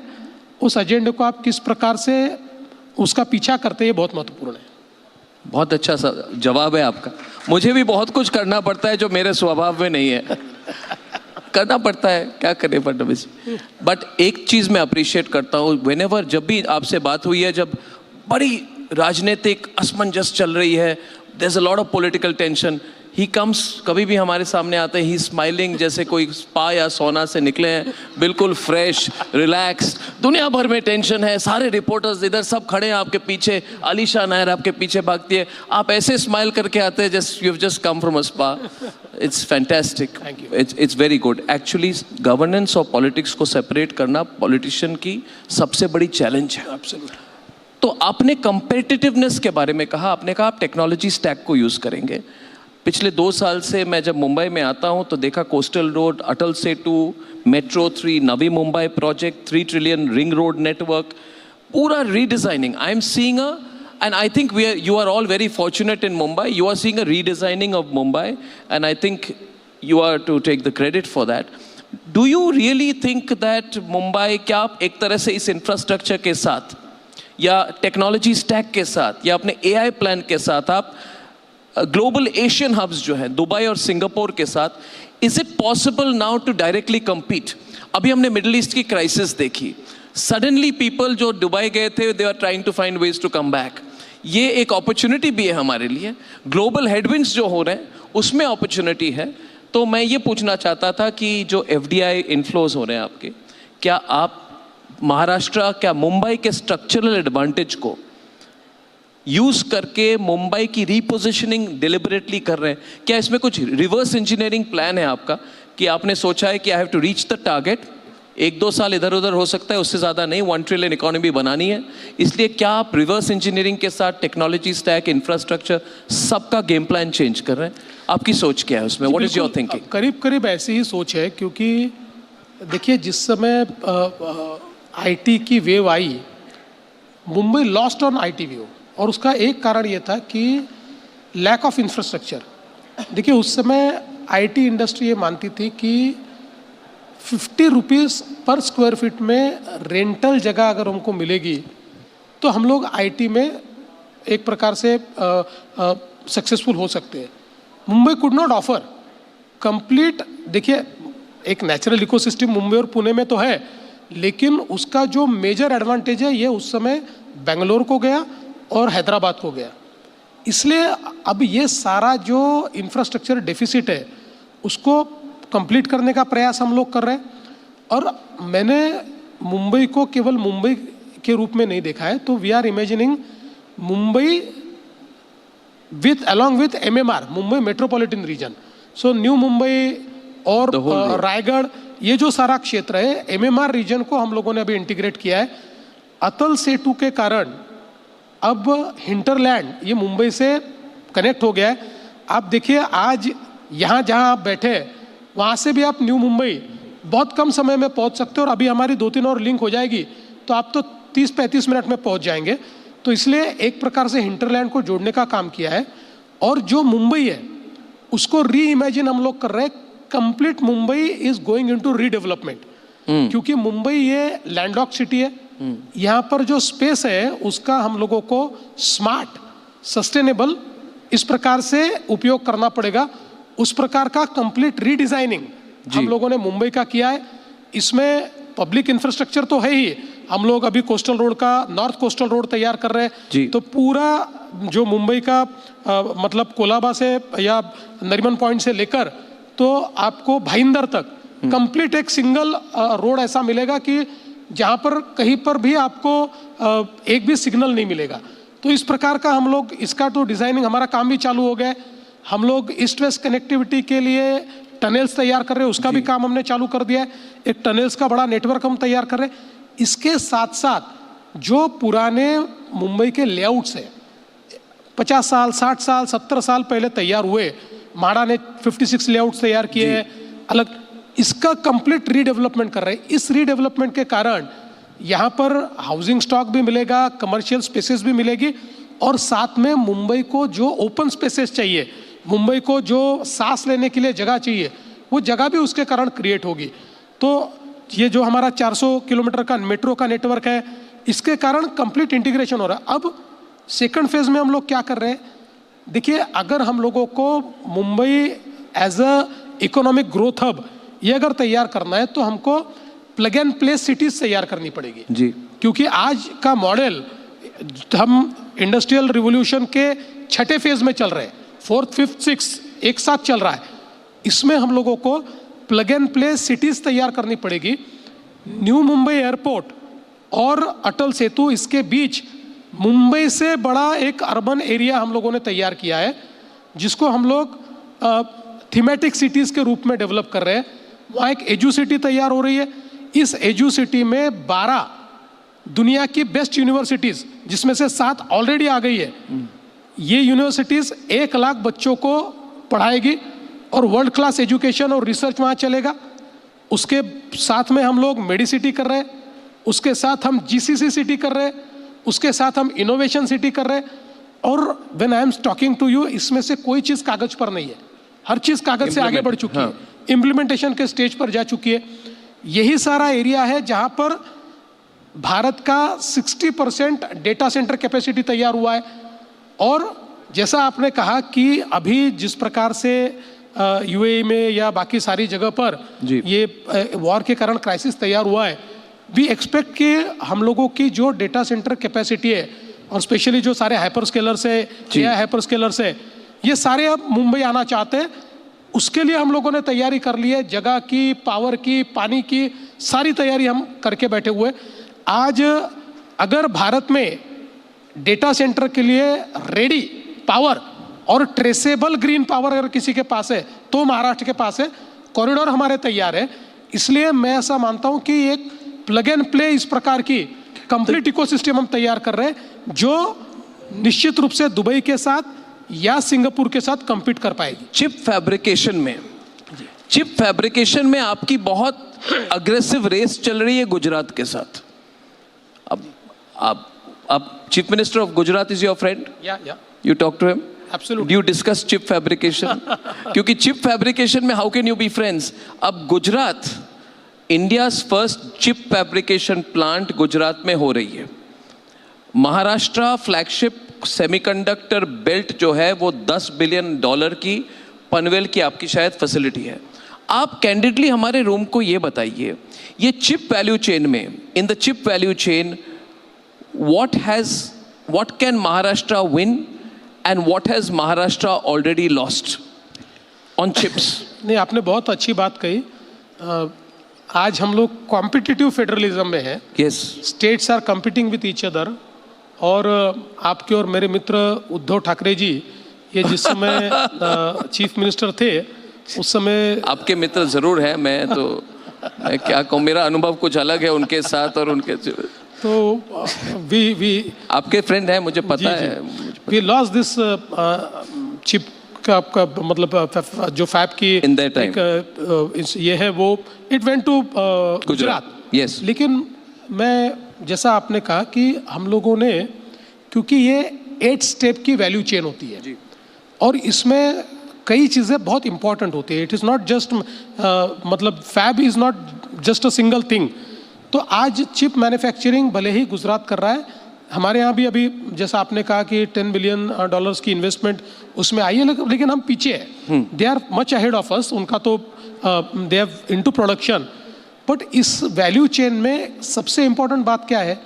उस एजेंडे को आप किस प्रकार से उसका पीछा करते हैं, ये बहुत महत्वपूर्ण है। बहुत अच्छा सा जवाब है आपका। मुझे भी बहुत कुछ करना पड़ता है जो मेरे स्वभाव में नहीं है करना पड़ता है, क्या करें फडणवीस। बट एक चीज़ मैं अप्रिशिएट करता हूँ, व्हेनेवर जब भी आपसे बात हुई है, जब बड़ी राजनीतिक असमंजस चल रही है, there is a lot of political tension, he comes, कभी भी हमारे सामने आते हैं, ही स्माइलिंग जैसे कोई स्पा या सोना से निकले हैं, बिल्कुल फ्रेश, रिलैक्स। दुनिया भर में टेंशन है, सारे रिपोर्टर्स इधर सब खड़े हैं आपके पीछे, अलीशा नायर आपके पीछे भागती है, आप ऐसे स्माइल करके आते हैं just you have just come from a spa. It's fantastic, it's very good. Actually governance और पॉलिटिक्स को सेपरेट करना पॉलिटिशियन की सबसे बड़ी चैलेंज है। तो आपने कंपेटिटिवनेस के बारे में कहा, आपने कहा आप टेक्नोलॉजी स्टैक को यूज़ करेंगे। पिछले 2 साल से मैं जब मुंबई में आता हूं तो देखा coastal road, Atal Setu, metro 3, Navi Mumbai project, 3 trillion ring road network, पूरा redesigning. I am seeing a, and I think you are all very fortunate in Mumbai. You are seeing a redesigning of Mumbai, and I think you are to take the credit for that. Do you really think that Mumbai, क्या आप एक तरह से इस infrastructure के साथ या technology stack के साथ या अपने AI प्लान के साथ आप ग्लोबल एशियन हब्स जो है दुबई और सिंगापुर के साथ, is it possible now to directly compete? अभी हमने मिडिल ईस्ट की क्राइसिस देखी, सडनली पीपल जो दुबई गए थे they are trying to find ways to come back. ये एक अपॉर्चुनिटी भी है हमारे लिए, ग्लोबल हेडविंड्स जो हो रहे हैं उसमें अपॉर्चुनिटी है। तो मैं ये पूछना चाहता था कि जो FDI इन्फ्लोज हो रहे हैं आपके, क्या आप महाराष्ट्र, क्या मुंबई के स्ट्रक्चरल एडवांटेज को यूज करके मुंबई की रीपोजिशनिंग डिलिबरेटली कर रहे हैं? क्या इसमें कुछ रिवर्स इंजीनियरिंग प्लान है आपका कि आपने सोचा है कि I have to reach the target, 1-2 साल इधर उधर हो सकता है, उससे ज़्यादा नहीं, 1 ट्रिलियन इकोनॉमी बनानी है, इसलिए क्या आप रिवर्स इंजीनियरिंग के साथ टेक्नोलॉजी स्टैक, इंफ्रास्ट्रक्चर, सबका गेम प्लान चेंज कर रहे हैं? आपकी सोच क्या है उसमें? What is your thinking? करीब करीब ऐसी ही सोच है, क्योंकि देखिए जिस समय IT की wave I, Mumbai lost on IT wave, और उसका एक कारण ये था कि लैक ऑफ इंफ्रास्ट्रक्चर। देखिए उस समय IT इंडस्ट्री ये मानती थी कि 50 रुपीज़ पर स्क्वायर फीट में रेंटल जगह अगर हमको मिलेगी तो हम लोग IT में एक प्रकार से सक्सेसफुल हो सकते हैं। Mumbai could not offer complete. देखिए एक नेचुरल इकोसिस्टम मुंबई और पुणे में तो है, लेकिन उसका जो मेजर एडवांटेज है ये उस समय बेंगलोर को गया और हैदराबाद को गया। इसलिए अब ये सारा जो इंफ्रास्ट्रक्चर डेफिसिट है उसको कंप्लीट करने का प्रयास हम लोग कर रहे हैं। और मैंने मुंबई को केवल मुंबई के रूप में नहीं देखा है, तो we are imagining Mumbai along with MMR, Mumbai Metropolitan Region. So new Mumbai और रायगढ़, ये जो सारा क्षेत्र है, MMR रीजन को हम लोगों ने अभी इंटीग्रेट किया है. अटल सेतु के कारण अब हिंटरलैंड ये मुंबई से कनेक्ट हो गया है. आप देखिए आज यहाँ जहाँ आप बैठे वहाँ से भी आप न्यू मुंबई बहुत कम समय में पहुँच सकते हो, और अभी हमारी 2-3 और लिंक हो जाएगी तो आप तो 30-35 मिनट में पहुँच जाएंगे. तो इसलिए एक प्रकार से हिंटरलैंड को जोड़ने का काम किया है. और जो मुंबई है उसको री इमेजिन हम लोग कर रहे हैं. Complete Mumbai is going into redevelopment, क्योंकि मुंबई ये लैंडलॉक सिटी है. यहाँ पर जो स्पेस है उसका हम लोगों को स्मार्ट, सस्टेनेबल इस प्रकार से उपयोग करना पड़ेगा. उस प्रकार का कंप्लीट रीडिजाइनिंग हम लोगों ने मुंबई का किया है. इसमें पब्लिक इंफ्रास्ट्रक्चर तो है ही. हम लोग अभी कोस्टल रोड का, नॉर्थ कोस्टल रोड तैयार कर रहे हैं. तो पूरा जो मुंबई का मतलब कोलाबा से या नरीमन पॉइंट से लेकर तो आपको भाईंदर तक कंप्लीट एक सिंगल रोड ऐसा मिलेगा कि जहाँ पर कहीं पर भी आपको एक भी सिग्नल नहीं मिलेगा. तो इस प्रकार का हम लोग इसका तो डिजाइनिंग हमारा काम भी चालू हो गया है. हम लोग ईस्ट वेस्ट कनेक्टिविटी के लिए टनल्स तैयार कर रहे हैं, उसका भी काम हमने चालू कर दिया है. एक टनल्स का बड़ा नेटवर्क हम तैयार कर रहे हैं. इसके साथ साथ जो पुराने मुंबई के लेआउट्स हैं 50 साल 60 साल 70 साल पहले तैयार हुए, माड़ा ने 56 लेआउट्स तैयार किए हैं अलग, इसका कंप्लीट रीडेवलपमेंट कर रहे हैं. इस रीडेवलपमेंट के कारण यहाँ पर हाउसिंग स्टॉक भी मिलेगा, कमर्शियल स्पेसेस भी मिलेगी, और साथ में मुंबई को जो ओपन स्पेसेस चाहिए, मुंबई को जो सांस लेने के लिए जगह चाहिए, वो जगह भी उसके कारण क्रिएट होगी. तो ये जो हमारा 400 किलोमीटर का मेट्रो का नेटवर्क है, इसके कारण कंप्लीट इंटीग्रेशन हो रहा है. अब सेकंड फेज में हम लोग क्या कर रहे हैं, देखिए अगर हम लोगों को Mumbai as a economic growth hub ये अगर तैयार करना है तो हमको प्लग एंड प्ले सिटीज तैयार करनी पड़ेगी जी. क्योंकि आज का मॉडल हम इंडस्ट्रियल रिवोल्यूशन के 6ठे फेज में चल रहे हैं, 4th, 5th, 6th एक साथ चल रहा है. इसमें हम लोगों को प्लग एंड प्ले सिटीज तैयार करनी पड़ेगी. न्यू मुंबई एयरपोर्ट और अटल सेतु, इसके बीच मुंबई से बड़ा एक अर्बन एरिया हम लोगों ने तैयार किया है, जिसको हम लोग थीमेटिक सिटीज के रूप में डेवलप कर रहे हैं. वहाँ एक एजू सिटी तैयार हो रही है. इस एजू सिटी में 12 दुनिया की बेस्ट यूनिवर्सिटीज, जिसमें से 7 ऑलरेडी आ गई है. ये यूनिवर्सिटीज 1 लाख बच्चों को पढ़ाएगी और वर्ल्ड क्लास एजुकेशन और रिसर्च वहाँ चलेगा. उसके साथ में हम लोग मेडिसिटी कर रहे हैं, उसके साथ हम जीसीसी सिटी कर रहे हैं, उसके साथ हम इनोवेशन सिटी कर रहे हैं. और when I am talking to you, इसमें से कोई चीज़ कागज पर नहीं है, हर चीज़ कागज से आगे बढ़ चुकी है, इम्प्लीमेंटेशन के स्टेज पर जा चुकी है. यही सारा एरिया है जहाँ पर भारत का 60% डेटा सेंटर कैपेसिटी तैयार हुआ है. और जैसा आपने कहा कि अभी जिस प्रकार से यूएई में या बाकी सारी जगह पर ये वॉर के कारण क्राइसिस तैयार हुआ है, वी एक्सपेक्ट कि हम लोगों की जो डेटा सेंटर कैपेसिटी है, और स्पेशली जो सारे हाइपर स्केलर्स है, एआई हाइपर स्केलर्स है, ये सारे अब मुंबई आना चाहते हैं. उसके लिए हम लोगों ने तैयारी कर ली है, जगह की, पावर की, पानी की, सारी तैयारी हम करके बैठे हुए. आज अगर भारत में डेटा सेंटर के लिए रेडी पावर और ट्रेसेबल ग्रीन पावर अगर किसी के पास है तो महाराष्ट्र के पास है. कॉरिडोर हमारे तैयार है. इसलिए मैं ऐसा मानता हूं कि एक प्लग एंड प्ले इस प्रकार की कंप्लीट इकोसिस्टम हम तैयार कर रहे हैं, जो निश्चित रूप से दुबई के साथ या सिंगापुर के साथ compete कर पाएगी. चिप फैब्रिकेशन में आपकी बहुत अग्रेसिव रेस चल रही है गुजरात के साथ. अब chief minister of Gujarat is your friend, you talk to him, absolutely, you discuss chip fabrication. क्योंकि चिप फैब्रिकेशन में how can you be friends. अब Gujarat, India's first chip fabrication plant Gujarat में हो रही है. महाराष्ट्र फ्लैगशिप सेमीकंडक्टर बेल्ट जो है वो $10 बिलियन की पनवेल की आपकी शायद फैसिलिटी है. आप कैंडिडली हमारे रूम को ये बताइए, ये चिप वैल्यू चेन में, in the chip value chain, what can Maharashtra win and what has Maharashtra already lost on chips? नहीं, आपने बहुत अच्छी बात कही. आज हम लोग कॉम्पिटिटिव फेडरलिज्म में हैं. Yes. States are competing with each other. और आपके और मेरे मित्र उद्धव ठाकरे जी ये जिस समय चीफ मिनिस्टर थे उस समय आपके मित्र जरूर हैं, मैं मैं क्या कहूँ, मेरा अनुभव कुछ अलग है उनके साथ और उनके तो वी आपके फ्रेंड हैं, मुझे पता है। वी लॉस दिस चिप का आपका मतलब जो फैब की इन दैट टाइम ये है वो it went to Gujarat. Yes, लेकिन मैं जैसा आपने कहा कि हम लोगों ने, क्योंकि ये 8 स्टेप की वैल्यू चेन होती है और इसमें कई चीज़ें बहुत इंपॉर्टेंट होती है। इट इज़ नॉट जस्ट मतलब fab is not just a single thing. तो आज चिप मैन्युफैक्चरिंग भले ही गुजरात कर रहा है, हमारे यहाँ भी अभी जैसा आपने कहा कि $10 बिलियन की इन्वेस्टमेंट उसमें आई है, लेकिन हम पीछे हैं। They are much ahead of us. उनका तो they have into production. But इस वैल्यू चेन में सबसे इंपॉर्टेंट बात क्या है,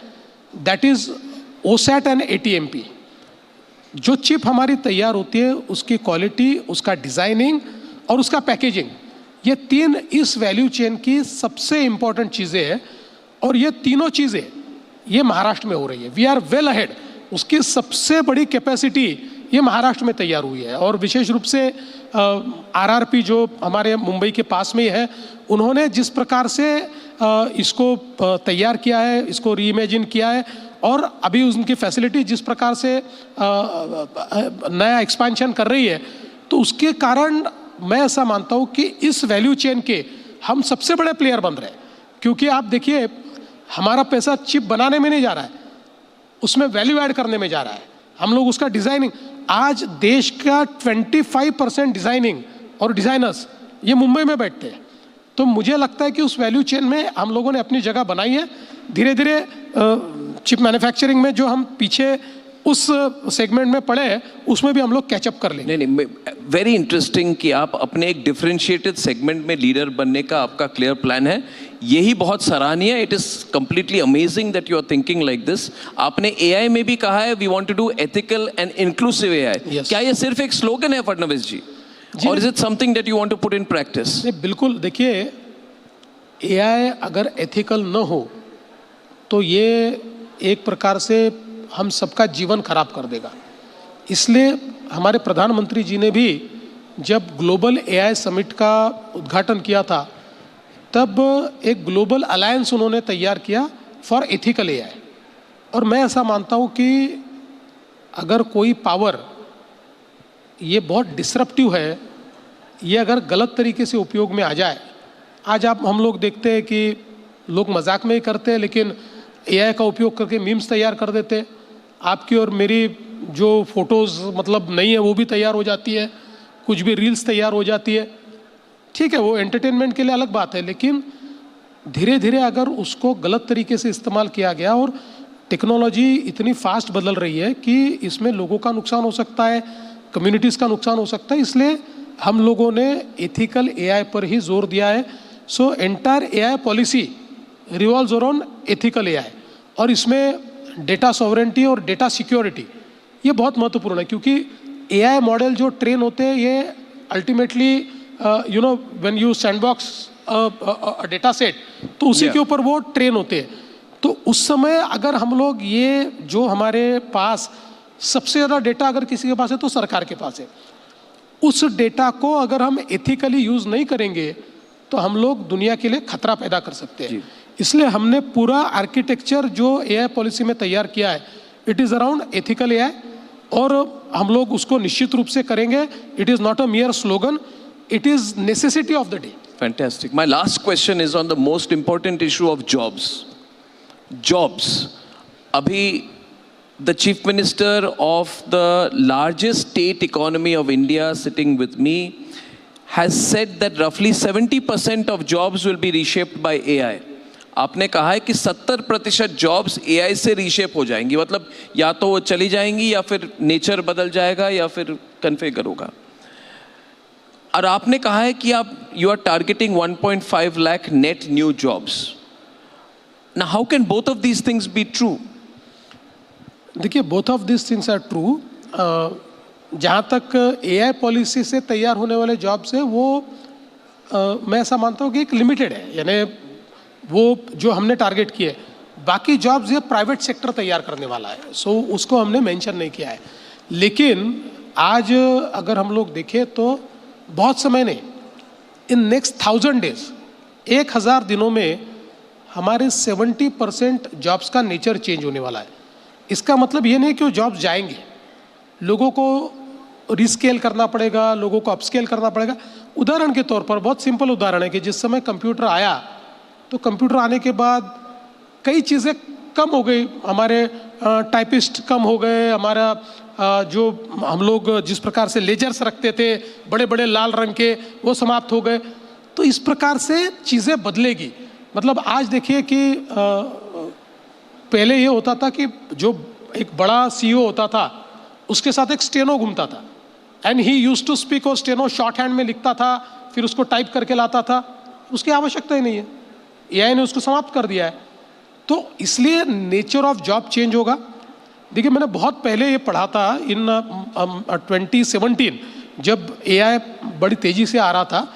that is OSAT and ATMP। जो चिप हमारी तैयार होती है उसकी क्वालिटी, उसका डिज़ाइनिंग और उसका पैकेजिंग, ये 3 इस वैल्यू चेन की सबसे इंपॉर्टेंट चीज़ें हैं। और ये तीनों चीज़ें ये महाराष्ट्र में हो रही है। We are well ahead. उसकी सबसे बड़ी कैपेसिटी ये महाराष्ट्र में तैयार हुई है। और विशेष रूप से RRP जो हमारे मुंबई के पास में ही है, उन्होंने जिस प्रकार से इसको तैयार किया है, इसको रीइमेजिन किया है और अभी उनकी फैसिलिटी जिस प्रकार से नया एक्सपेंशन कर रही है, तो उसके कारण मैं ऐसा मानता हूँ कि इस वैल्यू चेन के हम सबसे बड़े प्लेयर बन रहे हैं। क्योंकि आप देखिए, हमारा पैसा चिप बनाने में नहीं जा रहा है, उसमें वैल्यू ऐड करने में जा रहा है। हम लोग उसका डिज़ाइनिंग, आज देश का 25% डिज़ाइनिंग और डिज़ाइनर्स ये मुंबई में बैठते हैं। तो मुझे लगता है कि उस वैल्यू चेन में हम लोगों ने अपनी जगह बनाई है। धीरे धीरे चिप मैन्युफैक्चरिंग में जो हम पीछे उस सेगमेंट में पड़े हैं, उसमें भी हम लोग कैचअप कर लेंगे। नहीं, वेरी इंटरेस्टिंग कि आप अपने एक डिफरेंशिएटेड सेगमेंट में लीडर बनने का आपका क्लियर प्लान है। यही बहुत सराहनीय है। It is completely amazing that you are thinking like this. आपने AI में भी कहा है we want to do ethical and inclusive AI। क्या ये सिर्फ एक स्लोगन है फडणवीस जी, और is it something that you want to put in practice? बिल्कुल। देखिए, AI अगर एथिकल न हो तो ये एक प्रकार से हम सबका जीवन खराब कर देगा। इसलिए हमारे प्रधानमंत्री जी ने भी जब ग्लोबल AI समिट का उद्घाटन किया था, तब एक ग्लोबल अलायंस उन्होंने तैयार किया फॉर एथिकल AI। और मैं ऐसा मानता हूँ कि अगर कोई पावर ये बहुत डिसरप्टिव है, ये अगर गलत तरीके से उपयोग में आ जाए, आज हम लोग देखते हैं कि लोग मजाक में ही करते हैं, लेकिन AI का उपयोग करके मीम्स तैयार कर देते हैं। आपकी और मेरी जो फोटोज़ मतलब नहीं है वो भी तैयार हो जाती है, कुछ भी रील्स तैयार हो जाती है। ठीक है, वो एंटरटेनमेंट के लिए अलग बात है, लेकिन धीरे धीरे अगर उसको गलत तरीके से इस्तेमाल किया गया, और टेक्नोलॉजी इतनी फास्ट बदल रही है कि इसमें लोगों का नुकसान हो सकता है, कम्युनिटीज़ का नुकसान हो सकता है। इसलिए हम लोगों ने एथिकल AI पर ही जोर दिया है। So entire AI policy revolves around ethical AI। और इसमें डेटा सॉवरेंटी और डेटा सिक्योरिटी ये बहुत महत्वपूर्ण है, क्योंकि AI मॉडल जो ट्रेन होते हैं ये ultimately when you sandbox data set, तो उसी के ऊपर वो ट्रेन होते हैं। तो उस समय अगर हम लोग ये जो हमारे पास सबसे ज़्यादा डेटा अगर किसी के पास है तो सरकार के पास है, उस डेटा को अगर हम एथिकली यूज़ नहीं करेंगे तो हम लोग दुनिया के लिए खतरा पैदा कर सकते हैं। इसलिए हमने पूरा आर्किटेक्चर जो AI पॉलिसी में तैयार किया है, it is around ethical AI, और हम लोग उसको निश्चित रूप से करेंगे। It is not a मियर slogan, it is necessity of the day. Fantastic. My last question is on the most important issue of jobs. Jobs. Abhi, the Chief Minister of the largest state economy of India sitting with me has said that roughly 70% of jobs will be reshaped by AI. आपने कहा है कि 70% jobs AI से reshape हो जाएंगी, मतलब या तो वो चली जाएंगी या फिर नेचर बदल जाएगा या फिर कन्फिगर होगा। और आपने कहा है कि आप you are targeting 1.5 lakh net new jobs. Now how can both of these things be true? देखिए, both of these things are true. जहाँ तक AI पॉलिसी से तैयार होने वाले जॉब्स है वो मैं ऐसा मानता हूँ कि एक लिमिटेड है, यानी वो जो हमने टारगेट किए। बाकी जॉब्स ये प्राइवेट सेक्टर तैयार करने वाला है, सो उसको हमने मेंशन नहीं किया है। लेकिन आज अगर हम लोग देखें तो बहुत समय नहीं, इन नेक्स्ट 1000 डेज, 1000 दिनों में हमारे 70% जॉब्स का नेचर चेंज होने वाला है। इसका मतलब ये नहीं कि वो जॉब्स जाएंगे, लोगों को रिस्केल करना पड़ेगा, लोगों को अपस्केल करना पड़ेगा। उदाहरण के तौर पर बहुत सिंपल उदाहरण है कि जिस समय कंप्यूटर आया तो कंप्यूटर आने के बाद कई चीज़ें कम हो गई, हमारे टाइपिस्ट कम हो गए, हमारा जो हम लोग जिस प्रकार से लेजर्स रखते थे बड़े बड़े लाल रंग के, वो समाप्त हो गए। तो इस प्रकार से चीज़ें बदलेगी। मतलब आज देखिए कि पहले ये होता था कि जो एक बड़ा सीईओ होता था उसके साथ एक स्टेनो घूमता था, and he used to speak, और स्टेनो शॉर्ट हैंड में लिखता था, फिर उसको टाइप करके लाता था। उसकी आवश्यकता ही नहीं है, एआई ने उसको समाप्त कर दिया है। तो इसलिए नेचर ऑफ जॉब चेंज होगा। देखिए, मैंने बहुत पहले ये पढ़ा था इन 2017, जब एआई बड़ी तेज़ी से आ रहा था,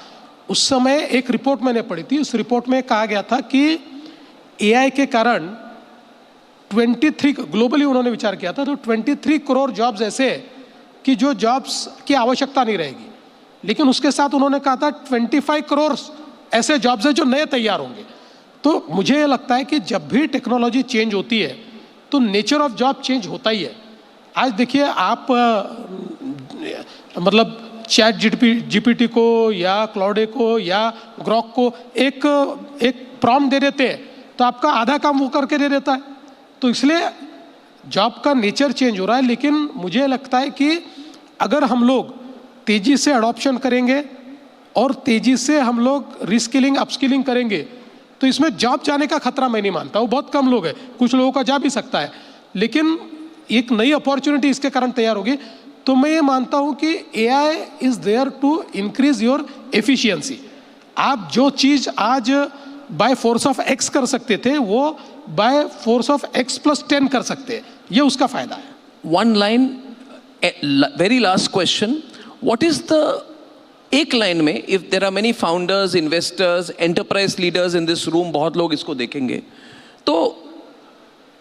उस समय एक रिपोर्ट मैंने पढ़ी थी। उस रिपोर्ट में कहा गया था कि एआई के कारण 23 ग्लोबली उन्होंने विचार किया था, तो 23 करोड़ जॉब्स ऐसे कि जो जॉब्स की आवश्यकता नहीं रहेगी। लेकिन उसके साथ उन्होंने कहा था 25 करोड़ ऐसे जॉब्स हैं जो नए तैयार होंगे। तो मुझे ये लगता है कि जब भी टेक्नोलॉजी चेंज होती है तो नेचर ऑफ जॉब चेंज होता ही है। आज देखिए, आप मतलब चैट जीपीटी को या क्लाउडे को या ग्रॉक को एक प्रॉम्प्ट दे देते हैं तो आपका आधा काम वो करके दे देता है। तो इसलिए जॉब का नेचर चेंज हो रहा है। लेकिन मुझे लगता है कि अगर हम लोग तेज़ी से अडॉप्शन करेंगे और तेज़ी से हम लोग रिस्किलिंग अपस्किलिंग करेंगे तो इसमें जॉब जाने का खतरा मैं नहीं मानता। वो बहुत कम लोग हैं, कुछ लोगों का जा भी सकता है, लेकिन एक नई अपॉर्चुनिटी इसके कारण तैयार होगी। तो मैं ये मानता हूँ कि AI is there to increase your efficiency. आप जो चीज़ आज बाय फोर्स ऑफ एक्स कर सकते थे वो बाय फोर्स ऑफ x+10 कर सकते हैं, ये उसका फायदा है। One line, very last question, what is the, एक लाइन में, if there are many founders, investors, enterprise leaders in this room, बहुत लोग इसको देखेंगे, तो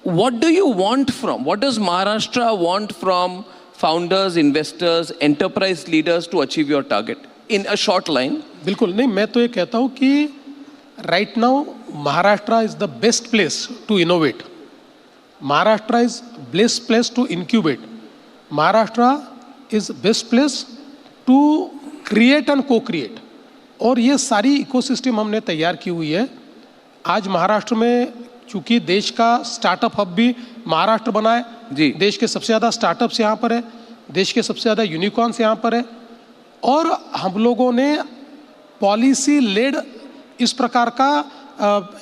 what do you want from, what does Maharashtra want from founders, investors, enterprise leaders to achieve your target in a short line? बिल्कुल नहीं, मैं तो ये कहता हूँ कि right now Maharashtra is the best place to innovate. Maharashtra is best place to incubate. Maharashtra is best place to create and co-create. और ये सारी इकोसिस्टम हमने तैयार की हुई है। आज महाराष्ट्र में चूंकि देश का स्टार्टअप हब भी महाराष्ट्र बना है जी, देश के सबसे ज़्यादा स्टार्टअप्स यहाँ पर है, देश के सबसे ज़्यादा यूनिकॉर्न्स यहाँ पर है, और हम लोगों ने पॉलिसी लेड इस प्रकार का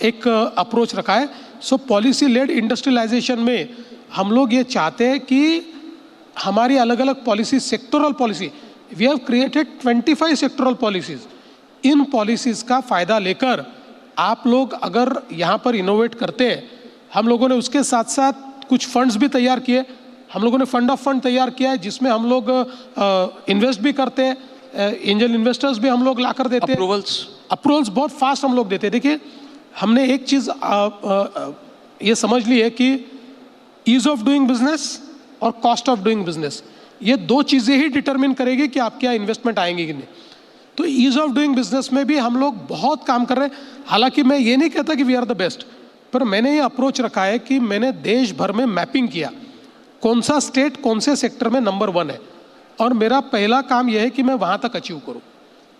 एक अप्रोच रखा है। सो पॉलिसी लेड इंडस्ट्रियलाइजेशन में हम लोग ये चाहते हैं कि हमारी अलग अलग policy, sectoral policy, we have created 25 sectoral policies. इन पॉलिसीज़ का फ़ायदा लेकर आप लोग अगर यहाँ पर इनोवेट करते हैं, हम लोगों ने उसके साथ साथ कुछ फंड्स भी तैयार किए। हम लोगों ने फंड ऑफ फंड तैयार किया है जिसमें हम लोग इन्वेस्ट भी करते हैं, एंजल इन्वेस्टर्स भी हम लोग ला कर देते हैं, अप्रूवल्स बहुत फास्ट हम लोग देते हैं। देखिए, हमने एक चीज़ ये समझ ली है कि ईज ऑफ डूइंग बिजनेस और कॉस्ट ऑफ डूइंग बिजनेस, ये दो चीज़ें ही डिटरमिन करेगी कि आपके यहाँ इन्वेस्टमेंट आएंगे कि नहीं। तो ईज ऑफ डूइंग बिजनेस में भी हम लोग बहुत काम कर रहे हैं। हालांकि मैं ये नहीं कहता कि वी आर द बेस्ट, पर मैंने ये अप्रोच रखा है कि मैंने देश भर में मैपिंग किया कौन सा स्टेट कौन से सेक्टर में नंबर 1 है, और मेरा पहला काम यह है कि मैं वहाँ तक अचीव करूँ,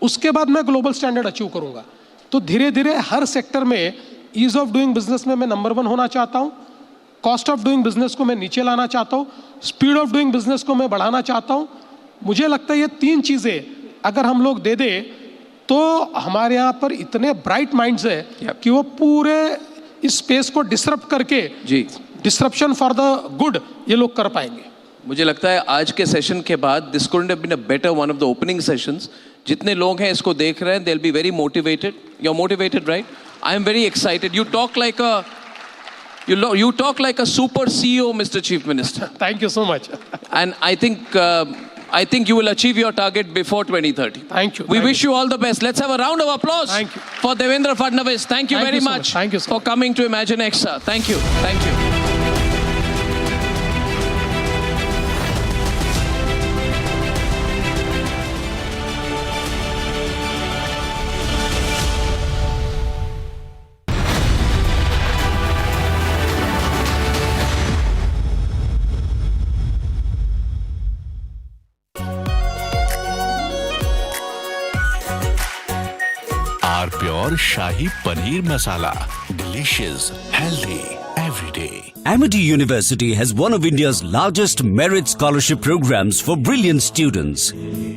उसके बाद मैं ग्लोबल स्टैंडर्ड अचीव करूँगा। तो धीरे धीरे हर सेक्टर में ईज ऑफ डूइंग बिजनेस में मैं नंबर 1 होना चाहता हूँ, कॉस्ट ऑफ डूइंग बिजनेस को मैं नीचे लाना चाहता हूँ, स्पीड ऑफ डूइंग बिजनेस को मैं बढ़ाना चाहता हूँ। मुझे लगता है ये 3 चीज़ें अगर हम लोग दे दें तो हमारे यहाँ पर इतने ब्राइट माइंड्स है कि वो पूरे इस स्पेस को डिसरप्ट करके जी, डिसरप्शन फॉर द गुड, ये लोग कर पाएंगे। मुझे लगता है आज के सेशन के बाद this couldn't have been a better one of the opening sessions. जितने लोग हैं इसको देख रहे हैं, they will be very motivated. You are motivated, right? I am very excited. You talk like a you talk like a super CEO, Mr. Chief Minister. Thank you so much. And I think you will achieve your target before 2030. Thank you. We wish you all the best. Let's have a round of applause for Devendra Fadnavis. Thank you very much for coming to ImagineX, sir. Thank you. Thank you. और shahi paneer masala. Delicious, healthy, everyday. Amity University has one of India's largest merit scholarship programs for brilliant students.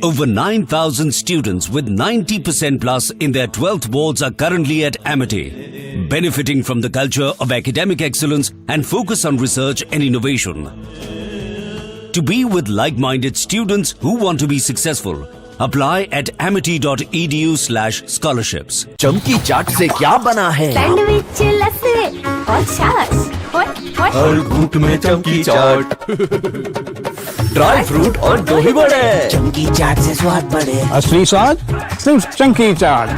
Over 9,000 students with 90% plus in their 12th boards are currently at Amity, benefiting from the culture of academic excellence and focus on research and innovation. To be with like-minded students who want to be successful, apply at amity.edu/scholarships. चमकी चाट से क्या बना है? Sandwich लस्सी और छाछ। हर घूंट में चमकी चाट। ड्राई फ्रूट और दही बड़े। चमकी चाट से स्वाद बढ़े। असली स्वाद सिर्फ चमकी चाट।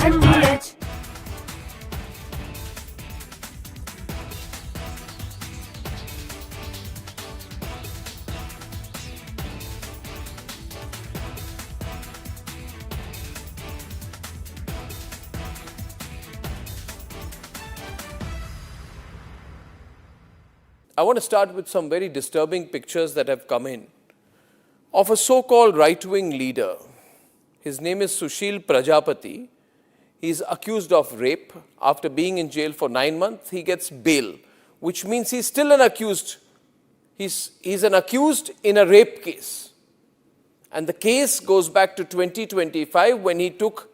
I want to start with some very disturbing pictures that have come in of a so-called right-wing leader. His name is Sushil Prajapati. He is accused of rape. After being in jail for 9 months, he gets bail, which means he's still an accused. He's an accused in a rape case. And the case goes back to 2025 when he took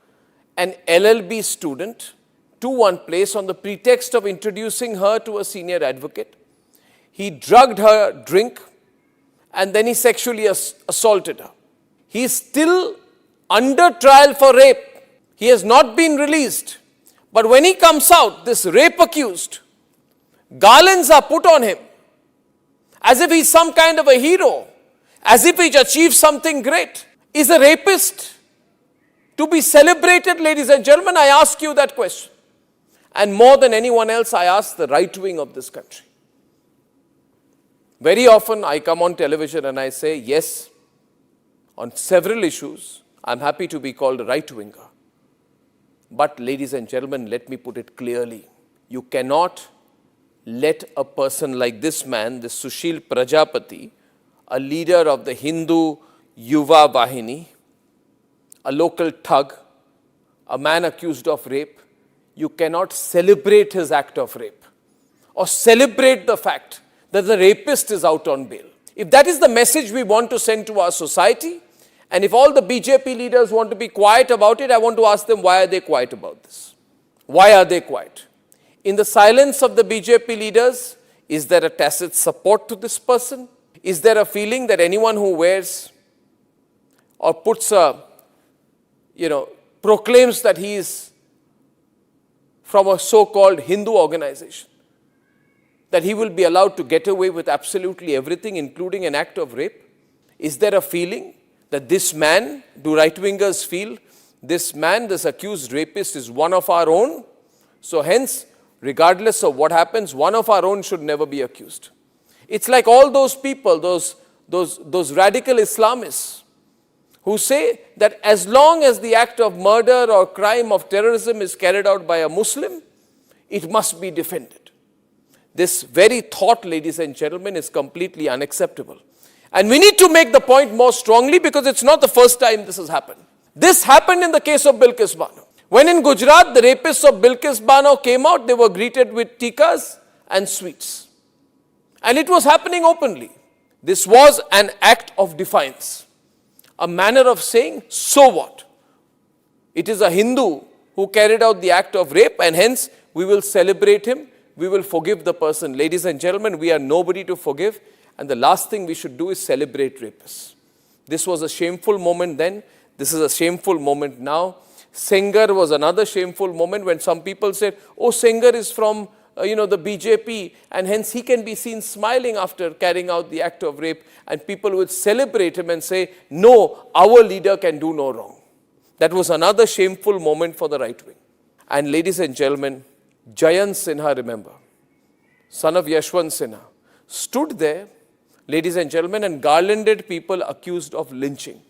an LLB student to one place on the pretext of introducing her to a senior advocate. He drugged her drink and then he sexually assaulted her. He is still under trial for rape. He has not been released. But when he comes out, this rape accused, garlands are put on him as if he's some kind of a hero, as if he's achieved something great. Is a rapist to be celebrated, ladies and gentlemen? I ask you that question. And more than anyone else, I ask the right wing of this country. Very often I come on television and I say, yes, on several issues, I'm happy to be called a right-winger. But ladies and gentlemen, let me put it clearly. You cannot let a person like this man, this Sushil Prajapati, a leader of the Hindu Yuva Vahini, a local thug, a man accused of rape, you cannot celebrate his act of rape or celebrate the fact that the rapist is out on bail. If that is the message we want to send to our society, and if all the BJP leaders want to be quiet about it, I want to ask them, why are they quiet about this? Why are they quiet? In the silence of the BJP leaders, is there a tacit support to this person? Is there a feeling that anyone who wears or puts a, proclaims that he is from a so-called Hindu organization, that he will be allowed to get away with absolutely everything, including an act of rape? Is there a feeling that this man, do right-wingers feel, this man, this accused rapist is one of our own? So hence, regardless of what happens, one of our own should never be accused. It's like all those people, those radical Islamists who say that as long as the act of murder or crime of terrorism is carried out by a Muslim, it must be defended. This very thought, ladies and gentlemen, is completely unacceptable. And we need to make the point more strongly because it's not the first time this has happened. This happened in the case of Bilkis Bano. When in Gujarat, the rapists of Bilkis Bano came out, they were greeted with tikas and sweets. And it was happening openly. This was an act of defiance. A manner of saying, so what? It is a Hindu who carried out the act of rape and hence we will celebrate him. We will forgive the person. Ladies and gentlemen, we are nobody to forgive. And the last thing we should do is celebrate rapists. This was a shameful moment then. This is a shameful moment now. Sengar was another shameful moment when some people said, oh, Sengar is from, the BJP and hence he can be seen smiling after carrying out the act of rape. And people would celebrate him and say, no, our leader can do no wrong. That was another shameful moment for the right wing. And ladies and gentlemen, Jayant Sinha, remember, son of Yashwant Sinha, stood there, ladies and gentlemen, and garlanded people accused of lynching.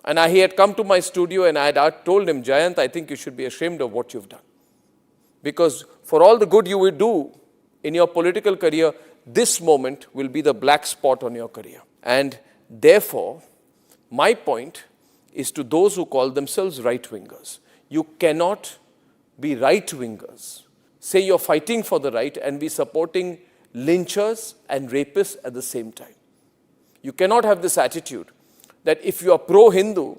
And he had come to my studio and I had told him, Jayant, I think you should be ashamed of what you've done. Because for all the good you will do in your political career, this moment will be the black spot on your career. And therefore, my point is to those who call themselves right-wingers. You cannot be right-wingers, say you're fighting for the right and be supporting lynchers and rapists at the same time. You cannot have this attitude that if you are pro-Hindu,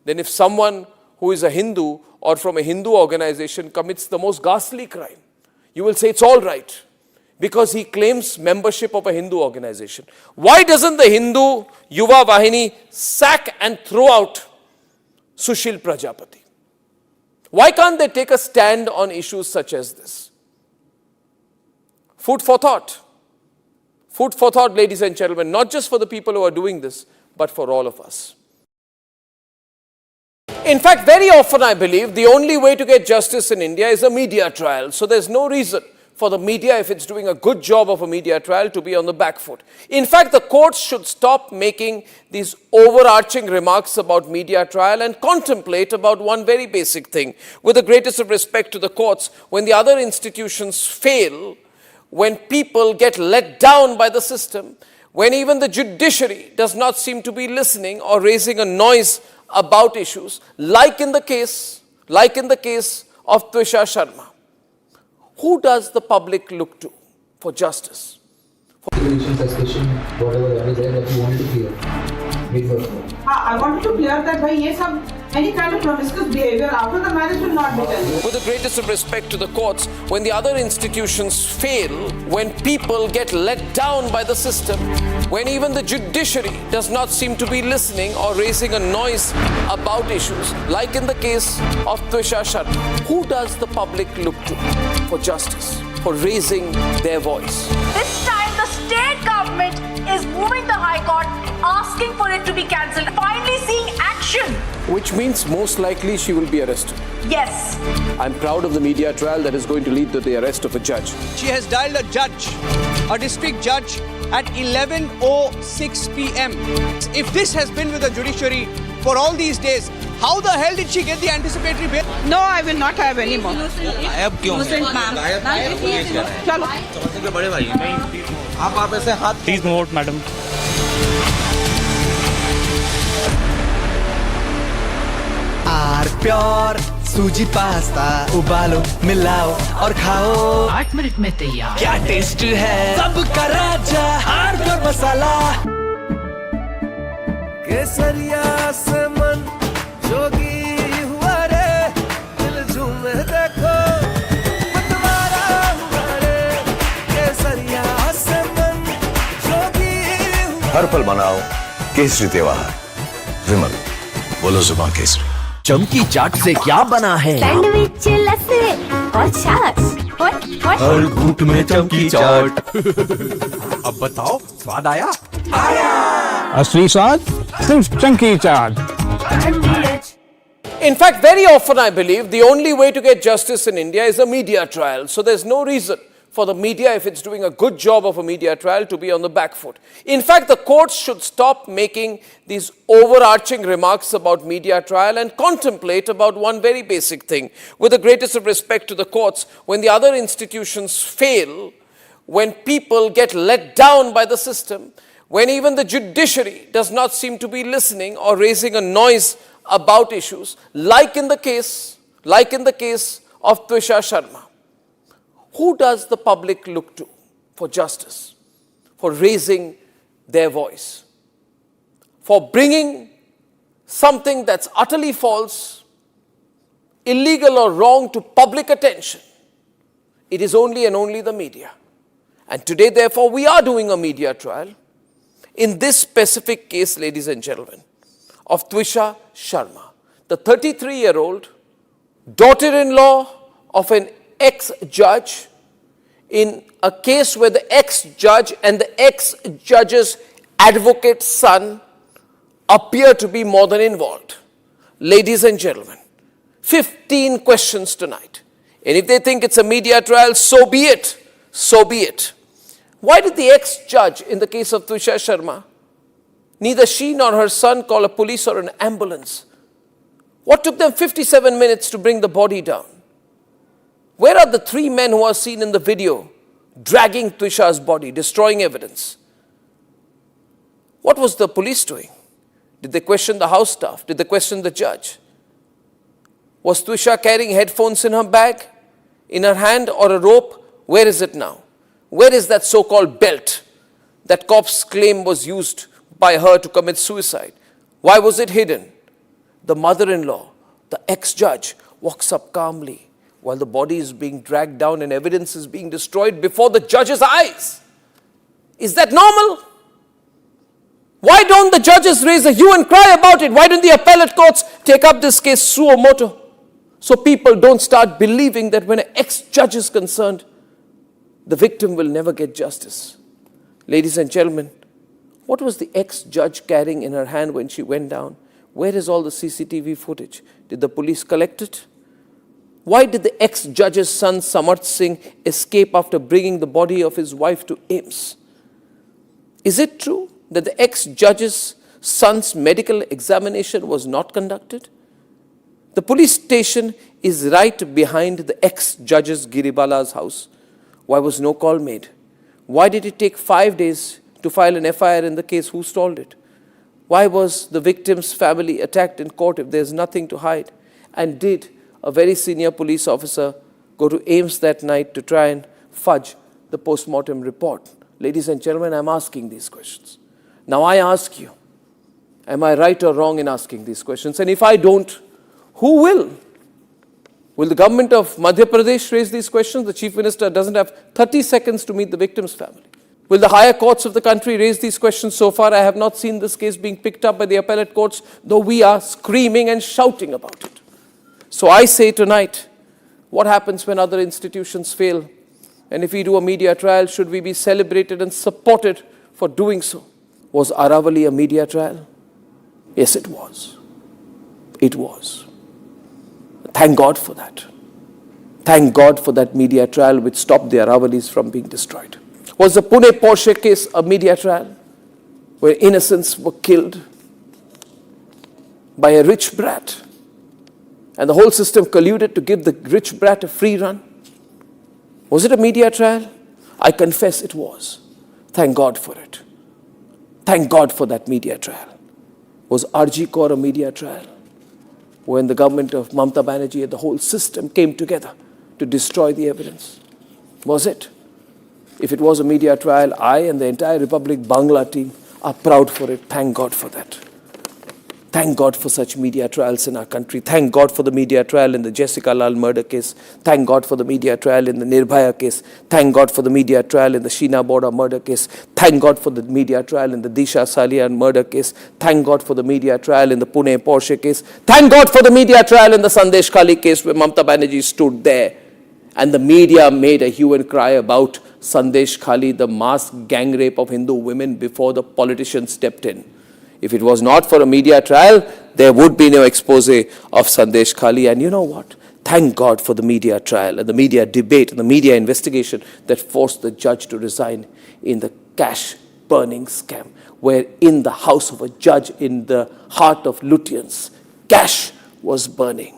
then if someone who is a Hindu or from a Hindu organization commits the most ghastly crime, you will say it's all right because he claims membership of a Hindu organization. Why doesn't the Hindu Yuva Vahini sack and throw out Sushil Prajapati? Why can't they take a stand on issues such as this? Food for thought. Food for thought, ladies and gentlemen, not just for the people who are doing this, but for all of us. In fact, very often I believe the only way to get justice in India is a media trial. So there's no reason for the media, if it's doing a good job of a media trial, to be on the back foot. In fact, the courts should stop making these overarching remarks about media trial and contemplate about one very basic thing. With the greatest of respect to the courts, when the other institutions fail, when people get let down by the system, when even the judiciary does not seem to be listening or raising a noise about issues, like in the case of Twisha Sharma, who does the public look to for justice? I wanted to clear that any kind of promiscuous behavior after the marriage will not be done. With the greatest of respect to the courts, when the other institutions fail, when people get let down by the system, when even the judiciary does not seem to be listening or raising a noise about issues, like in the case of Twisha Sharma, who does the public look to for justice, for raising their voice? This time the state government is moving the High Court, asking for it to be cancelled, finally seeing action. Which means most likely she will be arrested. Yes. I'm proud of the media trial that is going to lead to the arrest of a judge. She has dialed a district judge at 11:06 p.m. If this has been with the judiciary for all these days, how the hell did she get the anticipatory bail? No, I will not have any more. गायब क्यों? चलो। बड़े भाई आप ऐसे हाथ please move out madam. R pure सूजी pasta उबालो मिलाओ और खाओ 8 मिनट में तैयार. क्या टेस्ट है सबका राजा आर प्योर मसाला. केसरिया से मन जोगी हुआ रे दिल झूमे देखो मतवारा हुआ रे. केसरिया से मन जोगी हुआ. हर पल मनाओ केसरी त्योहार. विमल बोलो जुबान केसरी. चमकी चाट से क्या बना है? सैंडविच लस्सी और छाछ हर घूंट में चमकी चाट. अब बताओ स्वाद आया? असली स्वाद सिर्फ चमकी चाट. In fact, very often I believe the only way to get justice in India is a media trial. So there's no reason for the media, if it's doing a good job of a media trial, to be on the back foot. In fact, the courts should stop making these overarching remarks about media trial and contemplate about one very basic thing. With the greatest of respect to the courts, when the other institutions fail, when people get let down by the system, when even the judiciary does not seem to be listening or raising a noise about issues, like in the case of Twisha Sharma, who does the public look to for justice, for raising their voice, for bringing something that's utterly false, illegal or wrong to public attention? It is only and only the media. And today, therefore, we are doing a media trial in this specific case, ladies and gentlemen, of Twisha Sharma, the 33-year-old daughter-in-law of an ex-judge, in a case where the ex-judge and the ex-judge's advocate's son appear to be more than involved. Ladies and gentlemen, 15 questions tonight. And if they think it's a media trial, so be it. So be it. Why did the ex-judge in the case of Twisha Sharma, neither she nor her son call a police or an ambulance? What took them 57 minutes to bring the body down? Where are the 3 men who are seen in the video dragging Twisha's body, destroying evidence? What was the police doing? Did they question the house staff? Did they question the judge? Was Twisha carrying headphones in her bag, in her hand, or a rope? Where is it now? Where is that so-called belt that cops claim was used by her to commit suicide? Why was it hidden? The mother-in-law, the ex-judge, walks up calmly while the body is being dragged down and evidence is being destroyed before the judge's eyes. Is that normal? Why don't the judges raise a hue and cry about it? Why don't the appellate courts take up this case suo motu? So people don't start believing that when an ex-judge is concerned, the victim will never get justice. Ladies and gentlemen, what was the ex-judge carrying in her hand when she went down? Where is all the CCTV footage? Did the police collect it? Why did the ex-judge's son Samarth Singh escape after bringing the body of his wife to AIIMS? Is it true that the ex-judge's son's medical examination was not conducted? The police station is right behind the ex-judge's Giribala's house. Why was no call made? Why did it take 5 days to file an FIR in the case? Who stalled it? Why was the victim's family attacked in court if there's nothing to hide? And did a very senior police officer go to AIIMS that night to try and fudge the post-mortem report? Ladies and gentlemen, I'm asking these questions. Now I ask you, am I right or wrong in asking these questions? And if I don't, who will? Will the government of Madhya Pradesh raise these questions? The Chief Minister doesn't have 30 seconds to meet the victim's family. Will the higher courts of the country raise these questions? So far, I have not seen this case being picked up by the appellate courts, though we are screaming and shouting about it. So I say tonight, what happens when other institutions fail? And if we do a media trial, should we be celebrated and supported for doing so? Was Aravali a media trial? Yes, it was. It was. Thank God for that. Thank God for that media trial which stopped the Aravalis from being destroyed. Was the Pune Porsche case a media trial where innocents were killed by a rich brat and the whole system colluded to give the rich brat a free run? Was it a media trial? I confess it was. Thank God for it. Thank God for that media trial. Was RG Kaur a media trial? When the government of Mamata Banerjee and the whole system came together to destroy the evidence? Was it? If it was a media trial, I and the entire Republic Bangla team are proud for it. Thank God for that. Thank God for such media trials in our country. Thank God for the media trial in the Jessica Lal murder case. Thank God for the media trial in the Nirbhaya case. Thank God for the media trial in the Sheena Boda murder case. Thank God for the media trial in the Disha Salian murder case. Thank God for the media trial in the Pune Porsche case. Thank God for the media trial in the Sandesh Khali case where Mamata Banerjee stood there and the media made a hue and cry about Sandesh Khali, the mass gang rape of Hindu women, before the politicians stepped in. If it was not for a media trial, there would be no expose of Sandesh Khali. And you know what? Thank God for the media trial and the media debate and the media investigation that forced the judge to resign in the cash burning scam, where in the house of a judge in the heart of Lutyens, cash was burning.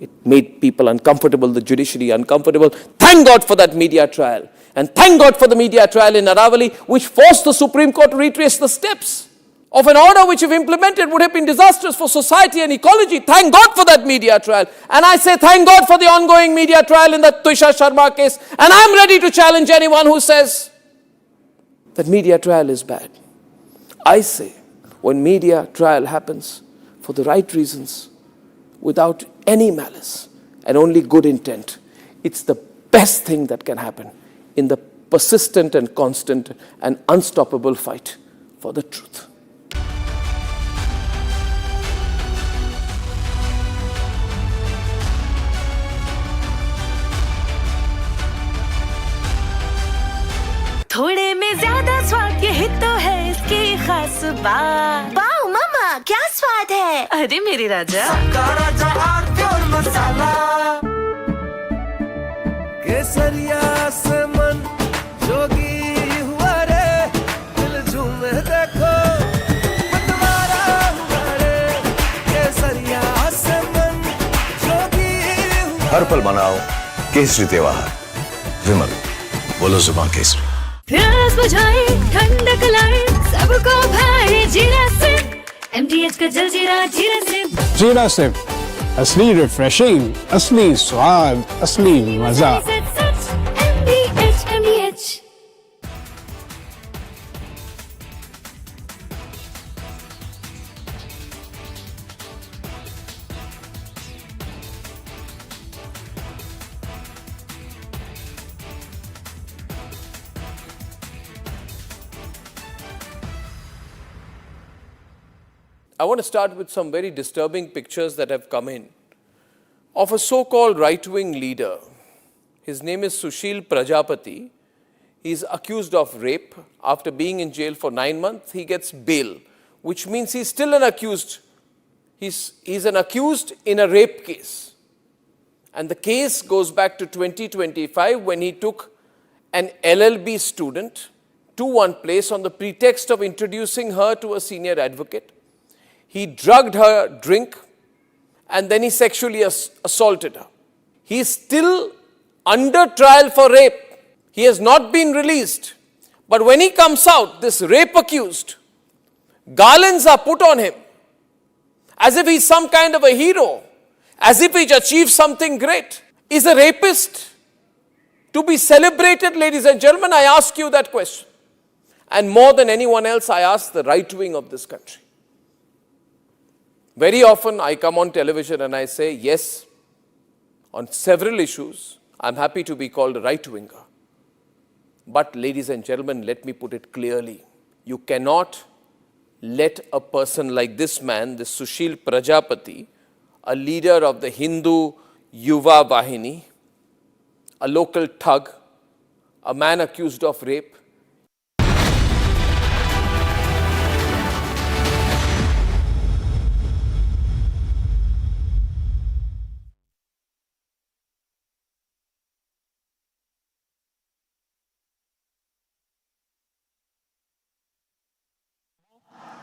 It made people uncomfortable, the judiciary uncomfortable. Thank God for that media trial. And thank God for the media trial in Aravali, which forced the Supreme Court to retrace the steps of an order which, if implemented, would have been disastrous for society and ecology. Thank God for that media trial. And I say thank God for the ongoing media trial in the Twisha Sharma case. And I'm ready to challenge anyone who says that media trial is bad. I say when media trial happens for the right reasons, without any malice and only good intent, it's the best thing that can happen in the persistent and constant and unstoppable fight for the truth. थोड़े में ज्यादा स्वाद यही तो है इसकी खास बात। वाओ मामा क्या स्वाद है? अरे मेरे राजा राजा और मसाला केसरिया से मन जोगी हुआ रे दिल झूमे देखो मतवारा हुआ रे केसरिया से मन जोगी हुआ। हर पल मनाओ केसरी त्योहार। विमल, बोलो जुबान केसरी। प्यास बुझाए ठंडक लाए सबको भाए जीरा से MTH का जलजीरा जीरा से। जीरा से असली रिफ्रेशिंग, असली स्वाद, असली मजा। I want to start with some very disturbing pictures that have come in of a so-called right-wing leader. His name is Sushil Prajapati. He is accused of rape. After being in jail for 9 months, he gets bail, which means he's still an accused. He's an accused in a rape case. And the case goes back to 2025 when he took an LLB student to one place on the pretext of introducing her to a senior advocate. He drugged her drink and then he sexually assaulted her. He is still under trial for rape. He has not been released. But when he comes out, this rape accused, garlands are put on him as if he's some kind of a hero, as if he's achieved something great. Is a rapist to be celebrated, ladies and gentlemen? I ask you that question. And more than anyone else, I ask the right wing of this country. Very often I come on television and I say, yes, on several issues, I'm happy to be called a right-winger. But ladies and gentlemen, let me put it clearly. You cannot let a person like this man, this Sushil Prajapati, a leader of the Hindu Yuva Vahini, a local thug, a man accused of rape,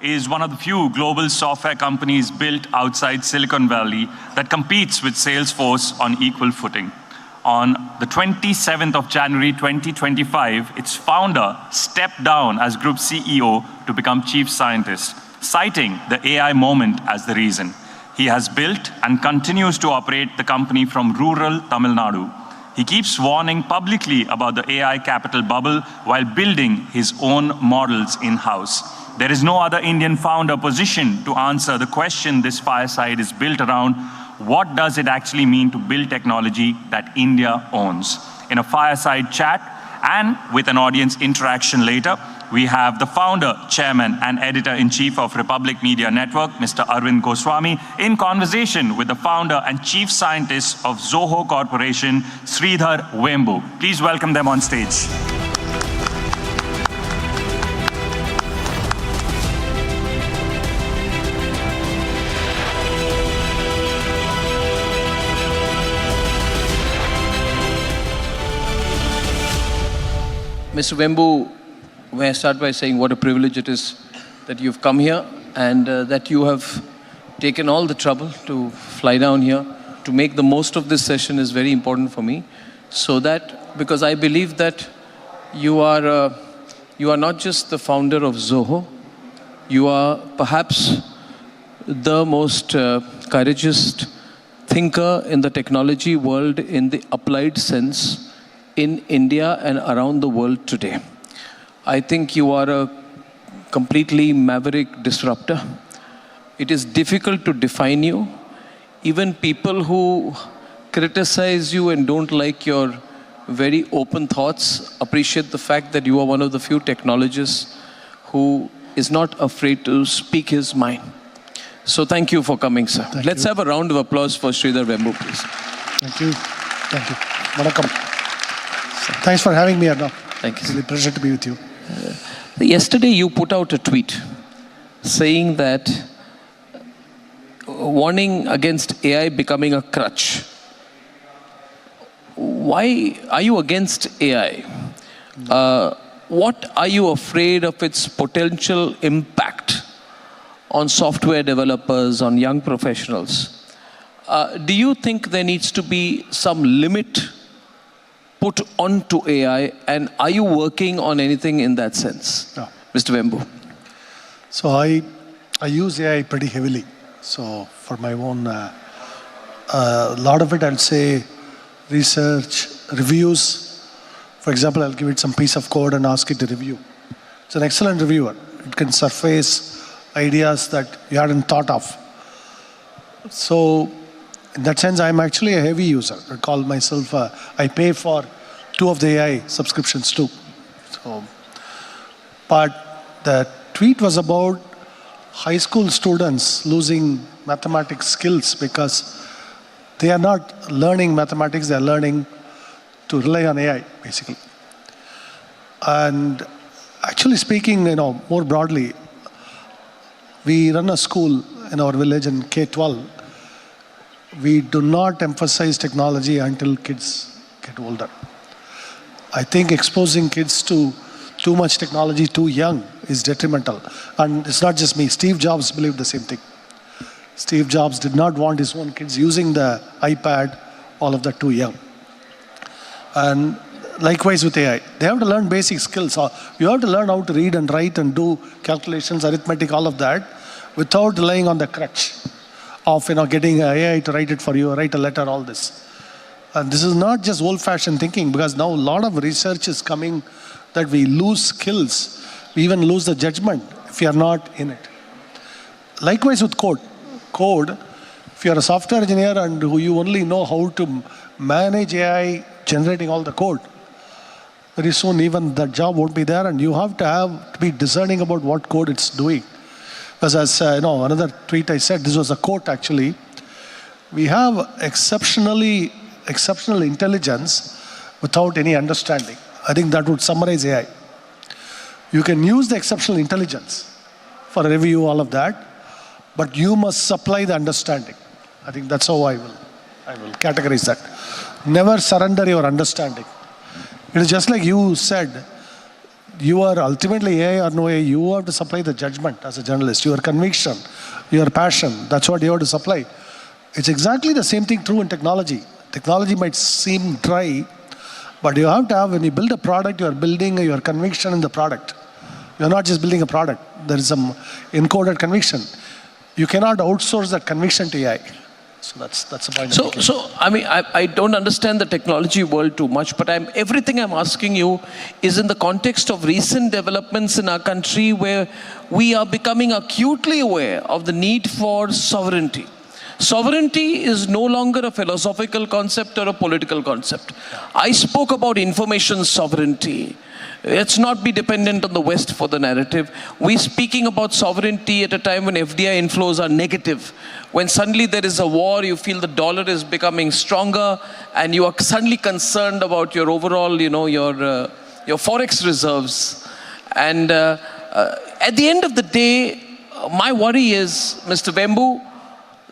is one of the few global software companies built outside Silicon Valley that competes with Salesforce on equal footing. On the 27th of January 2025, its founder stepped down as group CEO to become chief scientist, citing the AI moment as the reason. He has built and continues to operate the company from rural Tamil Nadu. He keeps warning publicly about the AI capital bubble while building his own models in-house. There is no other Indian founder positioned to answer the question this fireside is built around: what does it actually mean to build technology that India owns? In a fireside chat and with an audience interaction later, we have the founder, chairman, and editor-in-chief of Republic Media Network, Mr. Arvind Goswami, in conversation with the founder and chief scientist of Zoho Corporation, Sridhar Vembu. Please welcome them on stage. Mr. Vembu, may I start by saying what a privilege it is that you've come here and that you have taken all the trouble to fly down here. To make the most of this session is very important for me. So that, because I believe that you are not just the founder of Zoho, you are perhaps the most courageous thinker in the technology world in the applied sense in India and around the world today. I think you are a completely maverick disruptor. It is difficult to define you. Even people who criticize you and don't like your very open thoughts appreciate the fact that you are one of the few technologists who is not afraid to speak his mind. So thank you for coming, sir. Let's have a round of applause for Sridhar Vembu, please. Thank you. Thank you. Vanakkam. Thanks for having me, Arnab. Thank you. It's a pleasure to be with you. Yesterday you put out a tweet saying that warning against AI becoming a crutch. Why are you against AI? What are you afraid of its potential impact on software developers, on young professionals? Do you think there needs to be some limit put onto AI, and are you working on anything in that sense? Yeah. Mr. Vembu. So I use AI pretty heavily. So for my own A lot of it, I'll say, research, reviews. For example, I'll give it some piece of code and ask it to review. It's an excellent reviewer. It can surface ideas that you hadn't thought of. So, in that sense, I'm actually a heavy user. I call myself, I pay for 2 of the AI subscriptions too. So, but the tweet was about high school students losing mathematics skills because they are not learning mathematics, they are learning to rely on AI, basically. And actually speaking, more broadly, we run a school in our village in K-12. We do not emphasize technology until kids get older. I think exposing kids to too much technology too young is detrimental. And it's not just me. Steve Jobs believed the same thing. Steve Jobs did not want his own kids using the iPad, all of that too young. And likewise with AI. They have to learn basic skills. You have to learn how to read and write and do calculations, arithmetic, all of that, without relying on the crutch of getting AI to write it for you, write a letter, all this. And this is not just old-fashioned thinking, because now a lot of research is coming that we lose skills, we even lose the judgment if we are not in it. Likewise with code. Code, if you are a software engineer and you only know how to manage AI generating all the code, very soon even that job won't be there, and you have to be discerning about what code it's doing. Because as another tweet I said, this was a quote actually, we have exceptional intelligence without any understanding. I think that would summarize AI. You can use the exceptional intelligence for a review, all of that, but you must supply the understanding. I think that's how I will categorize that. Never surrender your understanding. It is just like you said, you are ultimately AI or no AI, you have to supply the judgment as a journalist, your conviction, your passion, that's what you have to supply. It's exactly the same thing true in technology. Technology might seem dry, but you have to have, when you build a product, you are building your conviction in the product. You're not just building a product, there is some encoded conviction. You cannot outsource that conviction to AI. So that's the point. So I mean, I don't understand the technology world too much, but everything I'm asking you is in the context of recent developments in our country where we are becoming acutely aware of the need for sovereignty. Sovereignty is no longer a philosophical concept or a political concept. I spoke about information sovereignty. Let's not be dependent on the West for the narrative. We're speaking about sovereignty at a time when FDI inflows are negative. When suddenly there is a war, you feel the dollar is becoming stronger and you are suddenly concerned about your overall, your forex reserves. And at the end of the day, my worry is, Mr. Vembu,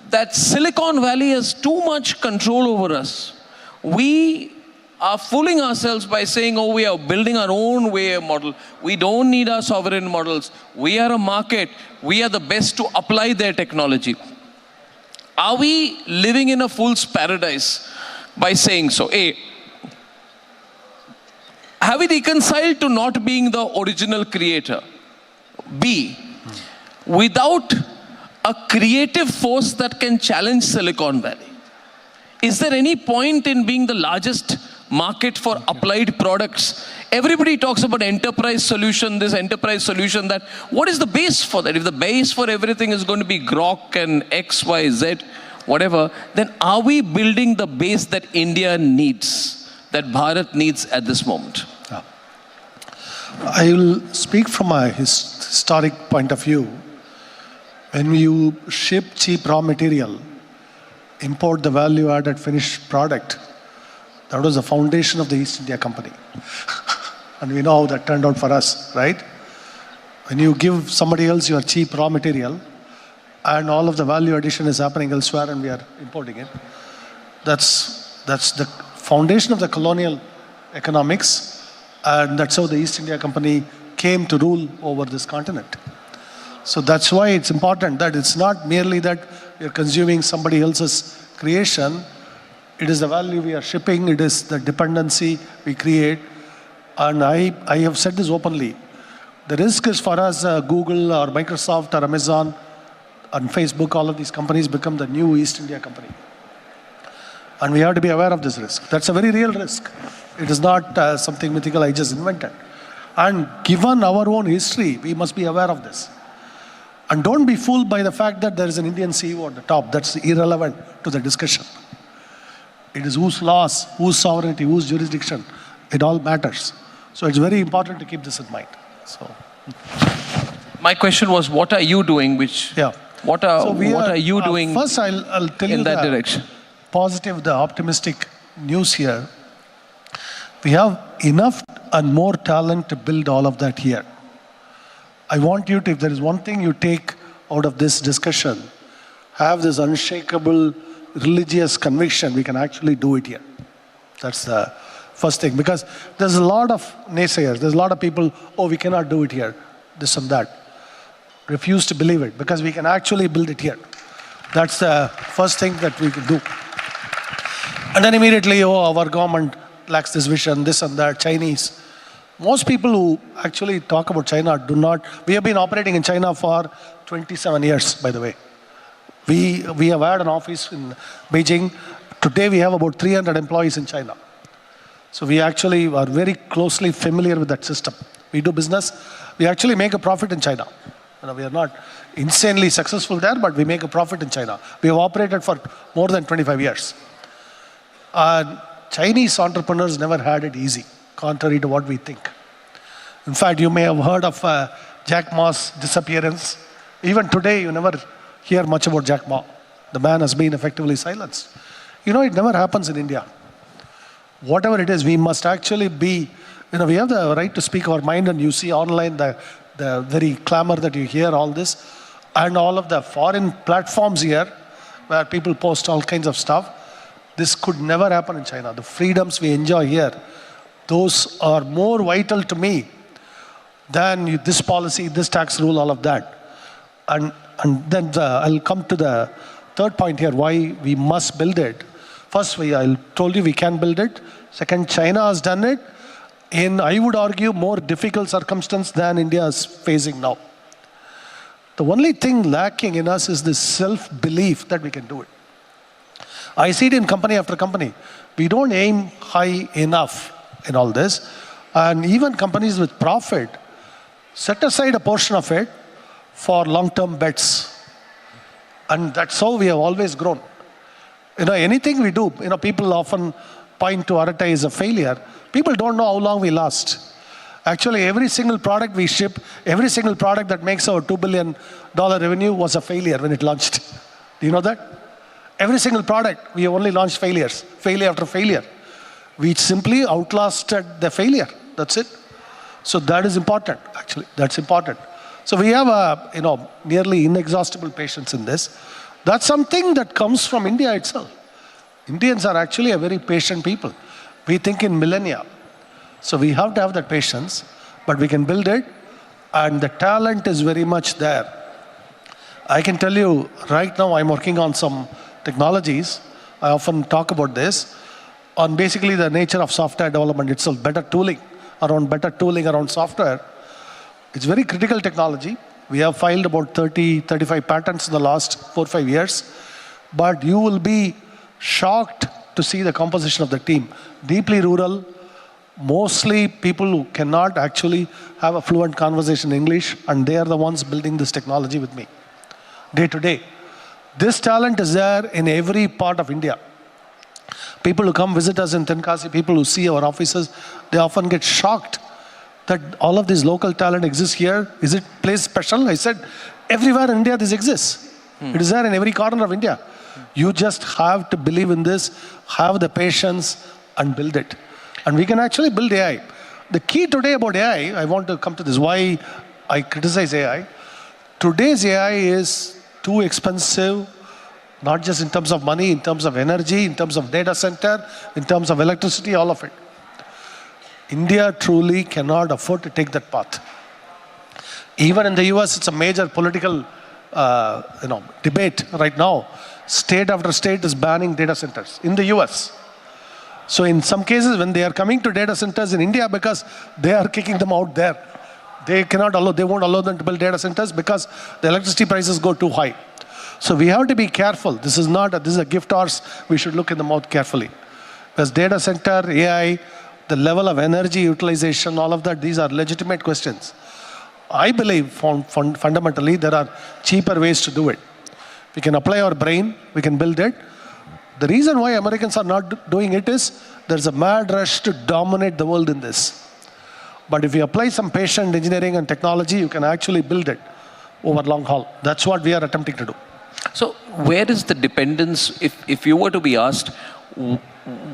that Silicon Valley has too much control over us. We are fooling ourselves by saying, oh, we are building our own way model. We don't need our sovereign models. We are a market. We are the best to apply their technology. Are we living in a fool's paradise by saying so? A, have we reconciled to not being the original creator? B, without a creative force that can challenge Silicon Valley, is there any point in being the largest market for applied products? Everybody talks about enterprise solution, this enterprise solution, that. What is the base for that? If the base for everything is going to be Grok and X, Y, Z, whatever, then are we building the base that India needs, that Bharat needs at this moment? I will speak from a historic point of view. When you ship cheap raw material, import the value-added finished product, that was the foundation of the East India Company. And we know how that turned out for us, right? When you give somebody else your cheap raw material, and all of the value addition is happening elsewhere and we are importing it, that's the foundation of the colonial economics, and that's how the East India Company came to rule over this continent. So that's why it's important that it's not merely that you're consuming somebody else's creation, it is the value we are shipping, it is the dependency we create. And I have said this openly. The risk is for us, Google or Microsoft or Amazon and Facebook, all of these companies become the new East India Company. And we have to be aware of this risk. That's a very real risk. It is not something mythical I just invented. And given our own history, we must be aware of this. And don't be fooled by the fact that there is an Indian CEO at the top. That's irrelevant to the discussion. It is whose laws, whose sovereignty, whose jurisdiction. It all matters. So it's very important to keep this in mind. So, my question was, what are you doing? What are you doing? First, I'll tell you in that direction. Positive, the optimistic news here. We have enough and more talent to build all of that here. I want you to, if there is one thing you take out of this discussion, have this unshakable religious conviction we can actually do it here. That's the first thing. Because there's a lot of naysayers. There's a lot of people, oh, we cannot do it here, this and that. Refuse to believe it because we can actually build it here. That's the first thing that we can do. And then immediately, oh, our government lacks this vision, this and that, Chinese. Most people who actually talk about China do not. We have been operating in China for 27 years, by the way. We have had an office in Beijing. Today we have about 300 employees in China. So we actually are very closely familiar with that system. We do business. We actually make a profit in China. We are not insanely successful there, but we make a profit in China. We have operated for more than 25 years. Chinese entrepreneurs never had it easy, contrary to what we think. In fact, you may have heard of Jack Ma's disappearance. Even today, you never hear much about Jack Ma. The man has been effectively silenced. You know, it never happens in India. Whatever it is, we must actually be, we have the right to speak our mind, and you see online the very clamor that you hear, all this, and all of the foreign platforms here where people post all kinds of stuff. This could never happen in China. The freedoms we enjoy here, those are more vital to me than this policy, this tax rule, all of that. And then I'll come to the third point here, why we must build it. First, I told you we can build it. Second, China has done it in, I would argue, more difficult circumstance than India is facing now. The only thing lacking in us is this self-belief that we can do it. I see it in company after company. We don't aim high enough in all this. And even companies with profit set aside a portion of it for long-term bets. And that's how we have always grown. Anything we do, people often point to Arata as a failure. People don't know how long we last. Actually, every single product we ship, every single product that makes our $2 billion revenue was a failure when it launched. Do you know that? Every single product, we have only launched failures, failure after failure. We simply outlasted the failure. That's it. So that is important, actually. That's important. So we have nearly inexhaustible patience in this. That's something that comes from India itself. Indians are actually a very patient people. We think in millennia. So we have to have that patience, but we can build it, and the talent is very much there. I can tell you, right now I'm working on some technologies. I often talk about this, on basically the nature of software development itself, better tooling around software. It's very critical technology. We have filed about 35 patents in the last 4 or 5 years. But you will be shocked to see the composition of the team. Deeply rural, mostly people who cannot actually have a fluent conversation in English, and they are the ones building this technology with me, day to day. This talent is there in every part of India. People who come visit us in Tenkasi, people who see our offices, they often get shocked that all of this local talent exists here. Is it place special? I said, everywhere in India this exists. It is there in every corner of India. You just have to believe in this, have the patience, and build it. And we can actually build AI. The key today about AI, I want to come to this, why I criticize AI. Today's AI is too expensive, not just in terms of money, in terms of energy, in terms of data center, in terms of electricity, all of it. India truly cannot afford to take that path. Even in the US, it's a major political debate right now. State after state is banning data centers in the US. So in some cases, when they are coming to data centers in India, because they are kicking them out there, they won't allow them to build data centers because the electricity prices go too high. So we have to be careful. This is a gift horse. We should look in the mouth carefully. Because data center, AI, the level of energy utilization, all of that, these are legitimate questions. I believe fundamentally there are cheaper ways to do it. We can apply our brain, we can build it. The reason why Americans are not doing it is there's a mad rush to dominate the world in this. But if you apply some patient engineering and technology, you can actually build it over long haul. That's what we are attempting to do. So where is the dependence, if you were to be asked,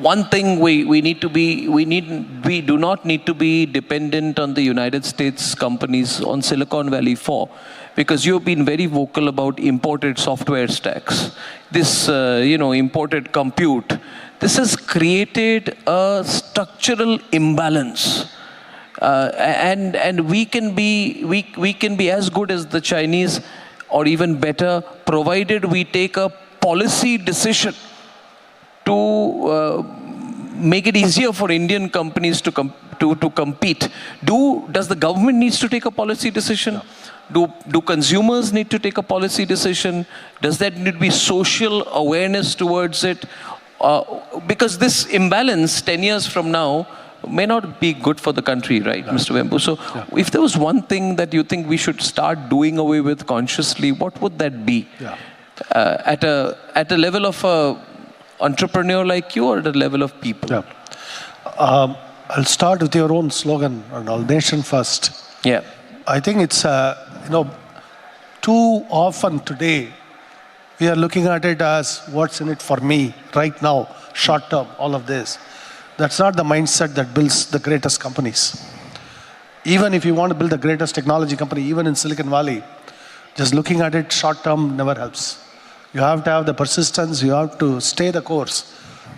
one thing we do not need to be dependent on the United States companies on Silicon Valley for, because you've been very vocal about imported software stacks, this imported compute. This has created a structural imbalance, and we can be as good as the Chinese, or even better, provided we take a policy decision to make it easier for Indian companies to compete. Does the government needs to take a policy decision? Do consumers need to take a policy decision? Does that need to be social awareness towards it? Because this imbalance 10 years from now may not be good for the country, right, Mr. Vembu? So if there was one thing that you think we should start doing away with consciously, what would that be? At a level of a entrepreneur like you, or at a level of people? I'll start with your own slogan, Arnab, nation first. Yeah. I think it's, too often today, we are looking at it as what's in it for me right now, short term, all of this. That's not the mindset that builds the greatest companies. Even if you want to build the greatest technology company, even in Silicon Valley, just looking at it short term never helps. You have to have the persistence, you have to stay the course,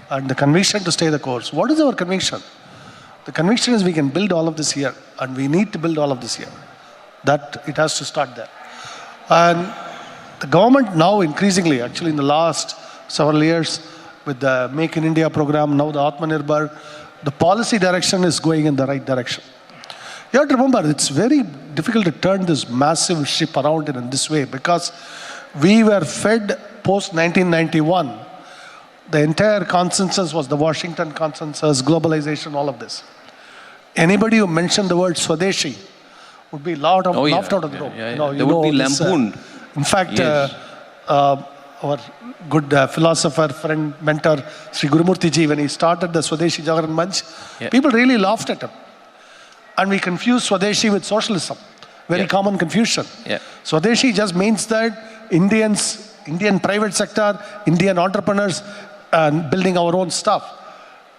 and the conviction to stay the course. What is our conviction? The conviction is we can build all of this here, and we need to build all of this here. That it has to start there. And the government now increasingly, actually in the last several years, with the Make in India program, now the Atmanirbhar, the policy direction is going in the right direction. You have to remember, it's very difficult to turn this massive ship around in this way, because we were fed post-1991. The entire consensus was the Washington consensus, globalization, all of this. Anybody who mentioned the word Swadeshi would be laughed out of the room. They would be lampooned. In fact, our good philosopher, friend, mentor, Sri Gurumurti ji, when he started the Swadeshi Jagaran Manch, people really laughed at him. And we confused Swadeshi with socialism. Very common confusion. Swadeshi just means that Indian private sector, Indian entrepreneurs, and building our own stuff.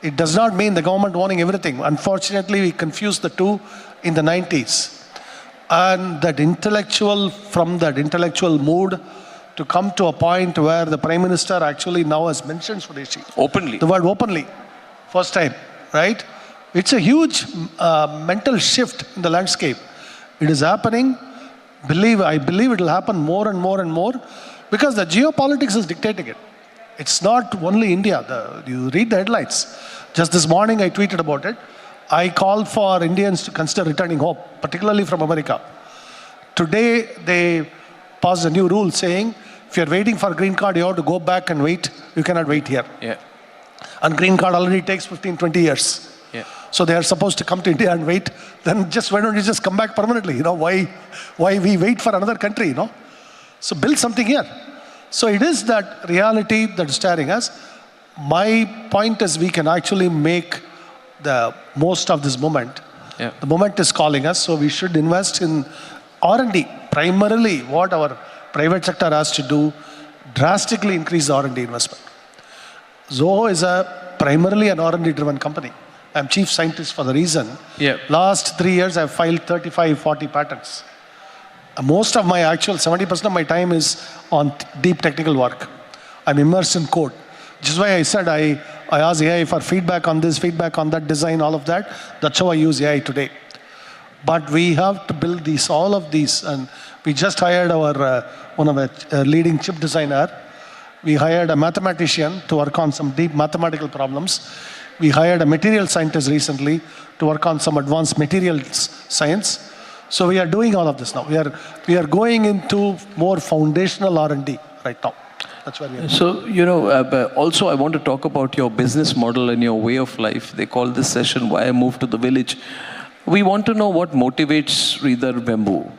It does not mean the government owning everything. Unfortunately, we confused the two in the 90s. And from that intellectual mood to come to a point where the Prime Minister actually now has mentioned Swadeshi. Openly. The word openly. First time, right? It's a huge mental shift in the landscape. It is happening. I believe it will happen more and more and more, because the geopolitics is dictating it. It's not only India. You read the headlines. Just this morning I tweeted about it. I called for Indians to consider returning home, particularly from America. Today they passed a new rule saying, if you're waiting for a green card, you have to go back and wait. You cannot wait here. And green card already takes 15, 20 years. So they are supposed to come to India and wait. Then why don't you just come back permanently? Why we wait for another country? So build something here. So it is that reality that is staring us. My point is we can actually make the most of this moment. The moment is calling us, so we should invest in R&D. Primarily what our private sector has to do, drastically increase the R&D investment. Zoho is primarily an R&D driven company. I'm chief scientist for the reason. Last 3 years I've filed 35, 40 patents. Most of my 70% of my time is on deep technical work. I'm immersed in code. Which is why I said I asked AI for feedback on this, feedback on that design, all of that. That's how I use AI today. But we have to build all of these. And we just hired one of our leading chip designer. We hired a mathematician to work on some deep mathematical problems. We hired a material scientist recently to work on some advanced materials science. So we are doing all of this now. We are going into more foundational R&D, right now. That's where we are. So, also I want to talk about your business model and your way of life. They call this session Why I Moved to the Village. We want to know what motivates Sridhar Vembu.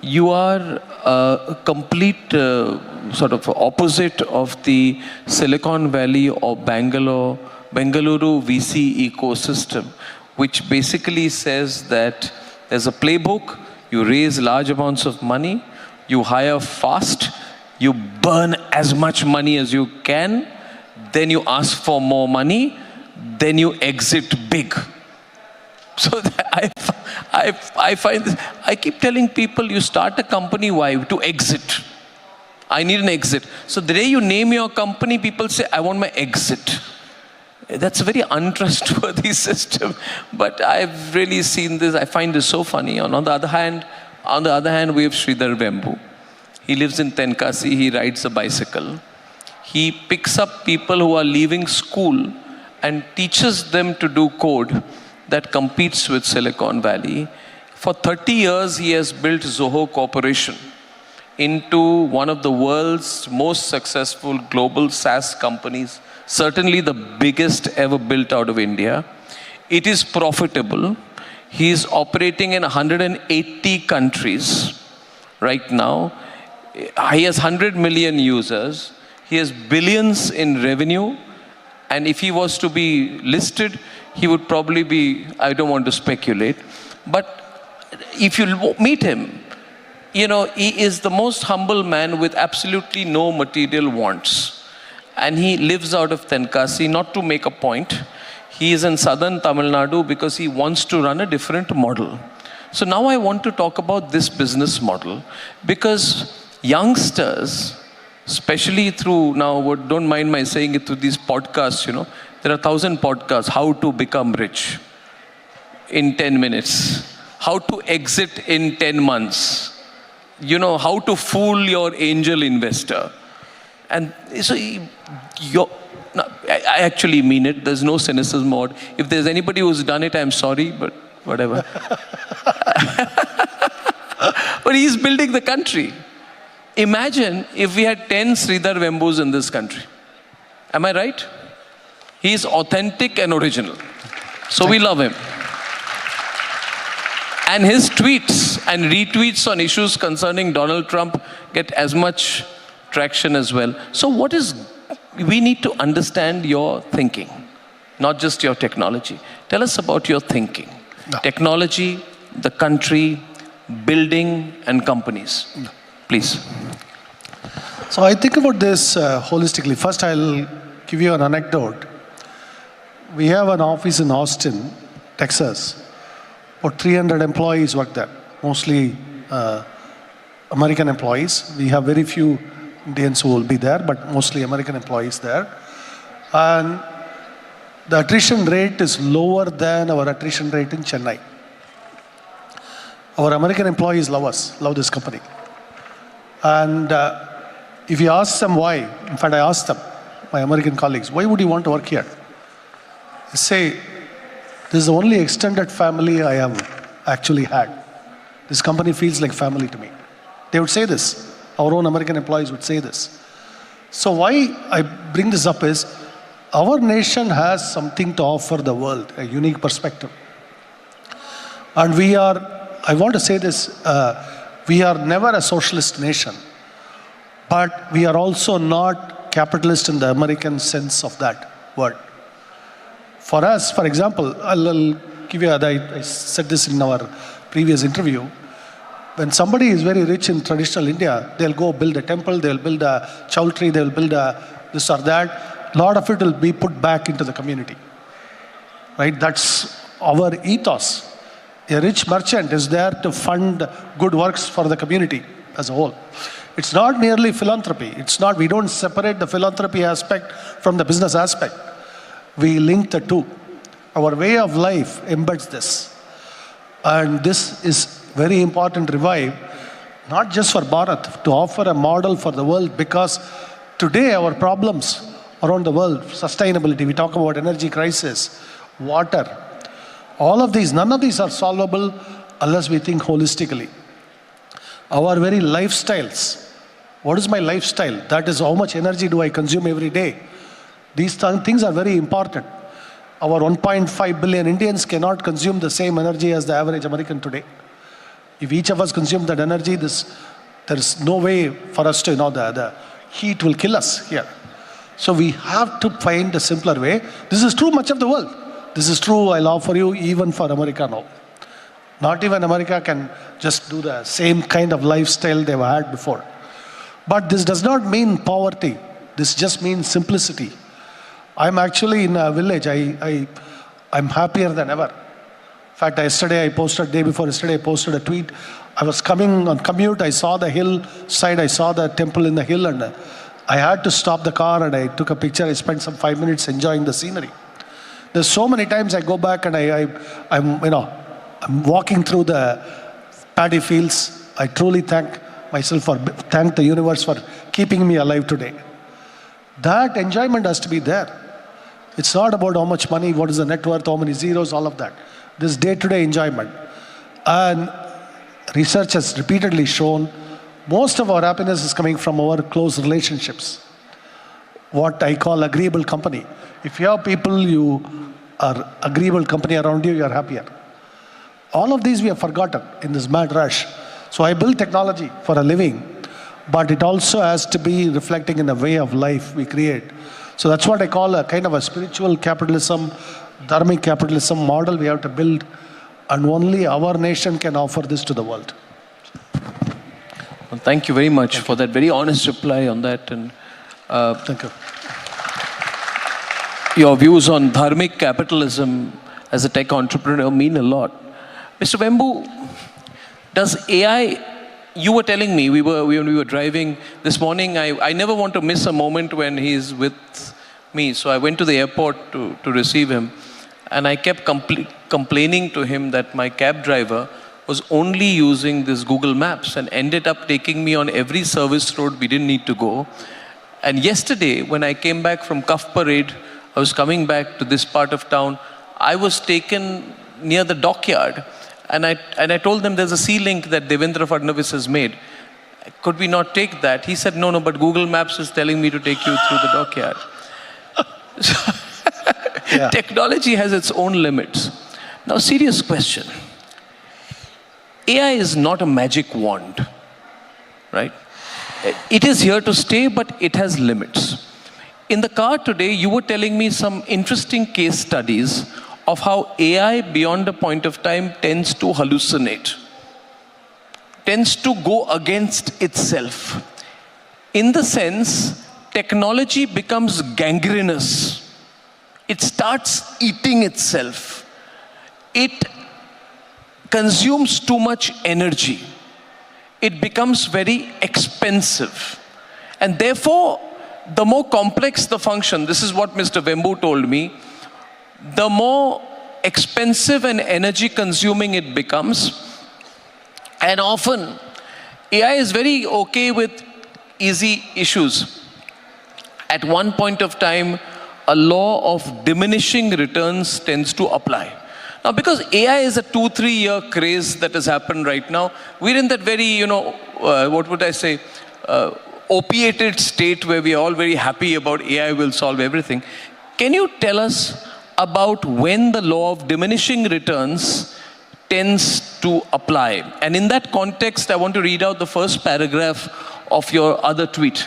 You are a complete sort of opposite of the Silicon Valley or Bangalore Bengaluru VC ecosystem, which basically says that there's a playbook, you raise large amounts of money, you hire fast, you burn as much money as you can, then you ask for more money, then you exit big. So I find this, I keep telling people, you start a company, why? To exit. I need an exit. So the day you name your company, people say, I want my exit. That's a very untrustworthy system. But I've really seen this. I find this so funny. On the other hand, we have Sridhar Vembu. He lives in Tenkasi. He rides a bicycle. He picks up people who are leaving school and teaches them to do code that competes with Silicon Valley. For 30 years, he has built Zoho Corporation into one of the world's most successful global SaaS companies, certainly the biggest ever built out of India. It is profitable. He is operating in 180 countries right now. He has 100 million users. He has billions in revenue. And if he was to be listed, he would probably be, I don't want to speculate, but if you meet him, he is the most humble man with absolutely no material wants. And he lives out of Tenkasi, not to make a point. He is in southern Tamil Nadu because he wants to run a different model. So now I want to talk about this business model, because youngsters, especially through now, don't mind my saying it, through these podcasts, there are 1,000 podcasts, how to become rich in 10 minutes, how to exit in 10 months, how to fool your angel investor. And so I actually mean it. There's no cynicism or if there's anybody who's done it, I'm sorry, but whatever. But he's building the country. Imagine if we had 10 Sridhar Vembus in this country. Am I right? He is authentic and original. So we love him. And his tweets and retweets on issues concerning Donald Trump get as much traction as well. So we need to understand your thinking, not just your technology. Tell us about your thinking. No. Technology, the country, building, and companies. No. Please. So I think about this holistically. First, I'll give you an anecdote. We have an office in Austin, Texas. About 300 employees work there, mostly American employees. We have very few Indians who will be there, but mostly American employees there. And the attrition rate is lower than our attrition rate in Chennai. Our American employees love us, love this company. And if you ask them why, in fact I asked them, my American colleagues, why would you want to work here? They say, this is the only extended family I have actually had. This company feels like family to me. They would say this. Our own American employees would say this. So why I bring this up is, our nation has something to offer the world, a unique perspective. And I want to say this, we are never a socialist nation, but we are also not capitalist in the American sense of that word. For us, for example, I'll give you, I said this in our previous interview. When somebody is very rich in traditional India, they'll go build a temple, they'll build a chowtry, they'll build a this or that. A lot of it will be put back into the community. Right? That's our ethos. A rich merchant is there to fund good works for the community as a whole. It's not merely philanthropy. We don't separate the philanthropy aspect from the business aspect. We link the two. Our way of life embeds this. And this is very important revive, not just for Bharat, to offer a model for the world, because today our problems around the world, sustainability, we talk about energy crisis, water, all of these, none of these are solvable unless we think holistically. Our very lifestyles, What is my lifestyle? That is how much energy do I consume every day. These things are very important. Our 1.5 billion Indians cannot consume the same energy as the average American today. If each of us consume that energy, there is no way for us to, the heat will kill us here. So we have to find a simpler way. This is true much of the world. This is true, I'll offer you, even for America now. Not even America can just do the same kind of lifestyle they've had before. But this does not mean poverty. This just means simplicity. I'm actually in a village. I'm happier than ever. In fact, day before yesterday, I posted a tweet. I was coming on commute. I saw the hillside. I saw the temple in the hill, and I had to stop the car, and I took a picture. I spent some 5 minutes enjoying the scenery. There's so many times I go back and I'm walking through the paddy fields. I truly thank the universe for keeping me alive today. That enjoyment has to be there. It's not about how much money, what is the net worth, how many zeros, all of that. This day-to-day enjoyment. And research has repeatedly shown most of our happiness is coming from our close relationships. What I call agreeable company. If you have people, you are agreeable company around you, you are happier. All of these we have forgotten in this mad rush. So I build technology for a living, but it also has to be reflecting in the way of life we create. So that's what I call a kind of a spiritual capitalism, dharmic capitalism model we have to build, and only our nation can offer this to the world. Well, thank you very much for that very honest reply on that. And thank you. Your views on dharmic capitalism as a tech entrepreneur mean a lot. Mr. Vembu, does AI, you were telling me, when we were driving this morning, I never want to miss a moment when he's with me. So I went to the airport to receive him, and I kept complaining to him that my cab driver was only using this Google Maps and ended up taking me on every service road we didn't need to go. And yesterday, when I came back from Cuff Parade, I was coming back to this part of town, I was taken near the dockyard, and I told them there's a sea link that Devendra Fadnavis has made. Could we not take that? He said, no, but Google Maps is telling me to take you through the dockyard. Yeah. Technology has its own limits. Now, serious question. AI is not a magic wand, right? It is here to stay, but it has limits. In the car today, you were telling me some interesting case studies of how AI, beyond a point of time, tends to hallucinate, tends to go against itself. In the sense, technology becomes gangrenous. It starts eating itself. It consumes too much energy. It becomes very expensive. And therefore, the more complex the function, this is what Mr. Vembu told me, the more expensive and energy consuming it becomes. And often, AI is very okay with easy issues. At one point of time, a law of diminishing returns tends to apply. Now, because AI is a 2-3 year craze that has happened right now, we're in that very, opiated state where we are all very happy about AI will solve everything. Can you tell us about when the law of diminishing returns tends to apply? And in that context, I want to read out the first paragraph of your other tweet.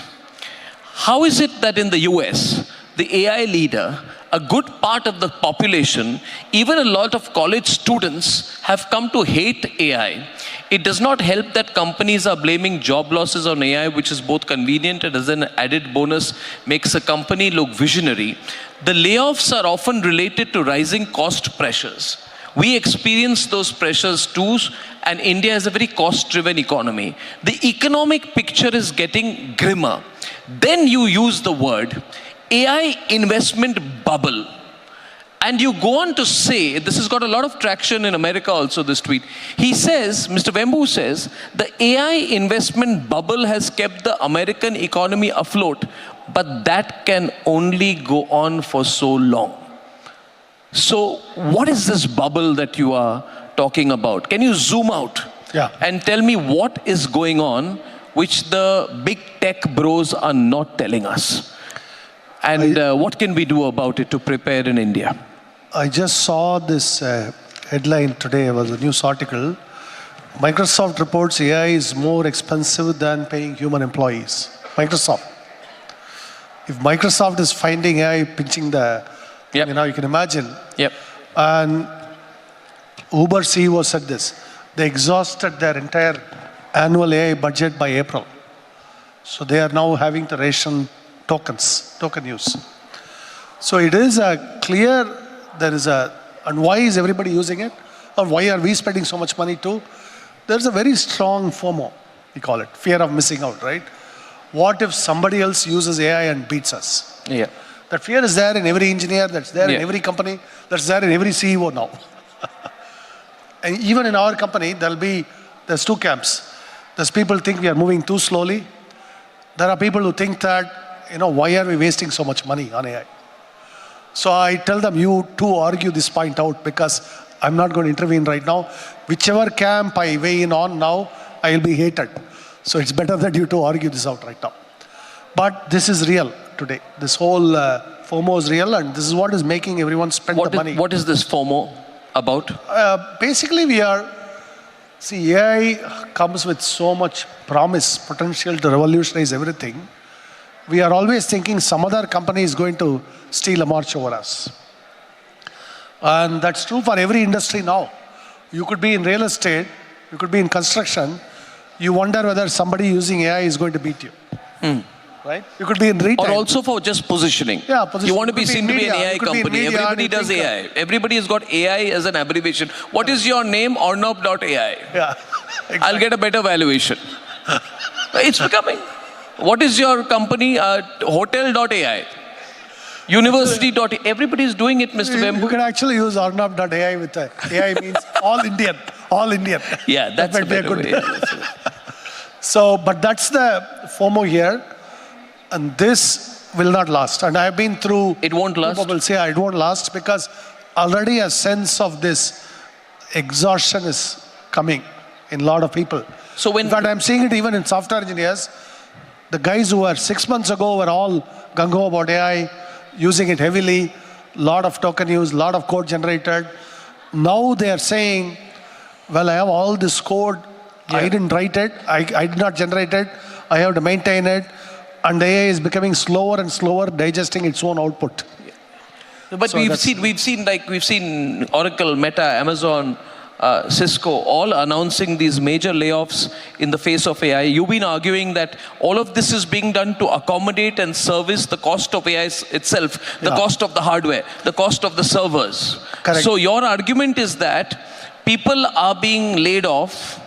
How is it that in the US, the AI leader, a good part of the population, even a lot of college students, have come to hate AI? It does not help that companies are blaming job losses on AI, which is both convenient and as an added bonus makes a company look visionary. The layoffs are often related to rising cost pressures. We experience those pressures too, and India is a very cost-driven economy. The economic picture is getting grimmer. Then you use the word AI investment bubble. And you go on to say, this has got a lot of traction in America also, this tweet. He says, Mr. Vembu says, the AI investment bubble has kept the American economy afloat, but that can only go on for so long. So what is this bubble that you are talking about? Can you zoom out and tell me what is going on which the big tech bros are not telling us? And what can we do about it to prepare in India? I just saw this headline today, it was a news article. Microsoft reports AI is more expensive than paying human employees. Microsoft. If Microsoft is finding AI pinching the, you can imagine. Yep. And Uber CEO said this. They exhausted their entire annual AI budget by April. So they are now having to ration token use. So it is a clear, and why is everybody using it? Or why are we spending so much money too? There's a very strong FOMO, we call it, fear of missing out, right? What if somebody else uses AI and beats us? Yeah. That fear is there in every engineer, that's there in every company, that's there in every CEO now. And even in our company, there's two camps. There's people who think we are moving too slowly. There are people who think that, why are we wasting so much money on AI? So I tell them, you too argue this point out, because I'm not going to intervene right now. Whichever camp I weigh in on now, I will be hated. So it's better that you two argue this out right now. But this is real today. This whole FOMO is real, and this is what is making everyone spend the money. What is this FOMO about? Basically, AI comes with so much promise, potential to revolutionize everything. We are always thinking some other company is going to steal a march over us. And that's true for every industry now. You could be in real estate, you could be in construction, you wonder whether somebody using AI is going to beat you. Right? You could be in retail. Or also for just positioning. Yeah, positioning. You want to be seen to be an AI company. Everybody does AI. Everybody has got AI as an abbreviation. What is your name? Arnab.ai. Yeah. Exactly. I'll get a better valuation. It's becoming. What is your company? Hotel.ai. University.ai. Everybody is doing it, Mr. Vembu. You can actually use Arnab.ai with AI means all Indian. All Indian. Yeah, that's that a better way. So, but that's the FOMO here. And this will not last. And I have been through... It won't last? People say it won't last because already a sense of this exhaustion is coming in a lot of people. So when... In fact, I'm seeing it even in software engineers. The guys who were 6 months ago were all gung-ho about AI, using it heavily, lot of token use, lot of code generated. Now they are saying, well, I have all this code. Yeah. I didn't write it. I did not generate it. I have to maintain it. And AI is becoming slower and slower, digesting its own output. Yeah. But so we've seen Oracle, Meta, Amazon, Cisco, all announcing these major layoffs in the face of AI. You've been arguing that all of this is being done to accommodate and service the cost of AI itself, the cost of the hardware, the cost of the servers. Correct. So your argument is that people are being laid off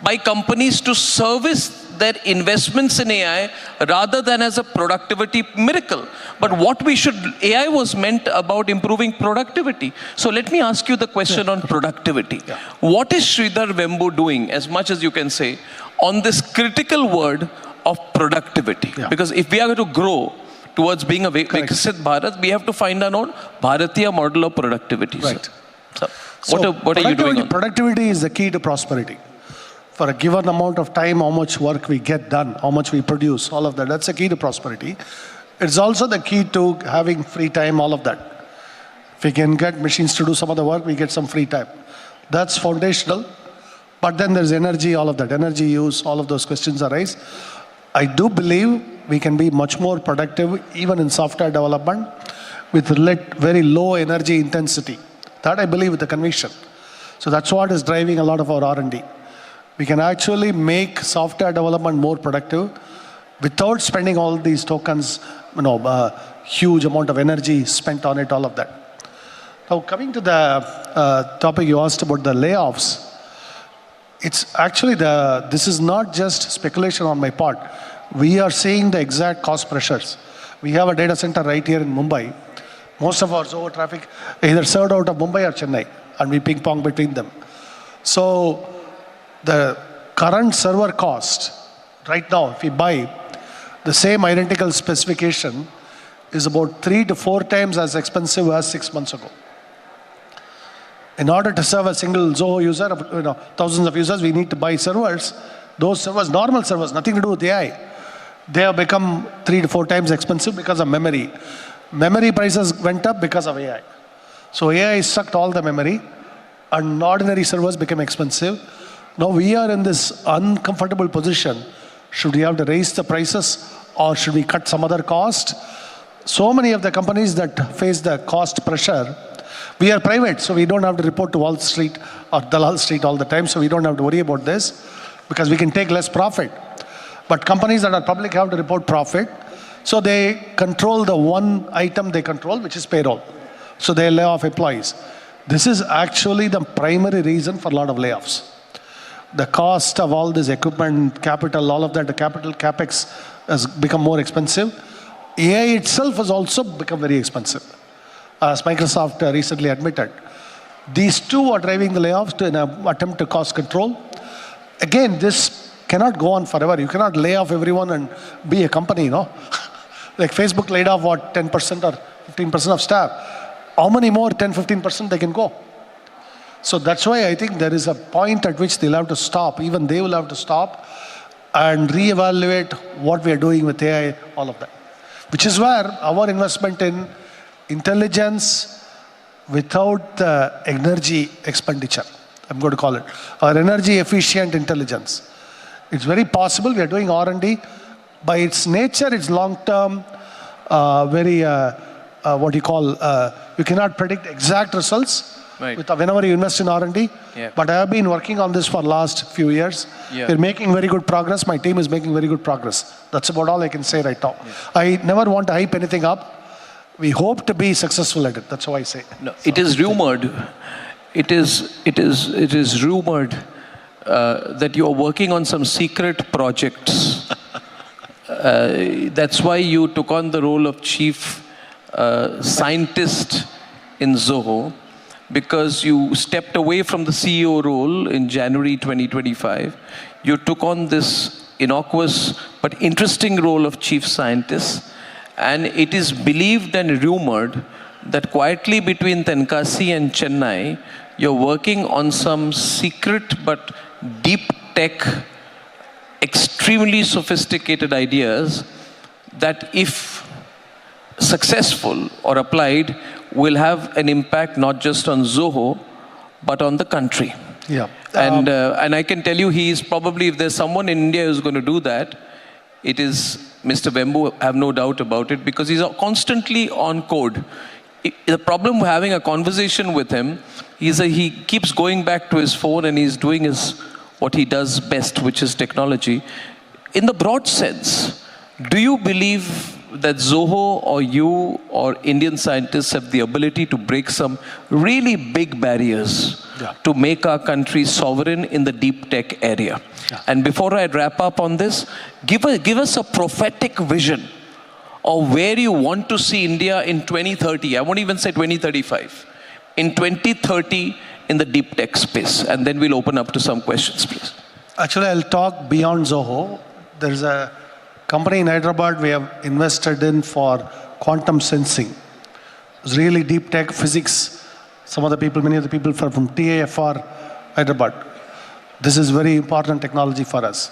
by companies to service their investments in AI rather than as a productivity miracle. But AI was meant about improving productivity. So let me ask you the question on productivity. Yeah. What is Sridhar Vembu doing, as much as you can say, on this critical word of productivity? Yeah. Because if we are going to grow towards being a Viksit Bharat, we have to find our own Bharatiya model of productivity. Right. So what are you doing on that? Productivity is the key to prosperity. For a given amount of time, how much work we get done, how much we produce, all of that. That's the key to prosperity. It's also the key to having free time, all of that. If we can get machines to do some of the work, we get some free time. That's foundational. But then there's energy, all of that. Energy use, all of those questions arise. I do believe we can be much more productive, even in software development, with very low energy intensity. That I believe with a conviction. So that's what is driving a lot of our R&D. We can actually make software development more productive without spending all these tokens, huge amount of energy spent on it, all of that. Now, coming to the topic you asked about the layoffs, it's actually this is not just speculation on my part. We are seeing the exact cost pressures. We have a data center right here in Mumbai. Most of our Zoho traffic either served out of Mumbai or Chennai, and we ping pong between them. So the current server cost right now, if we buy the same identical specification, is about 3 to 4 times as expensive as 6 months ago. In order to serve a single Zoho user, thousands of users, we need to buy servers. Those servers, normal servers, nothing to do with AI, they have become 3 to 4 times expensive because of memory. Memory prices went up because of AI. So AI sucked all the memory and ordinary servers became expensive. Now we are in this uncomfortable position. Should we have to raise the prices or should we cut some other cost? So many of the companies that face the cost pressure, we are private, so we don't have to report to Wall Street or Dalal Street all the time, so we don't have to worry about this because we can take less profit. But companies that are public have to report profit, so they control the one item they control, which is payroll. So they lay off employees. This is actually the primary reason for a lot of layoffs. The cost of all this equipment, capital, all of that, the capital capex has become more expensive. AI itself has also become very expensive, as Microsoft recently admitted. These two are driving the layoffs in an attempt to cost control. Again, this cannot go on forever. You cannot lay off everyone and be a company, you know. Like Facebook laid off, what, 10% or 15% of staff. How many more 10, 15% they can go? So that's why I think there is a point at which they'll have to stop. Even they will have to stop and reevaluate what we are doing with AI, all of that. Which is where our investment in intelligence without the energy expenditure, I'm going to call it, or energy efficient intelligence. It's very possible. We are doing R&D. By its nature, it's long-term, very, what you call, you cannot predict exact results. Right. Whenever you invest in R&D, but I have been working on this for the last few years. We're making very good progress. My team is making very good progress. That's about all I can say right now. I never want to hype anything up. We hope to be successful at it. That's how I say. No, it is rumored. It is rumored that you are working on some secret projects. That's why you took on the role of chief scientist in Zoho, because you stepped away from the CEO role in January 2025. You took on this innocuous but interesting role of chief scientist, and it is believed and rumored that quietly between Tenkasi and Chennai, you're working on some secret but deep tech, extremely sophisticated ideas that, if successful or applied, will have an impact not just on Zoho, but on the country. Yeah. And I can tell you, he is probably, if there's someone in India who's going to do that, it is Mr. Vembu, I have no doubt about it, because he's constantly on code. The problem with having a conversation with him is that he keeps going back to his phone and he's doing what he does best, which is technology. In the broad sense, do you believe that Zoho or you or Indian scientists have the ability to break some really big barriers to make our country sovereign in the deep tech area? And before I wrap up on this, give us a prophetic vision of where you want to see India in 2030. I won't even say 2035. In 2030 in the deep tech space. And then we'll open up to some questions, please. Actually, I'll talk beyond Zoho. There's a company in Hyderabad we have invested in for quantum sensing. It's really deep tech physics. Many of the people from TAFR Hyderabad. This is very important technology for us.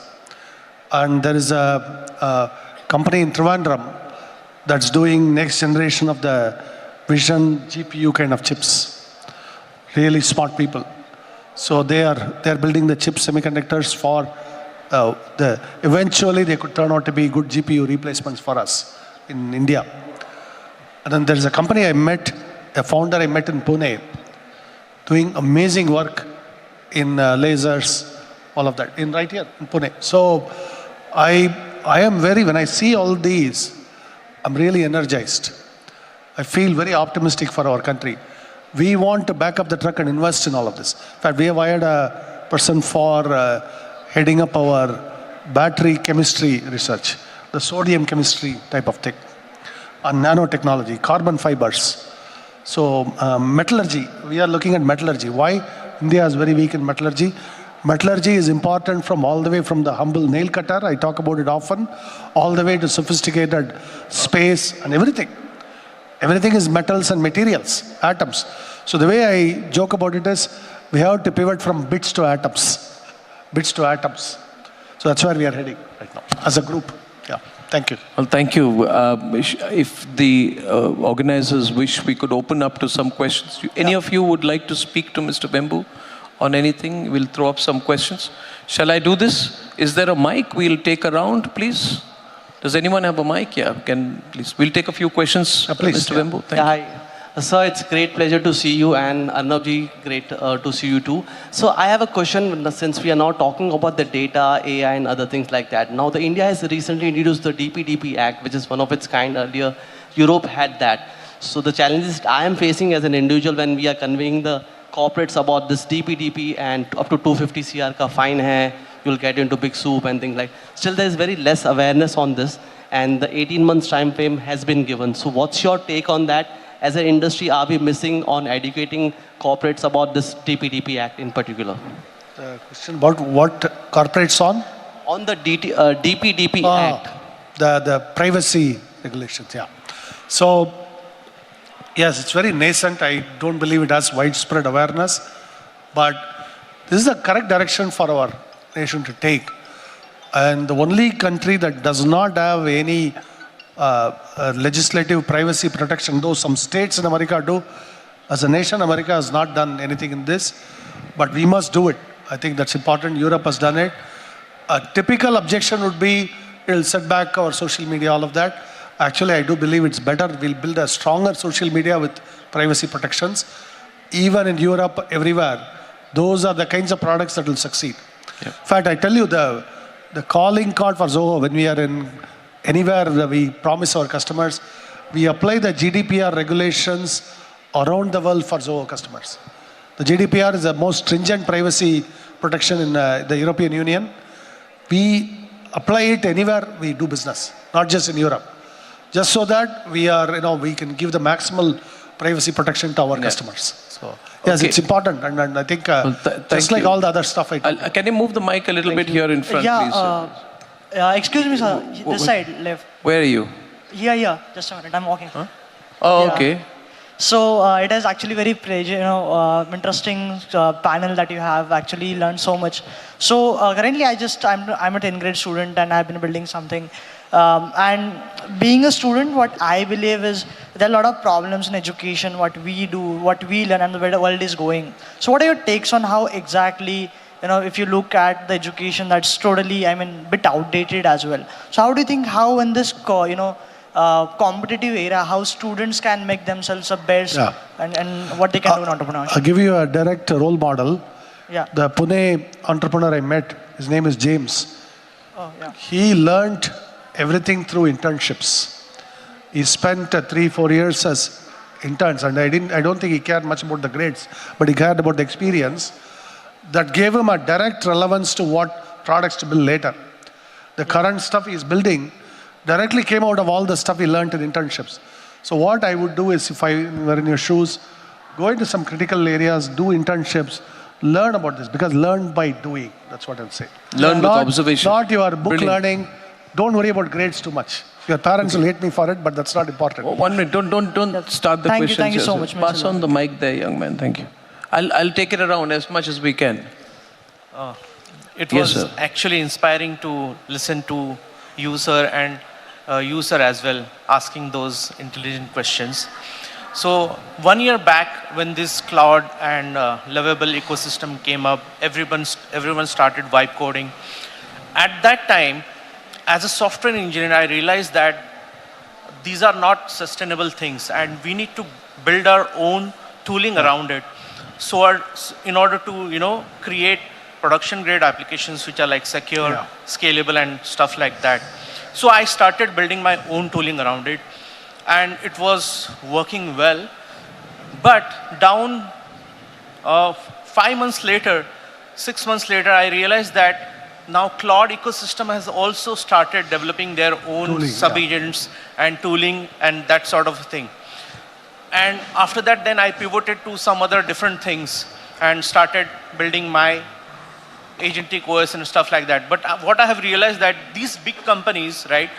And there is a company in Trivandrum that's doing next generation of the vision GPU kind of chips. Really smart people. So they're building the chip semiconductors for eventually they could turn out to be good GPU replacements for us in India. And then there's a company a founder I met in Pune, doing amazing work in lasers, all of that, right here in Pune. So I am when I see all these, I'm really energized. I feel very optimistic for our country. We want to back up the truck and invest in all of this. In fact, we have hired a person for heading up our battery chemistry research, the sodium chemistry type of thing, and nanotechnology, carbon fibers. So metallurgy, we are looking at metallurgy. Why? India is very weak in metallurgy. Metallurgy is important from all the way from the humble nail cutter, I talk about it often, all the way to sophisticated space and everything. Everything is metals and materials, atoms. So the way I joke about it is, we have to pivot from bits to atoms. Bits to atoms. So that's where we are heading right now as a group. Yeah, thank you. Well, thank you. If the organizers wish, we could open up to some questions. Any of you would like to speak to Mr. Bembu on anything? We'll throw up some questions. Shall I do this? Is there a mic? We'll take a round, please. Does anyone have a mic? Yeah, please. We'll take a few questions, please, Mr. Bembu. Thank you. Hi. Sir, it's great pleasure to see you, and Arnab ji, great to see you too. So I have a question, since we are now talking about the data, AI and other things like that. Now the India has recently introduced the DPDP Act, which is one of its kind. Earlier, Europe had that. So the challenges I am facing as an individual when we are conveying the corporates about this DPDP and up to 250 CR ka fine hai, you'll get into big soup and things like. Still there is very less awareness on this, and the 18 months time frame has been given. So what's your take on that? As an industry, are we missing on educating corporates about this DPDP Act in particular? The question about what corporates on? On the DPDP Act. The privacy regulations, yeah. So, yes, it's very nascent. I don't believe it has widespread awareness. But this is the correct direction for our nation to take. And the only country that does not have any legislative privacy protection, though some states in America do. As a nation, America has not done anything in this, but we must do it. I think that's important. Europe has done it. A typical objection would be, it'll set back our social media, all of that. Actually, I do believe it's better. We'll build a stronger social media with privacy protections. Even in Europe, everywhere, those are the kinds of products that will succeed. In fact, I tell you, the calling card for Zoho, when we are in anywhere we promise our customers, we apply the GDPR regulations around the world for Zoho customers. The GDPR is the most stringent privacy protection in the European Union. We apply it anywhere we do business, not just in Europe. Just so that we are, we can give the maximal privacy protection to our customers. So, yes, it's important. And I think just like all the other stuff I talk. Can you move the mic a little bit here in front, please? Excuse me, sir. This side, left. Where are you? Here. Just a minute. I'm walking. Huh? Oh, okay. So it is actually very interesting panel that you have. Actually learned so much. So currently, I'm a 10th grade student and I've been building something. And being a student, what I believe is there are a lot of problems in education. What we do, what we learn, and where the world is going. So what are your takes on how exactly? If you look at the education, that's totally, bit outdated as well. So how do you think how in this, competitive era, how students can make themselves the best and what they can do in entrepreneurship? I'll give you a direct role model. Yeah. The Pune entrepreneur I met, his name is James. Oh, yeah. He learned everything through internships. He spent 3-4 years as interns, and I don't think he cared much about the grades, but he cared about the experience. That gave him a direct relevance to what products to build later. The current stuff he's building directly came out of all the stuff he learned in internships. So what I would do is, if I were in your shoes, go into some critical areas, do internships, learn about this, because learn by doing. That's what I'll say. Learn with observation. Not your book learning. Don't worry about grades too much. Your parents will hate me for it, but that's not important. 1 minute. Don't start the questions. Thank you so much. Pass on the mic there, young man. Thank you. I'll take it around as much as we can. It was actually inspiring to listen to you, sir, and you, sir, as well, asking those intelligent questions. So 1 year back, when this cloud and lovable ecosystem came up, everyone started vibe coding. At that time, as a software engineer, I realized that these are not sustainable things, and we need to build our own tooling around it. So in order to, create production grade applications which are like secure, scalable and stuff like that. So I started building my own tooling around it, and it was working well. But 5 months later, 6 months later, I realized that now cloud ecosystem has also started developing their own sub-agents and tooling and that sort of thing. And after that, then I pivoted to some other different things and started building my agentic OS and stuff like that. But what I have realized that these big companies, right,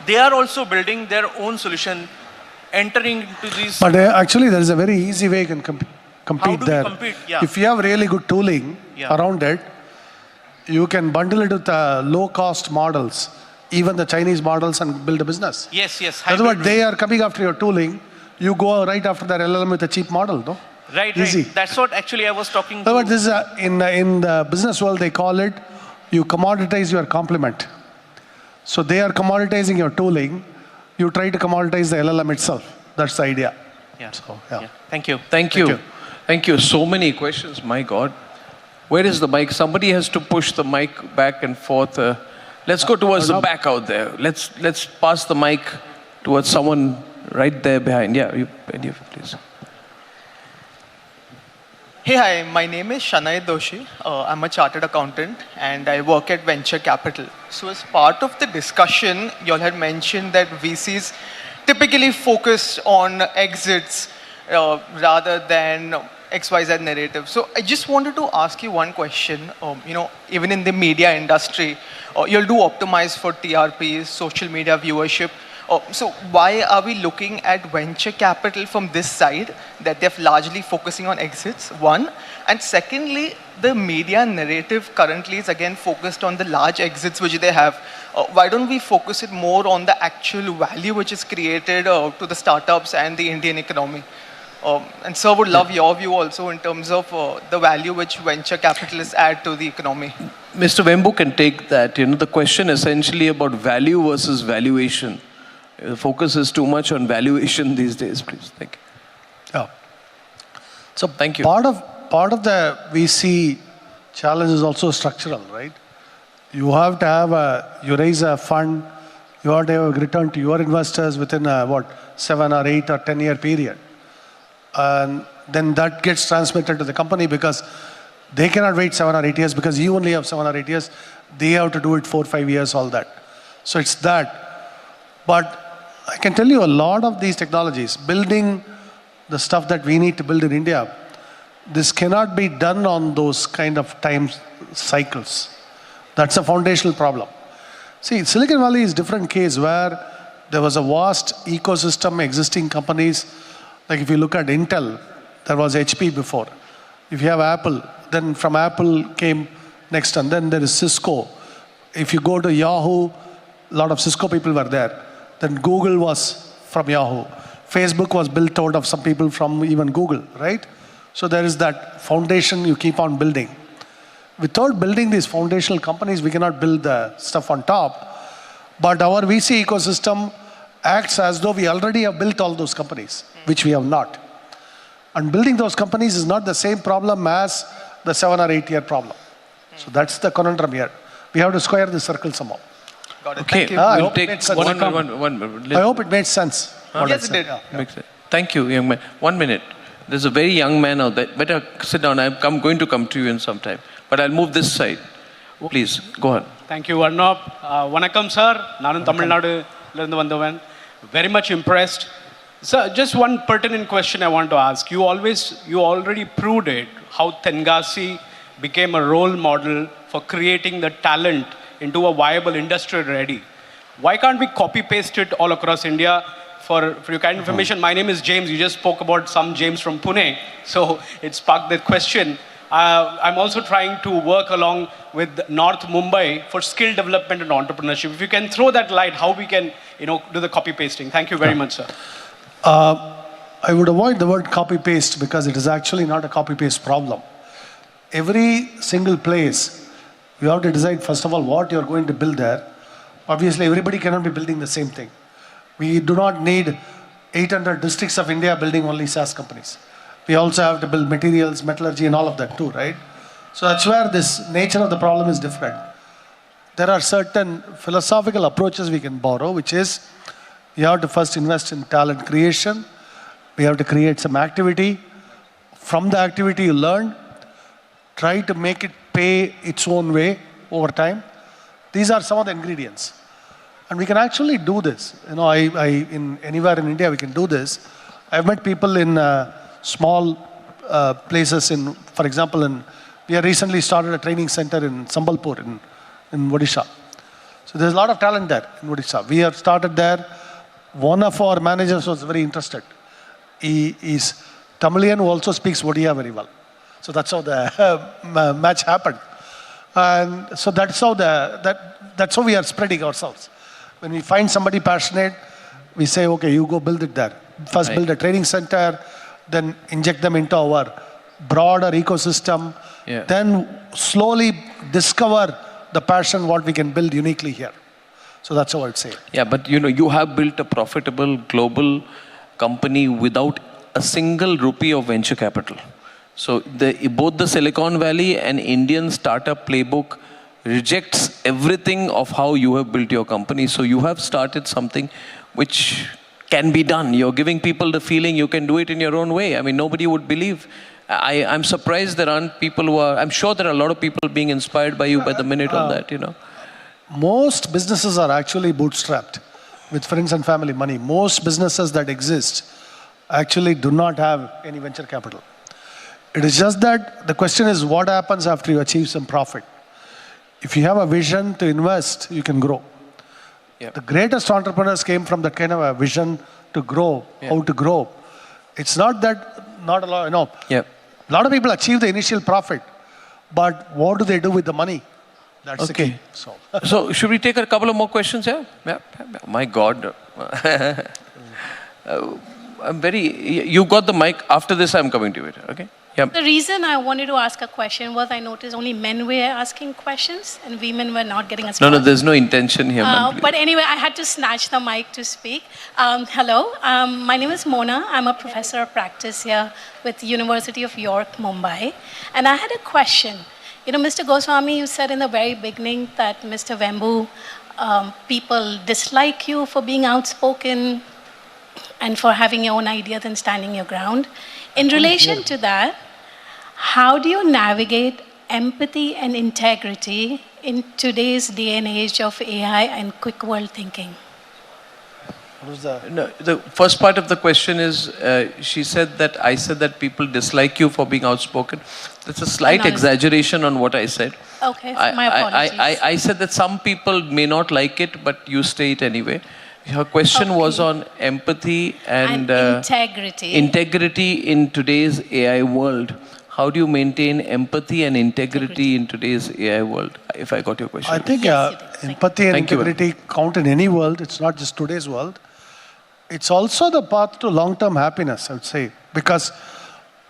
they are also building their own solution, entering into these. But actually, there is a very easy way you can compete there. Compete? Yeah. If you have really good tooling around it, you can bundle it with low-cost models, even the Chinese models, and build a business. Yes, yes. That's what they are coming after your tooling. You go right after their LLM with a cheap model, no? Right, Easy. right. That's what actually I was talking to. But this is in the business world, they call it, you commoditize your complement. So they are commoditizing your tooling. You try to commoditize the LLM itself. That's the idea. Yeah. So, yeah. Yeah. Thank you. Thank you. Thank you. So many questions, my God. Where is the mic? Somebody has to push the mic back and forth. Let's go towards the back out there. Let's pass the mic towards someone right there behind. Yeah, you please. Hey, hi, my name is Shanai Doshi. I'm a chartered accountant and I work at Venture Capital. So as part of the discussion, you all had mentioned that VCs typically focus on exits rather than XYZ narrative. So I just wanted to ask you one question. Even in the media industry, you'll do optimize for TRPs, social media viewership. So why are we looking at venture capital from this side, that they're largely focusing on exits, one? And secondly, the media narrative currently is again focused on the large exits which they have. Why don't we focus it more on the actual value which is created to the startups and the Indian economy? And sir, would love your view also in terms of the value which venture capitalists add to the economy. Mr. Wembu can take that. The question essentially about value versus valuation. The focus is too much on valuation these days, please. Thank you. Yeah. So thank you. Part of the VC challenge is also structural, right? You have to have you raise a fund, you have to have a return to your investors within 7 or 8 or 10 year period. And then that gets transmitted to the company because they cannot wait 7 or 8 years because you only have 7 or 8 years. They have to do it 4 or 5 years, all that. So it's that. But I can tell you a lot of these technologies, building the stuff that we need to build in India, this cannot be done on those kind of time cycles. That's a foundational problem. See, Silicon Valley is a different case where there was a vast ecosystem, existing companies. Like if you look at Intel, there was HP before. If you have Apple, then from Apple came next, and then there is Cisco. If you go to Yahoo, a lot of Cisco people were there. Then Google was from Yahoo. Facebook was built out of some people from even Google, right? So there is that foundation you keep on building. Without building these foundational companies, we cannot build the stuff on top. But our VC ecosystem acts as though we already have built all those companies, which we have not. And building those companies is not the same problem as the 7 or 8 year problem. So that's the conundrum here. We have to square the circle somehow. Got it. Okay, we'll take one. I hope it made sense. Yes, it did. Makes sense. Thank you, young man. 1 minute. There's a very young man out there. Better sit down. I'm going to come to you in some time. But I'll move this side. Please, go on. Thank you, Arnab. Vanakkam, sir. Nanun Tamil Nadu irundhu vandavan. Very much impressed. Sir, just one pertinent question I want to ask. You already proved it, how Tengasi became a role model for creating the talent into a viable industry ready. Why can't we copy paste it all across India? For your kind information, my name is James. You just spoke about some James from Pune. So it sparked that question. I'm also trying to work along with North Mumbai for skill development and entrepreneurship. If you can throw that light, how we can do the copy pasting. Thank you very much, sir. I would avoid the word copy paste because it is actually not a copy paste problem. Every single place, you have to decide first of all what you're going to build there. Obviously, everybody cannot be building the same thing. We do not need 800 districts of India building only SaaS companies. We also have to build materials, metallurgy, and all of that too, right? So that's where this nature of the problem is different. There are certain philosophical approaches we can borrow, which is you have to first invest in talent creation. We have to create some activity. From the activity you learn, try to make it pay its own way over time. These are some of the ingredients. And we can actually do this. Anywhere in India we can do this. I've met people in small places for example, we have recently started a training center in Sambalpur in Odisha. So there's a lot of talent there in Odisha. We have started there. One of our managers was very interested. He is Tamilian who also speaks Odia very well. So that's how the match happened. And so that's how that's how we are spreading ourselves. When we find somebody passionate, we say, okay, you go build it there. First build a training center, then inject them into our broader ecosystem, then slowly discover the passion, what we can build uniquely here. So that's how I'd say. Yeah, but you have built a profitable global company without a single rupee of venture capital. So both the Silicon Valley and Indian startup playbook rejects everything of how you have built your company. So you have started something which can be done. You're giving people the feeling you can do it in your own way. I mean, nobody would believe. I'm surprised there aren't people who are, I'm sure there are a lot of people being inspired by you by the minute on that, Most businesses are actually bootstrapped with friends and family money. Most businesses that exist actually do not have any venture capital. It is just that the question is what happens after you achieve some profit. If you have a vision to invest, you can grow. The greatest entrepreneurs came from that kind of a vision to grow, how to grow. It's not that, not a lot, a lot of people achieve the initial profit, but what do they do with the money? That's the key. So should we take a couple of more questions here? Yeah. My God. You got the mic. After this, I'm coming to it. Okay? Yeah. The reason I wanted to ask a question was I noticed only men were asking questions and women were not getting a response. No, there's no intention here, ma'am. But anyway, I had to snatch the mic to speak. Hello, my name is Mona. I'm a professor of practice here with University of York, Mumbai. And I had a question. Mr. Goswami, you said in the very beginning that Mr. Vembu, people dislike you for being outspoken and for having your own ideas and standing your ground. In relation to that, how do you navigate empathy and integrity in today's day and age of AI and quick world thinking? What was that? No, the first part of the question is, she said that I said that people dislike you for being outspoken. That's a slight exaggeration on what I said. Okay, my apologies. I said that some people may not like it, but you say it anyway. Her question was on empathy and integrity. Integrity in today's AI world. How do you maintain empathy and integrity in today's AI world? If I got your question. I think empathy and integrity count in any world. It's not just today's world. It's also the path to long-term happiness, I would say. Because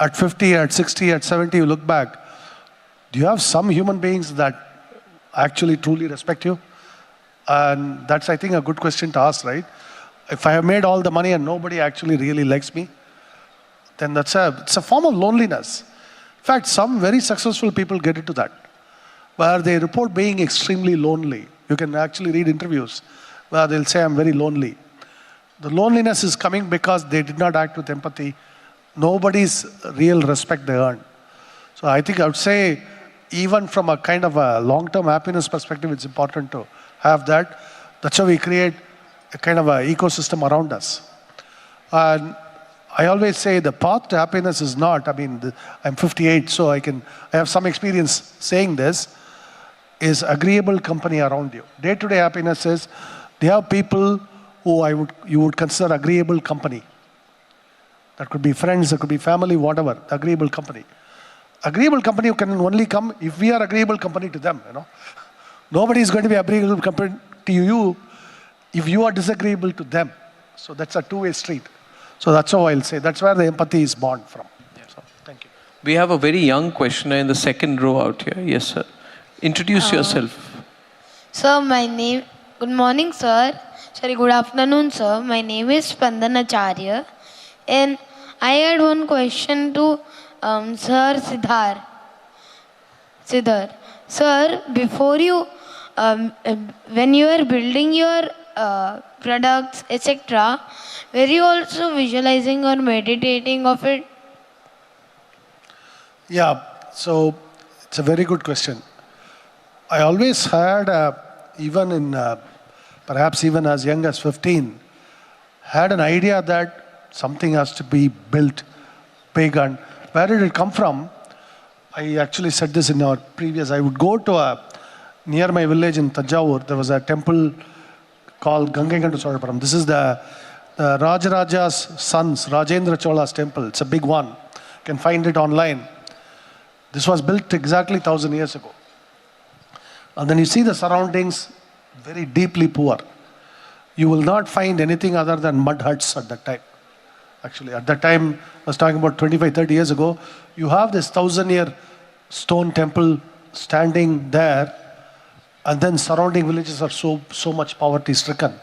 at 50, at 60, at 70, you look back, do you have some human beings that actually truly respect you? And that's, I think, a good question to ask, right? If I have made all the money and nobody actually really likes me, then it's a form of loneliness. In fact, some very successful people get into that, where they report being extremely lonely. You can actually read interviews where they'll say, I'm very lonely. The loneliness is coming because they did not act with empathy. Nobody's real respect they earn. So I think I would say, even from a kind of a long-term happiness perspective, it's important to have that. That's how we create a kind of an ecosystem around us. And I always say the path to happiness is not, I'm 58, so I have some experience saying this, is agreeable company around you. Day-to-day happiness is, they have people who you would consider agreeable company. That could be friends, that could be family, whatever, agreeable company. Agreeable company can only come if we are agreeable company to them, Nobody is going to be agreeable company to you if you are disagreeable to them. So that's a two-way street. So that's how I'll say. That's where the empathy is born from. So, thank you. We have a very young questioner in the second row out here. Yes, sir. Introduce yourself. Sir, good morning, sir. Sorry, good afternoon, sir. My name is Spandan Acharya. And I had one question to Sir Siddhar. Sir, before you, when you were building your products, etc., were you also visualizing or meditating of it? Yeah, so it's a very good question. I always had, perhaps even as young as 15, had an idea that something has to be built big. And where did it come from? I actually said this in our previous, I would go to near my village in Tanjavur, there was a temple called Gangagandu Solapuram. This is the Rajaraja's sons, Rajendra Chola's temple. It's a big one. You can find it online. This was built exactly 1,000 years ago. And then you see the surroundings, very deeply poor. You will not find anything other than mud huts at that time. Actually, at that time, I was talking about 25, 30 years ago, you have this 1,000-year stone temple standing there, and then surrounding villages are so much poverty-stricken.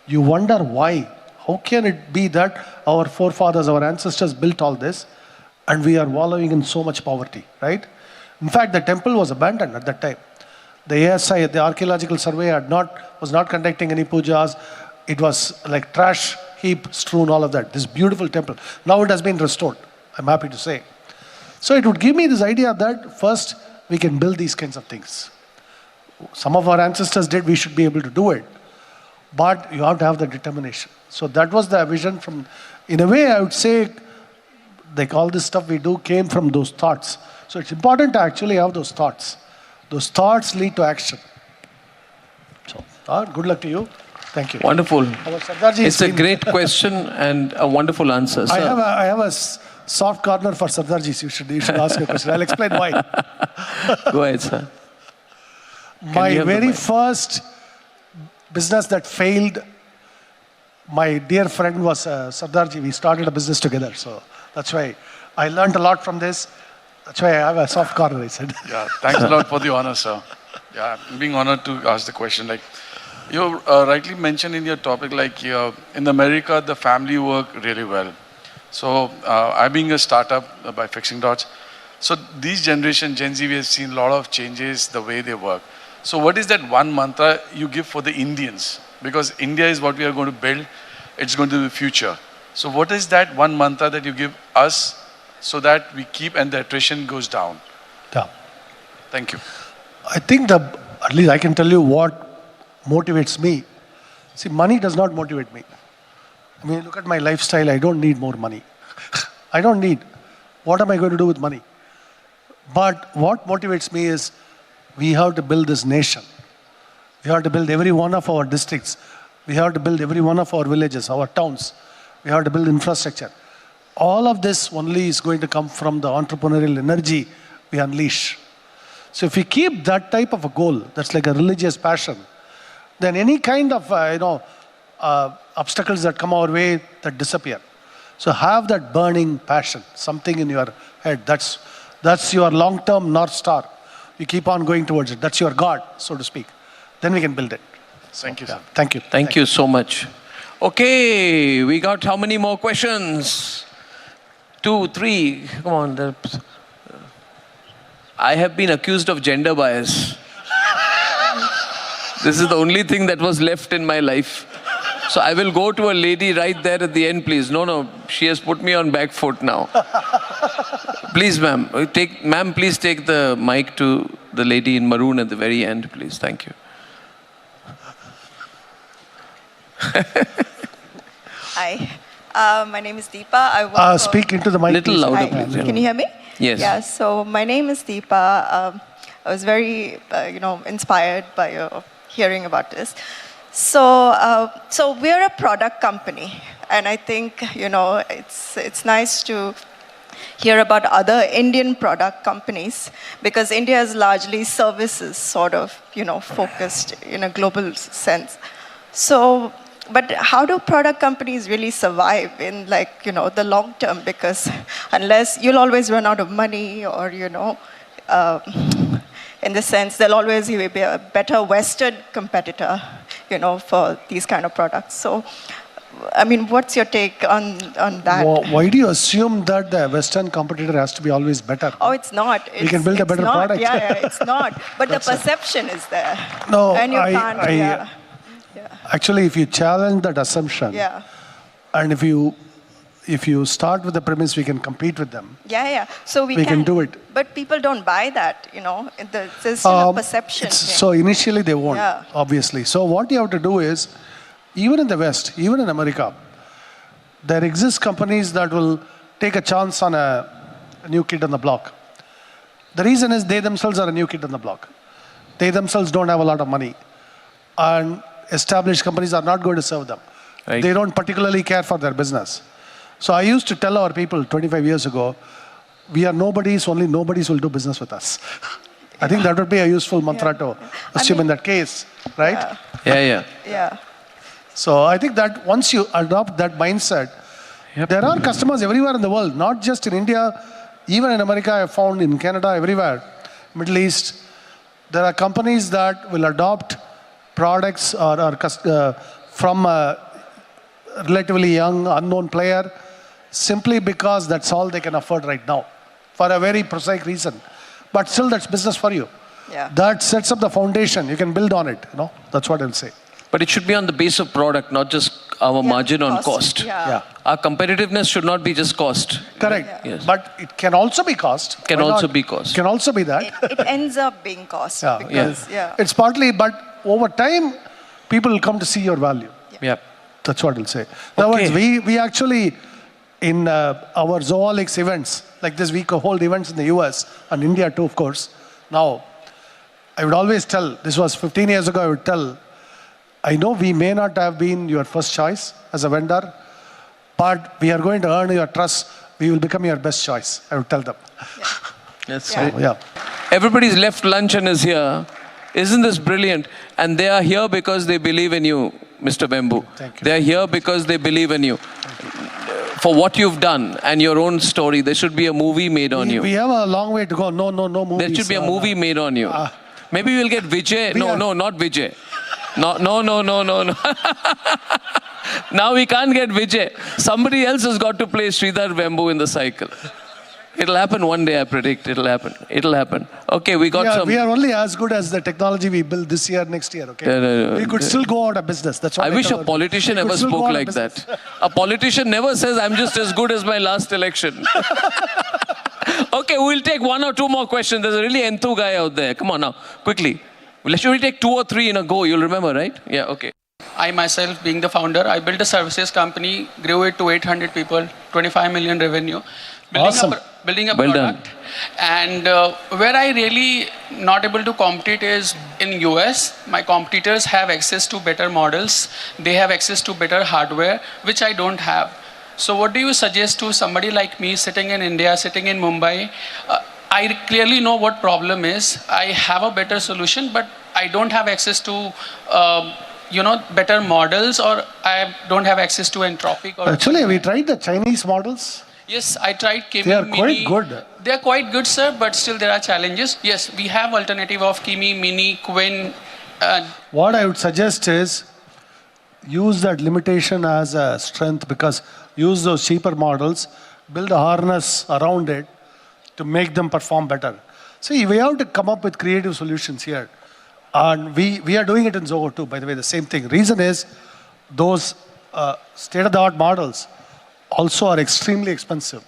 You wonder why. How can it be that our forefathers, our ancestors built all this, and we are wallowing in so much poverty, right? In fact, the temple was abandoned at that time. The ASI, the Archaeological Survey, was not conducting any pujas. It was like trash heap strewn, all of that. This beautiful temple. Now it has been restored, I'm happy to say. So it would give me this idea that first we can build these kinds of things. Some of our ancestors did, we should be able to do it. But you have to have the determination. So that was the vision from, in a way I would say, like all this stuff we do came from those thoughts. So it's important to actually have those thoughts. Those thoughts lead to action. So, good luck to you. Thank you. Wonderful. It's a great question and a wonderful answer. Sir. I have a soft corner for Sardarji. You should ask a question. I'll explain why. Go ahead, sir. My very first business that failed, my dear friend was Sardarji. We started a business together. So that's why I learned a lot from this. That's why I have a soft corner, I said. Yeah, thanks a lot for the honor, sir. Yeah, I'm being honored to ask the question. Like, you rightly mentioned in your topic, like in America, the family work really well. So I being a startup by Fixing Dots, so these generation, Gen Z, we have seen a lot of changes the way they work. So what is that one mantra you give for the Indians? Because India is what we are going to build. It's going to be the future. So what is that one mantra that you give us so that we keep and the attrition goes down? Yeah. Thank you. I think at least I can tell you what motivates me. See, money does not motivate me. I mean, look at my lifestyle. I don't need more money. I don't need. What am I going to do with money? But what motivates me is we have to build this nation. We have to build every one of our districts. We have to build every one of our villages, our towns. We have to build infrastructure. All of this only is going to come from the entrepreneurial energy we unleash. So if we keep that type of a goal, that's like a religious passion, then any kind of obstacles that come our way, that disappear. So have that burning passion, something in your head. That's your long-term North Star. You keep on going towards it. That's your God, so to speak. Then we can build it. So, thank you, sir. Thank you. Thank you so much. Okay, we got how many more questions? 2, 3. Come on. I have been accused of gender bias. This is the only thing that was left in my life. So I will go to a lady right there at the end, please. No, she has put me on back foot now. Please, ma'am. Ma'am, please take the mic to the lady in maroon at the very end, please. Thank you. Hi, my name is Deepa. I work speak into the mic. Little louder, please. Can you hear me? Yes. Yeah. So my name is Deepa. I was very, inspired by your hearing about this. So we're a product company, and I think it's nice to hear about other Indian product companies, because India is largely services sort of focused in a global sense. So, but how do product companies really survive in the long term? Because unless you'll always run out of money, or in the sense there'll always be a better Western competitor, for these kind of products. So, I mean, what's your take on that? Why do you assume that the Western competitor has to be always better? Oh, it's not. We can build a better product. Yeah, it's not. But the perception is there. No, and you can't. Actually, if you challenge that assumption, and if you start with the premise we can compete with them, so we can do it. But people don't buy that, there's still a perception. So initially they won't, obviously. So what you have to do is, even in the West, even in America, there exist companies that will take a chance on a new kid on the block. The reason is they themselves are a new kid on the block. They themselves don't have a lot of money. And established companies are not going to serve them. Right. They don't particularly care for their business. So I used to tell our people 25 years ago, we are nobodies, only nobodies will do business with us. I think that would be a useful mantra to assume in that case, right? Yeah. So I think that once you adopt that mindset, there are customers everywhere in the world, not just in India, even in America, I have found in Canada, everywhere, Middle East. There are companies that will adopt products from a relatively young, unknown player simply because that's all they can afford right now for a very prosaic reason. But still, that's business for you. Yeah. That sets up the foundation. You can build on it. That's what I'll say. But it should be on the base of product, not just our margin on cost. Yeah. Our competitiveness should not be just cost. Correct. Yes. But it can also be cost. Can Why also not? be cost. Can also be that. It ends up being cost. Yeah. Because, It's partly, but over time, people will come to see your value. Yeah. That's what I'll say. In other words, we actually, in our zoologics events, like this week, hold events in the US and India too, of course. Now, I would always tell, this was 15 years ago, I would tell, I know we may not have been your first choice as a vendor, but we are going to earn your trust. We will become your best choice. I would tell them. That's right. Yeah. Everybody's left lunch and is here. Isn't this brilliant? And they are here because they believe in you, Mr. Bembu. Thank you. They are here because they believe in you. For what you've done and your own story, there should be a movie made on you. We have a long way to go. No movies. There should be a movie made on you. Maybe we'll get Vijay. No, not Vijay. No. Now we can't get Vijay. Somebody else has got to play Sridhar Bembu in the cycle. It'll happen one day, I predict. It'll happen. Okay, we got some. We are only as good as the technology we build this year, next year, okay? We could still go out of business. That's what I wish a politician ever spoke like that. A politician never says, I'm just as good as my last election. Okay, we'll take one or two more questions. There's a really enthu guy out there. Come on now, quickly. Should we take 2 or 3 in a go? You'll remember, right? Yeah, okay. I myself, being the founder, I built a services company, grew it to 800 people, 25 million revenue. Building a product. And where I really not able to compete is in US. My competitors have access to better models. They have access to better hardware, which I don't have. So what do you suggest to somebody like me sitting in India, sitting in Mumbai? I clearly know what problem is. I have a better solution, but I don't have access to better models, or I don't have access to Anthropic. Actually, have you tried the Chinese models? Yes, I tried Kimi. They are Mini. quite good. They are quite good, sir, but still there are challenges. Yes, we have alternative of Kimi, Mini, Quinn. What I would suggest is use that limitation as a strength, because use those cheaper models, build a harness around it to make them perform better. See, we have to come up with creative solutions here. And we are doing it in Zoho too, by the way, the same thing. Reason is those state-of-the-art models also are extremely expensive.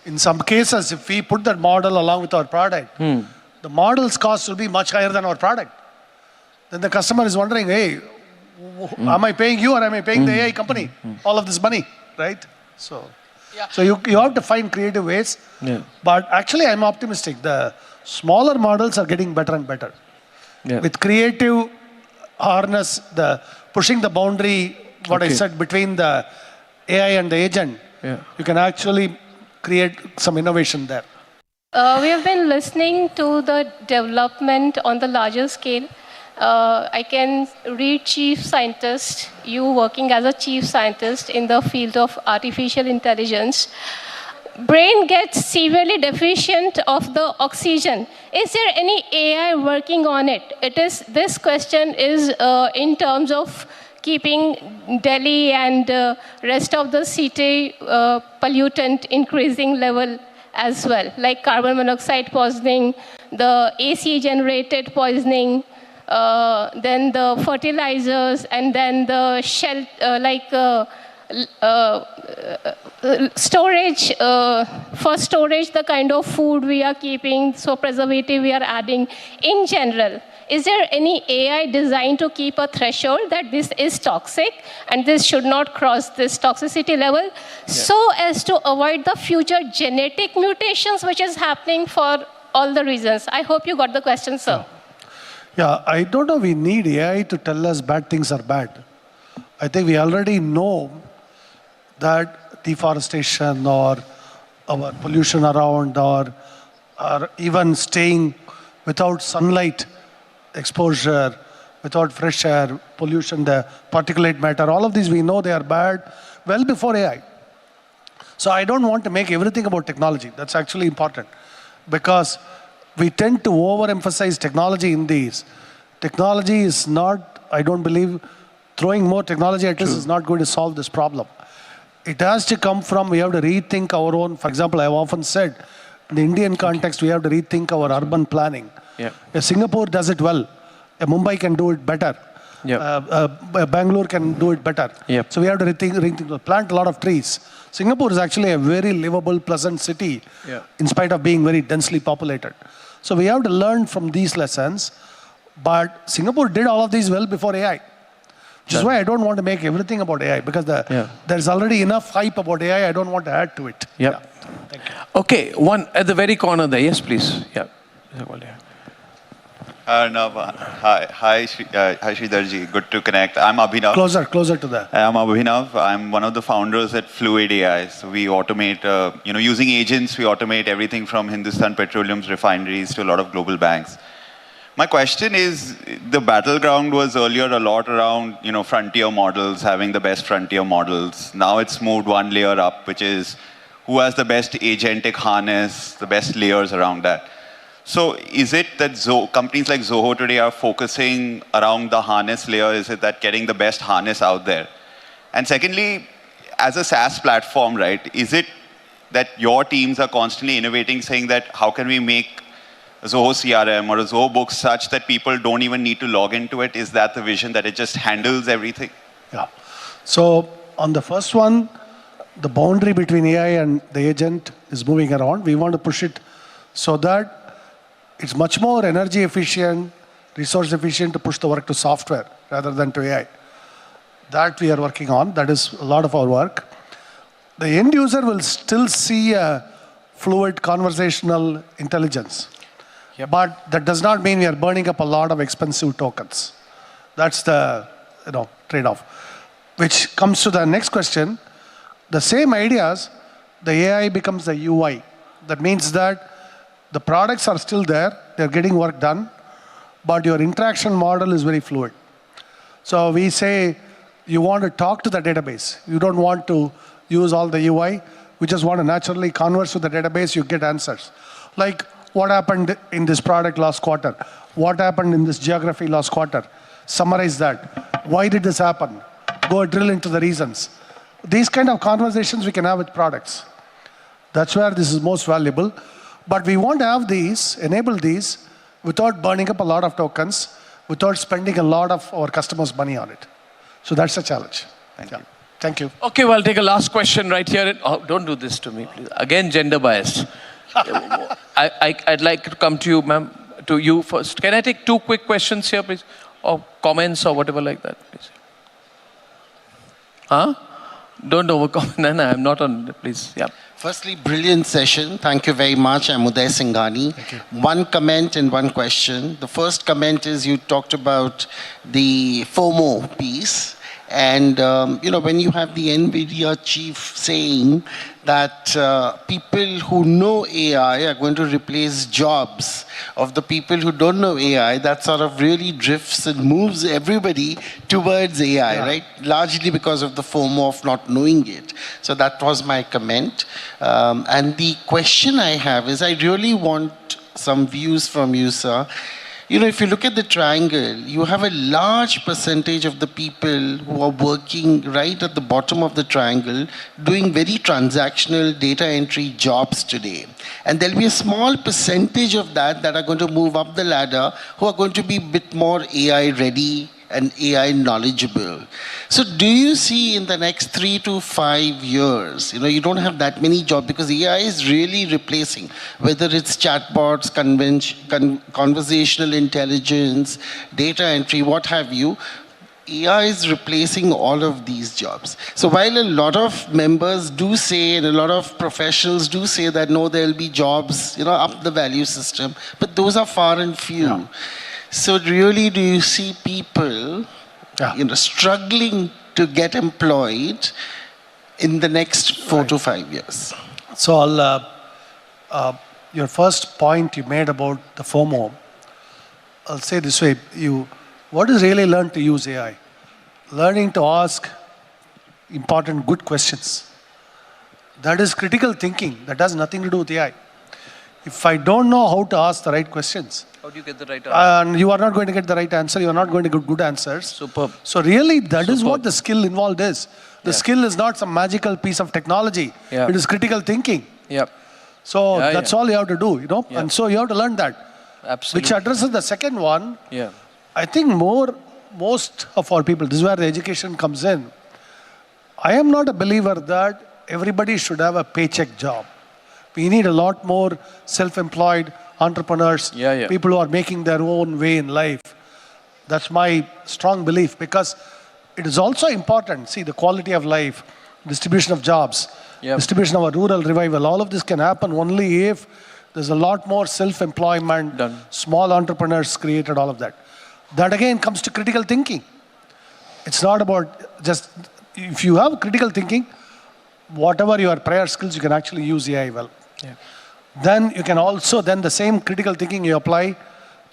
In some cases, if we put that model along with our product, the model's cost will be much higher than our product. Then the customer is wondering, hey, am I paying you or am I paying the AI company all of this money, right? So you have to find creative ways. Yeah. But actually, I'm optimistic. The smaller models are getting better and better. Yeah. With creative harness, pushing the boundary, I said, between the AI and the agent, you can actually create some innovation there. We have been listening to the development on the larger scale. I can read chief scientist, you working as a chief scientist in the field of artificial intelligence. Brain gets severely deficient of the oxygen. Is there any AI working on it? This question is in terms of keeping Delhi and rest of the city pollutant increasing level as well, like carbon monoxide poisoning, the AC generated poisoning, then the fertilizers, and then the shell, storage, for storage, the kind of food we are keeping, so preservative we are adding in general. Is there any AI designed to keep a threshold that this is toxic and this should not cross this toxicity level so as to avoid the future genetic mutations which is happening for all the reasons? I hope you got the question, sir. Yeah, I don't know we need AI to tell us bad things are bad. I think we already know that deforestation or our pollution around or even staying without sunlight exposure, without fresh air, pollution, the particulate matter, all of these we know they are bad well before AI. So I don't want to make everything about technology. That's actually important because we tend to overemphasize technology in these. Technology is not, I don't believe, throwing more technology at us is not going to solve this problem. It has to come from, we have to rethink our own, for example, I've often said, in the Indian context, we have to rethink our urban planning. Singapore does it well. Mumbai can do it better. Bangalore can do it better. So we have to rethink, plant a lot of trees. Singapore is actually a very livable, pleasant city, in spite of being very densely populated. So we have to learn from these lessons. But Singapore did all of these well before AI. Which is why I don't want to make everything about AI, because there's already enough hype about AI. I don't want to add to it. Thank you. Okay, one at the very corner there. Yes, please. Arnab, hi Sridharji, good to connect. I'm Abhinav. Closer to that. I'm Abhinav. I'm one of the founders at Fluid AI. So we automate, using agents, we automate everything from Hindustan Petroleum's refineries to a lot of global banks. My question is, the battleground was earlier a lot around, frontier models, having the best frontier models. Now it's moved one layer up, which is who has the best agentic harness, the best layers around that. So is it that companies like Zoho today are focusing around the harness layer? Is it that getting the best harness out there? And secondly, as a SaaS platform, right, is it that your teams are constantly innovating, saying that how can we make Zoho CRM or a Zoho book such that people don't even need to log into it? Is that the vision, that it just handles everything? Yeah. So on the first one, the boundary between AI and the agent is moving around. We want to push it so that it's much more energy efficient, resource efficient to push the work to software rather than to AI. That we are working on. That is a lot of our work. The end user will still see a fluid conversational intelligence. But that does not mean we are burning up a lot of expensive tokens. That's the trade-off. Which comes to the next question. The same ideas, the AI becomes the UI. That means that the products are still there, they're getting work done, but your interaction model is very fluid. So we say you want to talk to the database. You don't want to use all the UI. We just want to naturally converse with the database, you get answers. Like, what happened in this product last quarter? What happened in this geography last quarter? Summarize that. Why did this happen? Go drill into the reasons. These kind of conversations we can have with products. That's where this is most valuable. But we want to have these, enable these, without burning up a lot of tokens, without spending a lot of our customers' money on it. So that's a challenge. Thank you. Okay, well, I'll take a last question right here. Oh, don't do this to me, please. Again, gender biased. I'd like to come to you, ma'am, to you first. Can I take 2 quick questions here, please? Or comments or whatever like that, please. Don't overcome. No, I'm not on, please. Firstly, brilliant session. Thank you very much. I'm Uday Singhani. One comment and one question. The first comment is you talked about the FOMO piece. And, when you have the NVIDIA chief saying that people who know AI are going to replace jobs of the people who don't know AI, that sort of really drifts and moves everybody towards AI, right? Largely because of the FOMO of not knowing it. So that was my comment. And the question I have is I really want some views from you, sir. If you look at the triangle, you have a large percentage of the people who are working right at the bottom of the triangle doing very transactional data entry jobs today. And there'll be a small percentage of that are going to move up the ladder, who are going to be a bit more AI ready and AI knowledgeable. So do you see in the next 3 to 5 years, you don't have that many jobs because AI is really replacing, whether it's chatbots, conversational intelligence, data entry, what have you, AI is replacing all of these jobs. So while a lot of members do say, and a lot of professionals do say that no, there'll be jobs, up the value system, but those are far and few. So really, do you see people, struggling to get employed in the next 4 to 5 years? So your first point you made about the FOMO, I'll say this way, what is really learn to use AI? Learning to ask important, good questions. That is critical thinking. That has nothing to do with AI. If I don't know how to ask the right questions, how do you get the right and you are not going to get the right answer, you are not going to get good answers. Superb. So really, that is what the skill involved is. The Yeah. skill is not some magical piece of technology. Yeah. It is critical thinking. Yeah. So Yeah, that's yeah. all you have to do, Yeah. And so you have to learn that. Absolutely. Which addresses the second one. Yeah. I think most of our people, this is where the education comes in. I am not a believer that everybody should have a paycheck job. We need a lot more self-employed entrepreneurs, people who are making their own way in life. That's my strong belief, because it is also important. See, the quality of life, distribution of jobs, distribution of a rural revival, all of this can happen only if there's a lot more self-employment, small entrepreneurs created, all of that. That again comes to critical thinking. It's not about just, if you have critical thinking, whatever your prior skills, you can actually use AI well. Yeah. Then you can also, then the same critical thinking you apply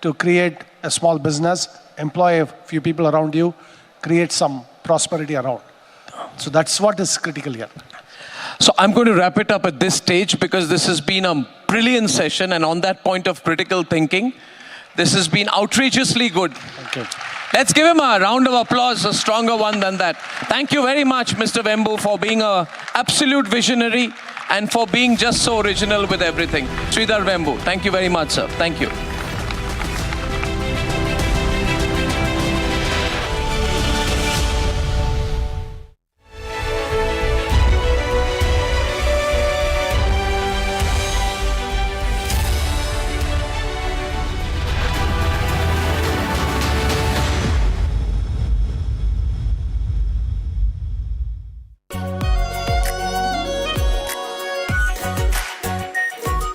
to create a small business, employ a few people around you, create some prosperity around. So that's what is critical here. So I'm going to wrap it up at this stage, because this has been a brilliant session, and on that point of critical thinking, this has been outrageously good. Thank you. Let's give him a round of applause, a stronger one than that. Thank you very much, Mr. Vembu, for being an absolute visionary and for being just so original with everything. Sridhar Vembu, thank you very much, sir. Thank you.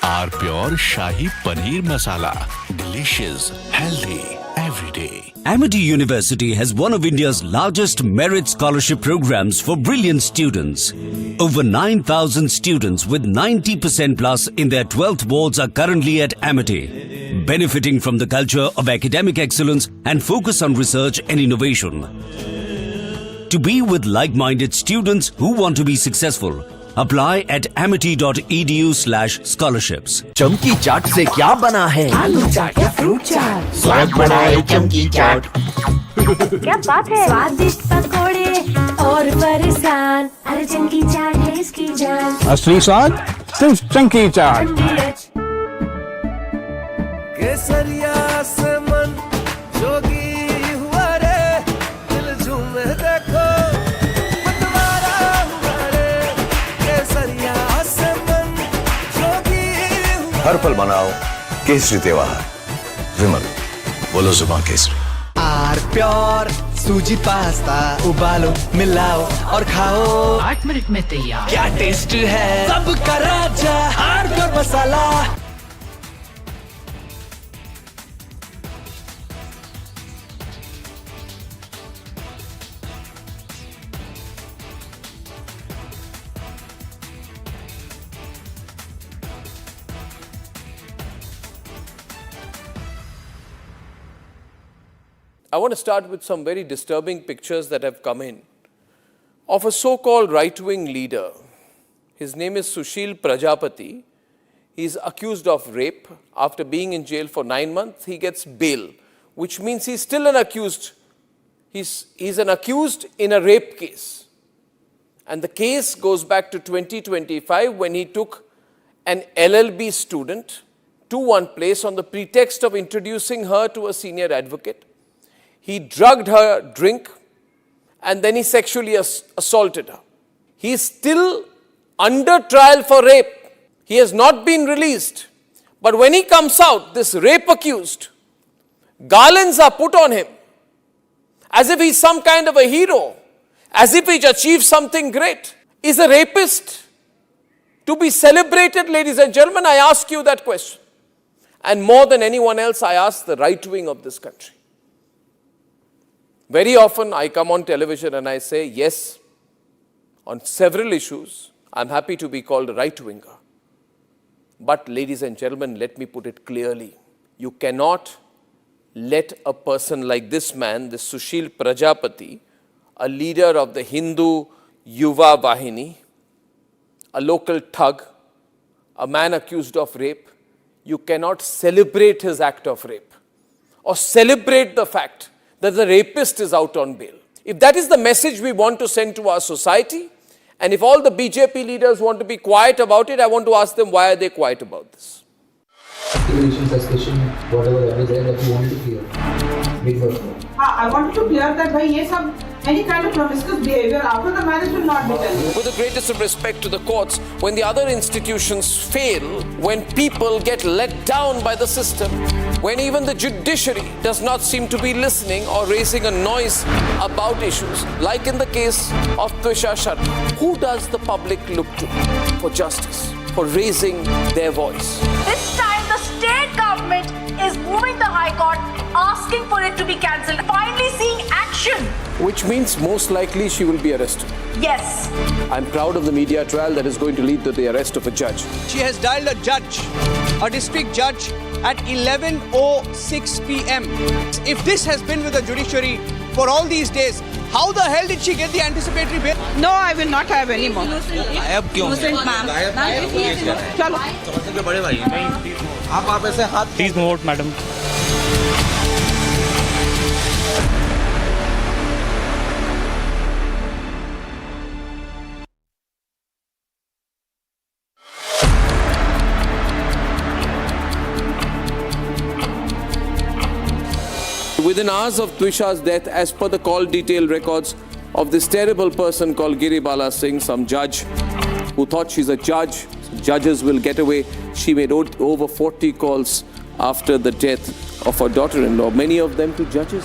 Our pure Shahi Paneer Masala. Delicious, healthy, every day. Amity University has one of India's largest merit scholarship programs for brilliant students. Over 9,000 students with 90% plus in their 12th boards are currently at Amity, benefiting from the culture of academic excellence and focus on research and innovation. To be with like-minded students who want to be successful, apply at amity.edu/scholarships. चमकी चाट से क्या बना है? आलू चाट या fruit चाट, स्वाद बढ़ाए चमकी चाट। क्या बात है? स्वादिष्ट पकोड़े और फरसान, अरे चमकी चाट है इसकी जान। असली स्वाद सिर्फ चमकी चाट। केसरिया से मन जोगी हुआ रे, दिल झूमे देखो मतवारा हुआ रे। केसरिया से मन जोगी हुआ। हर पल मनाओ केसरी त्योहार। विमल, बोलो जुबान केसरी। आर प्योर सूजी पास्ता उबालो मिलाओ और खाओ, 8 मिनट में तैयार। क्या टेस्ट है सबका राजा R pure masala. I want to start with some very disturbing pictures that have come in of a so-called right-wing leader. His name is Sushil Prajapati. He's accused of rape. After being in jail for 9 months, he gets bail, which means he's still an accused. He's an accused in a rape case. And the case goes back to 2025 when he took an LLB student to one place on the pretext of introducing her to a senior advocate. He drugged her drink and then he sexually assaulted her. He is still under trial for rape. He has not been released. But when he comes out, this rape accused, garlands are put on him as if he's some kind of a hero, as if he's achieved something great. Is a rapist to be celebrated, ladies and gentlemen? I ask you that question. And more than anyone else, I ask the right wing of this country. Very often I come on television and I say, yes, on several issues, I'm happy to be called a right-winger. But ladies and gentlemen, let me put it clearly. You cannot let a person like this man, this Sushil Prajapati, a leader of the Hindu Yuva Vahini, a local thug, a man accused of rape, you cannot celebrate his act of rape or celebrate the fact that the rapist is out on bail. If that is the message we want to send to our society, and if all the BJP leaders want to be quiet about it, I want to ask them, why are they quiet about this? Suspicion, whatever that is there that you wanted to clear. I wanted to clear that any kind of promiscuous behavior after the marriage will not be done. With the greatest of respect to the courts, when the other institutions fail, when people get let down by the system, when even the judiciary does not seem to be listening or raising a noise about issues, like in the case of Twisha Sharma, who does the public look to for justice, for raising their voice? This time the state government is moving the High Court, asking for it to be cancelled, finally seeing action. Which means most likely she will be arrested. Yes. I'm proud of the media trial that is going to lead to the arrest of a judge. She has dialed a district judge at 11:06 p.m. If this has been with the judiciary for all these days, how the hell did she get the anticipatory bail? No, I will not have any more. गायब क्यों है? चलो बड़े भाई आप ऐसे हाथ please note madam. Within hours of Twisha's death, as per the call detail records of this terrible person called Giribala Singh, some judge who thought she's a judge, judges will get away. She made over 40 calls after the death of her daughter-in-law, many of them to judges.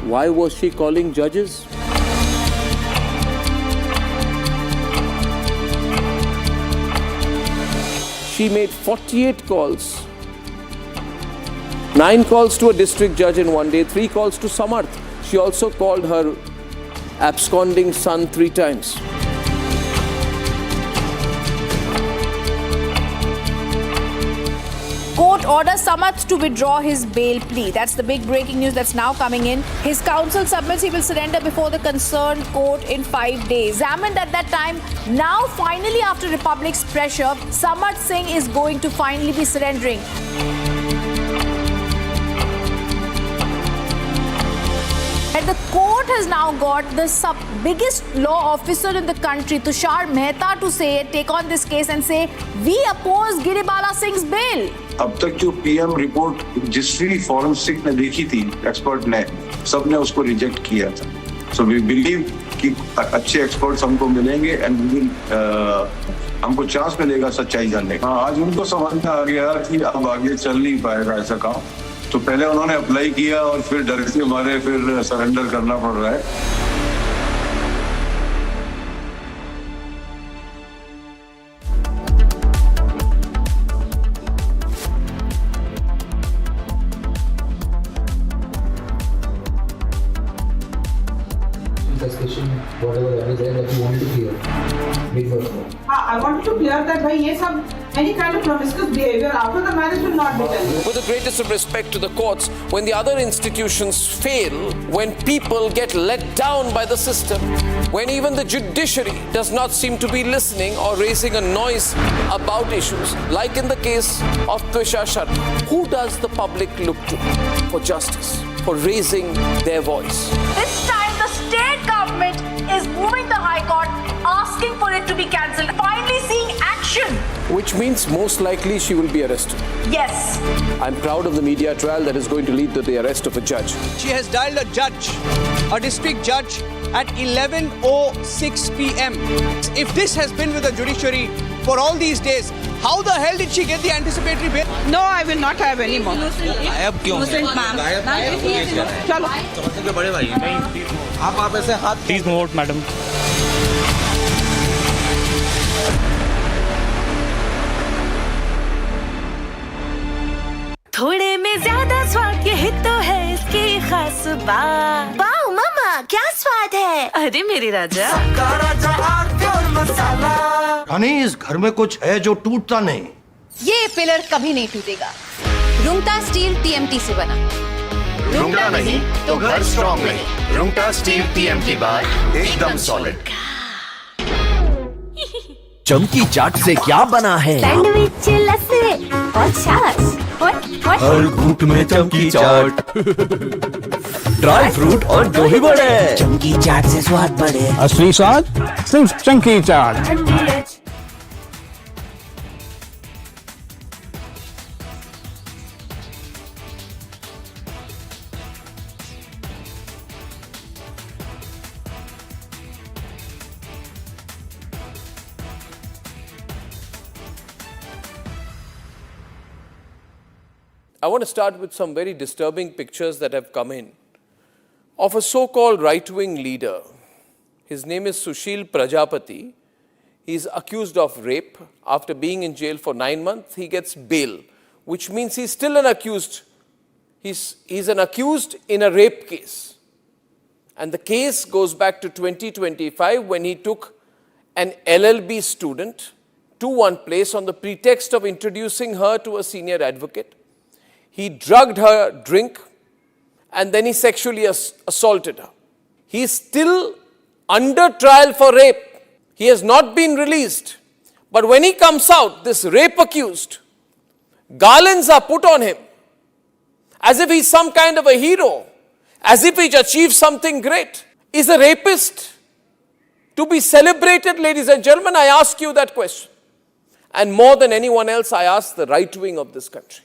Why was she calling judges? She made 48 calls. 9 calls to a district judge in one day, 3 calls to Samarth. She also called her absconding son 3 times. Court orders Samarth to withdraw his bail plea. That's the big breaking news that's now coming in. His counsel submits he will surrender before the concerned court in 5 days. Examined at that time, now finally after Republic's pressure, Samarth Singh is going to finally be surrendering. And the court has now got the biggest law officer in the country, Tushar Mehta, to take on this case and say, we oppose Giribala Singh's bail. अब तक जो PM report जिस भी forensic ने देखी थी, expert ने, सबने उसको रिजेक्ट किया था. सो वी बिलीव कि अच्छे एक्सपर्ट्स हमको मिलेंगे एंड हमको चांस मिलेगा सच्चाई जानने का. आज उनको समझ में आ गया कि अब आगे चल नहीं पाएगा ऐसा काम, तो पहले उन्होंने अप्लाई किया और फिर डर से मारे फिर सरेंडर करना पड़ रहा है. Suspicion, whatever that is there that you wanted to clear. I wanted to clear that any kind of promiscuous behavior after the marriage will not be done. With the greatest of respect to the courts, when the other institutions fail, when people get let down by the system, when even the judiciary does not seem to be listening or raising a noise about issues, like in the case of Twisha Sharma, who does the public look to for justice, for raising their voice? This time the state government is moving the High Court, asking for it to be cancelled, finally seeing action. Which means most likely she will be arrested. Yes. I'm proud of the media trial that is going to lead to the arrest of a judge. She has dialed a district judge at 11:06 p.m. If this has been with the judiciary for all these days, how the hell did she get the anticipatory bail? No, I will not have any more. गायब क्यों है? चलो बड़े भाई आप ऐसे हाथ please note madam. थोड़े में ज्यादा स्वाद, यही तो है इसकी खास बात. वाओ मामा, क्या स्वाद है. अरे मेरे राजा, रानी, इस घर में कुछ है जो टूटता नहीं. ये पिलर कभी नहीं टूटेगा. रुंगता स्टील TMT से बना, रूंगटा नहीं तो घर स्ट्रॉन्ग नहीं। रूंगटा स्टील टीएमटी बार एकदम सॉलिड। चमकी चाट से क्या बना है? सैंडविच, लस्सी और छाछ। हर घूंट में चमकी चाट। ड्राई फ्रूट और दही बड़े। चमकी चाट से स्वाद बढ़े। असली स्वाद सिर्फ चमकी चाट। I want to start with some very disturbing pictures that have come in of a so-called right-wing leader. His name is Sushil Prajapati. He is accused of rape. After being in jail for 9 months, he gets bail, which means he's still an accused. He's an accused in a rape case. And the case goes back to 2025 when he took an LLB student to one place on the pretext of introducing her to a senior advocate. He drugged her drink and then he sexually assaulted her. He is still under trial for rape. He has not been released. But when he comes out, this rape accused, garlands are put on him as if he's some kind of a hero, as if he's achieved something great. Is a rapist to be celebrated, ladies and gentlemen? I ask you that question. And more than anyone else, I ask the right wing of this country.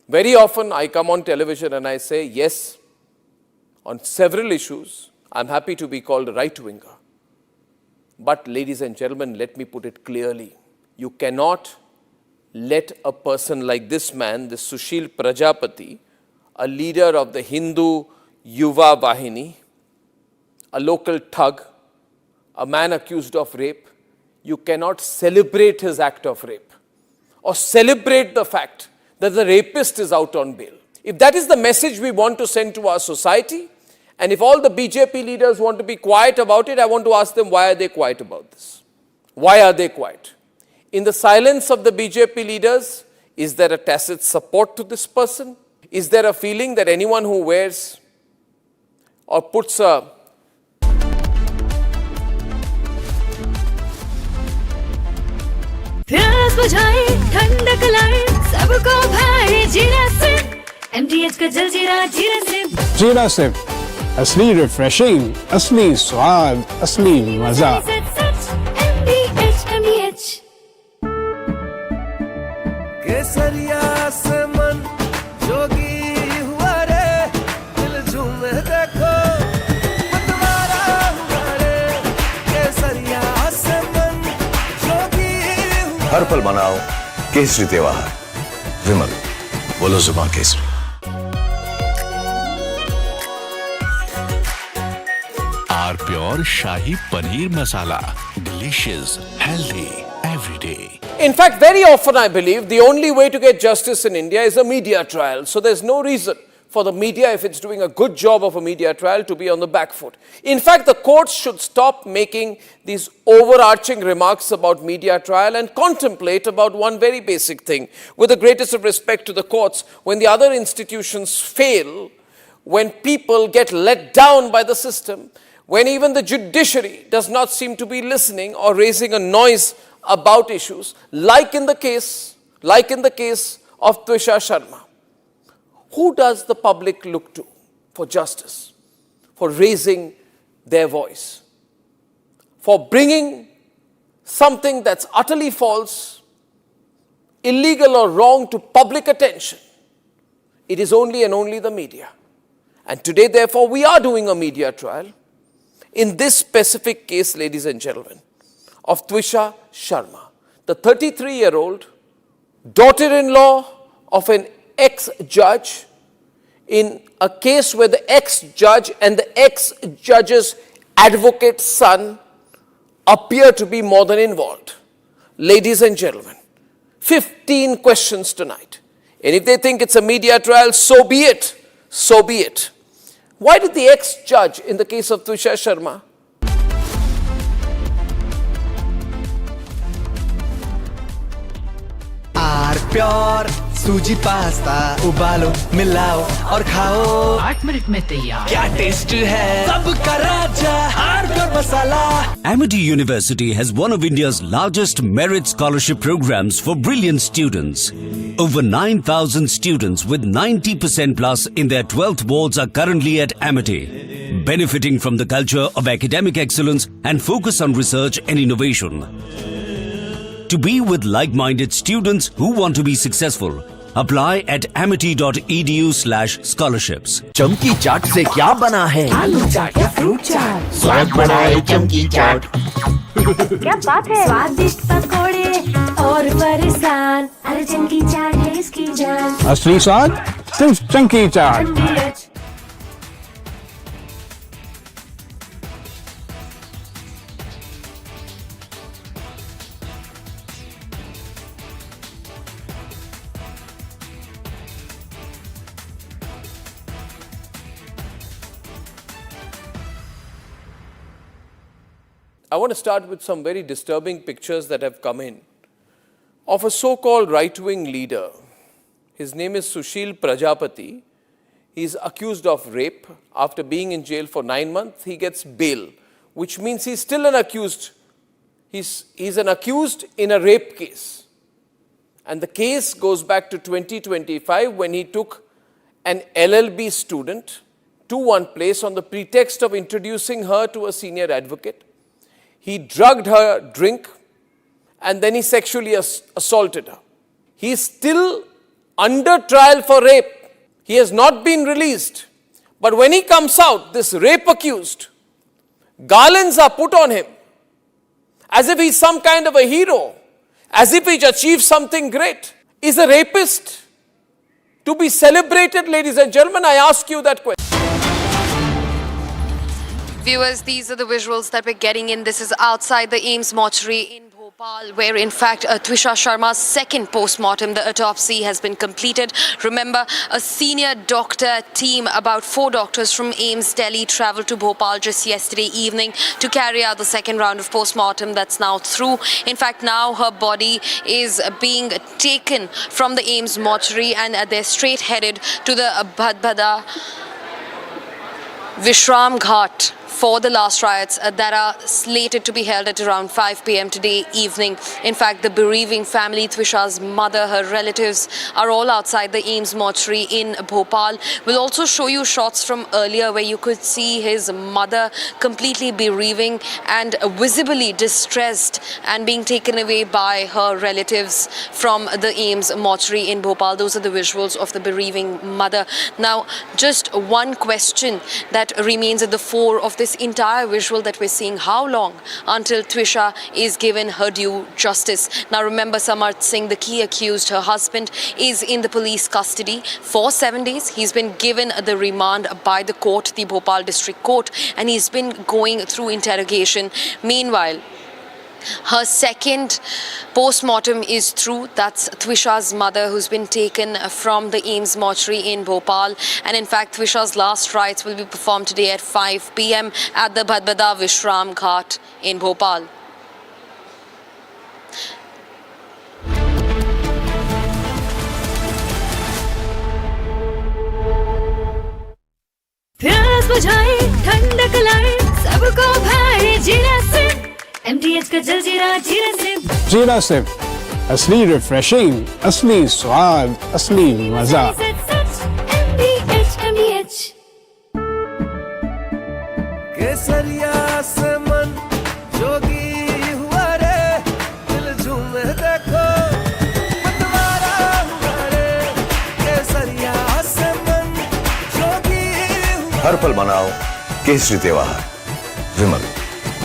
Very often I come on television and I say, yes, on several issues, I'm happy to be called a right-winger. But ladies and gentlemen, let me put it clearly. You cannot let a person like this man, this Sushil Prajapati, a leader of the Hindu Yuva Vahini, a local thug, a man accused of rape, you cannot celebrate his act of rape or celebrate the fact that the rapist is out on bail. If that is the message we want to send to our society, and if all the BJP leaders want to be quiet about it, I want to ask them, why are they quiet about this? Why are they quiet? In the silence of the BJP leaders, is there a tacit support to this person? Is there a feeling that anyone who wears or puts a प्यास बुझाए, ठंडक लाए, सबको भाए जीरा से MTH का जल जीरा जीरा से। जीरा से असली रिफ्रेशिंग, असली स्वाद, असली मजा। MTH केसरिया से मन जोगी हुआ रे, दिल झूमे देखो मतवारा हुआ रे। केसरिया से मन जोगी हुआ। हर पल मनाओ केसरी त्योहार। विमल, बोलो जुबान केसरी। R pure shahi paneer masala, delicious, healthy everyday. In fact, very often I believe the only way to get justice in India is a media trial. So there's no reason for the media, if it's doing a good job of a media trial, to be on the back foot. In fact, the courts should stop making these overarching remarks about media trial and contemplate about one very basic thing. With the greatest of respect to the courts, when the other institutions fail, when people get let down by the system, when even the judiciary does not seem to be listening or raising a noise about issues, like in the case of Twisha Sharma. Who does the public look to for justice, for raising their voice, for bringing something that's utterly false, illegal or wrong to public attention? It is only and only the media. And today, therefore, we are doing a media trial in this specific case, ladies and gentlemen, of Twisha Sharma, the 33-year-old daughter-in-law of an ex-judge, in a case where the ex-judge and the ex-judge's advocate son appear to be more than involved. Ladies and gentlemen, 15 questions tonight. And if they think it's a media trial, so be it. So be it. Why did the ex-judge in the case of Twisha Sharma R pure सूजी pasta उबालो मिलाओ और खाओ 8 minute में तैयार। क्या taste है सबका राजा R pure masala. Amity University has one of India's largest merit scholarship programs for brilliant students. Over 9,000 students with 90% plus in their 12th boards are currently at Amity, benefiting from the culture of academic excellence and focus on research and innovation. To be with like-minded students who want to be successful, apply at amity.edu/scholarships. चमकी चाट से क्या बना है? आलू चाट या fruit चाट, स्वाद बनाए चमकी चाट। क्या बात है, स्वादिष्ट पकोड़े और फरसान, अरे चमकी चाट है इसकी जान। असली स्वाद सिर्फ चमकी चाट। I want to start with some very disturbing pictures that have come in of a so-called right-wing leader. His name is Sushil Prajapati. He is accused of rape. After being in jail for 9 months, he gets bail, which means he's still an accused. He's an accused in a rape case. And the case goes back to 2025 when he took an LLB student to one place on the pretext of introducing her to a senior advocate. He drugged her drink and then he sexually assaulted her. He is still under trial for rape. He has not been released. But when he comes out, this rape accused, garlands are put on him as if he's some kind of a hero, as if he's achieved something great. Is a rapist to be celebrated, ladies and gentlemen? I ask you that question. Viewers, these are the visuals that we're getting in. This is outside the AIIMS mortuary in Bhopal, where in fact Twisha Sharma's second post-mortem, the autopsy, has been completed. Remember, a senior doctor team, about 4 doctors from AIIMS Delhi, travelled to Bhopal just yesterday evening to carry out the second round of post-mortem that's now through. In fact, now her body is being taken from the AIIMS mortuary and they're straight headed to the Bhadbada Vishram Ghat for the last rites that are slated to be held at around 5 p.m. today evening. In fact, the bereaving family, Twisha's mother, her relatives, are all outside the AIIMS mortuary in Bhopal. We'll also show you shots from earlier where you could see his mother completely bereaving and visibly distressed and being taken away by her relatives from the AIIMS mortuary in Bhopal. Those are the visuals of the bereaving mother. Now, just one question that remains at the fore of this entire visual that we're seeing: how long until Twisha is given her due justice? Now remember, Samarth Singh, the key accused, her husband, is in the police custody for 7 days. He's been given the remand by the court, the Bopal district court, and he's been going through interrogation. Meanwhile, her second post-mortem is through. That's Twisha's mother, who's been taken from the AIIMS mortuary in Bhopal. And in fact, Twisha's last rites will be performed today at 5 p.m. at the Bhadbada Vishram Ghat in Bhopal. प्यास बुझाए, ठंडक लाए, सबको भाए जीरा से MTH का जलजीरा जीरा से। जीरा से असली रिफ्रेशिंग, असली स्वाद, असली मजा। MTH केसरिया से मन जोगी हुआ रे, दिल झूमे देखो मतवारा हुआ रे। केसरिया से मन जोगी हुआ। हर पल मनाओ केसरी त्योहार। विमल,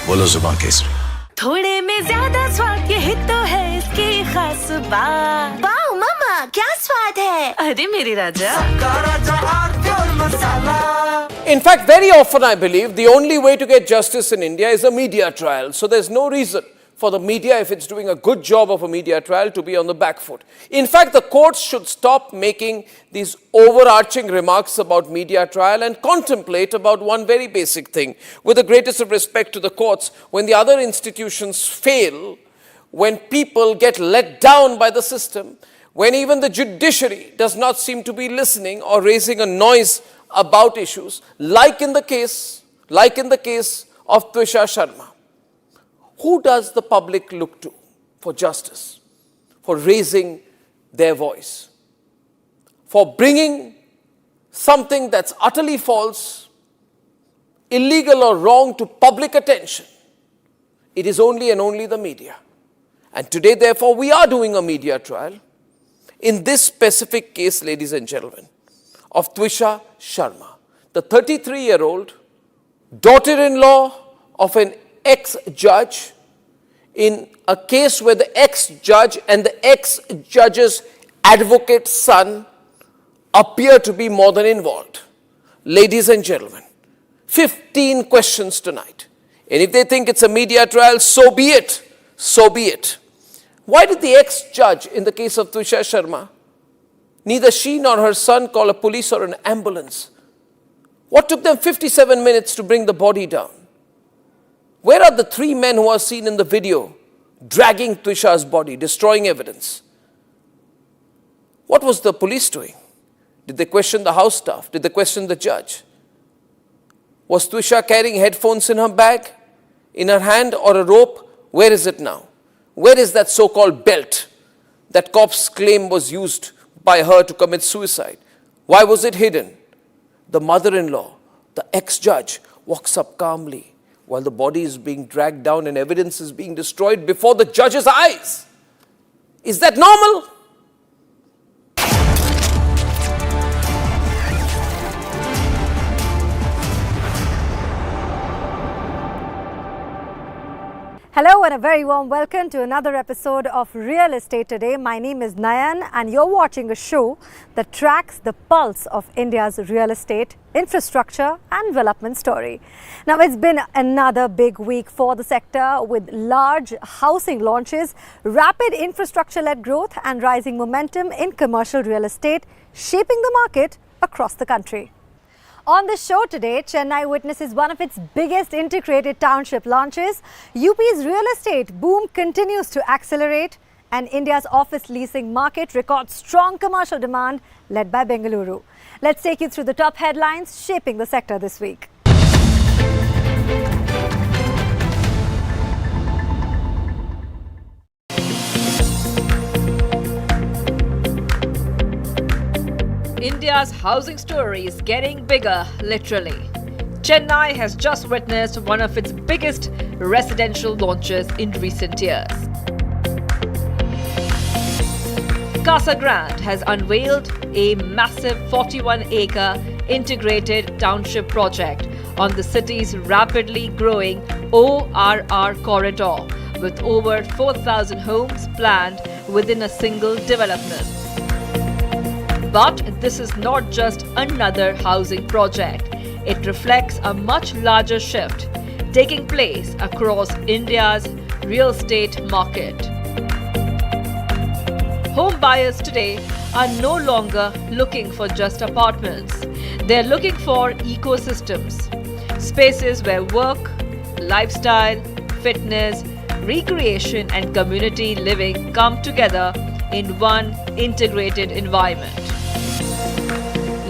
बोलो जुबान केसरी। थोड़े में ज्यादा स्वाद, यही तो है इसकी खास बात। वाओ मामा, क्या स्वाद है? अरे मेरे राजा। In fact, very often I believe the only way to get justice in India is a media trial. So there's no reason for the media, if it's doing a good job of a media trial, to be on the back foot. In fact, the courts should stop making these overarching remarks about media trial and contemplate about one very basic thing. With the greatest of respect to the courts, when the other institutions fail, when people get let down by the system, when even the judiciary does not seem to be listening or raising a noise about issues, like in the case of Twisha Sharma. Who does the public look to for justice, for raising their voice, for bringing something that's utterly false, illegal or wrong to public attention? It is only and only the media. And today, therefore, we are doing a media trial in this specific case, ladies and gentlemen, of Twisha Sharma, the 33-year-old daughter-in-law of an ex-judge, in a case where the ex-judge and the ex-judge's advocate son appear to be more than involved. Ladies and gentlemen, 15 questions tonight. And if they think it's a media trial, so be it. So be it. Why did the ex-judge in the case of Twisha Sharma, neither she nor her son call a police or an ambulance? What took them 57 minutes to bring the body down? Where are the 3 men who are seen in the video dragging Twisha's body, destroying evidence? What was the police doing? Did they question the house staff? Did they question the judge? Was Twisha carrying headphones in her bag, in her hand, or a rope? Where is it now? Where is that so-called belt that cops claim was used by her to commit suicide? Why was it hidden? The mother-in-law, the ex-judge, walks up calmly while the body is being dragged down and evidence is being destroyed before the judge's eyes. Is that normal? Hello and a very warm welcome to another episode of Real Estate Today. My name is Nayan and you're watching a show that tracks the pulse of India's real estate, infrastructure and development story. Now, it's been another big week for the sector with large housing launches, rapid infrastructure-led growth and rising momentum in commercial real estate, shaping the market across the country. On the show today, Chennai witnesses one of its biggest integrated township launches. UP's real estate boom continues to accelerate and India's office leasing market records strong commercial demand led by Bengaluru. Let's take you through the top headlines shaping the sector this week. India's housing story is getting bigger, literally. Chennai has just witnessed one of its biggest residential launches in recent years. Casa Grande has unveiled a massive 41-acre integrated township project on the city's rapidly growing ORR corridor, with over 4,000 homes planned within a single development. But this is not just another housing project. It reflects a much larger shift taking place across India's real estate market. Home buyers today are no longer looking for just apartments. They're looking for ecosystems, spaces where work, lifestyle, fitness, recreation and community living come together in one integrated environment.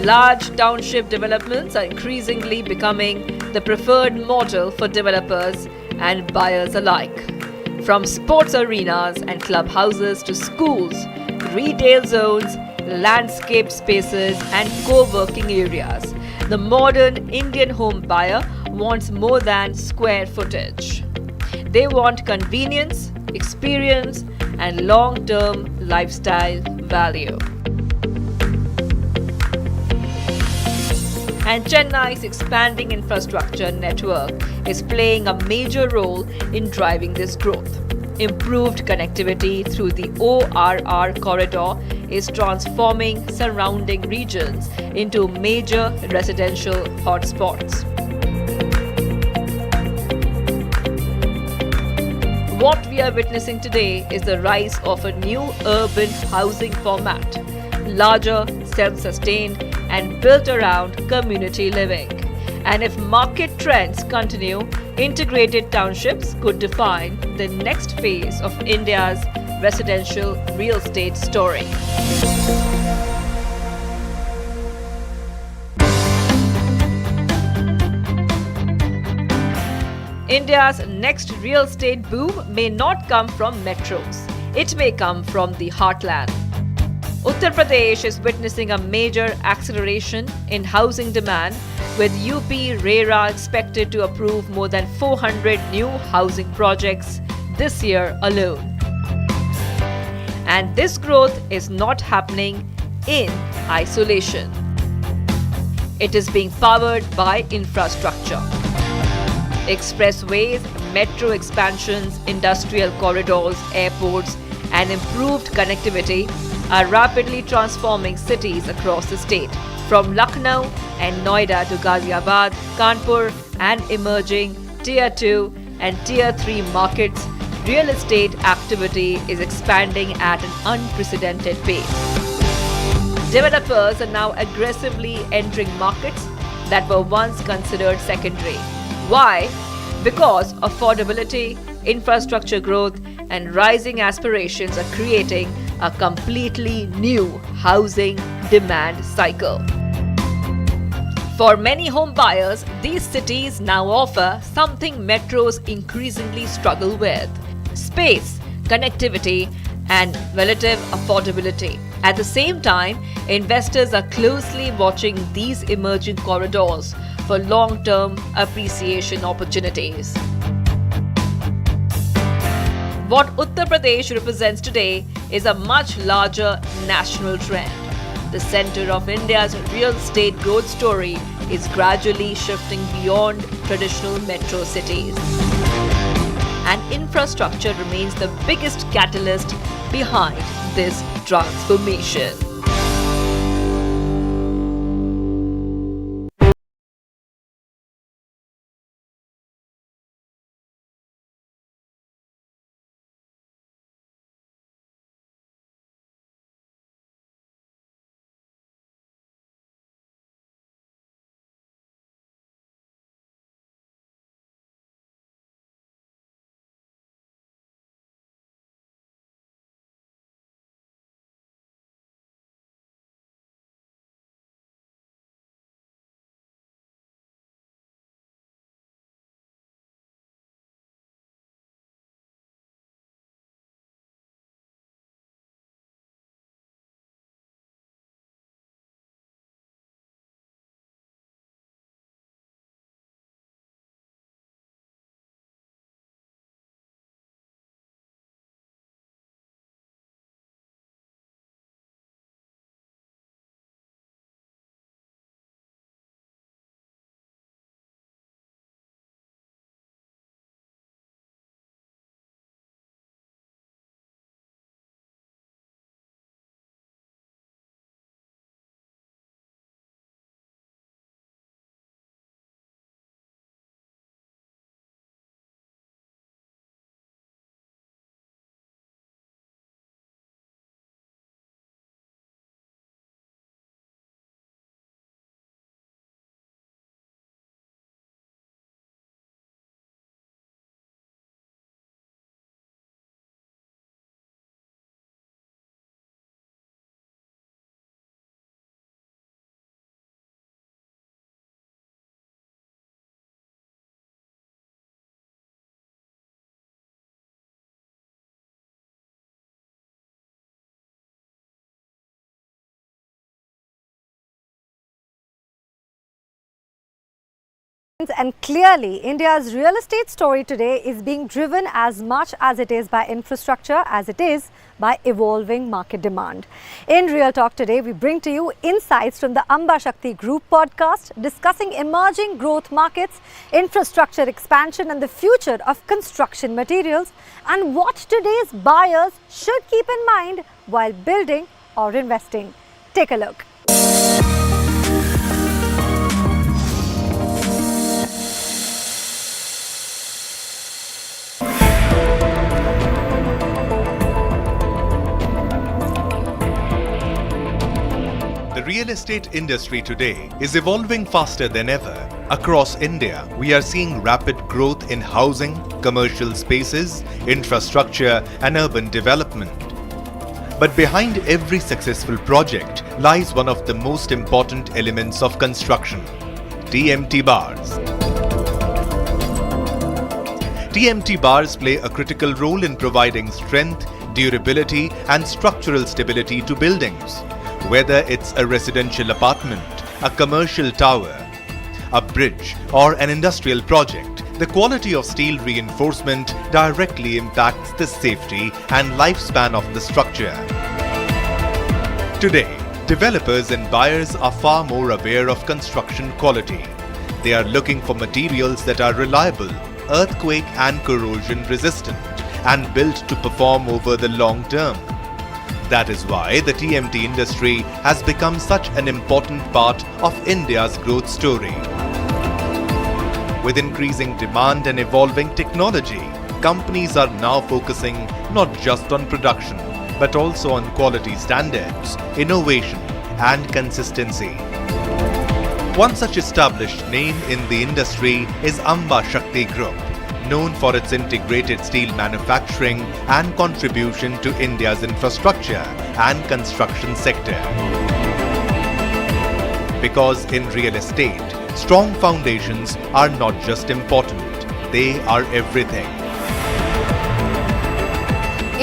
Large township developments are increasingly becoming the preferred model for developers and buyers alike. From sports arenas and clubhouses to schools, retail zones, landscaped spaces and co-working areas, the modern Indian home buyer wants more than square footage. They want convenience, experience and long-term lifestyle value. And Chennai's expanding infrastructure network is playing a major role in driving this growth. Improved connectivity through the ORR corridor is transforming surrounding regions into major residential hotspots. What we are witnessing today is the rise of a new urban housing format, larger, self-sustained and built around community living. And if market trends continue, integrated townships could define the next phase of India's residential real estate story. India's next real estate boom may not come from metros. It may come from the heartland. Uttar Pradesh is witnessing a major acceleration in housing demand, with UP RERA expected to approve more than 400 new housing projects this year alone. And this growth is not happening in isolation. It is being powered by infrastructure. Expressways, metro expansions, industrial corridors, airports, and improved connectivity are rapidly transforming cities across the state. From Lucknow and Noida to Ghaziabad, Kanpur, and emerging Tier 2 and Tier 3 markets, real estate activity is expanding at an unprecedented pace. Developers are now aggressively entering markets that were once considered secondary. Why? Because affordability, infrastructure growth, and rising aspirations are creating a completely new housing demand cycle. For many home buyers, these cities now offer something metros increasingly struggle with: space, connectivity, and relative affordability. At the same time, investors are closely watching these emerging corridors for long-term appreciation opportunities. What Uttar Pradesh represents today is a much larger national trend. The center of India's real estate growth story is gradually shifting beyond traditional metro cities. And infrastructure remains the biggest catalyst behind this transformation. And clearly, India's real estate story today is being driven as much as it is by infrastructure as it is by evolving market demand. In Real Talk today, we bring to you insights from the Amba Shakti Group podcast discussing emerging growth markets, infrastructure expansion and the future of construction materials, and what today's buyers should keep in mind while building or investing. Take a look. The real estate industry today is evolving faster than ever. Across India, we are seeing rapid growth in housing, commercial spaces, infrastructure, and urban development. But behind every successful project lies one of the most important elements of construction: TMT bars. TMT bars play a critical role in providing strength, durability, and structural stability to buildings. Whether it's a residential apartment, a commercial tower, a bridge, or an industrial project, the quality of steel reinforcement directly impacts the safety and lifespan of the structure. Today, developers and buyers are far more aware of construction quality. They are looking for materials that are reliable, earthquake and corrosion resistant, and built to perform over the long term. That is why the TMT industry has become such an important part of India's growth story. With increasing demand and evolving technology, companies are now focusing not just on production, but also on quality standards, innovation, and consistency. One such established name in the industry is Amba Shakti Group, known for its integrated steel manufacturing and contribution to India's infrastructure and construction sector. Because in real estate, strong foundations are not just important, they are everything.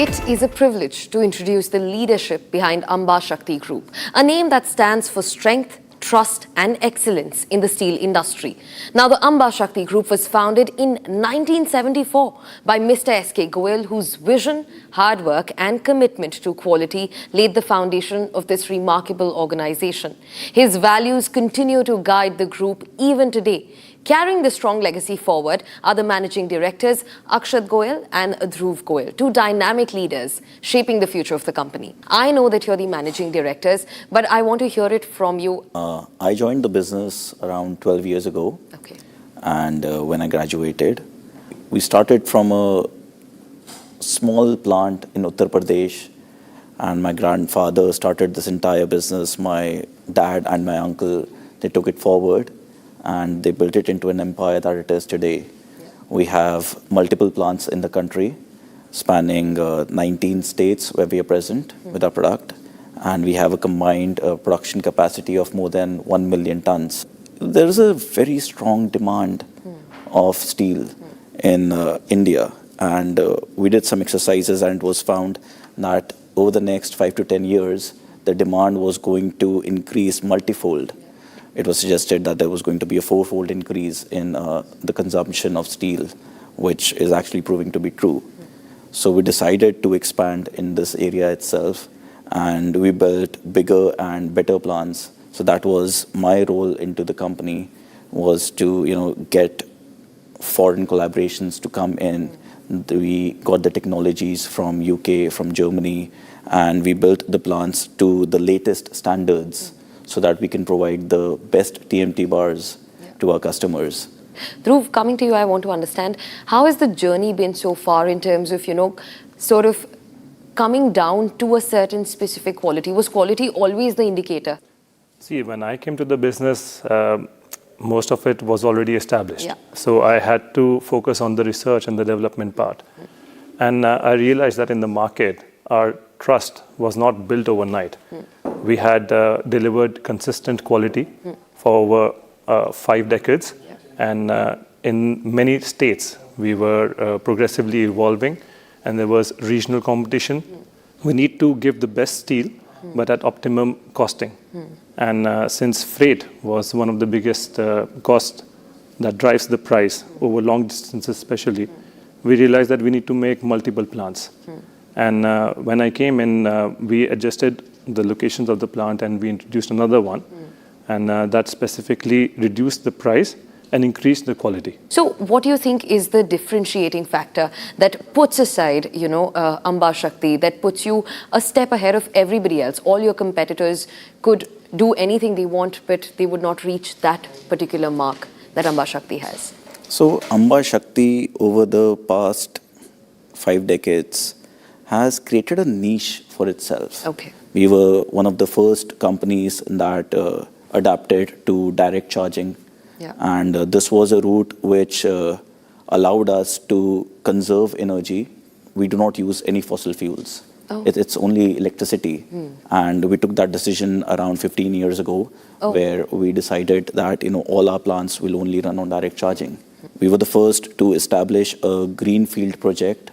It is a privilege to introduce the leadership behind Amba Shakti Group, a name that stands for strength, trust and excellence in the steel industry. Now, the Amba Shakti Group was founded in 1974 by Mr. S.K. Goyal, whose vision, hard work and commitment to quality laid the foundation of this remarkable organization. His values continue to guide the group even today. Carrying the strong legacy forward are the managing directors Akshat Goyal and Dhruv Goyal, two dynamic leaders shaping the future of the company. I know that you're the managing directors, but I want to hear it from you. I joined the business around 12 years ago. Okay. And when I graduated, we started from a small plant in Uttar Pradesh, and my grandfather started this entire business. My dad and my uncle, they took it forward and they built it into an empire that it is today. We have multiple plants in the country, spanning 19 states where we are present with our product, and we have a combined production capacity of more than 1 million tons. There is a very strong demand of steel in India, and we did some exercises and it was found that over the next 5 to 10 years, the demand was going to increase multifold. It was suggested that there was going to be a 4-fold increase in the consumption of steel, which is actually proving to be true. So we decided to expand in this area itself, and we built bigger and better plants. So that was my role into the company, was to get foreign collaborations to come in. We got the technologies from UK, from Germany, and we built the plants to the latest standards, so that we can provide the best TMT bars to our customers. Dhruv, coming to you, I want to understand, how has the journey been so far in terms of, sort of coming down to a certain specific quality? Was quality always the indicator? See, when I came to the business, most of it was already established. So I had to focus on the research and the development part. And I realized that in the market, our trust was not built overnight. We had delivered consistent quality for over 5 decades, and in many states we were progressively evolving, and there was regional competition. We need to give the best steel, but at optimum costing. And since freight was one of the biggest costs that drives the price over long distances especially, we realized that we need to make multiple plants. And when I came in, we adjusted the locations of the plant and we introduced another one. And that specifically reduced the price and increased the quality. So what do you think is the differentiating factor that puts aside, Amba Shakti, that puts you a step ahead of everybody else? All your competitors could do anything they want, but they would not reach that particular mark that Amba Shakti has. So Amba Shakti over the past 5 decades has created a niche for itself. Okay. We were one of the first companies that adapted to direct charging. Yeah. And this was a route which allowed us to conserve energy. We do not use any fossil fuels. Oh. It's only electricity. And we took that decision around 15 years ago, where we decided that all our plants will only run on direct charging. We were the first to establish a greenfield project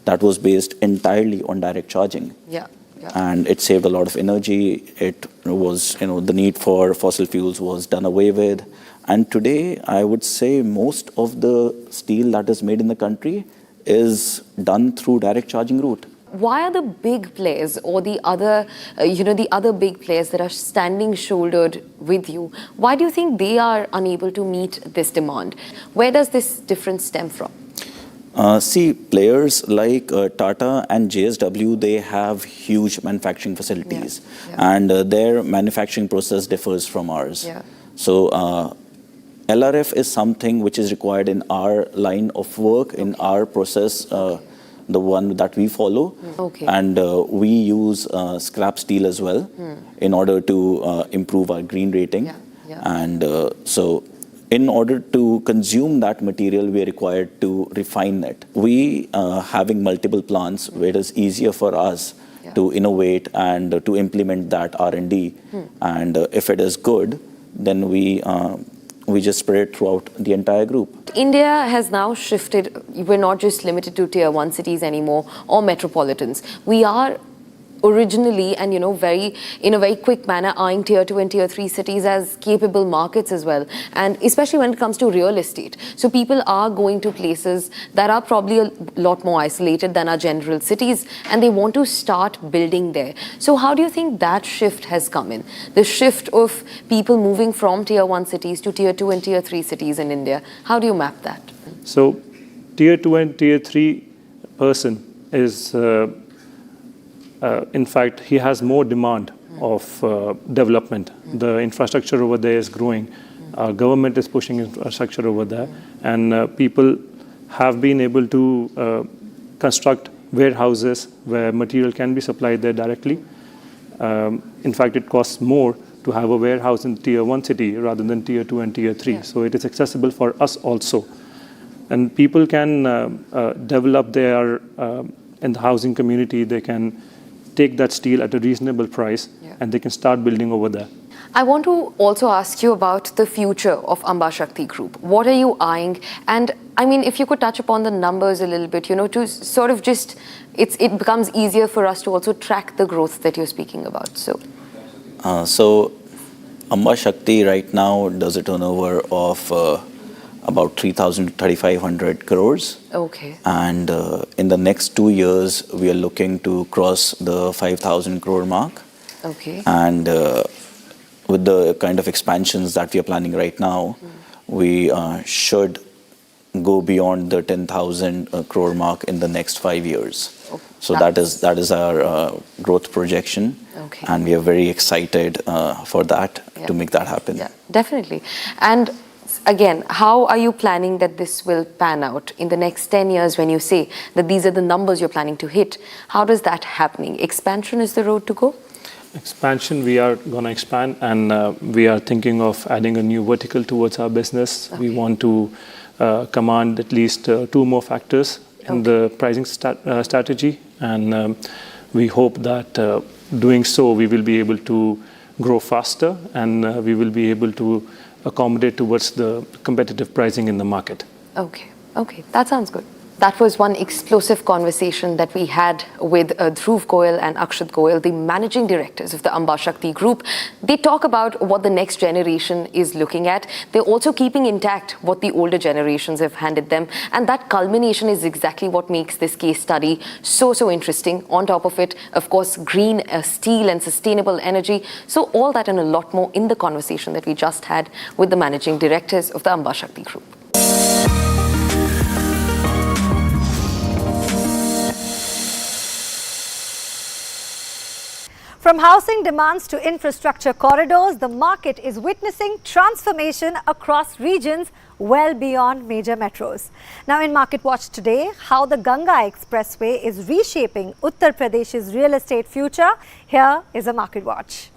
that was based entirely on direct charging. Yeah. Yeah. And it saved a lot of energy. It was, the need for fossil fuels was done away with. And today, I would say most of the steel that is made in the country is done through direct charging route. Why are the big players or the other, the other big players that are standing shouldered with you, why do you think they are unable to meet this demand? Where does this difference stem from? See, players like Tata and JSW, they have huge manufacturing facilities. And their manufacturing process differs from ours. So LRF is something which is required in our line of work, in our process, the one that we follow. And we use scrap steel as well in order to improve our green rating. And so in order to consume that material, we are required to refine it. We, having multiple plants, where it is easier for us to innovate and to implement that R&D. And if it is good, then we just spread it throughout the entire group. India has now shifted. We're not just limited to tier 1 cities anymore or metropolitans. We are originally and in a very quick manner eyeing tier 2 and tier 3 cities as capable markets as well, and especially when it comes to real estate. So people are going to places that are probably a lot more isolated than our general cities, and they want to start building there. So how do you think that shift has come in? The shift of people moving from tier 1 cities to tier 2 and tier 3 cities in India. How do you map that? So tier 2 and tier 3 person is in fact, he has more demand of development. The infrastructure over there is growing. Our government is pushing infrastructure over there. And people have been able to construct warehouses where material can be supplied there directly. In fact, it costs more to have a warehouse in tier 1 city rather than tier 2 and tier 3. So it is accessible for us also. And people can develop their, in the housing community, they can take that steel at a reasonable price and they can start building over there. I want to also ask you about the future of Amba Shakti Group. What are you eyeing? And I mean, if you could touch upon the numbers a little bit, to sort of just, it becomes easier for us to also track the growth that you're speaking about. So Amba Shakti right now does a turnover of about 3,000 to 3,500 crores. Okay. And in the next 2 years, we are looking to cross the 5,000 crore mark. Okay. And with the kind of expansions that we are planning right now, we should go beyond the 10,000 crore mark in the next 5 years. Okay. So that is our growth projection. Okay. And we are very excited for that, to make that happen. Yeah, definitely. And again, how are you planning that this will pan out in the next 10 years when you say that these are the numbers you're planning to hit? How does that happening? Expansion is the road to go? Expansion, we are going to expand, and we are thinking of adding a new vertical towards our business. We want to command at least 2 more factors in the pricing strategy, and we hope that doing so, we will be able to grow faster, and we will be able to accommodate towards the competitive pricing in the market. Okay, that sounds good. That was one explosive conversation that we had with Dhruv Goyal and Akshat Goyal, the managing directors of the Amba Shakti Group. They talk about what the next generation is looking at. They're also keeping intact what the older generations have handed them. And that culmination is exactly what makes this case study so interesting. On top of it, of course, green steel and sustainable energy. So all that and a lot more in the conversation that we just had with the managing directors of the Amba Shakti Group. From housing demands to infrastructure corridors, the market is witnessing transformation across regions well beyond major metros. Now in Market Watch today, how the Ganga Expressway is reshaping Uttar Pradesh's real estate future. Here is a Market Watch.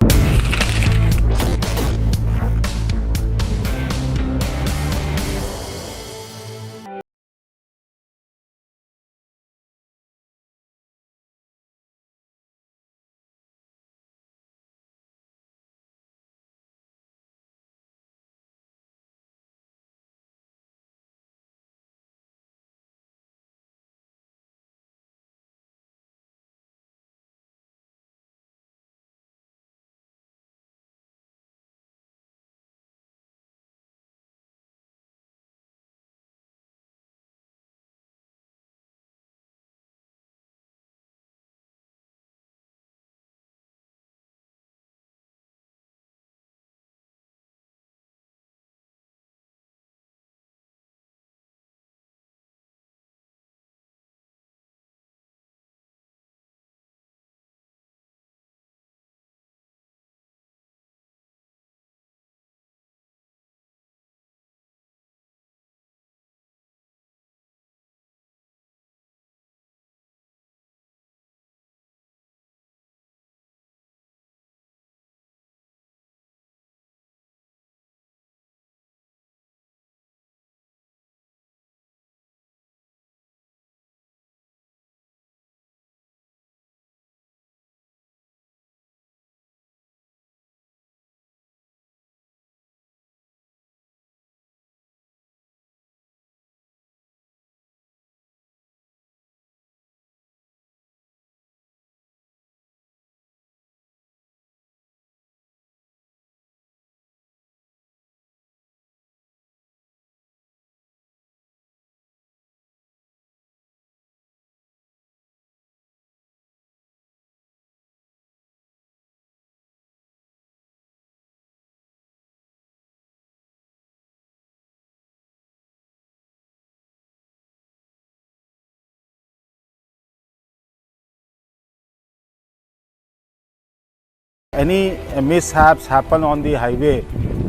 Any mishaps happen on the highway,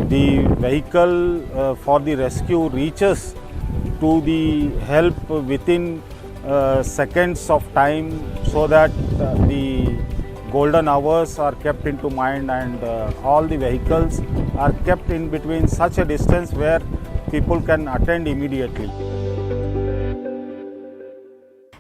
the vehicle for the rescue reaches to the help within seconds of time, so that the golden hours are kept into mind, and all the vehicles are kept in between such a distance where people can attend immediately.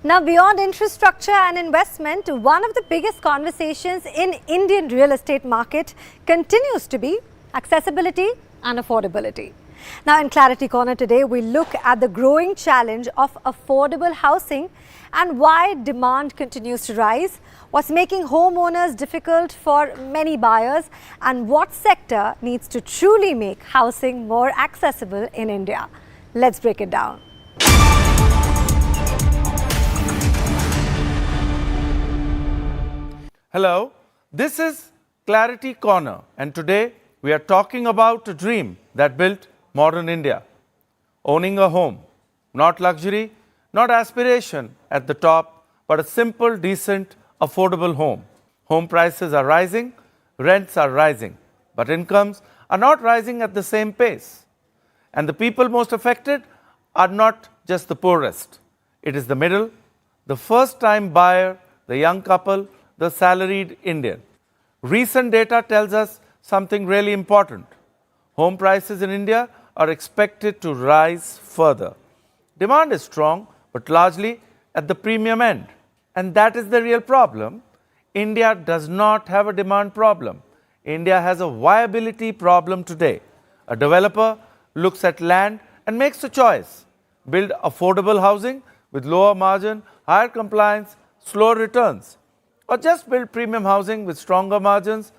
Now, beyond infrastructure and investment, one of the biggest conversations in Indian real estate market continues to be accessibility and affordability. Now, in Clarity Corner today, we look at the growing challenge of affordable housing and why demand continues to rise, what's making homeowners difficult for many buyers, and what sector needs to truly make housing more accessible in India. Let's break it down. Hello, this is Clarity Corner, and today we are talking about a dream that built modern India. Owning a home, not luxury, not aspiration at the top, but a simple, decent, affordable home. Home prices are rising, rents are rising, but incomes are not rising at the same pace. And the people most affected are not just the poorest. It is the middle, the first-time buyer, the young couple, the salaried Indian. Recent data tells us something really important. Home prices in India are expected to rise further. Demand is strong, but largely at the premium end. And that is the real problem. India does not have a demand problem. India has a viability problem today. A developer looks at land and makes a choice. Build affordable housing with lower margin, higher compliance, slower returns. Or just build premium housing with stronger margins,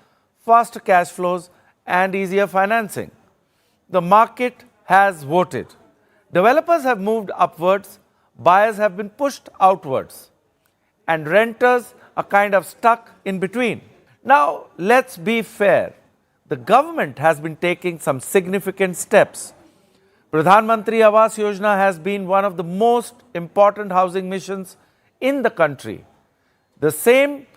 faster cash flows, and easier financing. The market has voted. Developers have moved upwards, buyers have been pushed outwards, and renters are kind of stuck in between. Now, let's be fair. The government has been taking some significant steps. Pradhan Mantri Awas Yojana has been one of the most important housing missions in the country. The same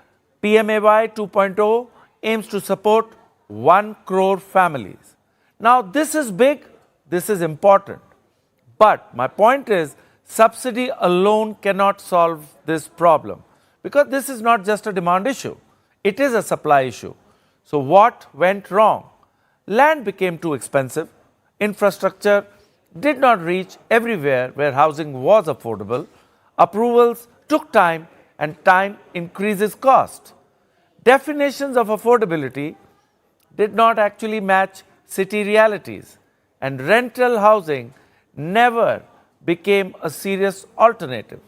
PMAY 2.0 aims to support 1 crore families. Now, this is big, this is important. But my point is, subsidy alone cannot solve this problem, because this is not just a demand issue, it is a supply issue. So what went wrong? Land became too expensive, infrastructure did not reach everywhere where housing was affordable, approvals took time, and time increases cost. Definitions of affordability did not actually match city realities, and rental housing never became a serious alternative.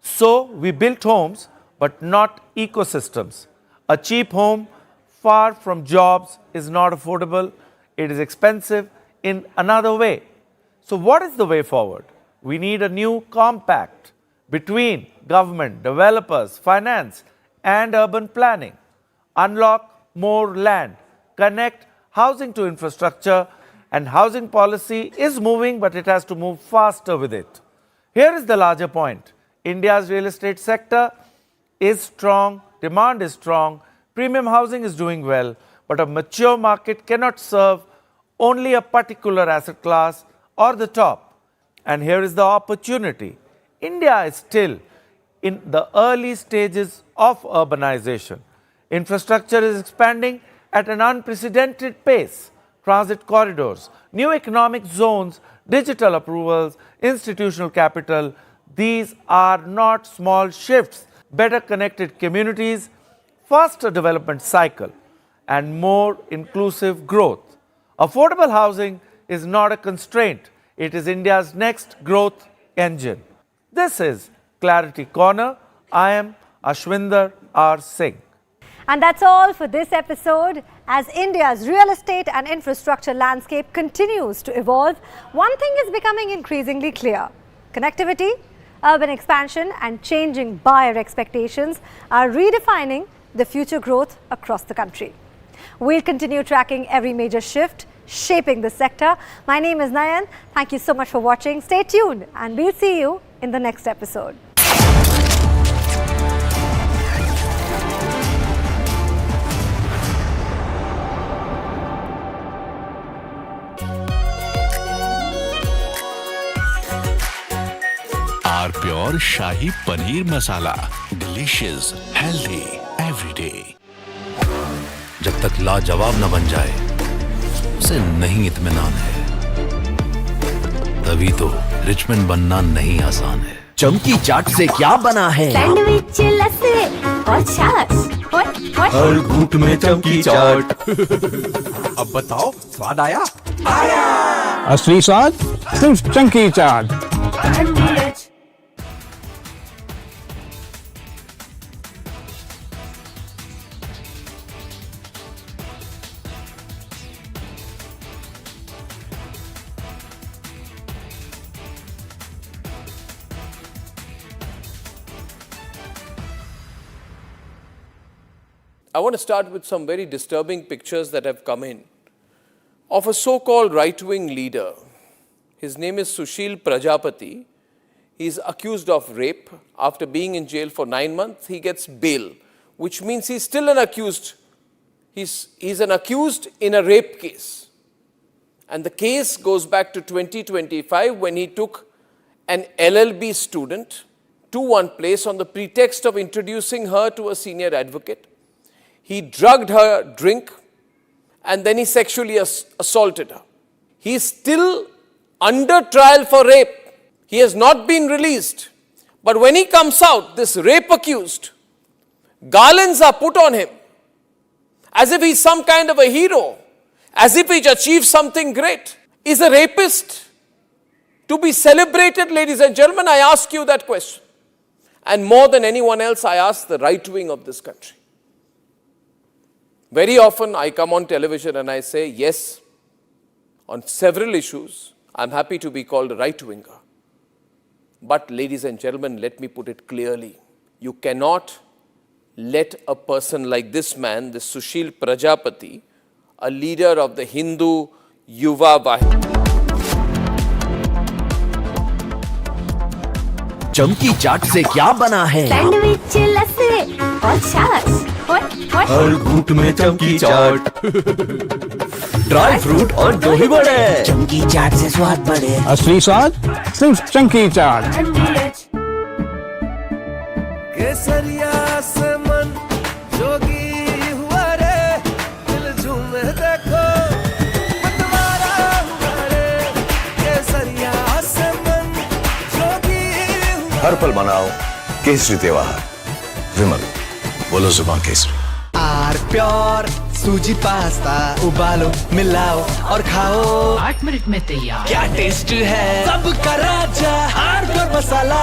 So we built homes, but not ecosystems. A cheap home far from jobs is not affordable. It is expensive in another way. So what is the way forward? We need a new compact between government, developers, finance, and urban planning. Unlock more land, connect housing to infrastructure, and housing policy is moving, but it has to move faster with it. Here is the larger point. India's real estate sector is strong, demand is strong, premium housing is doing well, but a mature market cannot serve only a particular asset class or the top. And here is the opportunity. India is still in the early stages of urbanization. Infrastructure is expanding at an unprecedented pace. Transit corridors, new economic zones, digital approvals, institutional capital, these are not small shifts. Better connected communities, faster development cycle, and more inclusive growth. Affordable housing is not a constraint. It is India's next growth engine. This is Clarity Corner. I am Ashwinder R. Singh. And that's all for this episode. As India's real estate and infrastructure landscape continues to evolve, one thing is becoming increasingly clear. Connectivity, urban expansion, and changing buyer expectations are redefining the future growth across the country. We'll continue tracking every major shift shaping the sector. My name is Nayan. Thank you so much for watching. Stay tuned and we'll see you in the next episode. R pure shahi paneer masala, delicious, healthy, everyday. जब तक लाजवाब न बन जाए उसे नहीं इत्मीनान है, तभी तो रिचमंड बनना नहीं आसान है। चमकी चाट से क्या बना है? सैंडविच, लस्सी और छाछ। हर घूंट में चमकी चाट। अब बताओ, स्वाद आया? आया। असली स्वाद सिर्फ चमकी चाट। I want to start with some very disturbing pictures that have come in of a so-called right-wing leader. His name is Sushil Prajapati. He is accused of rape. After being in jail for 9 months, he gets bail, which means he's still an accused. He's an accused in a rape case. And the case goes back to 2025 when he took an LLB student to one place on the pretext of introducing her to a senior advocate. He drugged her drink and then he sexually assaulted her. He is still under trial for rape. He has not been released. But when he comes out, this rape accused, garlands are put on him as if he's some kind of a hero, as if he's achieved something great. Is a rapist to be celebrated, ladies and gentlemen? I ask you that question. And more than anyone else, I ask the right wing of this country. Very often I come on television and I say, yes, on several issues, I'm happy to be called a right-winger. But ladies and gentlemen, let me put it clearly. You cannot let a person like this man, this Sushil Prajapati, a leader of the Hindu Yuva Vahid. चमकी चाट से क्या बना है? Sandwich, लस्सी और छाछ। हर घूंट में चमकी चाट। ड्राई फ्रूट और दही बड़े, चंकी चाट से स्वाद बढ़े। असली स्वाद सिर्फ चंकी चाट। केसरिया से मन जोगी हुआ रे, दिल झूमे देखो मतवारा हुआ रे। केसरिया से मन जोगी हुआ। हर पल मनाओ केसरी त्योहार। विमल, बोलो जुबान केसरी। आर प्योर सूजी पास्ता उबालो मिलाओ और खाओ 8 मिनट में तैयार। क्या टेस्ट है सबका राजा R pure masala.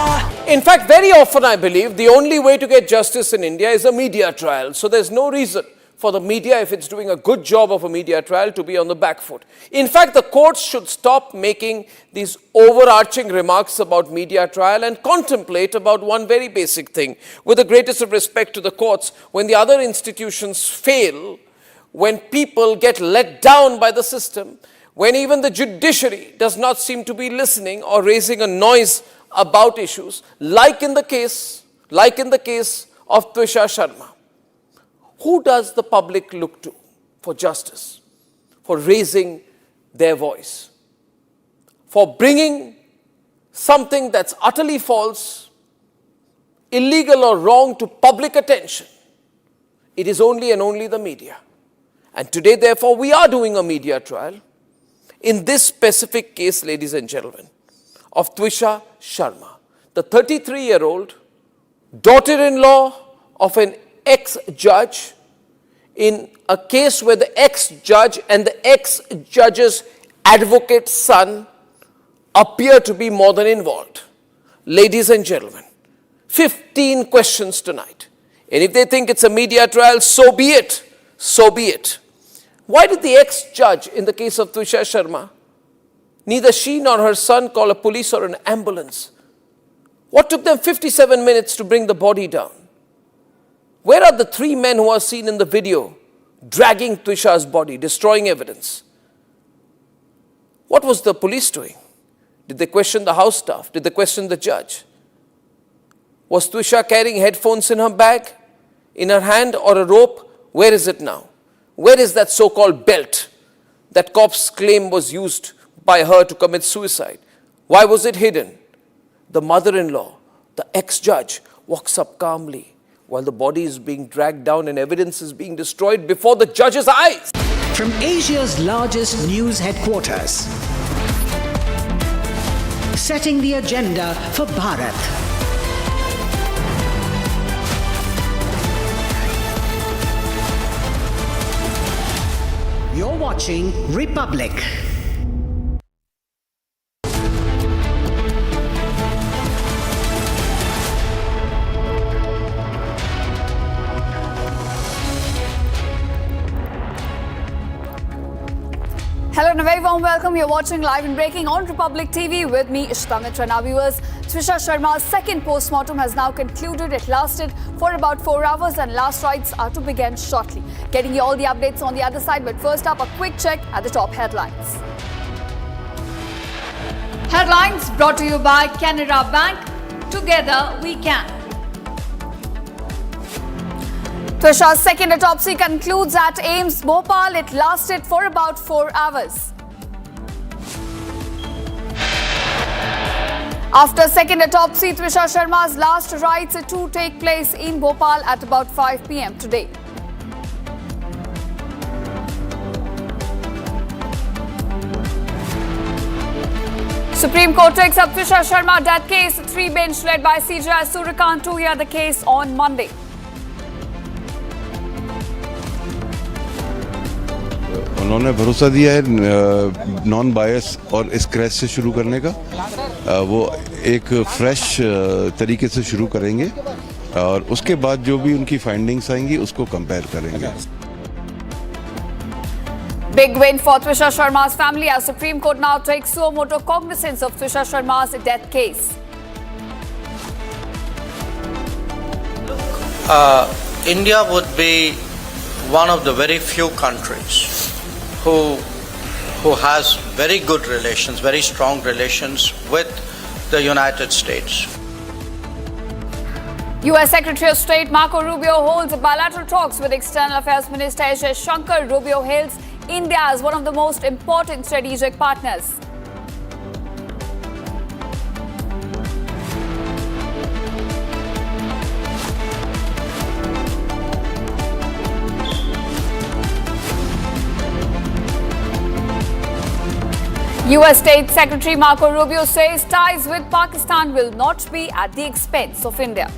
In fact, very often I believe the only way to get justice in India is a media trial. So there's no reason for the media, if it's doing a good job of a media trial, to be on the back foot. In fact, the courts should stop making these overarching remarks about media trial and contemplate about one very basic thing. With the greatest of respect to the courts, when the other institutions fail, when people get let down by the system, when even the judiciary does not seem to be listening or raising a noise about issues, like in the case of Twisha Sharma, who does the public look to for justice, for raising their voice, for bringing something that's utterly false, illegal or wrong to public attention? It is only and only the media. And today, therefore, we are doing a media trial in this specific case, ladies and gentlemen, of Twisha Sharma, the 33-year-old daughter-in-law of an ex-judge, in a case where the ex-judge and the ex-judge's advocate's son appear to be more than involved. Ladies and gentlemen, 15 questions tonight. And if they think it's a media trial, so be it. So be it. Why did the ex-judge in the case of Twisha Sharma, neither she nor her son call a police or an ambulance? What took them 57 minutes to bring the body down? Where are the 3 men who are seen in the video dragging Twisha's body, destroying evidence? What was the police doing? Did they question the house staff? Did they question the judge? Was Twisha carrying headphones in her bag, in her hand, or a rope? Where is it now? Where is that so-called belt that cops claim was used by her to commit suicide? Why was it hidden? The mother-in-law, the ex-judge, walks up calmly while the body is being dragged down and evidence is being destroyed before the judge's eyes. From Asia's largest news headquarters, setting the agenda for Bharat. You're watching Republic. Hello and a very warm welcome. You're watching Live and Breaking on Republic TV with me, Ishita Mitra. Now viewers, Twisha Sharma's second post-mortem has now concluded. It lasted for about 4 hours and last rites are to begin shortly. Getting you all the updates on the other side, but first up, a quick check at the top headlines. Headlines brought to you by Canara Bank. Together we can. Twisha's second autopsy concludes at AIIMS Bopal. It lasted for about 4 hours. After second autopsy, Twisha Sharma's last rites are to take place in Bopal at about 5 p.m. today. Supreme Court takes up Twisha Sharma death case. 3-bench led by CJI Surikant to hear the case on Monday. उन्होंने भरोसा दिया है non बायस और इस crash से शुरू करने का। वो एक फ्रेश तरीके से शुरू करेंगे और उसके बाद जो भी उनकी फाइंडिंग्स आएंगी उसको कंपेयर करेंगे। Big win for Twisha Sharma's family as Supreme Court now takes suo motu cognizance of Twisha Sharma's death case. India would be one of the very few countries who has very good relations, very strong relations with the United States. U.S. Secretary of State Marco Rubio holds bilateral talks with External Affairs Minister S. Shankar. Rubio hails India as one of the most important strategic partners. US State Secretary Marco Rubio says ties with Pakistan will not be at the expense of India.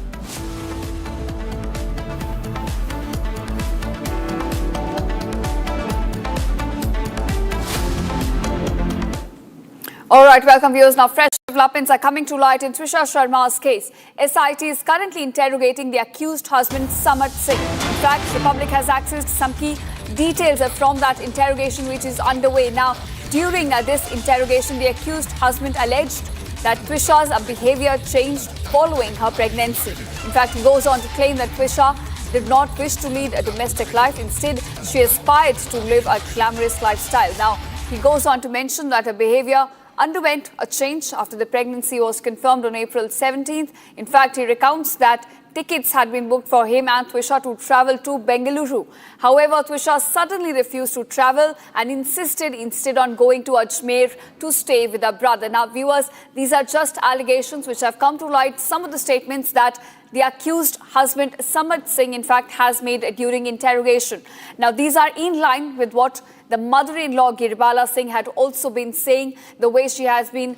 All right, welcome viewers. Now, fresh developments are coming to light in Twisha Sharma's case. SIT is currently interrogating the accused husband, Samarth Singh. In fact, the public has access to some key details from that interrogation which is underway. Now, during this interrogation, the accused husband alleged that Twisha's behavior changed following her pregnancy. In fact, he goes on to claim that Twisha did not wish to lead a domestic life. Instead, she aspired to live a glamorous lifestyle. Now, he goes on to mention that her behavior underwent a change after the pregnancy was confirmed on April 17th. In fact, he recounts that tickets had been booked for him and Twisha to travel to Bengaluru. However, Twisha suddenly refused to travel and insisted instead on going to Ajmer to stay with her brother. Now, viewers, these are just allegations which have come to light. Some of the statements that the accused husband, Samarth Singh, in fact, has made during interrogation. Now, these are in line with what the mother-in-law, Giribala Singh, had also been saying, the way she has been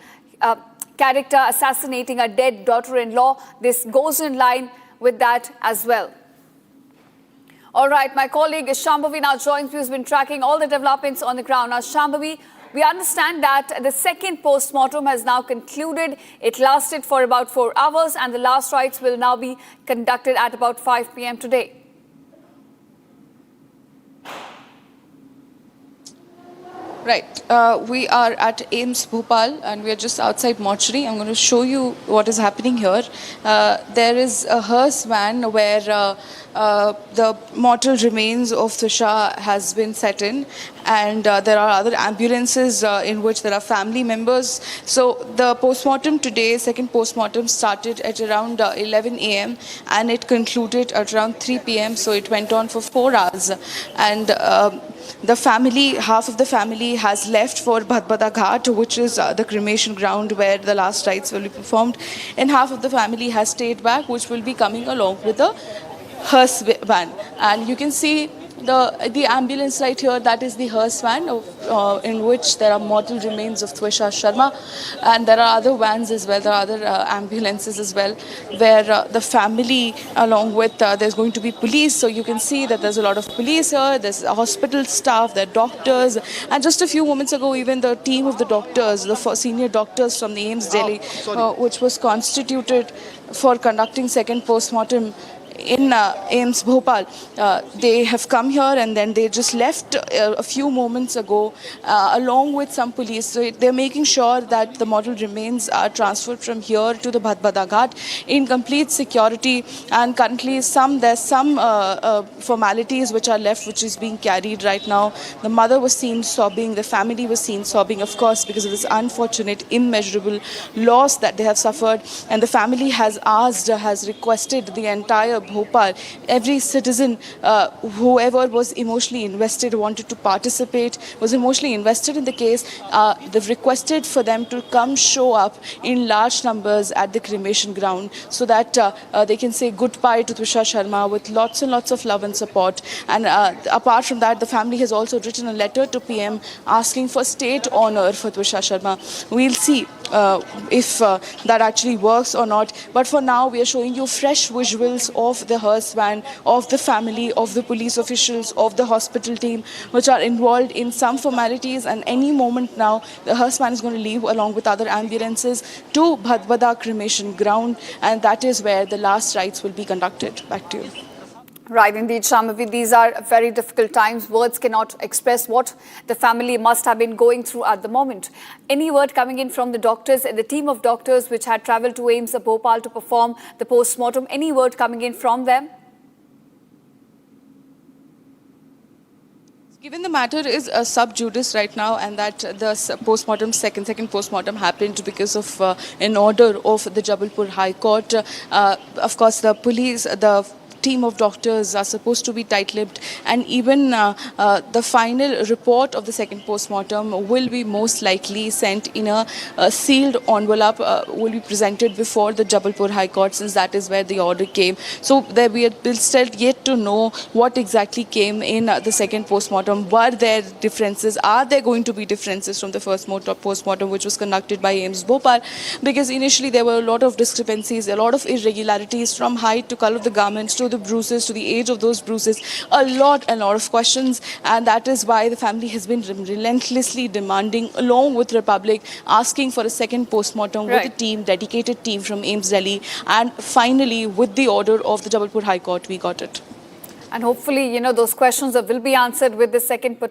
character assassinating a dead daughter-in-law. This goes in line with that as well. All right, my colleague Shambhavi now joins me, who's been tracking all the developments on the ground. Now, Shambhavi, we understand that the second post-mortem has now concluded. It lasted for about 4 hours and the last rites will now be conducted at about 5 p.m. today. Right. We are at AIIMS Bhopal and we are just outside mortuary. I'm going to show you what is happening here. There is a hearse van where the mortal remains of Twisha has been set in, and there are other ambulances in which there are family members. So the post-mortem today, second post-mortem, started at around 11 a.m. and it concluded at around 3 p.m. So it went on for 4 hours. And the family, half of the family has left for Bhatbada Ghat, which is the cremation ground where the last rites will be performed, and half of the family has stayed back, which will be coming along with the hearse van. And you can see the ambulance right here. That is the hearse van in which there are mortal remains of Twisha Sharma, and there are other vans as well. There are other ambulances as well where the family, along with there's going to be police. So you can see that there's a lot of police here. There's hospital staff, there are doctors, and just a few moments ago, even the team of the doctors, the senior doctors from the AIIMS Delhi, which was constituted for conducting second post-mortem in AIIMS Bhopal, they have come here and then they just left a few moments ago along with some police. So they're making sure that the mortal remains are transferred from here to the Bhatbada Ghat in complete security, and currently there's some formalities which are left, which is being carried right now. The mother was seen sobbing, the family was seen sobbing, of course, because of this unfortunate, immeasurable loss that they have suffered, and the family has requested the entire Bhopal, every citizen, whoever was emotionally invested, wanted to participate, was emotionally invested in the case, they've requested for them to come show up in large numbers at the cremation ground so that they can say goodbye to Twisha Sharma with lots and lots of love and support. And apart from that, the family has also written a letter to PM asking for state honor for Twisha Sharma. We'll see if that actually works or not. But for now, we are showing you fresh visuals of the hearse van, of the family, of the police officials, of the hospital team, which are involved in some formalities. And any moment now, the hearse van is going to leave along with other ambulances to Bhatbada cremation ground, and that is where the last rites will be conducted. Back to you. Right, indeed, Shambhavi. These are very difficult times. Words cannot express what the family must have been going through at the moment. Any word coming in from the doctors, the team of doctors which had travelled to AIIMS Bhopal to perform the post-mortem, any word coming in from them? Given the matter is sub judice right now, and that the post-mortem, second post-mortem happened because of an order of the Jabalpur High Court. Of course, the police, the team of doctors are supposed to be tight-lipped, and even the final report of the second post-mortem will be most likely sent in a sealed envelope, will be presented before the Jabalpur High Court, since that is where the order came. So there we are still yet to know what exactly came in the second post-mortem. Were there differences? Are there going to be differences from the first post-mortem, which was conducted by AIIMS Bopal? Because initially there were a lot of discrepancies, a lot of irregularities, from height to color of the garments to the bruises to the age of those bruises, a lot of questions, and that is why the family has been relentlessly demanding, along with Republic, asking for a second post-mortem with a team, dedicated team from AIIMS Delhi, and finally with the order of the Jabalpur High Court we got it. And hopefully, those questions will be answered with the second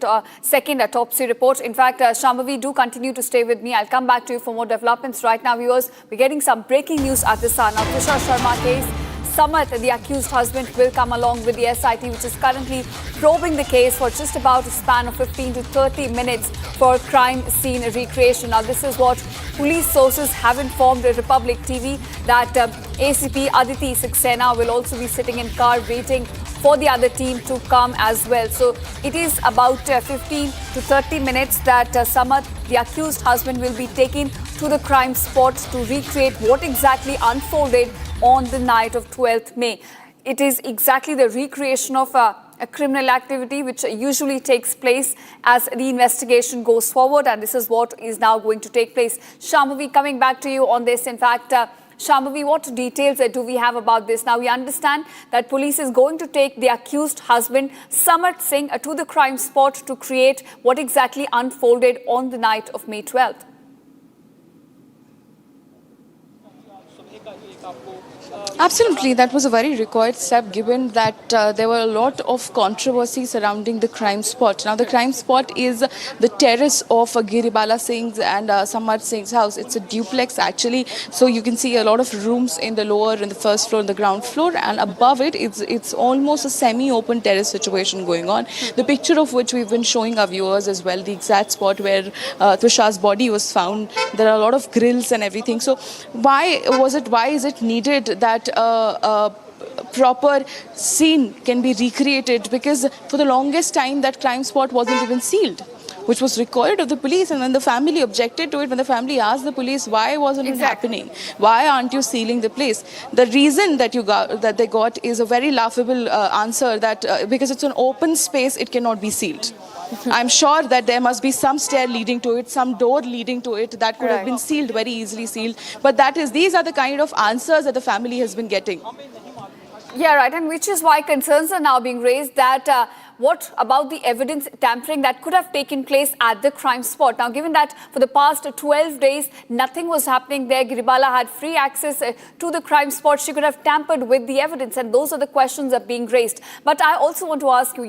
autopsy report. In fact, Shambhavi, do continue to stay with me. I'll come back to you for more developments. Right now, viewers, we're getting some breaking news at this hour. Now, Twisha Sharma case, Samarth, the accused husband, will come along with the SIT, which is currently probing the case for just about a span of 15 to 30 minutes for crime scene recreation. Now, this is what police sources have informed Republic TV, that ACP Aditi Saxena will also be sitting in car waiting for the other team to come as well. So it is about 15 to 30 minutes that Samarth, the accused husband, will be taken to the crime spot to recreate what exactly unfolded on the night of 12th May. It is exactly the recreation of a criminal activity which usually takes place as the investigation goes forward, and this is what is now going to take place. Shambhavi, coming back to you on this. In fact, Shambhavi, what details do we have about this? Now, we understand that police is going to take the accused husband, Samarth Singh, to the crime spot to create what exactly unfolded on the night of May 12th. Absolutely, that was a very required step, given that there were a lot of controversy surrounding the crime spot. Now, the crime spot is the terrace of Giribala Singh's and Samarth Singh's house. It's a duplex actually, so you can see a lot of rooms in the lower and the first floor and the ground floor, and above it, it's almost a semi-open terrace situation going on. The picture of which we've been showing our viewers as well, the exact spot where Twisha's body was found. There are a lot of grills and everything. So why is it needed that a proper scene can be recreated? Because for the longest time that crime spot wasn't even sealed, which was required of the police, and when the family objected to it, when the family asked the police why wasn't it happening, why aren't you sealing the place, the reason that they got is a very laughable answer, that because it's an open space, it cannot be sealed. I'm sure that there must be some stair leading to it, some door leading to it that could have been sealed, very easily sealed. But these are the kind of answers that the family has been getting. Yeah, right, and which is why concerns are now being raised that what about the evidence tampering that could have taken place at the crime spot? Now, given that for the past 12 days, nothing was happening there, Giribala had free access to the crime spot, she could have tampered with the evidence, and those are the questions that are being raised. But I also want to ask you,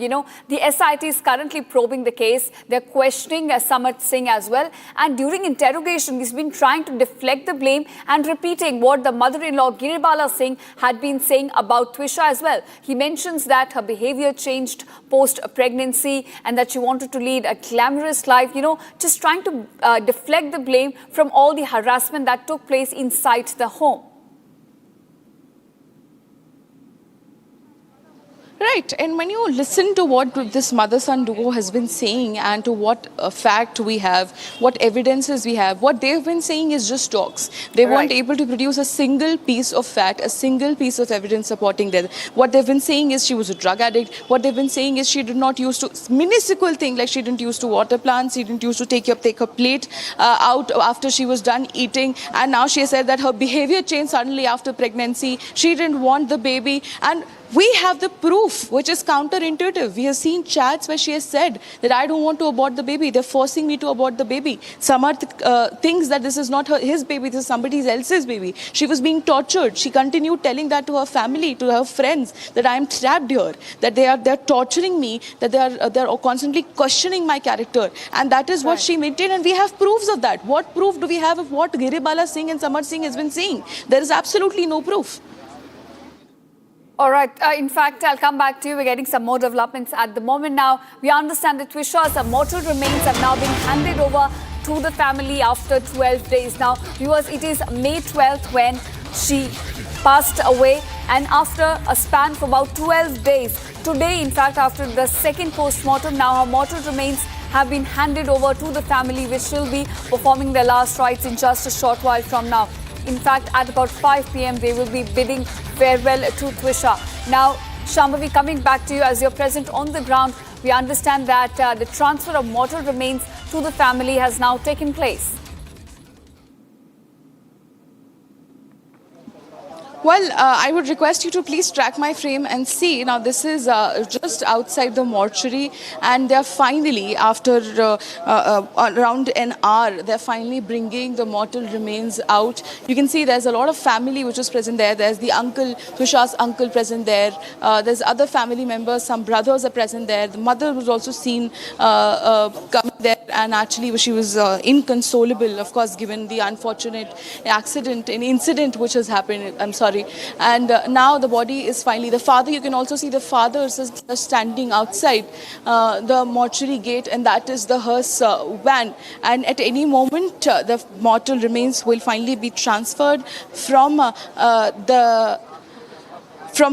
the SIT is currently probing the case. They're questioning Samarth Singh as well, and during interrogation, he's been trying to deflect the blame and repeating what the mother-in-law, Giribala Singh, had been saying about Twisha as well. He mentions that her behavior changed post-pregnancy and that she wanted to lead a glamorous life, just trying to deflect the blame from all the harassment that took place inside the home. Right, and when you listen to what this mother-son duo has been saying and to what fact we have, what evidences we have, what they've been saying is just talks. They weren't able to produce a single piece of fact, a single piece of evidence supporting that. What they've been saying is she was a drug addict. What they've been saying is she did not use to, minuscule thing like she didn't use to water plants, she didn't use to take her plate out after she was done eating, and now she said that her behavior changed suddenly after pregnancy. She didn't want the baby, and we have the proof, which is counterintuitive. We have seen chats where she has said that I don't want to abort the baby. They're forcing me to abort the baby. Samarth thinks that this is not his baby, this is somebody else's baby. She was being tortured. She continued telling that to her family, to her friends, that I am trapped here, that they're torturing me, that they're constantly questioning my character. And that is what she maintained, and we have proofs of that. What proof do we have of what Giribala Singh and Samarth Singh has been saying? There is absolutely no proof. All right. In fact, I'll come back to you. We're getting some more developments at the moment now. We understand that Twisha's mortal remains have now been handed over to the family after 12 days. Now, viewers, it is May 12th when she passed away. And after a span of about 12 days, today, in fact, after the second post-mortem, now her mortal remains have been handed over to the family, which will be performing their last rites in just a short while from now. In fact, at about 5 p.m, they will be bidding farewell to Twisha. Now, Shambhavi, coming back to you as you're present on the ground, we understand that the transfer of mortal remains to the family has now taken place. Well, I would request you to please track my frame and see. Now, this is just outside the mortuary, and they're finally, after around an hour, they're finally bringing the mortal remains out. You can see there's a lot of family which is present there. There's the uncle, Twisha's uncle, present there. There's other family members, some brothers are present there. The mother was also seen coming there, and actually she was inconsolable, of course, given the unfortunate accident, an incident which has happened. I'm sorry. And now the body is finally, the father, you can also see the father is standing outside the mortuary gate, and that is the hearse van. And at any moment, the mortal remains will finally be transferred from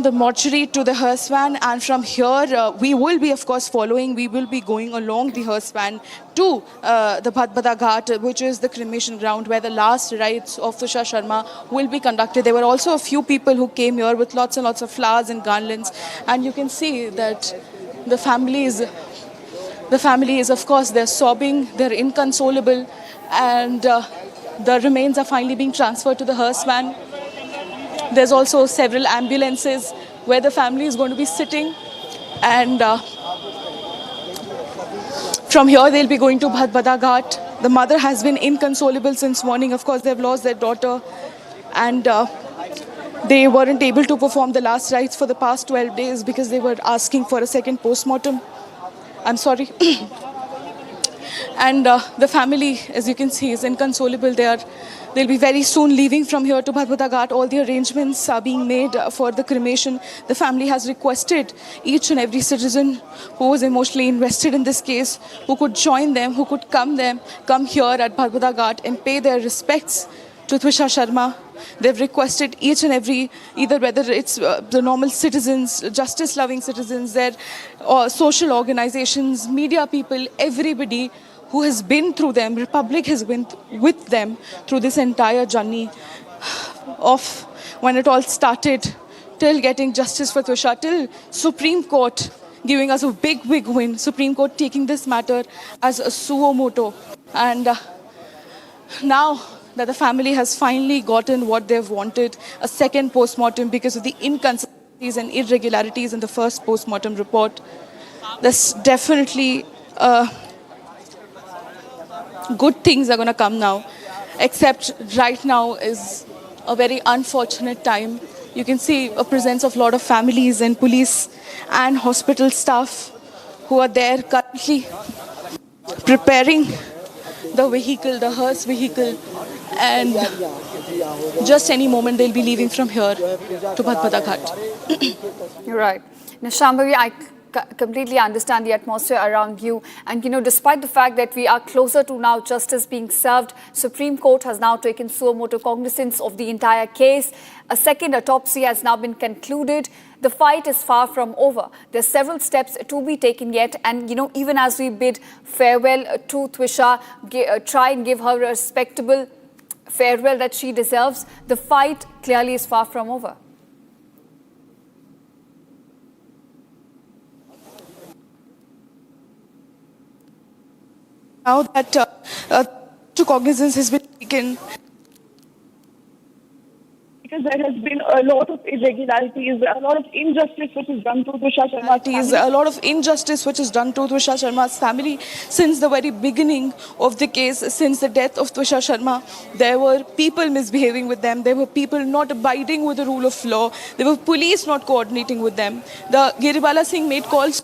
the mortuary to the hearse van, and from here we will be, of course, we will be going along the hearse van to the Bhatbada Ghat, which is the cremation ground where the last rites of Twisha Sharma will be conducted. There were also a few people who came here with lots and lots of flowers and garlands, and you can see that the family is, of course, they're sobbing, they're inconsolable, and the remains are finally being transferred to the hearse van. There's also several ambulances where the family is going to be sitting, and from here they'll be going to Bhatbada Ghat. The mother has been inconsolable since morning. Of course, they've lost their daughter, and they weren't able to perform the last rites for the past 12 days because they were asking for a second post-mortem. I'm sorry. And the family, as you can see, is inconsolable. They'll be very soon leaving from here to Bhatbada Ghat. All the arrangements are being made for the cremation. The family has requested each and every citizen who was emotionally invested in this case, who could join them, who could come here at Bhatbada Ghat and pay their respects to Twisha Sharma. They've requested each and every, whether it's the normal citizens, justice-loving citizens, their social organizations, media people, everybody who has been through them, Republic has been with them through this entire journey of when it all started, till getting justice for Twisha, till Supreme Court giving us a big win, Supreme Court taking this matter as a suo moto. And now that the family has finally gotten what they've wanted, a second post-mortem because of the inconsistencies and irregularities in the first post-mortem report, there's definitely good things are going to come now, except right now is a very unfortunate time. You can see a presence of a lot of families and police and hospital staff who are there currently preparing the vehicle, the hearse vehicle, and just any moment they'll be leaving from here to Bhatbada Ghat. You're right. Now, Shambhavi, I completely understand the atmosphere around you, and despite the fact that we are closer to now justice being served, Supreme Court has now taken suo moto cognizance of the entire case. A second autopsy has now been concluded. The fight is far from over. There's several steps to be taken yet, and even as we bid farewell to Twisha, try and give her a respectable farewell that she deserves, the fight clearly is far from over. Now that to cognizance has been taken, because there has been a lot of irregularities, a lot of injustice which is done to Twisha Sharma's family. A lot of injustice which is done to Twisha Sharma's family since the very beginning of the case, since the death of Twisha Sharma. There were people misbehaving with them. There were people not abiding with the rule of law. There were police not coordinating with them. The Giribala Singh made calls,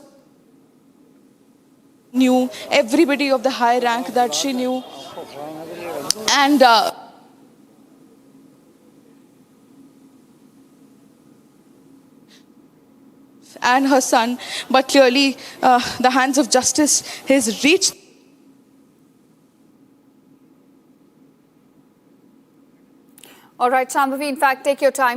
knew everybody of the high rank that she knew, and her son, but clearly the hands of justice has reached. All right, Shambhavi, in fact, take your time.